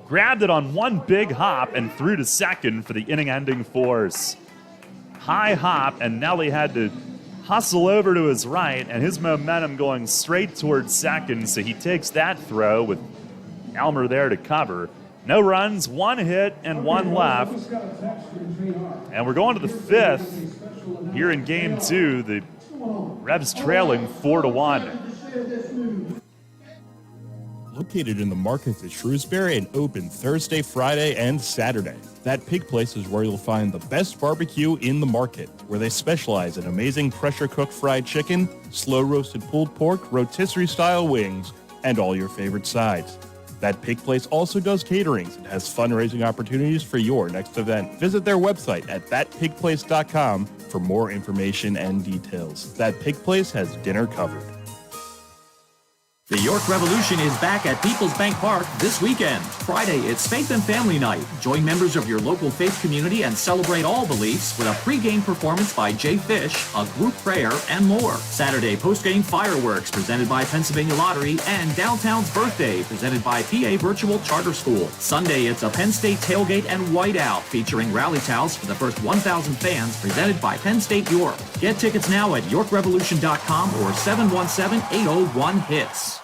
grabbed it on one big hop and threw to second for the inning-ending force. High hop, and Nelly had to hustle over to his right, and his momentum going straight towards second, so he takes that throw with Elmer there to cover. No runs, 1 hit, and 1 left. And we're going to the 5th here in Game 2. The Revs trailing 4-1. Located in the market at Shrewsbury and open Thursday, Friday, and Saturday. That Pig Place is where you'll find the best barbecue in the market, where they specialize in amazing pressure-cooked fried chicken, slow-roasted pulled pork, rotisserie-style wings, and all your favorite sides. That Pig Place also does caterings and has fundraising opportunities for your next event. Visit their website at thatpigplace.com for more information and details. That Pig Place has dinner covered. The York Revolution is back at People's Bank Park this weekend. Friday, it's Faith and Family Night. Join members of your local faith community and celebrate all beliefs with a pregame performance by Jay Fish, a group prayer, and more. Saturday, postgame fireworks presented by Pennsylvania Lottery and Downtown's Birthday presented by PA Virtual Charter School. Sunday, it's a Penn State tailgate and whiteout featuring rally towels for the first 1,000 fans presented by Penn State York. Get tickets now at yorkrevolution.com or 717-801-HITS.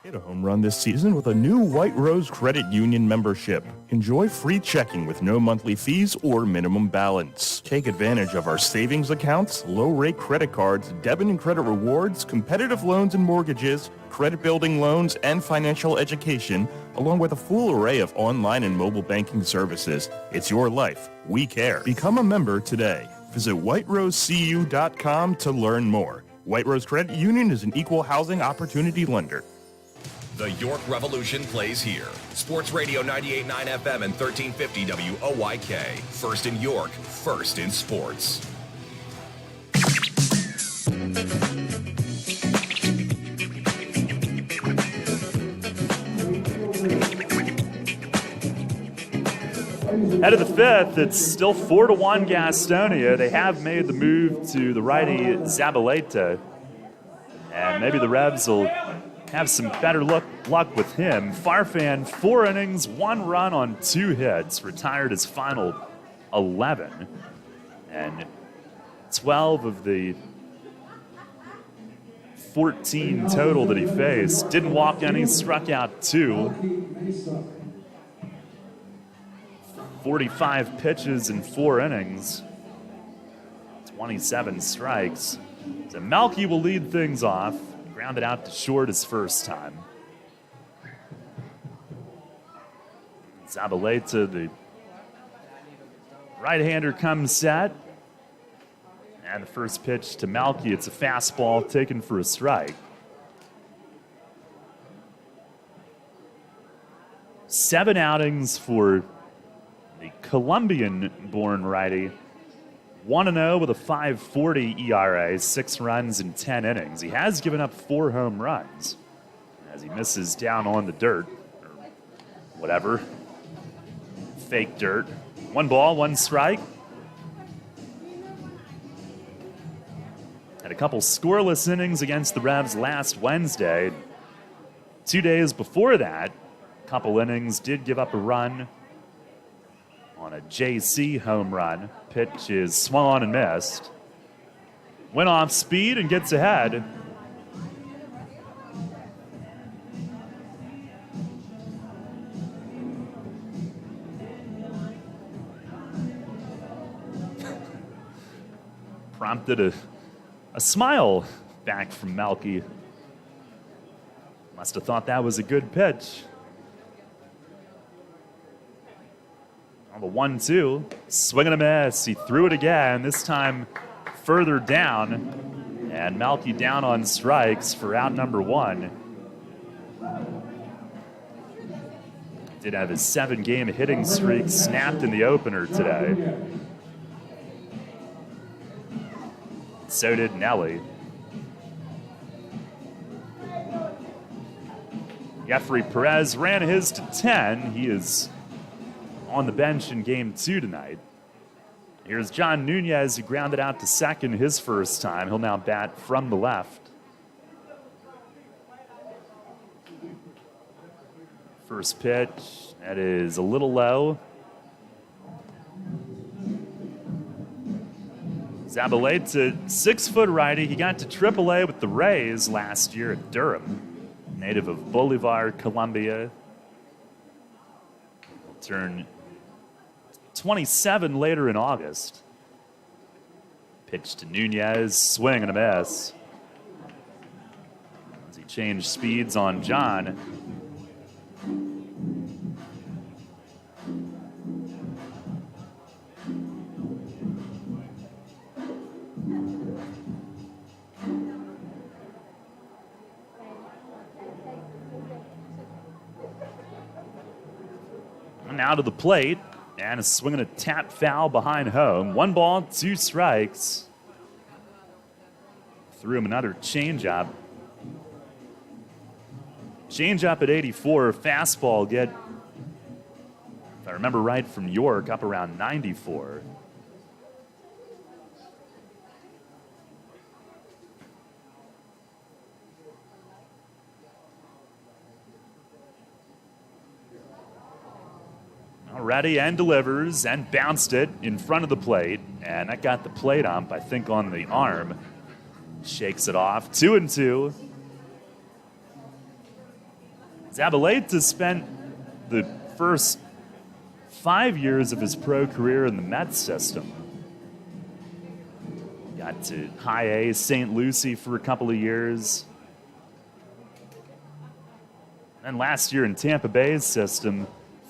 Hit a home run this season with a new White Rose Credit Union membership. Enjoy free checking with no monthly fees or minimum balance. Take advantage of our savings accounts, low-rate credit cards, debit and credit rewards, competitive loans and mortgages, credit building loans, and financial education, along with a full array of online and mobile banking services. It's your life. We care. Become a member today. Visit whiterosecu.com to learn more. White Rose Credit Union is an equal housing opportunity lender. The York Revolution plays here. Sports Radio 98.9 FM and 1350 WOYK. First in York, first in sports. Head of the fifth, it's still 4-1 Gastonia. They have made the move to the righty Zabaleta. And maybe the Revs will have some better luck with him. Farfan, 4 innings, 1 run on 2 hits, retired his final 11. And 12 of the 14 total that he faced. Didn't walk any, struck out 2. 45 pitches in 4 innings. 27 strikes. So Malky will lead things off. Grounded out to short his first time. Zabaleta, the right-hander, comes set. And the first pitch to Malky, it's a fastball taken for a strike. 7 outings for the Colombian-born righty. 1-0 with a 5.40 ERA, 6 runs in 10 innings. He has given up 4 home runs as he misses down on the dirt, or whatever, fake dirt. 1 ball, 1 strike. Had a couple scoreless innings against the Revs last Wednesday. 2 days before that, a couple innings, did give up a run on a JC home run. Pitch is swung on and missed. Went off speed and gets ahead. Prompted a smile back from Malky. Must have thought that was a good pitch. On the 1-2, swing and a miss. He threw it again, this time further down. And Malky down on strikes for out number 1. Did have his 7-game hitting streak snapped in the opener today. So did Nelly. Jeffrey Perez ran his to 10. He is on the bench in game 2 tonight. Here's John Nunez, who grounded out to second his first time. He'll now bat from the left. First pitch, that is a little low. Zabaleta, 6-foot righty. He got to AAA with the Rays last year at Durham. Native of Bolivar, Colombia. He'll turn 27 later in August. Pitch to Nunez, swing and a miss. As he changed speeds on John. And now to the plate. And is swinging a tap foul behind home. 1 ball, 2 strikes. Threw him another changeup. Change up at 84. Fastball get, if I remember right, from York up around 94. Ready and delivers and bounced it in front of the plate. And that got the plate ump, I think, on the arm. Shakes it off. 2-2. Zabaleta spent the first 5 years of his pro career in the Mets system. Got to high A St. Lucie for a couple of years. And last year in Tampa Bay's system,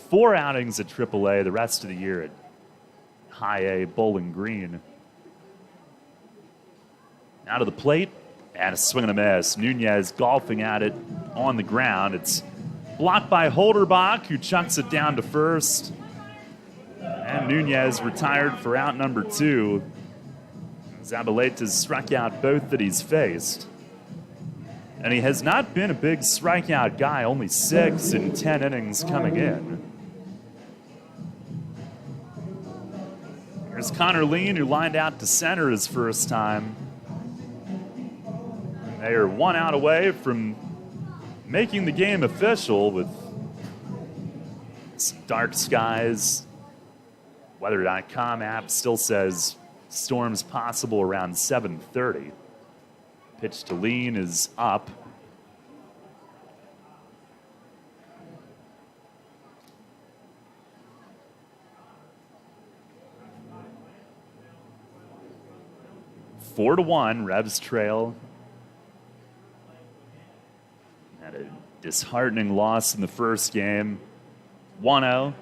4 outings at AAA, the rest of the year at high A Bowling Green. Out of the plate, and a swing and a miss. Nunez golfing at it on the ground. It's blocked by Holderbach, who chucks it down to first. And Nunez retired for out number 2. Zabaleta's struck out both that he's faced. And he has not been a big strikeout guy, only 6 in 10 innings coming in. Here's Connor Lean, who lined out to center his first time. They are 1 out away from making the game official with dark skies. Weather.com app still says storms possible around 7:30. Pitch to Lean is up. Four to 1, Revs trail. Had a disheartening loss in the first game. 1-0.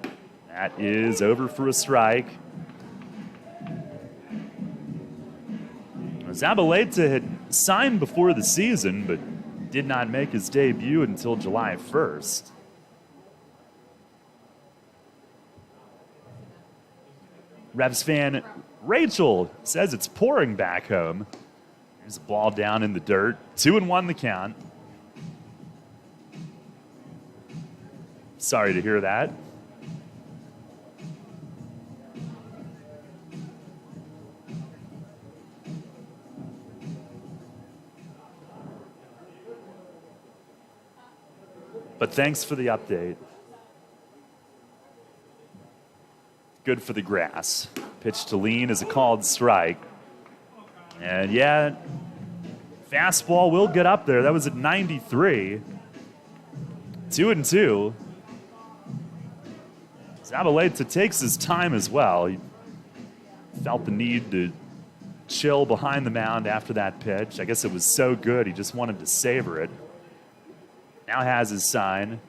That is over for a strike. Zabaleta had signed before the season, but did not make his debut until July 1st. Revs fan Rachel says it's pouring back home. There's a ball down in the dirt. 2-1 the count. Sorry to hear that. But thanks for the update. Good for the grass. Pitch to Lean is a called strike. And yeah, fastball will get up there. That was at 93. 2-2. Zabaleta takes his time as well. He felt the need to chill behind the mound after that pitch. I guess it was so good, he just wanted to savor it. Now has his sign.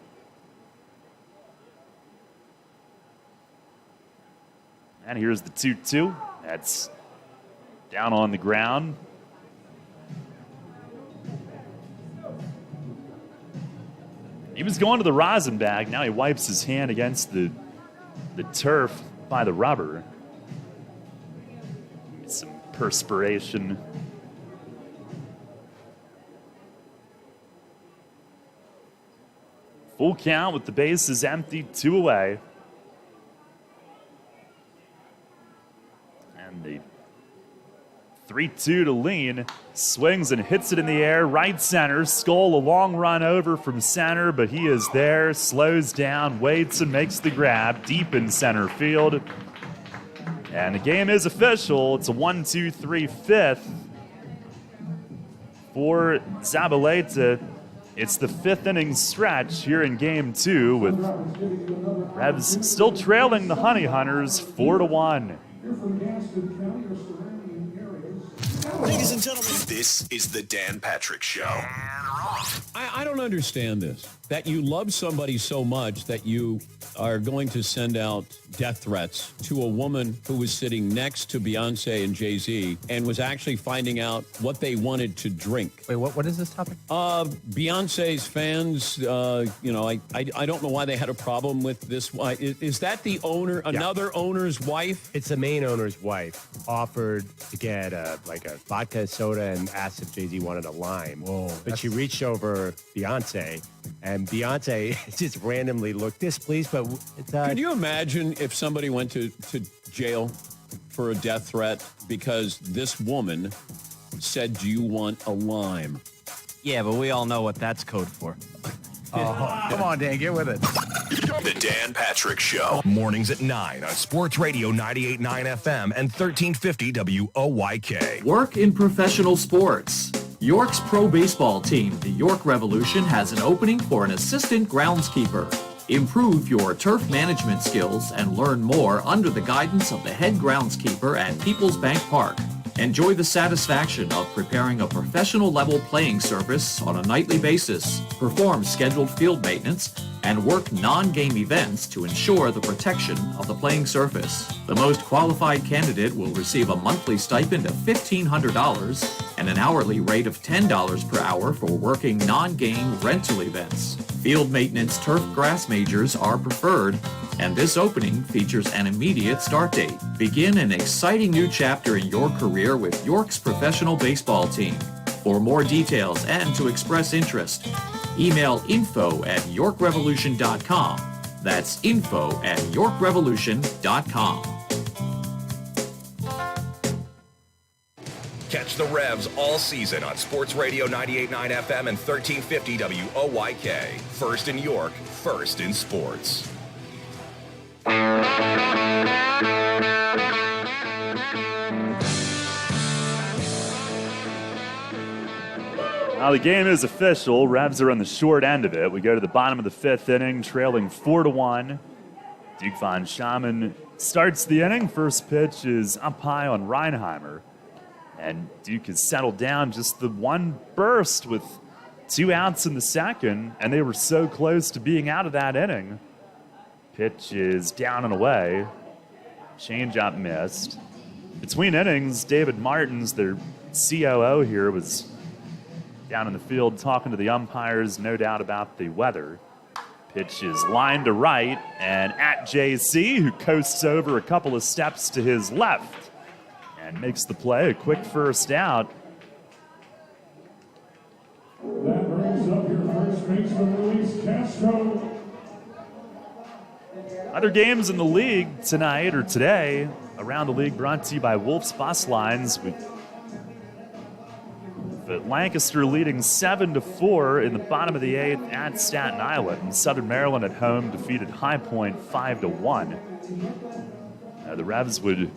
And here's the 2-2. That's down on the ground. He was going to the rosin bag. Now he wipes his hand against the turf by the rubber. Some perspiration. Full count with the bases empty, 2 away. And the 3-2 to Lean. Swings and hits it in the air, right center. Skull a long run over from center, but he is there, slows down, waits, and makes the grab deep in center field. And the game is official. It's a 1-2-3 fifth for Zabaleta. It's the 5th inning stretch here in Game 2 with Revs still trailing the Honey Hunters 4-1. Ladies and gentlemen, this is the Dan Patrick Show. I don't understand this. That you love somebody so much that you are going to send out death threats to a woman who was sitting next to Beyonce and Jay-Z and was actually finding out what they wanted to drink. Wait, what is this topic? Beyonce's fans, I don't know why they had a problem with this. Is that the owner, another owner's wife? It's the main owner's wife offered to get a vodka soda and asked if Jay-Z wanted a lime. Whoa. But she reached over Beyonce And Beyonce just randomly looked displeased, but it's Could you imagine if somebody went to jail for a death threat because this woman said, "Do you want a lime?" Yeah, but we all know what that's code for. Oh, come on, Dan, get with it. The Dan Patrick Show. Mornings at 9 on Sports Radio 98.9 FM and 1350 WOYK. Work in professional sports. York's pro baseball team, the York Revolution, has an opening for an assistant groundskeeper. Improve your turf management skills and learn more under the guidance of the head groundskeeper at People's Bank Park. Enjoy the satisfaction of preparing a professional level playing surface on a nightly basis, perform scheduled field maintenance, and work non-game events to ensure the protection of the playing surface. The most qualified candidate will receive a monthly stipend of $1,500 and an hourly rate of $10 per hour for working non-game rental events. Field maintenance turf grass majors are preferred, and this opening features an immediate start date. Begin an exciting new chapter in your career with York's professional baseball team. For more details and to express interest, email info@yorkrevolution.com. That's info@yorkrevolution.com. Catch the Revs all season on Sports Radio 98.9 FM and 1350 WOYK. First in York, first in sports. Now the game is official. Revs are on the short end of it. We go to the bottom of the fifth inning, trailing 4-1. Duke von Schamann starts the inning. First pitch is up high on Reinheimer. And Duke has settled down just the one burst with 2 outs in the second, and they were so close to being out of that inning. Pitch is down and away. Changeup missed. Between innings, David Martins, their COO here, was down in the field talking to the umpires, no doubt about the weather. Pitch is lined to right, and at JC, who coasts over a couple of steps to his left and makes the play, a quick first out. That brings up your first baseman, Luis Castro. Other games in the league tonight or today, around the league, brought to you by Wolf's Bus Lines. But Lancaster leading 7-4 in the bottom of the 8th at Staten Island. And Southern Maryland at home defeated High Point 5-1. The Revs would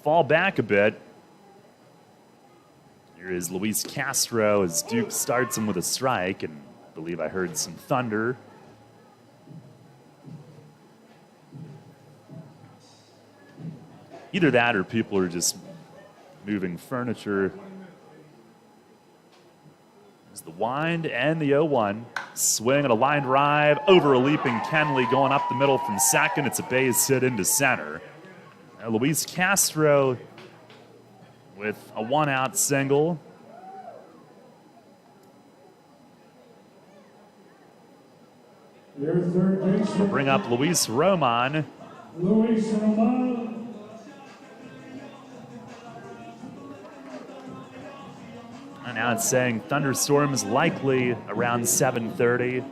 fall back a bit. Here is Luis Castro as Duke starts him with a strike, and I believe I heard some thunder. Either that or people are just moving furniture. There's the wind and the 0-1. Swing and a line drive over a leaping Kenley going up the middle from second. It's a base hit into center. Now Luis Castro with a 1-out single. Your third baseman. We'll bring up Luis Roman. Luis Roman. And now it's saying thunderstorms likely around 7:30.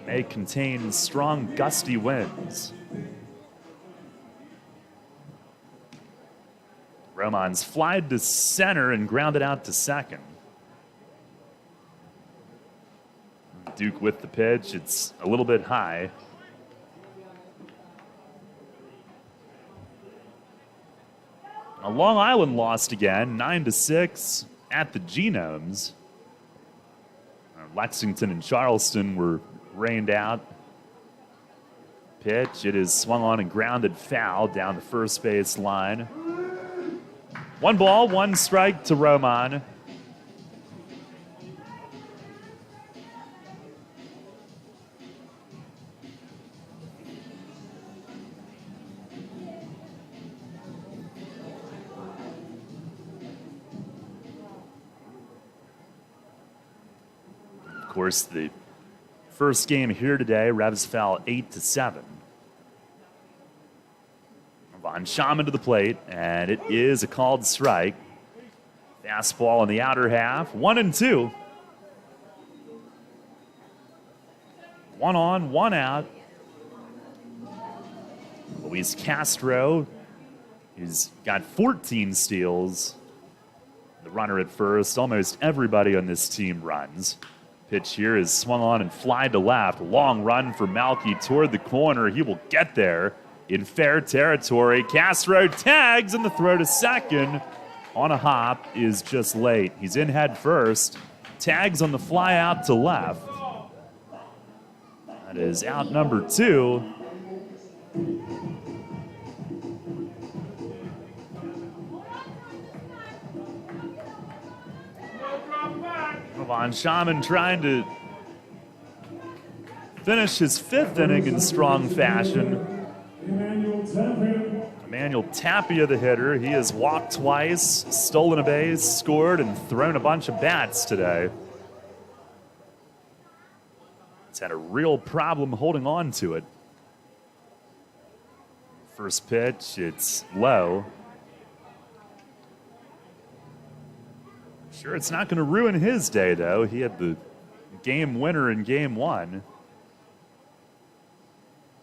May contain strong gusty winds. Roman's flied to center and grounded out to second. Duke with the pitch. It's a little bit high. Long Island lost again, 9-6 at the Genomes. Lexington and Charleston were rained out. Pitch, it is swung on and grounded foul down the first base line. 1 ball, 1 strike to Roman. Of course, the first game here today, Revs fell 8-7. Von Schamann to the plate, and it is a called strike. Fastball in the outer half, 1-2. 1 on, 1 out. Luis Castro, he's got 14 steals. The runner at first. Almost everybody on this team runs. Pitch here is swung on and fly to left. Long run for Malky toward the corner. He will get there in fair territory. Castro tags, and the throw to second on a hop is just late. He's in head first. Tags on the fly out to left. That is out number 2. Von Schaman trying to finish his 5th inning in strong fashion. Emmanuel Tapia, the hitter, he has walked twice, stolen a base, scored, and thrown a bunch of bats today. He's had a real problem holding on to it. First pitch, it's low. Sure, it's not going to ruin his day, though. He had the game winner in game 1.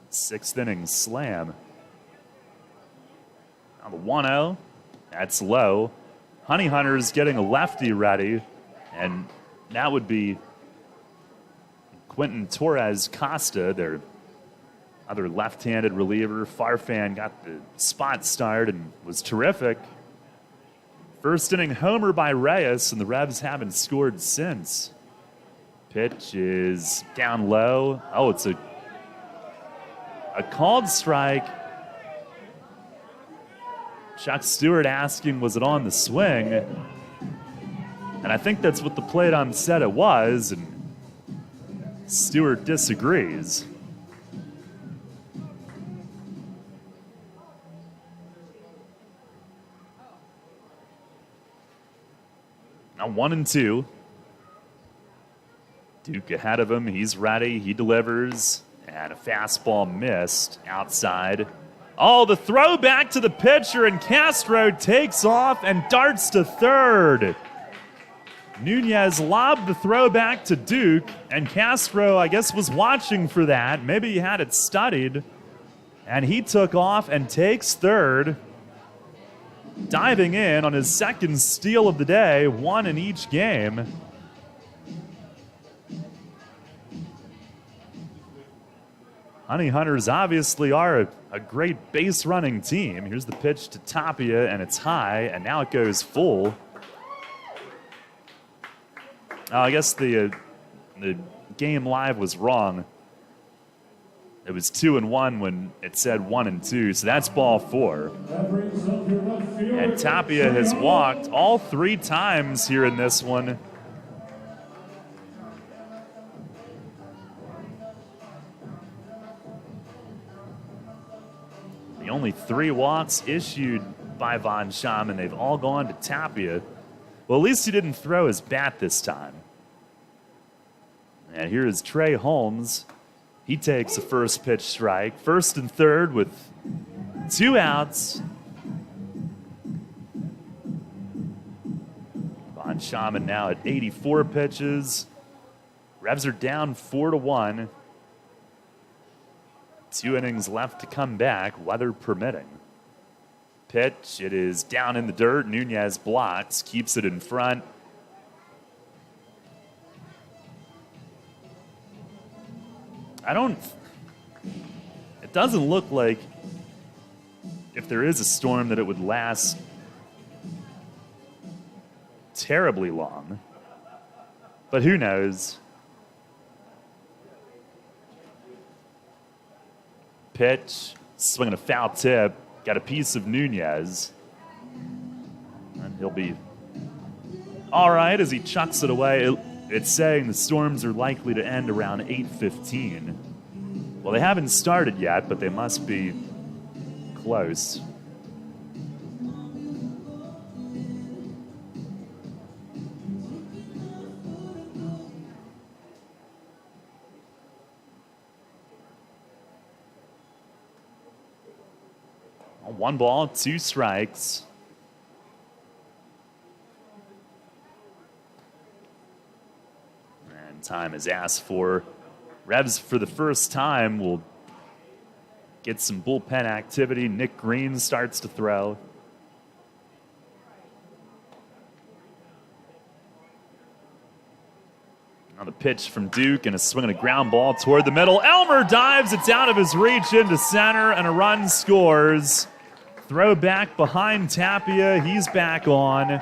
6th inning slam. Now the 1-0, that's low. Honey Hunter's getting a lefty ready, and that would be Quentin Torres Costa, their other left-handed reliever. Farfan got the spot start and was terrific. First inning homer by Reyes, and the Revs haven't scored since. Pitch is down low. Oh, it's a called strike. Chuck Stewart asking, was it on the swing? And I think that's what the plate ump said it was, and Stewart disagrees. Now 1-2. Duke ahead of him. He's ready. He delivers. And a fastball missed outside. Oh, the throw back to the pitcher, and Castro takes off and darts to third. Nunez lobbed the throw back to Duke, and Castro, I guess, was watching for that. Maybe he had it studied. And he took off and takes third. Diving in on his 2nd steal of the day, 1 in each game. Honey Hunters obviously are a great base running team. Here's the pitch to Tapia, and it's high, and now it goes full. I guess the game live was wrong. It was 2-1 when it said 1-2, so that's ball 4. And Tapia has walked all 3 times here in this one. The only 3 walks issued by Von Schaman, they've all gone to Tapia. Well, at least he didn't throw his bat this time. And here is Trey Holmes. He takes a first pitch strike. 1st and 3rd with 2 outs. Von Schaman now at 84 pitches. Revs are down 4-1. 2 innings left to come back, weather permitting. Pitch, it is down in the dirt. Nunez blocks, keeps it in front. It doesn't look like if there is a storm that it would last terribly long. But who knows? Pitch, swinging a foul tip, got a piece of Nunez. And he'll be all right as he chucks it away. It's saying the storms are likely to end around 8:15. Well, they haven't started yet, but they must be close. Well, 1 ball, 2 strikes. Time is asked for. Revs, for the first time, will get some bullpen activity. Nick Green starts to throw. On the pitch from Duke and a swing and a ground ball toward the middle. Elmer dives. It's out of his reach into center, and a run scores. Throw back behind Tapia. He's back on.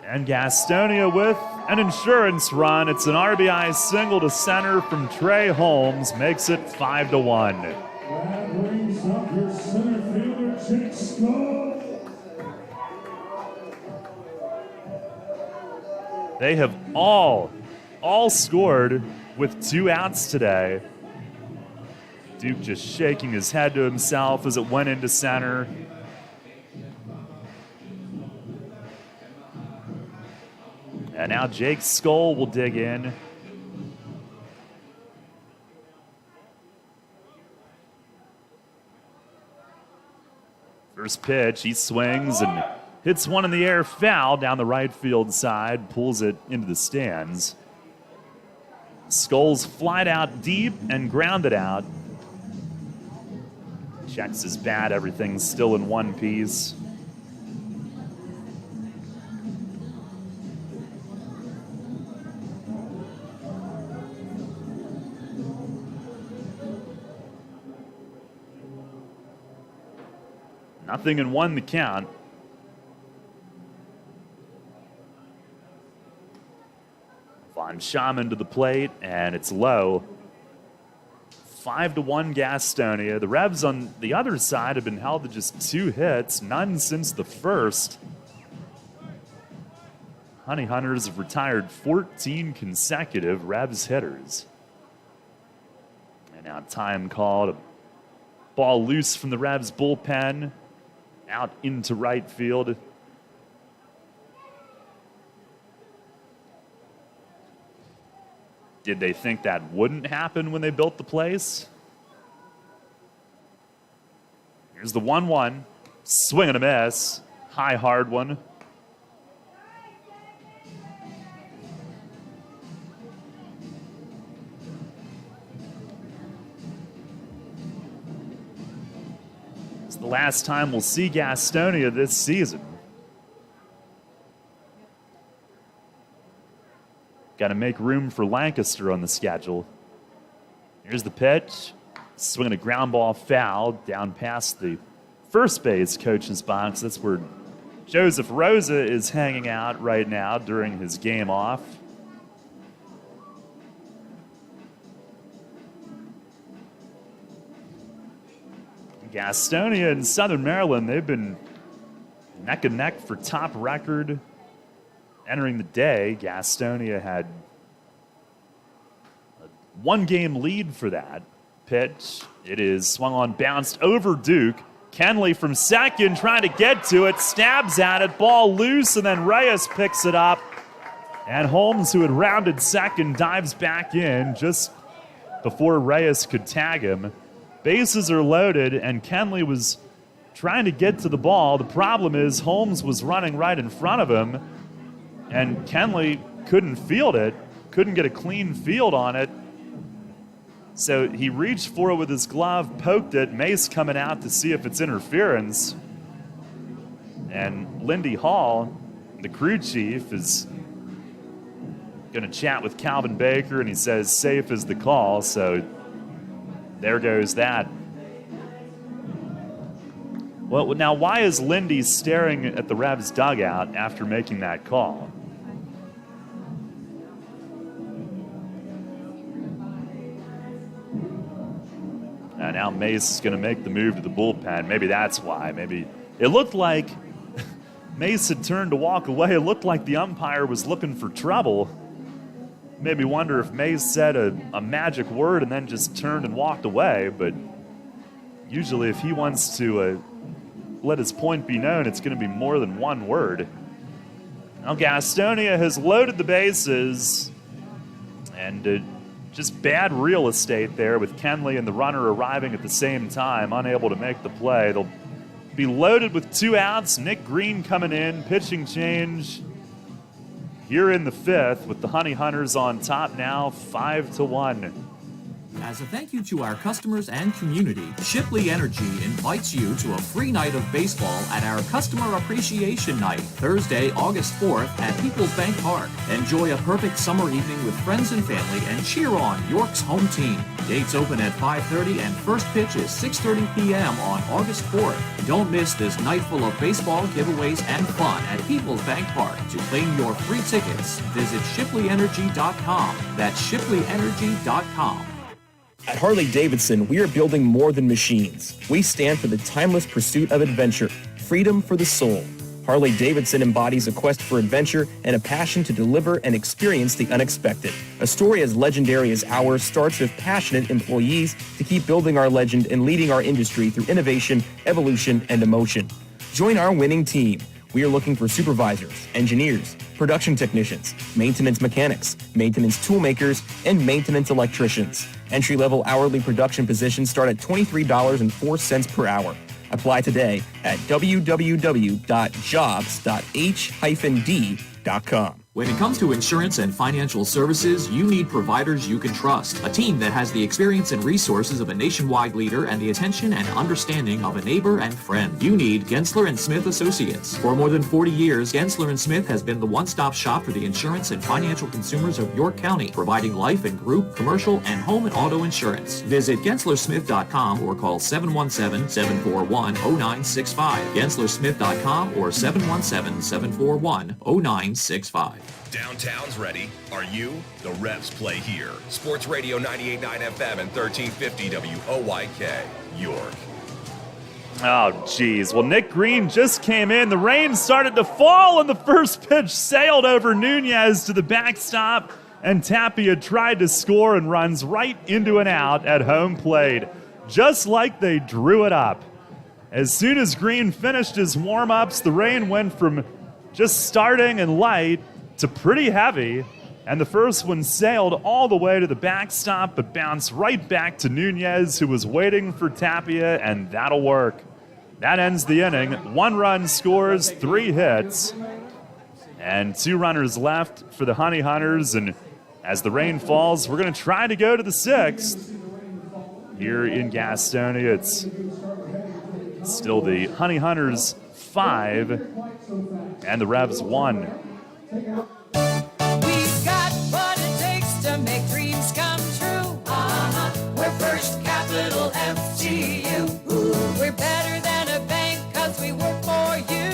And Gastonia with an insurance run. It's an RBI single to center from Trey Holmes. Makes it 5-1. That brings up your center fielder, Jake Skull. They have all scored with 2 outs today. Duke just shaking his head to himself as it went into center. And now Jake Skull will dig in. First pitch, he swings and hits one in the air foul down the right field side, pulls it into the stands. Skull's flied out deep and grounded out. Checks his bat, everything's still in one piece. Nothing and 1 the count. Von Schaman to the plate, and it's low. 5-1 Gastonia. The Revs on the other side have been held to just 2 hits, none since the first. Honey Hunters have retired 14 consecutive Revs hitters. And now time called. A ball loose from the Revs bullpen. Out into right field. Did they think that wouldn't happen when they built the place? Here's the 1-1. Swing and a miss. High, hard one. It's the last time we'll see Gastonia this season. Got to make room for Lancaster on the schedule. Here's the pitch. Swinging a ground ball foul down past the first base coach's box. That's where Joseph Rosa is hanging out right now during his game off. Gastonia and Southern Maryland, they've been neck and neck for top record. Entering the day, Gastonia had a 1-game lead for that. Pitch, it is swung on, bounced over Duke. Kenley from second trying to get to it, stabs at it, ball loose, and then Reyes picks it up. And Holmes, who had rounded second, dives back in just before Reyes could tag him. Bases are loaded, and Kenley was trying to get to the ball. The problem is Holmes was running right in front of him, and Kenley couldn't field it, couldn't get a clean field on it. So he reached for it with his glove, poked it. Mace coming out to see if it's interference. And Lindy Hall, the crew chief, is going to chat with Calvin Baker, and he says safe is the call. So there goes that. Well, now why is Lindy staring at the Revs dugout after making that call? And now Mace is going to make the move to the bullpen. Maybe that's why. Maybe it looked like Mace had turned to walk away. It looked like the umpire was looking for trouble. Made me wonder if Mace said a magic word and then just turned and walked away. But usually if he wants to let his point be known, it's going to be more than one word. Now Gastonia has loaded the bases, and just bad real estate there with Kenley and the runner arriving at the same time, unable to make the play. They'll be loaded with 2 outs. Nick Green coming in, pitching change here in the 5th with the Honey Hunters on top now, 5-1. As a thank you to our customers and community, Shipley Energy invites you to a free night of baseball at our Customer Appreciation Night, Thursday, August 4th at People's Bank Park. Enjoy a perfect summer evening with friends and family and cheer on York's home team. Gates open at 5:30 and first pitch is 6:30 p.m. on August 4th. Don't miss this night full of baseball, giveaways, and fun at People's Bank Park. To claim your free tickets, visit ShipleyEnergy.com. That's ShipleyEnergy.com. At Harley-Davidson, we are building more than machines. We stand for the timeless pursuit of adventure, freedom for the soul. Harley-Davidson embodies a quest for adventure and a passion to deliver and experience the unexpected. A story as legendary as ours starts with passionate employees to keep building our legend and leading our industry through innovation, evolution, and emotion. Join our winning team. We are looking for supervisors, engineers, production technicians, maintenance mechanics, maintenance toolmakers, and maintenance electricians. Entry-level hourly production positions start at $23.04 per hour. Apply today at www.jobs.h-d.com. When it comes to insurance and financial services, you need providers you can trust. A team that has the experience and resources of a nationwide leader and the attention and understanding of a neighbor and friend. You need Gensler & Smith Associates. For more than 40 years, Gensler & Smith has been the one-stop shop for the insurance and financial consumers of York County, providing life and group, commercial, and home and auto insurance. Visit GenslerSmith.com or call 717-741-0965. GenslerSmith.com or 717-741-0965. Downtown's ready. Are you? The Revs play here. Sports Radio 98.9 FM and 1350 WOYK, York. Oh, geez. Well, Nick Green just came in. The rain started to fall, and the first pitch sailed over Nunez to the backstop, and Tapia tried to score and runs right into an out at home plate, just like they drew it up. As soon as Green finished his warm-ups, the rain went from just starting and light to pretty heavy, and the first one sailed all the way to the backstop but bounced right back to Nunez, who was waiting for Tapia, and that'll work. That ends the inning. 1 run scores, 3 hits, and 2 runners left for the Honey Hunters, and as the rain falls, we're going to try to go to the 6th. Here in Gastonia, it's still the Honey Hunters 5 and the Revs 1. We've got what it takes to make dreams come true. We're First Capital FGU. We're better than a bank because we work for you.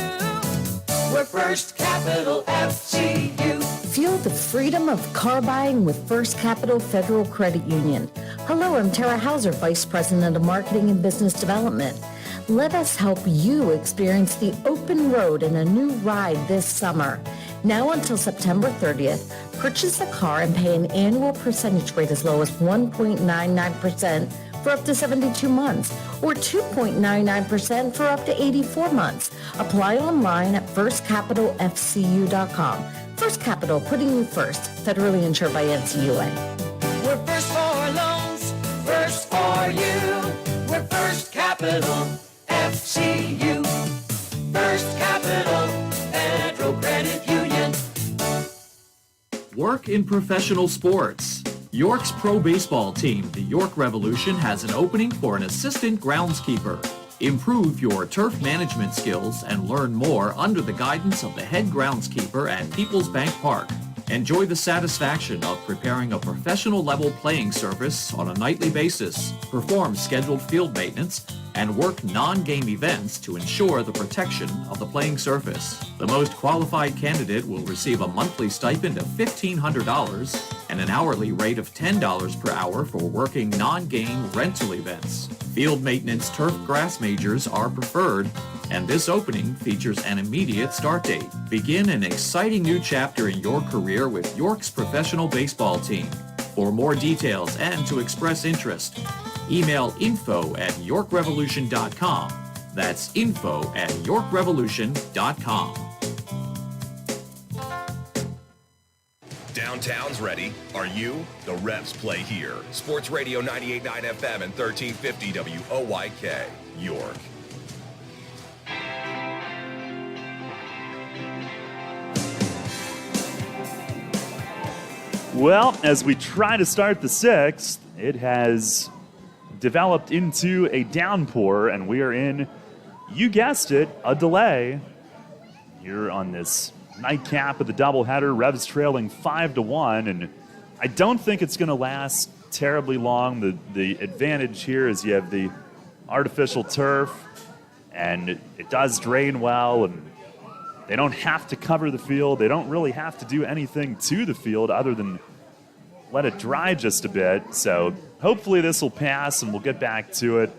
We're First Capital FGU. Feel the freedom of car buying with First Capital Federal Credit Union. Hello, I'm Tara Hauser, Vice President of Marketing and Business Development. Let us help you experience the open road in a new ride this summer. Now until September 30th, purchase a car and pay an annual percentage rate as low as 1.99% for up to 72 months or 2.99% for up to 84 months. Apply online at firstcapitalfcu.com. First Capital, putting you first. Federally insured by NCUA. We're first for loans, first for you. We're First Capital FCU. First Capital Federal Credit Union. Work in professional sports. York's pro baseball team, the York Revolution, has an opening for an assistant groundskeeper. Improve your turf management skills and learn more under the guidance of the head groundskeeper at People's Bank Park. Enjoy the satisfaction of preparing a professional level playing surface on a nightly basis, perform scheduled field maintenance, and work non-game events to ensure the protection of the playing surface. The most qualified candidate will receive a monthly stipend of $1,500 and an hourly rate of $10 per hour for working non-game rental events. Field maintenance turf grass majors are preferred, and this opening features an immediate start date. Begin an exciting new chapter in your career with York's professional baseball team. For more details and to express interest, email info@yorkrevolution.com. That's info@yorkrevolution.com. Downtown's ready. Are you? The Revs play here. Sports Radio 98.9 FM and 1350 WOYK, York. Well, as we try to start the 6th, it has developed into a downpour, and we are in, you guessed it, a delay here on this nightcap of the doubleheader. Revs trailing 5-1, and I don't think it's going to last terribly long. The advantage here is you have the artificial turf, and it does drain well, and they don't have to cover the field. They don't really have to do anything to the field other than let it dry just a bit. So hopefully this will pass and we'll get back to it.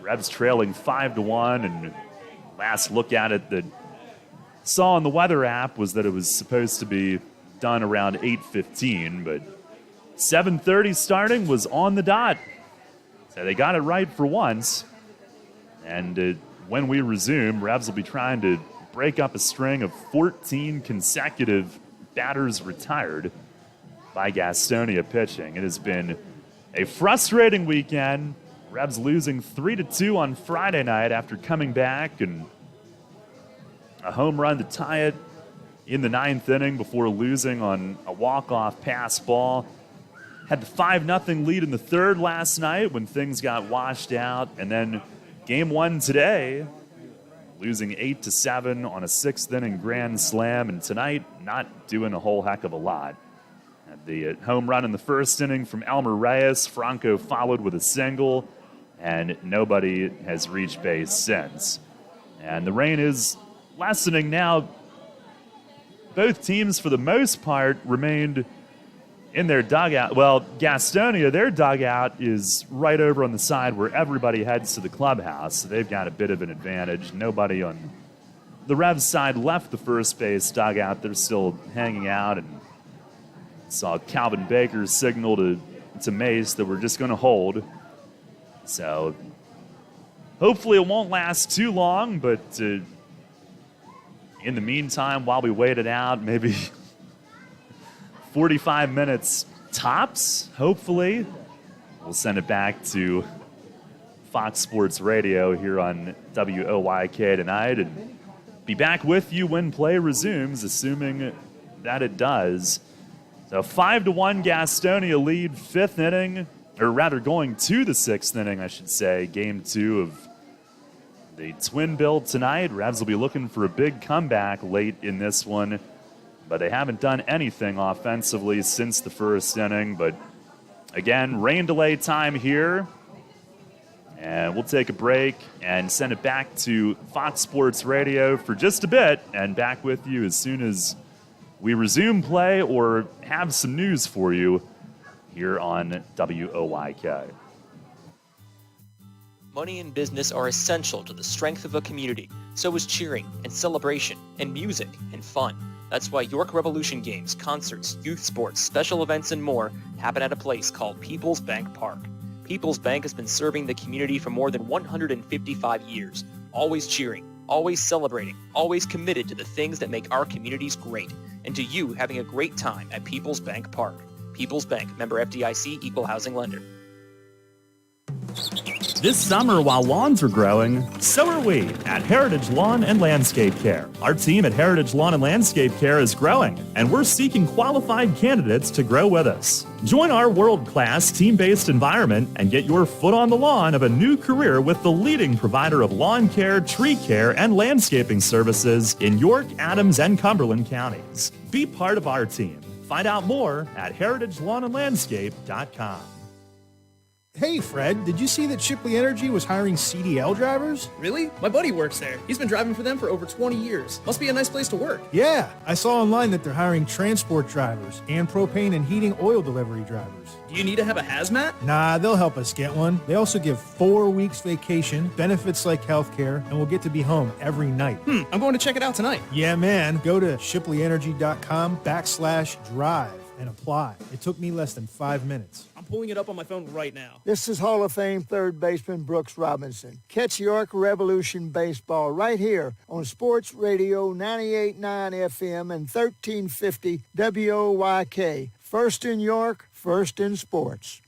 Revs trailing 5-1, and last look at it that saw on the weather app was that it was supposed to be done around 8:15, but 7:30 starting was on the dot. So they got it right for once. And when we resume, Revs will be trying to break up a string of 14 consecutive batters retired by Gastonia pitching. It has been a frustrating weekend. Revs losing 3-2 on Friday night after coming back, and a home run to tie it in the 9th inning before losing on a walk-off pass ball. Had the 5-0 lead in the 3rd last night when things got washed out, and then game 1 today, losing 8-7 on a 6th inning grand slam, and tonight not doing a whole heck of a lot. Had the home run in the 1st inning from Elmer Reyes. Franco followed with a single, and nobody has reached base since. And the rain is lessening now. Both teams, for the most part, remained in their dugout. Well, Gastonia, their dugout is right over on the side where everybody heads to the clubhouse, so they've got a bit of an advantage. Nobody on the Revs side left the first base dugout. They're still hanging out, and saw Calvin Baker's signal to Mace that we're just going to hold. So hopefully it won't last too long, but in the meantime, while we wait it out, maybe 45 minutes tops, hopefully. We'll send it back to Fox Sports Radio here on WOYK tonight and be back with you when play resumes, assuming that it does. So 5-1 Gastonia lead, 5th inning, or rather going to the 6th inning, I should say. Game 2 of the twin bill tonight. Revs will be looking for a big comeback late in this one, but they haven't done anything offensively since the 1st inning. But again, rain delay time here. And we'll take a break and send it back to Fox Sports Radio for just a bit, and back with you as soon as we resume play or have some news for you here on WOYK. Money and business are essential to the strength of a community. So is cheering and celebration and music and fun. That's why York Revolution games, concerts, youth sports, special events, and more happen at a place called People's Bank Park. People's Bank has been serving the community for more than 155 years, always cheering, always celebrating, always committed to the things that make our communities great, and to you having a great time at People's Bank Park. People's Bank, member FDIC, equal housing lender. This summer, while lawns are growing, so are we at Heritage Lawn and Landscape Care. Our team at Heritage Lawn and Landscape Care is growing, and we're seeking qualified candidates to grow with us. Join our world-class team-based environment and get your foot on the lawn of a new career with the leading provider of lawn care, tree care, and landscaping services in York, Adams, and Cumberland counties. Be part of our team. Find out more at heritagelawnandlandscape.com. Hey, Fred, did you see that Shipley Energy was hiring CDL drivers? Really? My buddy works there. He's been driving for them for over 20 years. Must be a nice place to work. Yeah, I saw online that they're hiring transport drivers and propane and heating oil delivery drivers. Do you need to have a hazmat? Nah, they'll help us get one. They also give 4 weeks vacation, benefits like healthcare, and we'll get to be home every night. I'm going to check it out tonight. Yeah, man. Go to shipleyenergy.com/drive and apply. It took me less than 5 minutes. I'm pulling it up on my phone right now. This is Hall of Fame third baseman Brooks Robinson. Catch York Revolution baseball right here on Sports Radio 98.9 FM and 1350 WOYK. First in York, first in sports.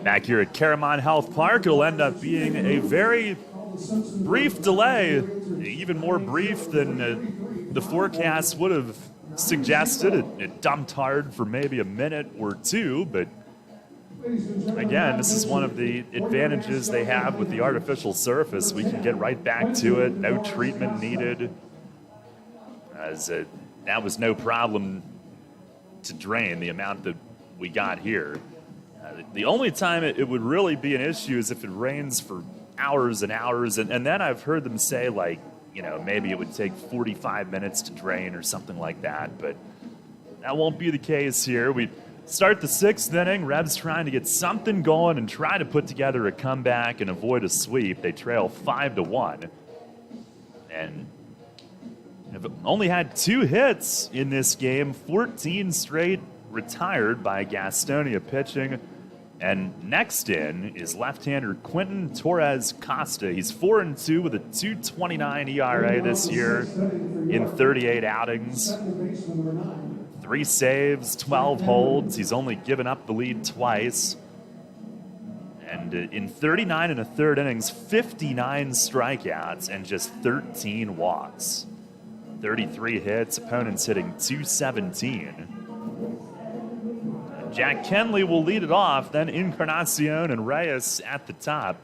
Back here at Caramon Health Park, it'll end up being a very brief delay, even more brief than the forecast would have suggested. It dumped hard for maybe a minute or two, but again, this is one of the advantages they have with the artificial surface. We can get right back to it, no treatment needed, as that was no problem to drain the amount that we got here. The only time it would really be an issue is if it rains for hours and hours, and then I've heard them say, like, maybe it would take 45 minutes to drain or something like that, but that won't be the case here. We start the 6th inning. Rebs trying to get something going and try to put together a comeback and avoid a sweep. They trail 5-1, and have only had 2 hits in this game, 14 straight retired by Gastonia pitching. And next in is left-hander Quentin Torres Costa. He's 4-2 with a 2.29 ERA this year in 38 outings. 3 saves, 12 holds. He's only given up the lead twice. And in 39 1/3 innings, 59 strikeouts and just 13 walks. 33 hits, opponents hitting .217. Jack Kenley will lead it off, then Encarnacion and Reyes at the top.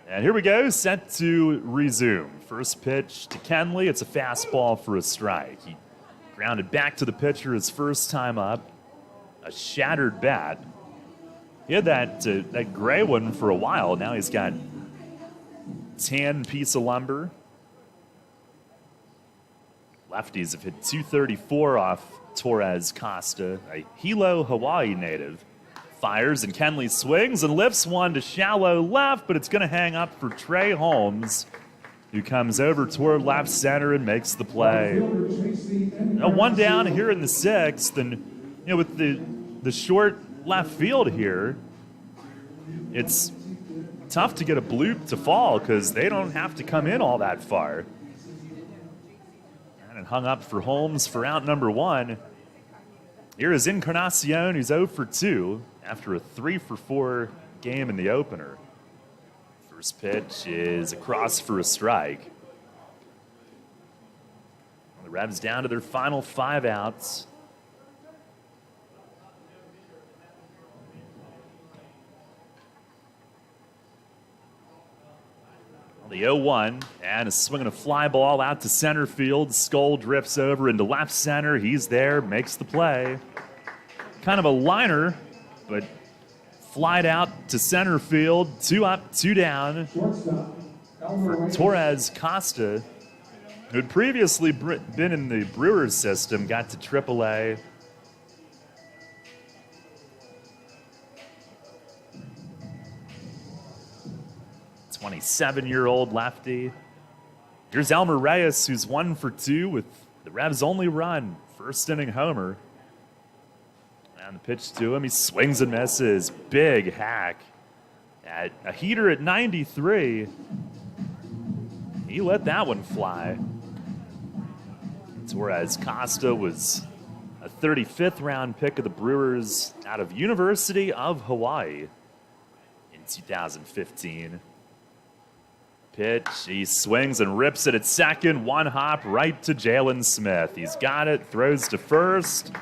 And here we go, set to resume. First pitch to Kenley. It's a fastball for a strike. He grounded back to the pitcher his first time up. A shattered bat. He had that gray one for a while. Now he's got tan piece of lumber. Lefties have hit .234 off Torres Costa, a Hilo, Hawaii native. Fires and Kenley swings and lifts one to shallow left, but it's going to hang up for Trey Holmes, who comes over toward left center and makes the play. Now 1 down here in the 6th, and with the short left field here, it's tough to get a bloop to fall because they don't have to come in all that far. And hung up for Holmes for out number 1. Here is Encarnacion, who's 0 for 2 after a 3 for 4 game in the opener. First pitch is across for a strike. The Rebs down to their final 5 outs. The 0-1, and a swing and a fly ball out to center field. Skull drifts over into left center. He's there, makes the play. Kind of a liner, but flied out to center field. 2 up, 2 down for Torres Costa, who had previously been in the Brewers system, got to AAA. 27-year-old lefty. Here's Elmer Reyes, who's 1 for 2 with the Revs' only run. First inning homer. And the pitch to him, he swings and misses. Big hack. At a heater at 93. He let that one fly. Torres Costa was a 35th round pick of the Brewers out of University of Hawaii in 2015. Pitch, he swings and rips it at second. 1 hop right to Jalen Smith. He's got it, throws to first.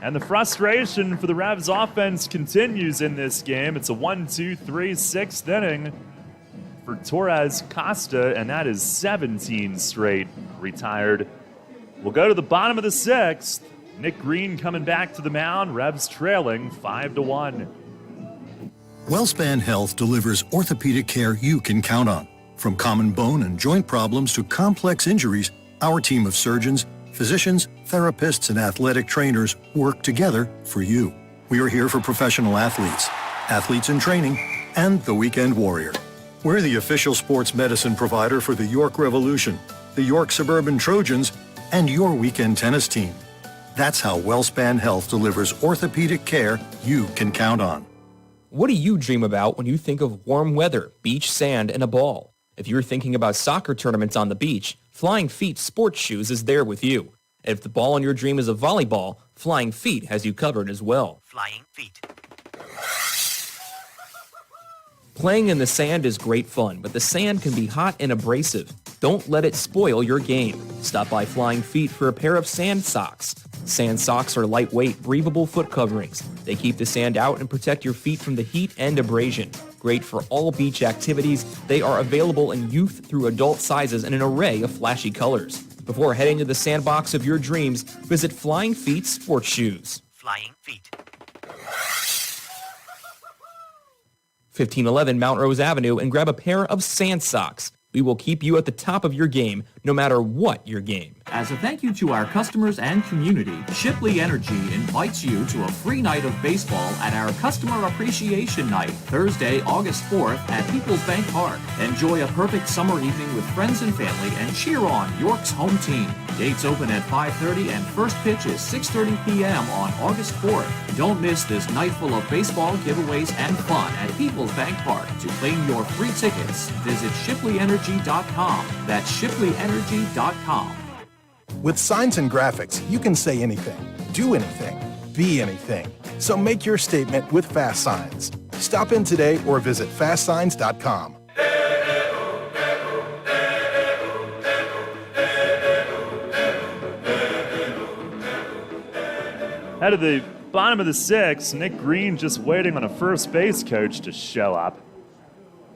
And the frustration for the Revs offense continues in this game. It's a 1-2-3 6th inning for Torres Costa, and that is 17 straight retired. We'll go to the bottom of the 6th. Nick Green coming back to the mound. Revs trailing 5-1. WellSpan Health delivers orthopedic care you can count on. From common bone and joint problems to complex injuries, our team of surgeons, physicians, therapists, and athletic trainers work together for you. We are here for professional athletes, athletes in training, and the weekend warrior. We're the official sports medicine provider for the York Revolution, the York Suburban Trojans, and your weekend tennis team. That's how WellSpan Health delivers orthopedic care you can count on. What do you dream about when you think of warm weather, beach sand, and a ball? If you're thinking about soccer tournaments on the beach, Flying Feet Sports Shoes is there with you. If the ball in your dream is a volleyball, Flying Feet has you covered as well. Flying Feet. Playing in the sand is great fun, but the sand can be hot and abrasive. Don't let it spoil your game. Stop by Flying Feet for a pair of sand socks. Sand socks are lightweight, breathable foot coverings. They keep the sand out and protect your feet from the heat and abrasion. Great for all beach activities, they are available in youth through adult sizes in an array of flashy colors. Before heading to the sandbox of your dreams, visit Flying Feet Sports Shoes. Flying Feet. 1511 Mount Rose Avenue and grab a pair of sand socks. We will keep you at the top of your game, no matter what your game. As a thank you to our customers and community, Shipley Energy invites you to a free night of baseball at our Customer Appreciation Night, Thursday, August 4th at People's Bank Park. Enjoy a perfect summer evening with friends and family and cheer on York's home team. Gates open at 5:30 and first pitch is 6:30 p.m. on August 4th. Don't miss this night full of baseball giveaways and fun at People's Bank Park. To claim your free tickets, visit ShipleyEnergy.com. That's ShipleyEnergy.com. With signs and graphics, you can say anything, do anything, be anything. So make your statement with Fast Signs. Stop in today or visit FastSigns.com. Out of the bottom of the sixth, Nick Green just waiting on a first base coach to show up.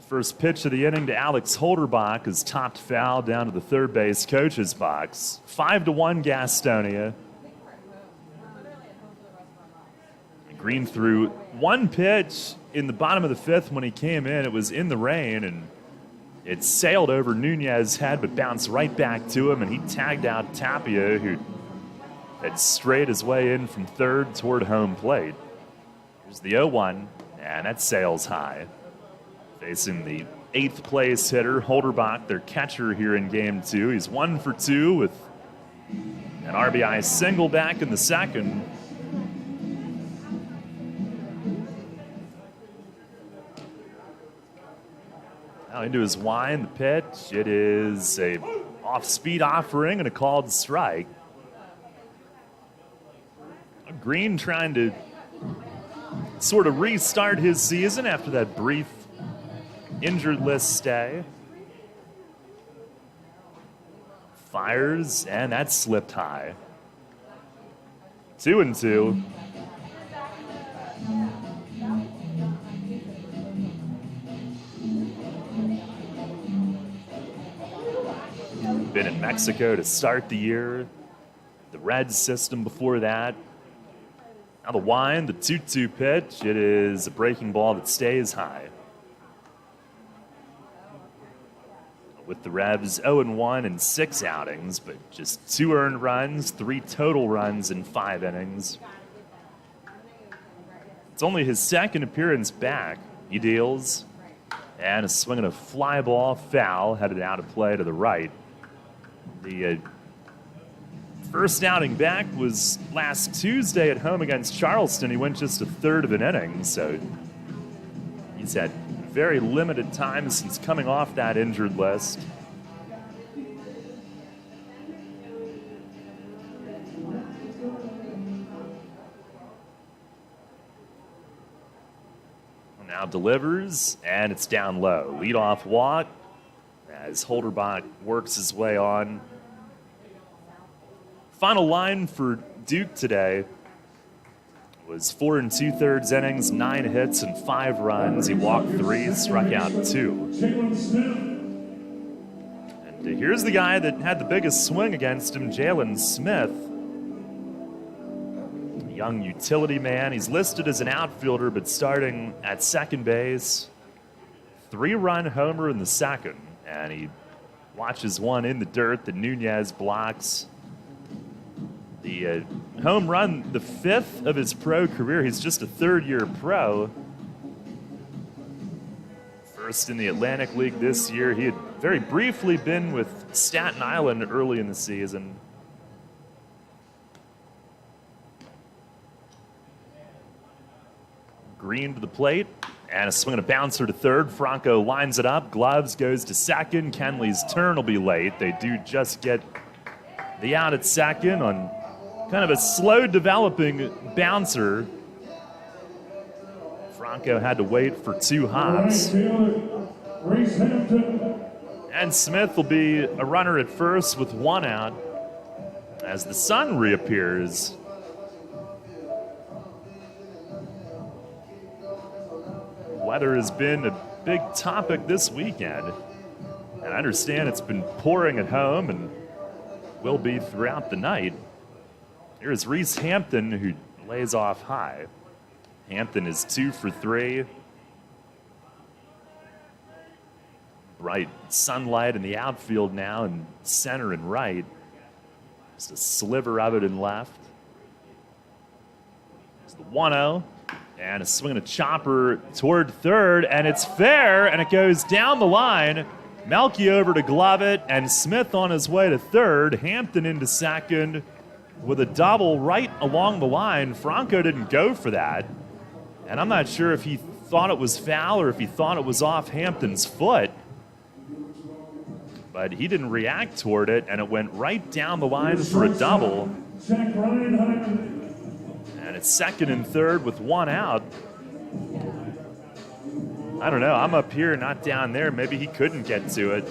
First pitch of the inning to Alex Holderbach is topped foul down to the third base coach's box. 5-1 Gastonia. Green threw one pitch in the bottom of the fifth when he came in. It was in the rain, and it sailed over Nunez's head but bounced right back to him, and he tagged out Tapia, who had strayed his way in from third toward home plate. Here's the 0-1, and that sails high. Facing the 8th place hitter, Holderbach, their catcher here in game 2. He's 1 for 2 with an RBI single back in the second. Now into his wind, the pitch. It is a off-speed offering and a called strike. Green trying to sort of restart his season after that brief injured list stay. Fires, and that slipped high. 2-2. Been in Mexico to start the year. The Reds system before that. Now the wind, the 2-2 pitch. It is a breaking ball that stays high. With the Revs 0-1 in 6 outings, but just 2 earned runs, 3 total runs in 5 innings. It's only his second appearance back. He deals, and a swing and a fly ball foul headed out of play to the right. The first outing back was last Tuesday at home against Charleston. He went just a third of an inning, so he's had very limited time since coming off that injured list. Now delivers, and it's down low. Leadoff walk as Holderbach works his way on. Final line for Duke today was 4 2/3 innings, 9 hits, and 5 runs. He walked 3, struck out 2. And here's the guy that had the biggest swing against him, Jalen Smith. A young utility man. He's listed as an outfielder, but starting at second base. 3-run homer in the second, and he watches one in the dirt that Nunez blocks. The home run, the 5th of his pro career. He's just a third-year pro. First in the Atlantic League this year. He had very briefly been with Staten Island early in the season. Green to the plate, and a swing and a bouncer to third. Franco lines it up, gloves, goes to second. Kenley's turn will be late. They do just get The out at second on kind of a slow developing bouncer. Franco had to wait for 2 hops. And Smith will be a runner at first with 1 out as the sun reappears. Weather has been a big topic this weekend. And I understand it's been pouring at home and will be throughout the night. Here's Reese Hampton, who lays off high. Hampton is 2 for 3. Bright sunlight in the outfield now, in center and right. Just a sliver of it in left. It's the 1-0. And a swing and a chopper toward third, and it's fair, and it goes down the line. Melky over to glove it, and Smith on his way to third. Hampton into second with a double right along the line. Franco didn't go for that, and I'm not sure if he thought it was foul or if he thought it was off Hampton's foot. But he didn't react toward it, and it went right down the line for a double. And it's second and third with 1 out. I don't know. I'm up here, not down there. Maybe he couldn't get to it.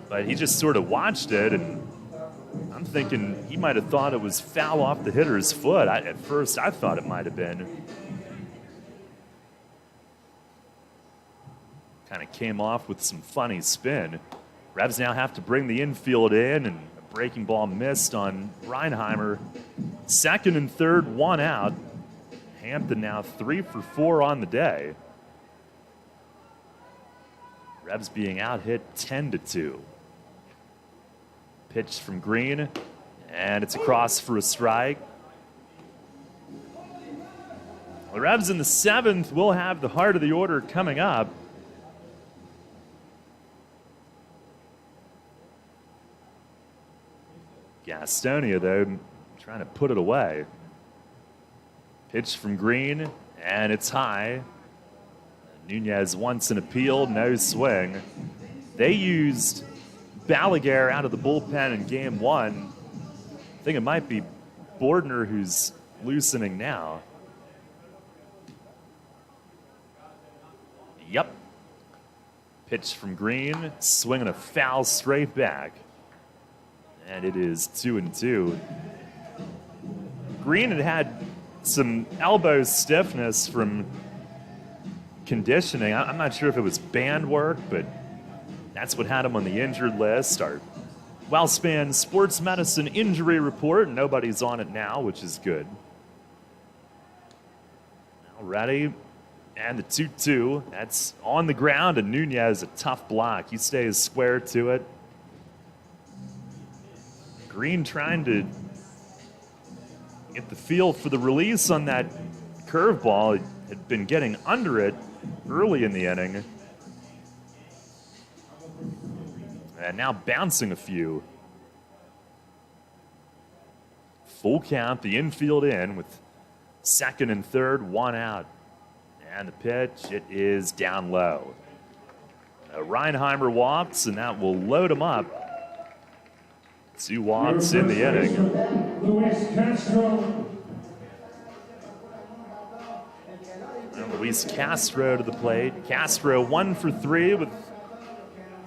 But he just sort of watched it, and I'm thinking he might have thought it was foul off the hitter's foot. At first, I thought it might have been. Kind of came off with some funny spin. Revs now have to bring the infield in, and a breaking ball missed on Reinheimer. Second and third, 1 out. Hampton now 3 for 4 on the day. Revs being out hit 10-2. Pitch from Green, and it's across for a strike. The Revs in the 7th will have the heart of the order coming up. Gastonia, though, trying to put it away. Pitch from Green, and it's high. Nunez wants an appeal, no swing. They used Balaguer out of the bullpen in game 1. I think it might be Bordner who's loosening now. Yep. Pitch from Green, swinging a foul straight back. And it is 2-2. Green had some elbow stiffness from conditioning. I'm not sure if it was band work, but that's what had him on the injured list. Our WellSpan Sports Medicine injury report. Nobody's on it now, which is good. Now ready. And the 2-2. That's on the ground, and Nunez, a tough block. He stays square to it. Green trying to get the feel for the release on that curveball. He had been getting under it early in the inning. And now bouncing a few. Full count, the infield in with second and third, 1 out. And the pitch, it is down low. Reinheimer walks, and that will load him up. 2 walks in the inning. Luis Castro to the plate. Castro 1 for 3 with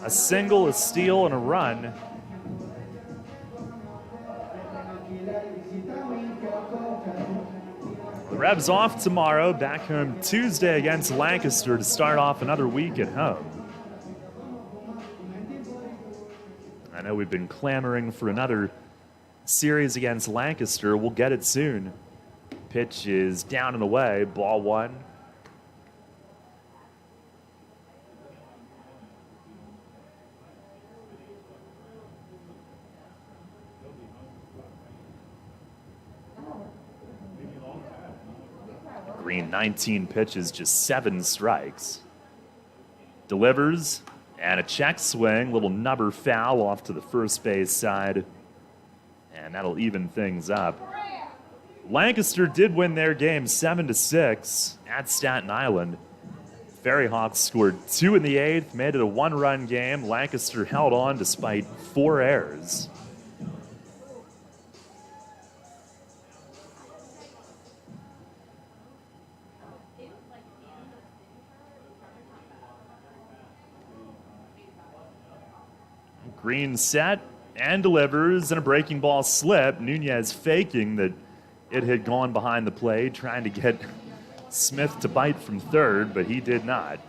a single, a steal, and a run. The Revs off tomorrow, back home Tuesday against Lancaster to start off another week at home. I know we've been clamoring for another series against Lancaster. We'll get it soon. Pitch is down and away, ball 1. Green, 19 pitches, just 7 strikes. Delivers, and a check swing, little nubber foul off to the first base side. And that'll even things up. Lancaster did win their game 7-6 at Staten Island. Ferry Hawks scored 2 in the 8th, made it a 1-run game. Lancaster held on despite 4 errors. Green set and delivers, and a breaking ball slip. Nunez faking that it had gone behind the plate, trying to get Smith to bite from third, but he did not.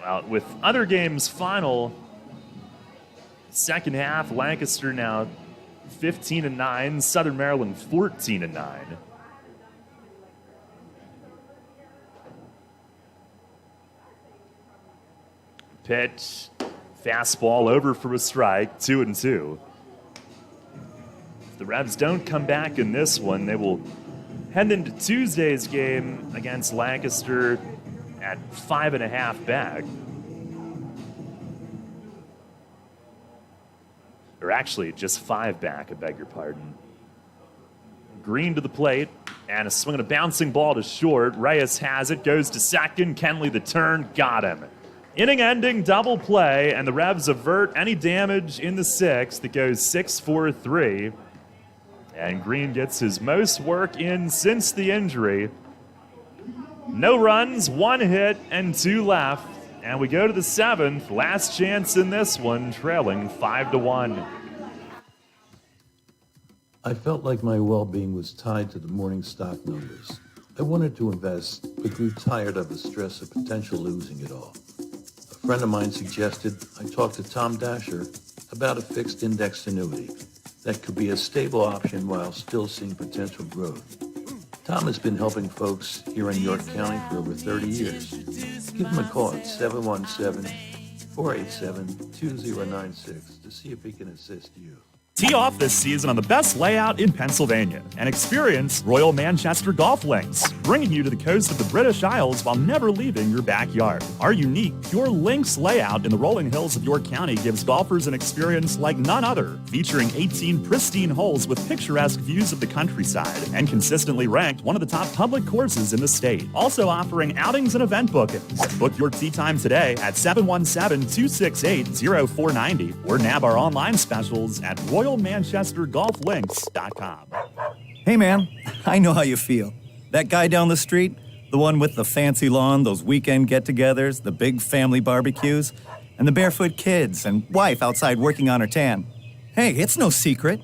Well, with other games final, second half, Lancaster now 15-9, Southern Maryland 14-9. Pitch, fastball over for a strike, 2-2. If the Revs don't come back in this one, they will head into Tuesday's game against Lancaster at 5.5 back. Or actually, just 5 back, I beg your pardon. Green to the plate, and a swing and a bouncing ball to short. Reyes has it, goes to second. Kenley the turn, got him. Inning-ending double play, and the Revs avert any damage in the sixth. It goes 6-4-3. And Green gets his most work in since the injury. No runs, 1 hit, and 2 left. And we go to the 7th. Last chance in this one, trailing 5-1. I felt like my well-being was tied to the morning stock numbers. I wanted to invest, but grew tired of the stress of potential losing it all. A friend of mine suggested I talk to Tom Dasher about a fixed index annuity that could be a stable option while still seeing potential growth. Tom has been helping folks here in York County for over 30 years. Give him a call at 717-487-2096 to see if he can assist you. Tee off this season on the best layout in Pennsylvania and experience Royal Manchester Golf Links, bringing you to the coast of the British Isles while never leaving your backyard. Our unique Pure Links layout in the rolling hills of York County gives golfers an experience like none other, featuring 18 pristine holes with picturesque views of the countryside and consistently ranked one of the top public courses in the state. Also offering outings and event bookings. Book your tee time today at 717-268-0490 or nab our online specials at RoyalManchesterGolfLinks.com. Hey man, I know how you feel. That guy down the street, the one with the fancy lawn, those weekend get-togethers, the big family barbecues, and the barefoot kids and wife outside working on her tan. Hey, it's no secret.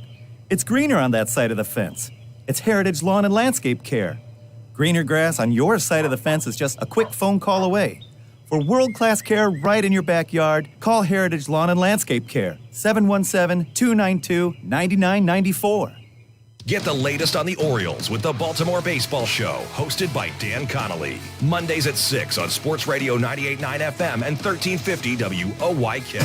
It's greener on that side of the fence. It's Heritage Lawn and Landscape Care. Greener grass on your side of the fence is just a quick phone call away. For world-class care right in your backyard, call Heritage Lawn and Landscape Care, 717-292-9994. Get the latest on the Orioles with the Baltimore Baseball Show, hosted by Dan Connolly. Mondays at 6 on Sports Radio 98.9 FM and 1350 WOYK.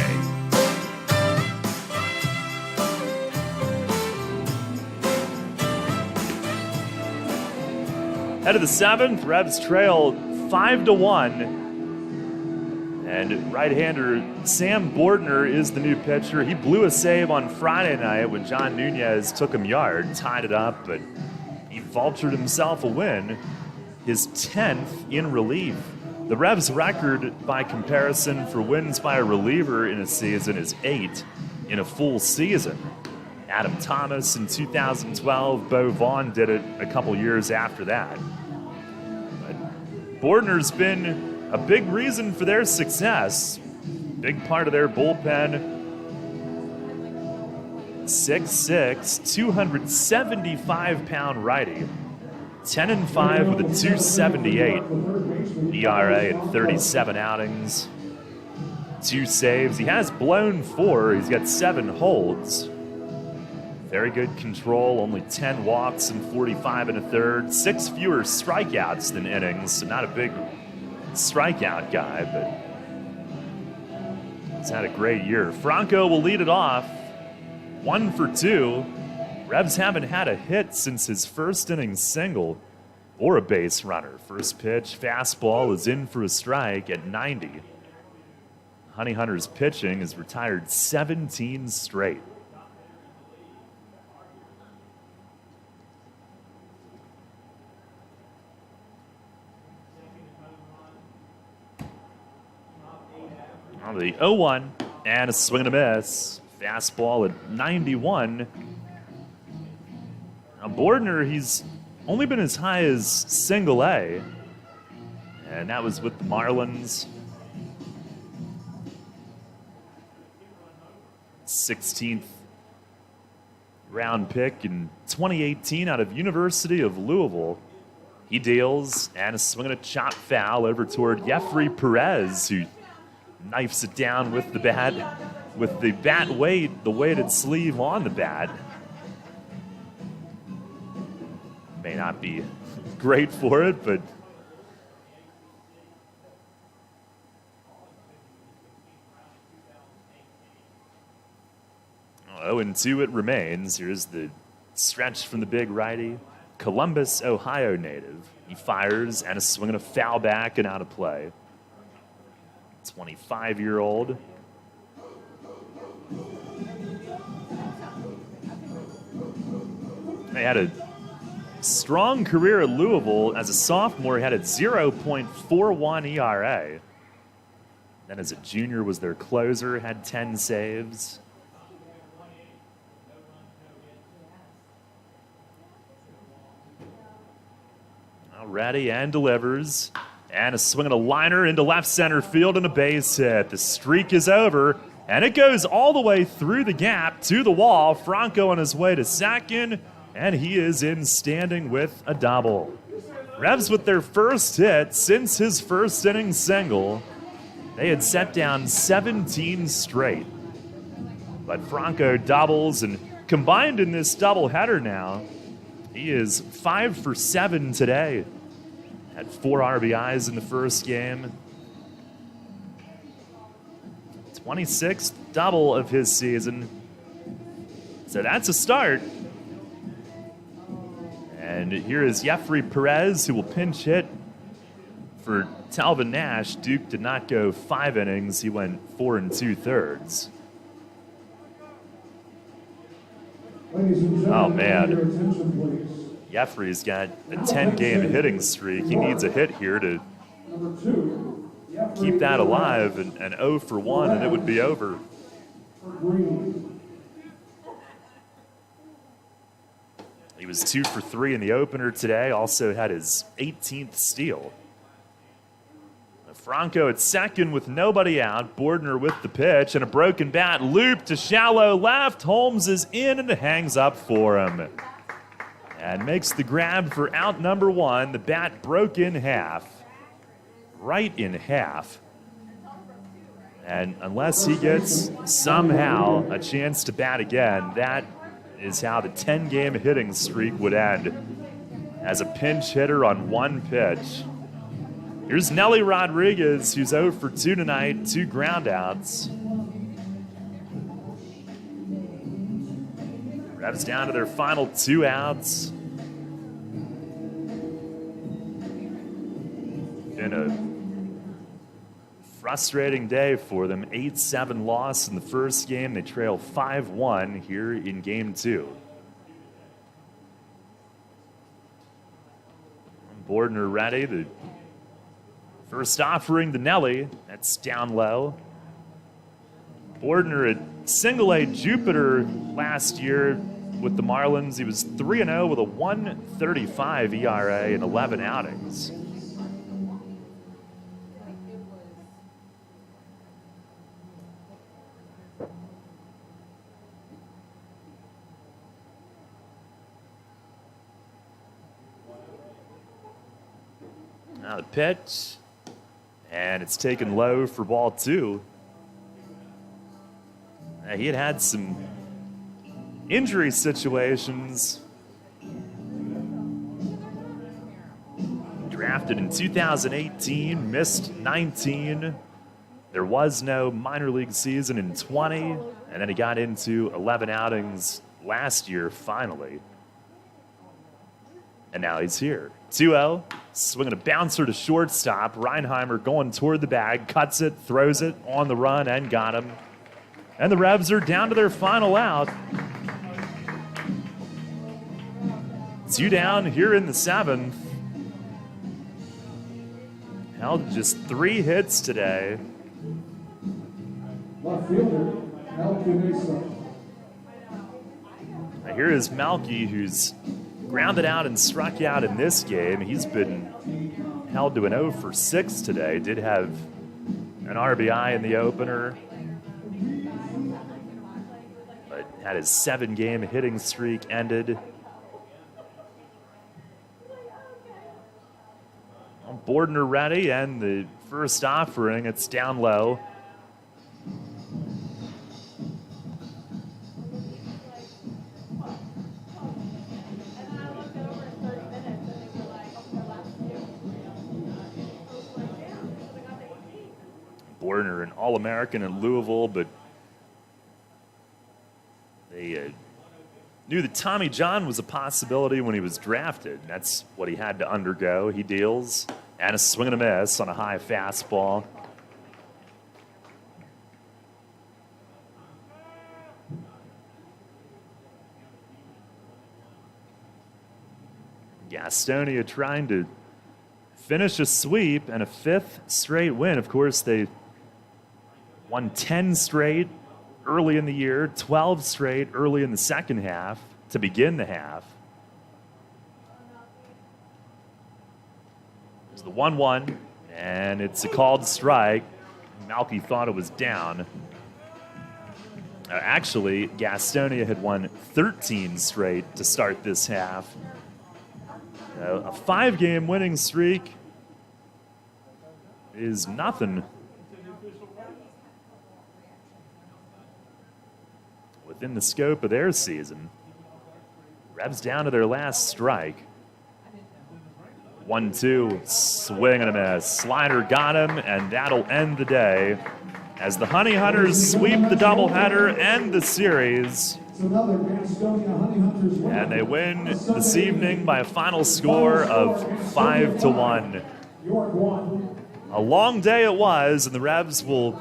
Head of the 7th, Revs trail 5-1. And right-hander Sam Bordner is the new pitcher. He blew a save on Friday night when John Nunez took him yard, tied it up, but he vultured himself a win, his 10th in relief. The Revs' record, by comparison, for wins by a reliever in a season is 8 in a full season. Adam Thomas in 2012, Bo Vaughn did it a couple years after that. But Bordner's been a big reason for their success. Big part of their bullpen. 6'6", 275-pound righty. 10-5 with a 2.78 ERA in 37 outings. 2 saves. He has blown 4. He's got 7 holds. Very good control. Only 10 walks and 45 1/3. 6 fewer strikeouts than innings. So not a big strikeout guy, but he's had a great year. Franco will lead it off. 1 for 2. Revs haven't had a hit since his first inning single or a base runner. First pitch, fastball is in for a strike at 90. Honey Hunter's pitching has retired 17 straight. The 0-1 and a swing and a miss. Fastball at 91. Now Bordner, he's only been as high as single A, and that was with the Marlins. 16th round pick in 2018 out of University of Louisville. He deals and is swinging a chop foul over toward Jeffrey Perez, who knifes it down with the bat weight, the weighted sleeve on the bat. May not be great for it, but oh, and 2 it remains. Here's the stretch from the big righty. Columbus, Ohio native. He fires and is swinging a foul back and out of play. 25-year-old. They had a strong career at Louisville. As a sophomore, he had a 0.41 ERA. Then as a junior was their closer, had 10 saves. Ready and delivers. And a swing and a liner into left center field and a base hit. The streak is over, and it goes all the way through the gap to the wall. Franco on his way to second, and he is in standing with a double. Revs with their first hit since his first inning single. They had set down 17 straight. But Franco doubles, and combined in this doubleheader now, he is 5 for 7 today. Had 4 RBIs in the first game. 26th double of his season. So that's a start. And here is Jeffrey Perez, who will pinch hit for Talvin Nash. Duke did not go 5 innings. He went 4 2/3. Oh, man. Jeffrey's got a 10-game hitting streak. He needs a hit here to keep that alive, and 0 for 1, and it would be over. He was 2 for 3 in the opener today, also had his 18th steal. Franco at second with nobody out. Bordner with the pitch, and a broken bat loop to shallow left. Holmes is in and hangs up for him. And makes the grab for out number 1. The bat broke in half. Right in half. And unless he gets somehow a chance to bat again, that is how the 10-game hitting streak would end. As a pinch hitter on 1 pitch. Here's Nelly Rodriguez, who's 0 for 2 tonight, 2 groundouts. Revs down to their final 2 outs. Been a frustrating day for them. 8-7 loss in the first game. They trail 5-1 here in game 2. Bordner ready. The first offering to Nelly. That's down low. Bordner at single-A Jupiter last year with the Marlins. He was 3-0 with a 1.35 ERA in 11 outings. Now the pitch, and it's taken low for ball 2. He had some injury situations. Drafted in 2018, missed 19. There was no minor league season in 20, and then he got into 11 outings last year, finally. And now he's here. 2-0, swinging a bouncer to shortstop. Reinheimer going toward the bag, cuts it, throws it on the run, and got him. And the Revs are down to their final out. 2 down here in the 7th. Held just 3 hits today. Left fielder, Malky Mesa. Now here is Malky, who's grounded out and struck out in this game. He's been held to an 0 for 6 today. Did have an RBI in the opener. had his 7-game hitting streak ended. Bordner ready, and the first offering, it's down low. Bordner, an All-American in Louisville, but they knew that Tommy John was a possibility when he was drafted. That's what he had to undergo. He deals, and a swing and a miss on a high fastball. Gastonia trying to finish a sweep and a 5th straight win. Of course, they won 10 straight early in the year, 12 straight early in the second half to begin the half. There's the 1-1, and it's a called strike. Malky thought it was down. Actually, Gastonia had won 13 straight to start this half. A 5-game winning streak is nothing within the scope of their season. Revs down to their last strike. 1-2, swing and a miss. Slider got him, and that'll end the day as the Honey Hunters sweep the doubleheader and the series. And they win this evening by a final score of 5-1. A long day it was, and the Revs will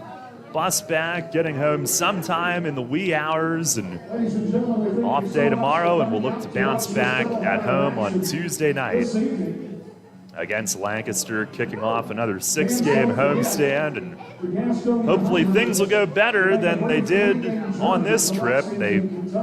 bus back, getting home sometime in the wee hours, and off day tomorrow, and we'll look to bounce back at home on Tuesday night against Lancaster, kicking off another 6-game homestand, and hopefully things will go better than they did on this trip. They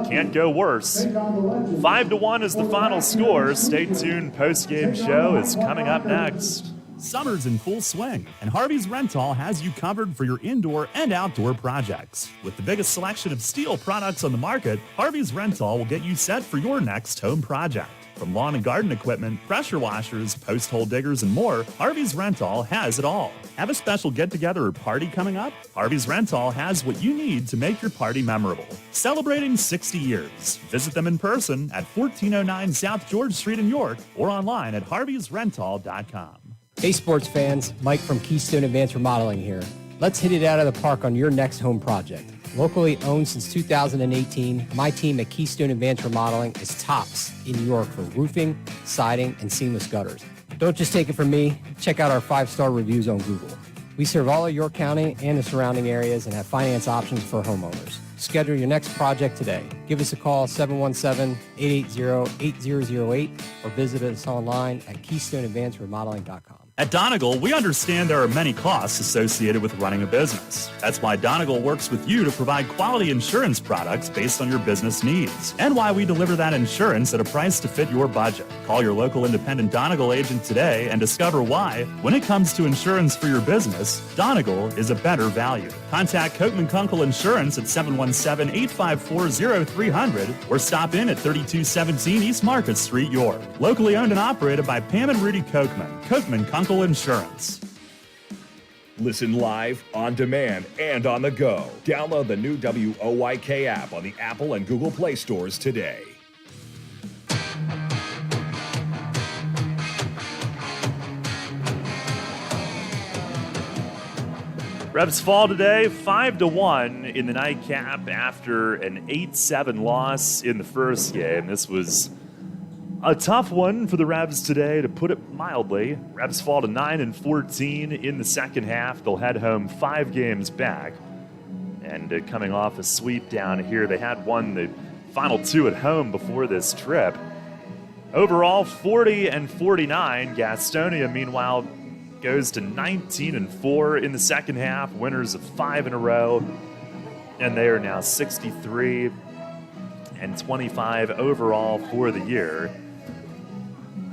can't go worse. 5-1 is the final score. Stay tuned. Post-game show is coming up next. Summer's in full swing, and Harvey's Rental has you covered for your indoor and outdoor projects. With the biggest selection of steel products on the market, Harvey's Rental will get you set for your next home project. From lawn and garden equipment, pressure washers, post hole diggers, and more, Harvey's Rental has it all. Have a special get-together or party coming up? Harvey's Rental has what you need to make your party memorable. Celebrating 60 years. Visit them in person at 1409 South George Street in York or online at harveysrental.com. Hey sports fans, Mike from Keystone Advanced Remodeling here. Let's hit it out of the park on your next home project. Locally owned since 2018, my team at Keystone Advanced Remodeling is tops in New York for roofing, siding, and seamless gutters. Don't just take it from me, check out our 5-star reviews on Google. We serve all of York County and the surrounding areas and have finance options for homeowners. Schedule your next project today. Give us a call, 717-880-8008, or visit us online at KeystoneAdvancedRemodeling.com. At Donegal, we understand there are many costs associated with running a business. That's why Donegal works with you to provide quality insurance products based on your business needs, and why we deliver that insurance at a price to fit your budget. Call your local independent Donegal agent today and discover why, when it comes to insurance for your business, Donegal is a better value. Contact Kochman Kunkel Insurance at 717-854-0300 or stop in at 3217 East Market Street, York. Locally owned and operated by Pam and Rudy Kochman. Kochman Kunkel Insurance. Listen live, on demand, and on the go. Download the new WOYK app on the Apple and Google Play stores today. Revs fall today 5-1 in the nightcap after an 8-7 loss in the first game. This was a tough one for the Revs today, to put it mildly. Revs fall to 9-14 in the second half. They'll head home 5 games back. And coming off a sweep down here, they had won the final 2 at home before this trip. Overall, 40-49. Gastonia, meanwhile, goes to 19-4 in the second half, winners of 5 in a row, and they are now 63-25 overall for the year.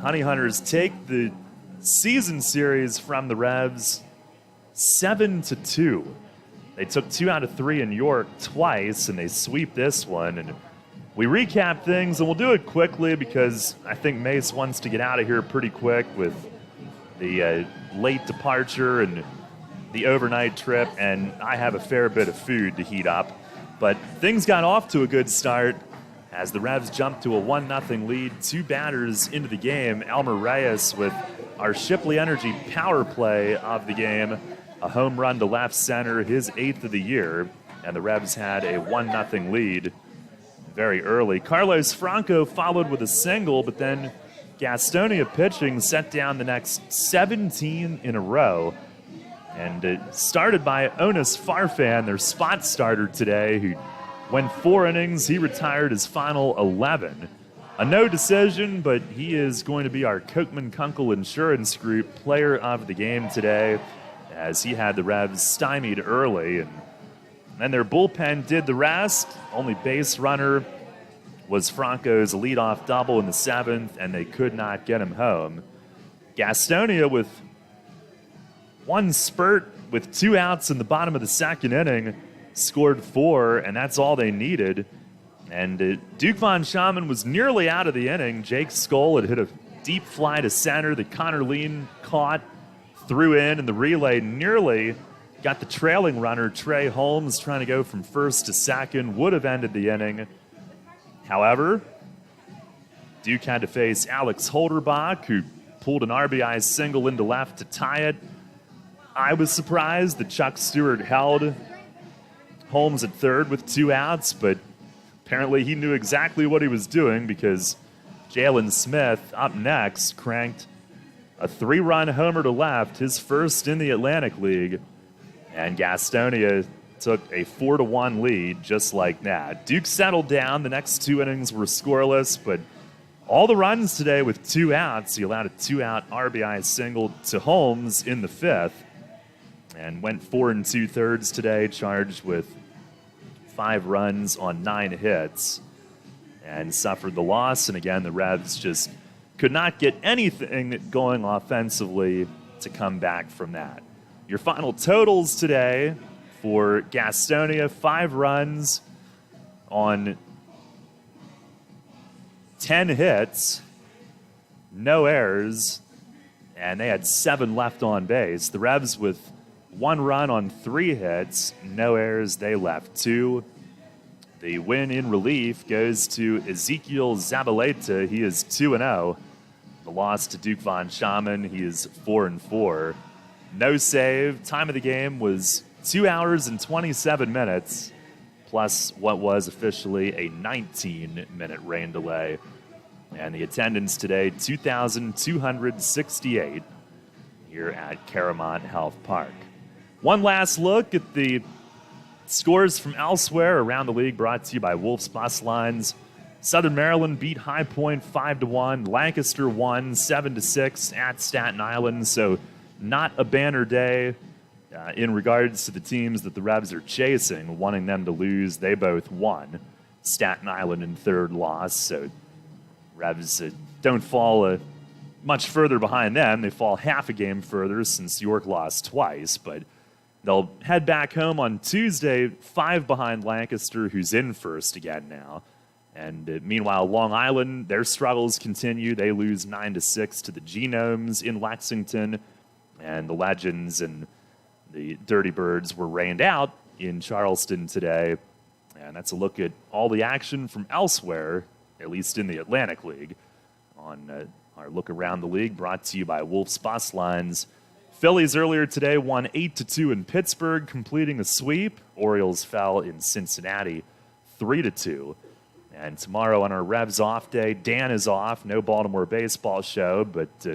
Honey Hunters take the season series from the Revs 7-2 They took 2 out of 3 in York twice, and they sweep this one. And we recap things, and we'll do it quickly because I think Mace wants to get out of here pretty quick with the late departure and the overnight trip, and I have a fair bit of food to heat up. But things got off to a good start as the Revs jumped to a 1-0 lead, 2 batters into the game. Elmer Reyes with our Shipley Energy power play of the game, a home run to left center, his 8th of the year, and the Revs had a 1-0 lead very early. Carlos Franco followed with a single, but then Gastonia pitching set down the next 17 in a row. And it started by Onis Farfan, their spot starter today, who went 4 innings. He retired his final 11. A no decision, but he is going to be our Kochman Kunkel Insurance Group player of the game today, as he had the Revs stymied early. And then their bullpen did the rest. Only base runner was Franco's leadoff double in the 7th, and they could not get him home. Gastonia with one spurt with 2 outs in the bottom of the 2nd inning, scored 4, and that's all they needed. And Duke Von Schaman was nearly out of the inning. Jake Skoll had hit a deep fly to center that Connor Lean caught, threw in, and the relay nearly got the trailing runner, Trey Holmes, trying to go from first to second, would have ended the inning. However, Duke had to face Alex Holderbach, who pulled an RBI single into left to tie it. I was surprised that Chuck Stewart held Holmes at third with 2 outs, but apparently he knew exactly what he was doing because Jalen Smith, up next, cranked a 3-run homer to left, his first in the Atlantic League, and Gastonia took a 4-1 lead just like that. Duke settled down. The next 2 innings were scoreless, but all the runs today with 2 outs. He allowed a 2-out RBI single to Holmes in the 5th and went 4 2/3 today, charged with 5 runs on 9 hits and suffered the loss. And again, the Revs just could not get anything going offensively to come back from that. Your final totals today for Gastonia: 5 runs on 10 hits, no errors, and they had 7 left on base. The Revs with 1 run on 3 hits, no errors, they left 2. The win in relief goes to Ezekiel Zabaleta. He is 2-0. The loss to Duke Von Schaman, he is 4-4. No save. Time of the game was 2 hours and 27 minutes, plus what was officially a 19-minute rain delay. And the attendance today, 2,268 here at Caramont Health Park. One last look at the scores from elsewhere around the league, brought to you by Wolf's Bus Lines. Southern Maryland beat High Point 5-1. Lancaster won 7-6 at Staten Island. So not a banner day in regards to the teams that the Revs are chasing, wanting them to lose. They both won. Staten Island in 3rd loss. So Revs don't fall much further behind them. They fall half a game further since York lost twice, but they'll head back home on Tuesday, 5 behind Lancaster, who's in first again now. And meanwhile, Long Island, their struggles continue. They lose 9-6 to the Genomes in Lexington. And the Legends and the Dirty Birds were rained out in Charleston today. And that's a look at all the action from elsewhere, at least in the Atlantic League, on our look around the league, brought to you by Wolf's Bus Lines. Phillies earlier today won 8-2 in Pittsburgh, completing a sweep. Orioles fell in Cincinnati 3-2. And tomorrow on our Revs off day, Dan is off, no Baltimore baseball show, but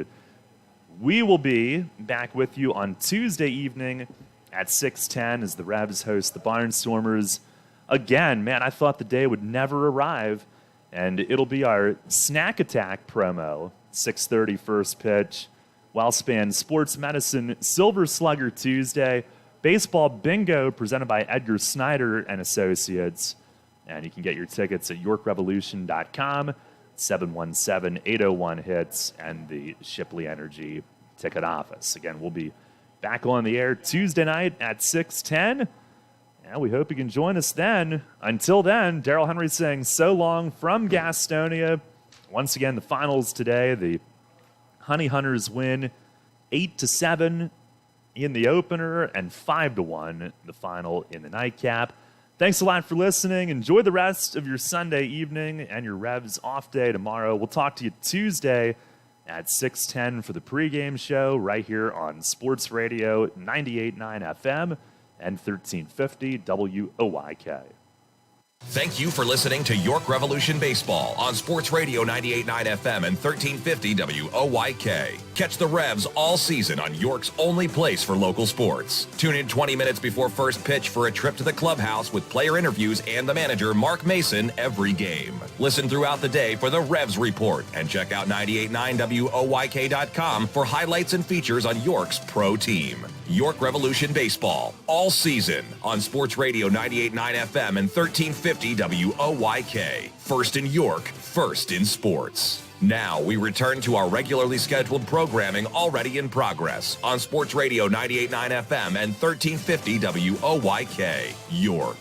we will be back with you on Tuesday evening at 6:10 as the Revs host the Barnstormers. Again, man, I thought the day would never arrive, and it'll be our Snack Attack promo, 6:30 first pitch. Wellspan Sports Medicine Silver Slugger Tuesday. Baseball Bingo presented by Edgar Snyder and Associates. And you can get your tickets at YorkRevolution.com, 717-801-HITS, and the Shipley Energy ticket office. Again, we'll be back on the air Tuesday night at 6:10. Yeah, we hope you can join us then. Until then, Daryl Henry saying so long from Gastonia. Once again, the finals today. The Honey Hunters win 8-7 in the opener and 5-1 the final in the nightcap. Thanks a lot for listening. Enjoy the rest of your Sunday evening and your Revs off day tomorrow. We'll talk to you Tuesday at 6:10 for the pregame show right here on Sports Radio 98.9 FM and 1350 WOYK. Thank you for listening to York Revolution Baseball on Sports Radio 98.9 FM and 1350 WOYK. Catch the Revs all season on York's only place for local sports. Tune in 20 minutes before first pitch for a trip to the clubhouse with player interviews and the manager, Mark Mason, every game. Listen throughout the day for the Revs Report and check out 989WOYK.com for highlights and features on York's pro team. York Revolution Baseball all season on Sports Radio 98.9 FM and 1350 WOYK. First in York, first in sports. Now we return to our regularly scheduled programming already in progress on Sports Radio 98.9 FM and 1350 WOYK, York.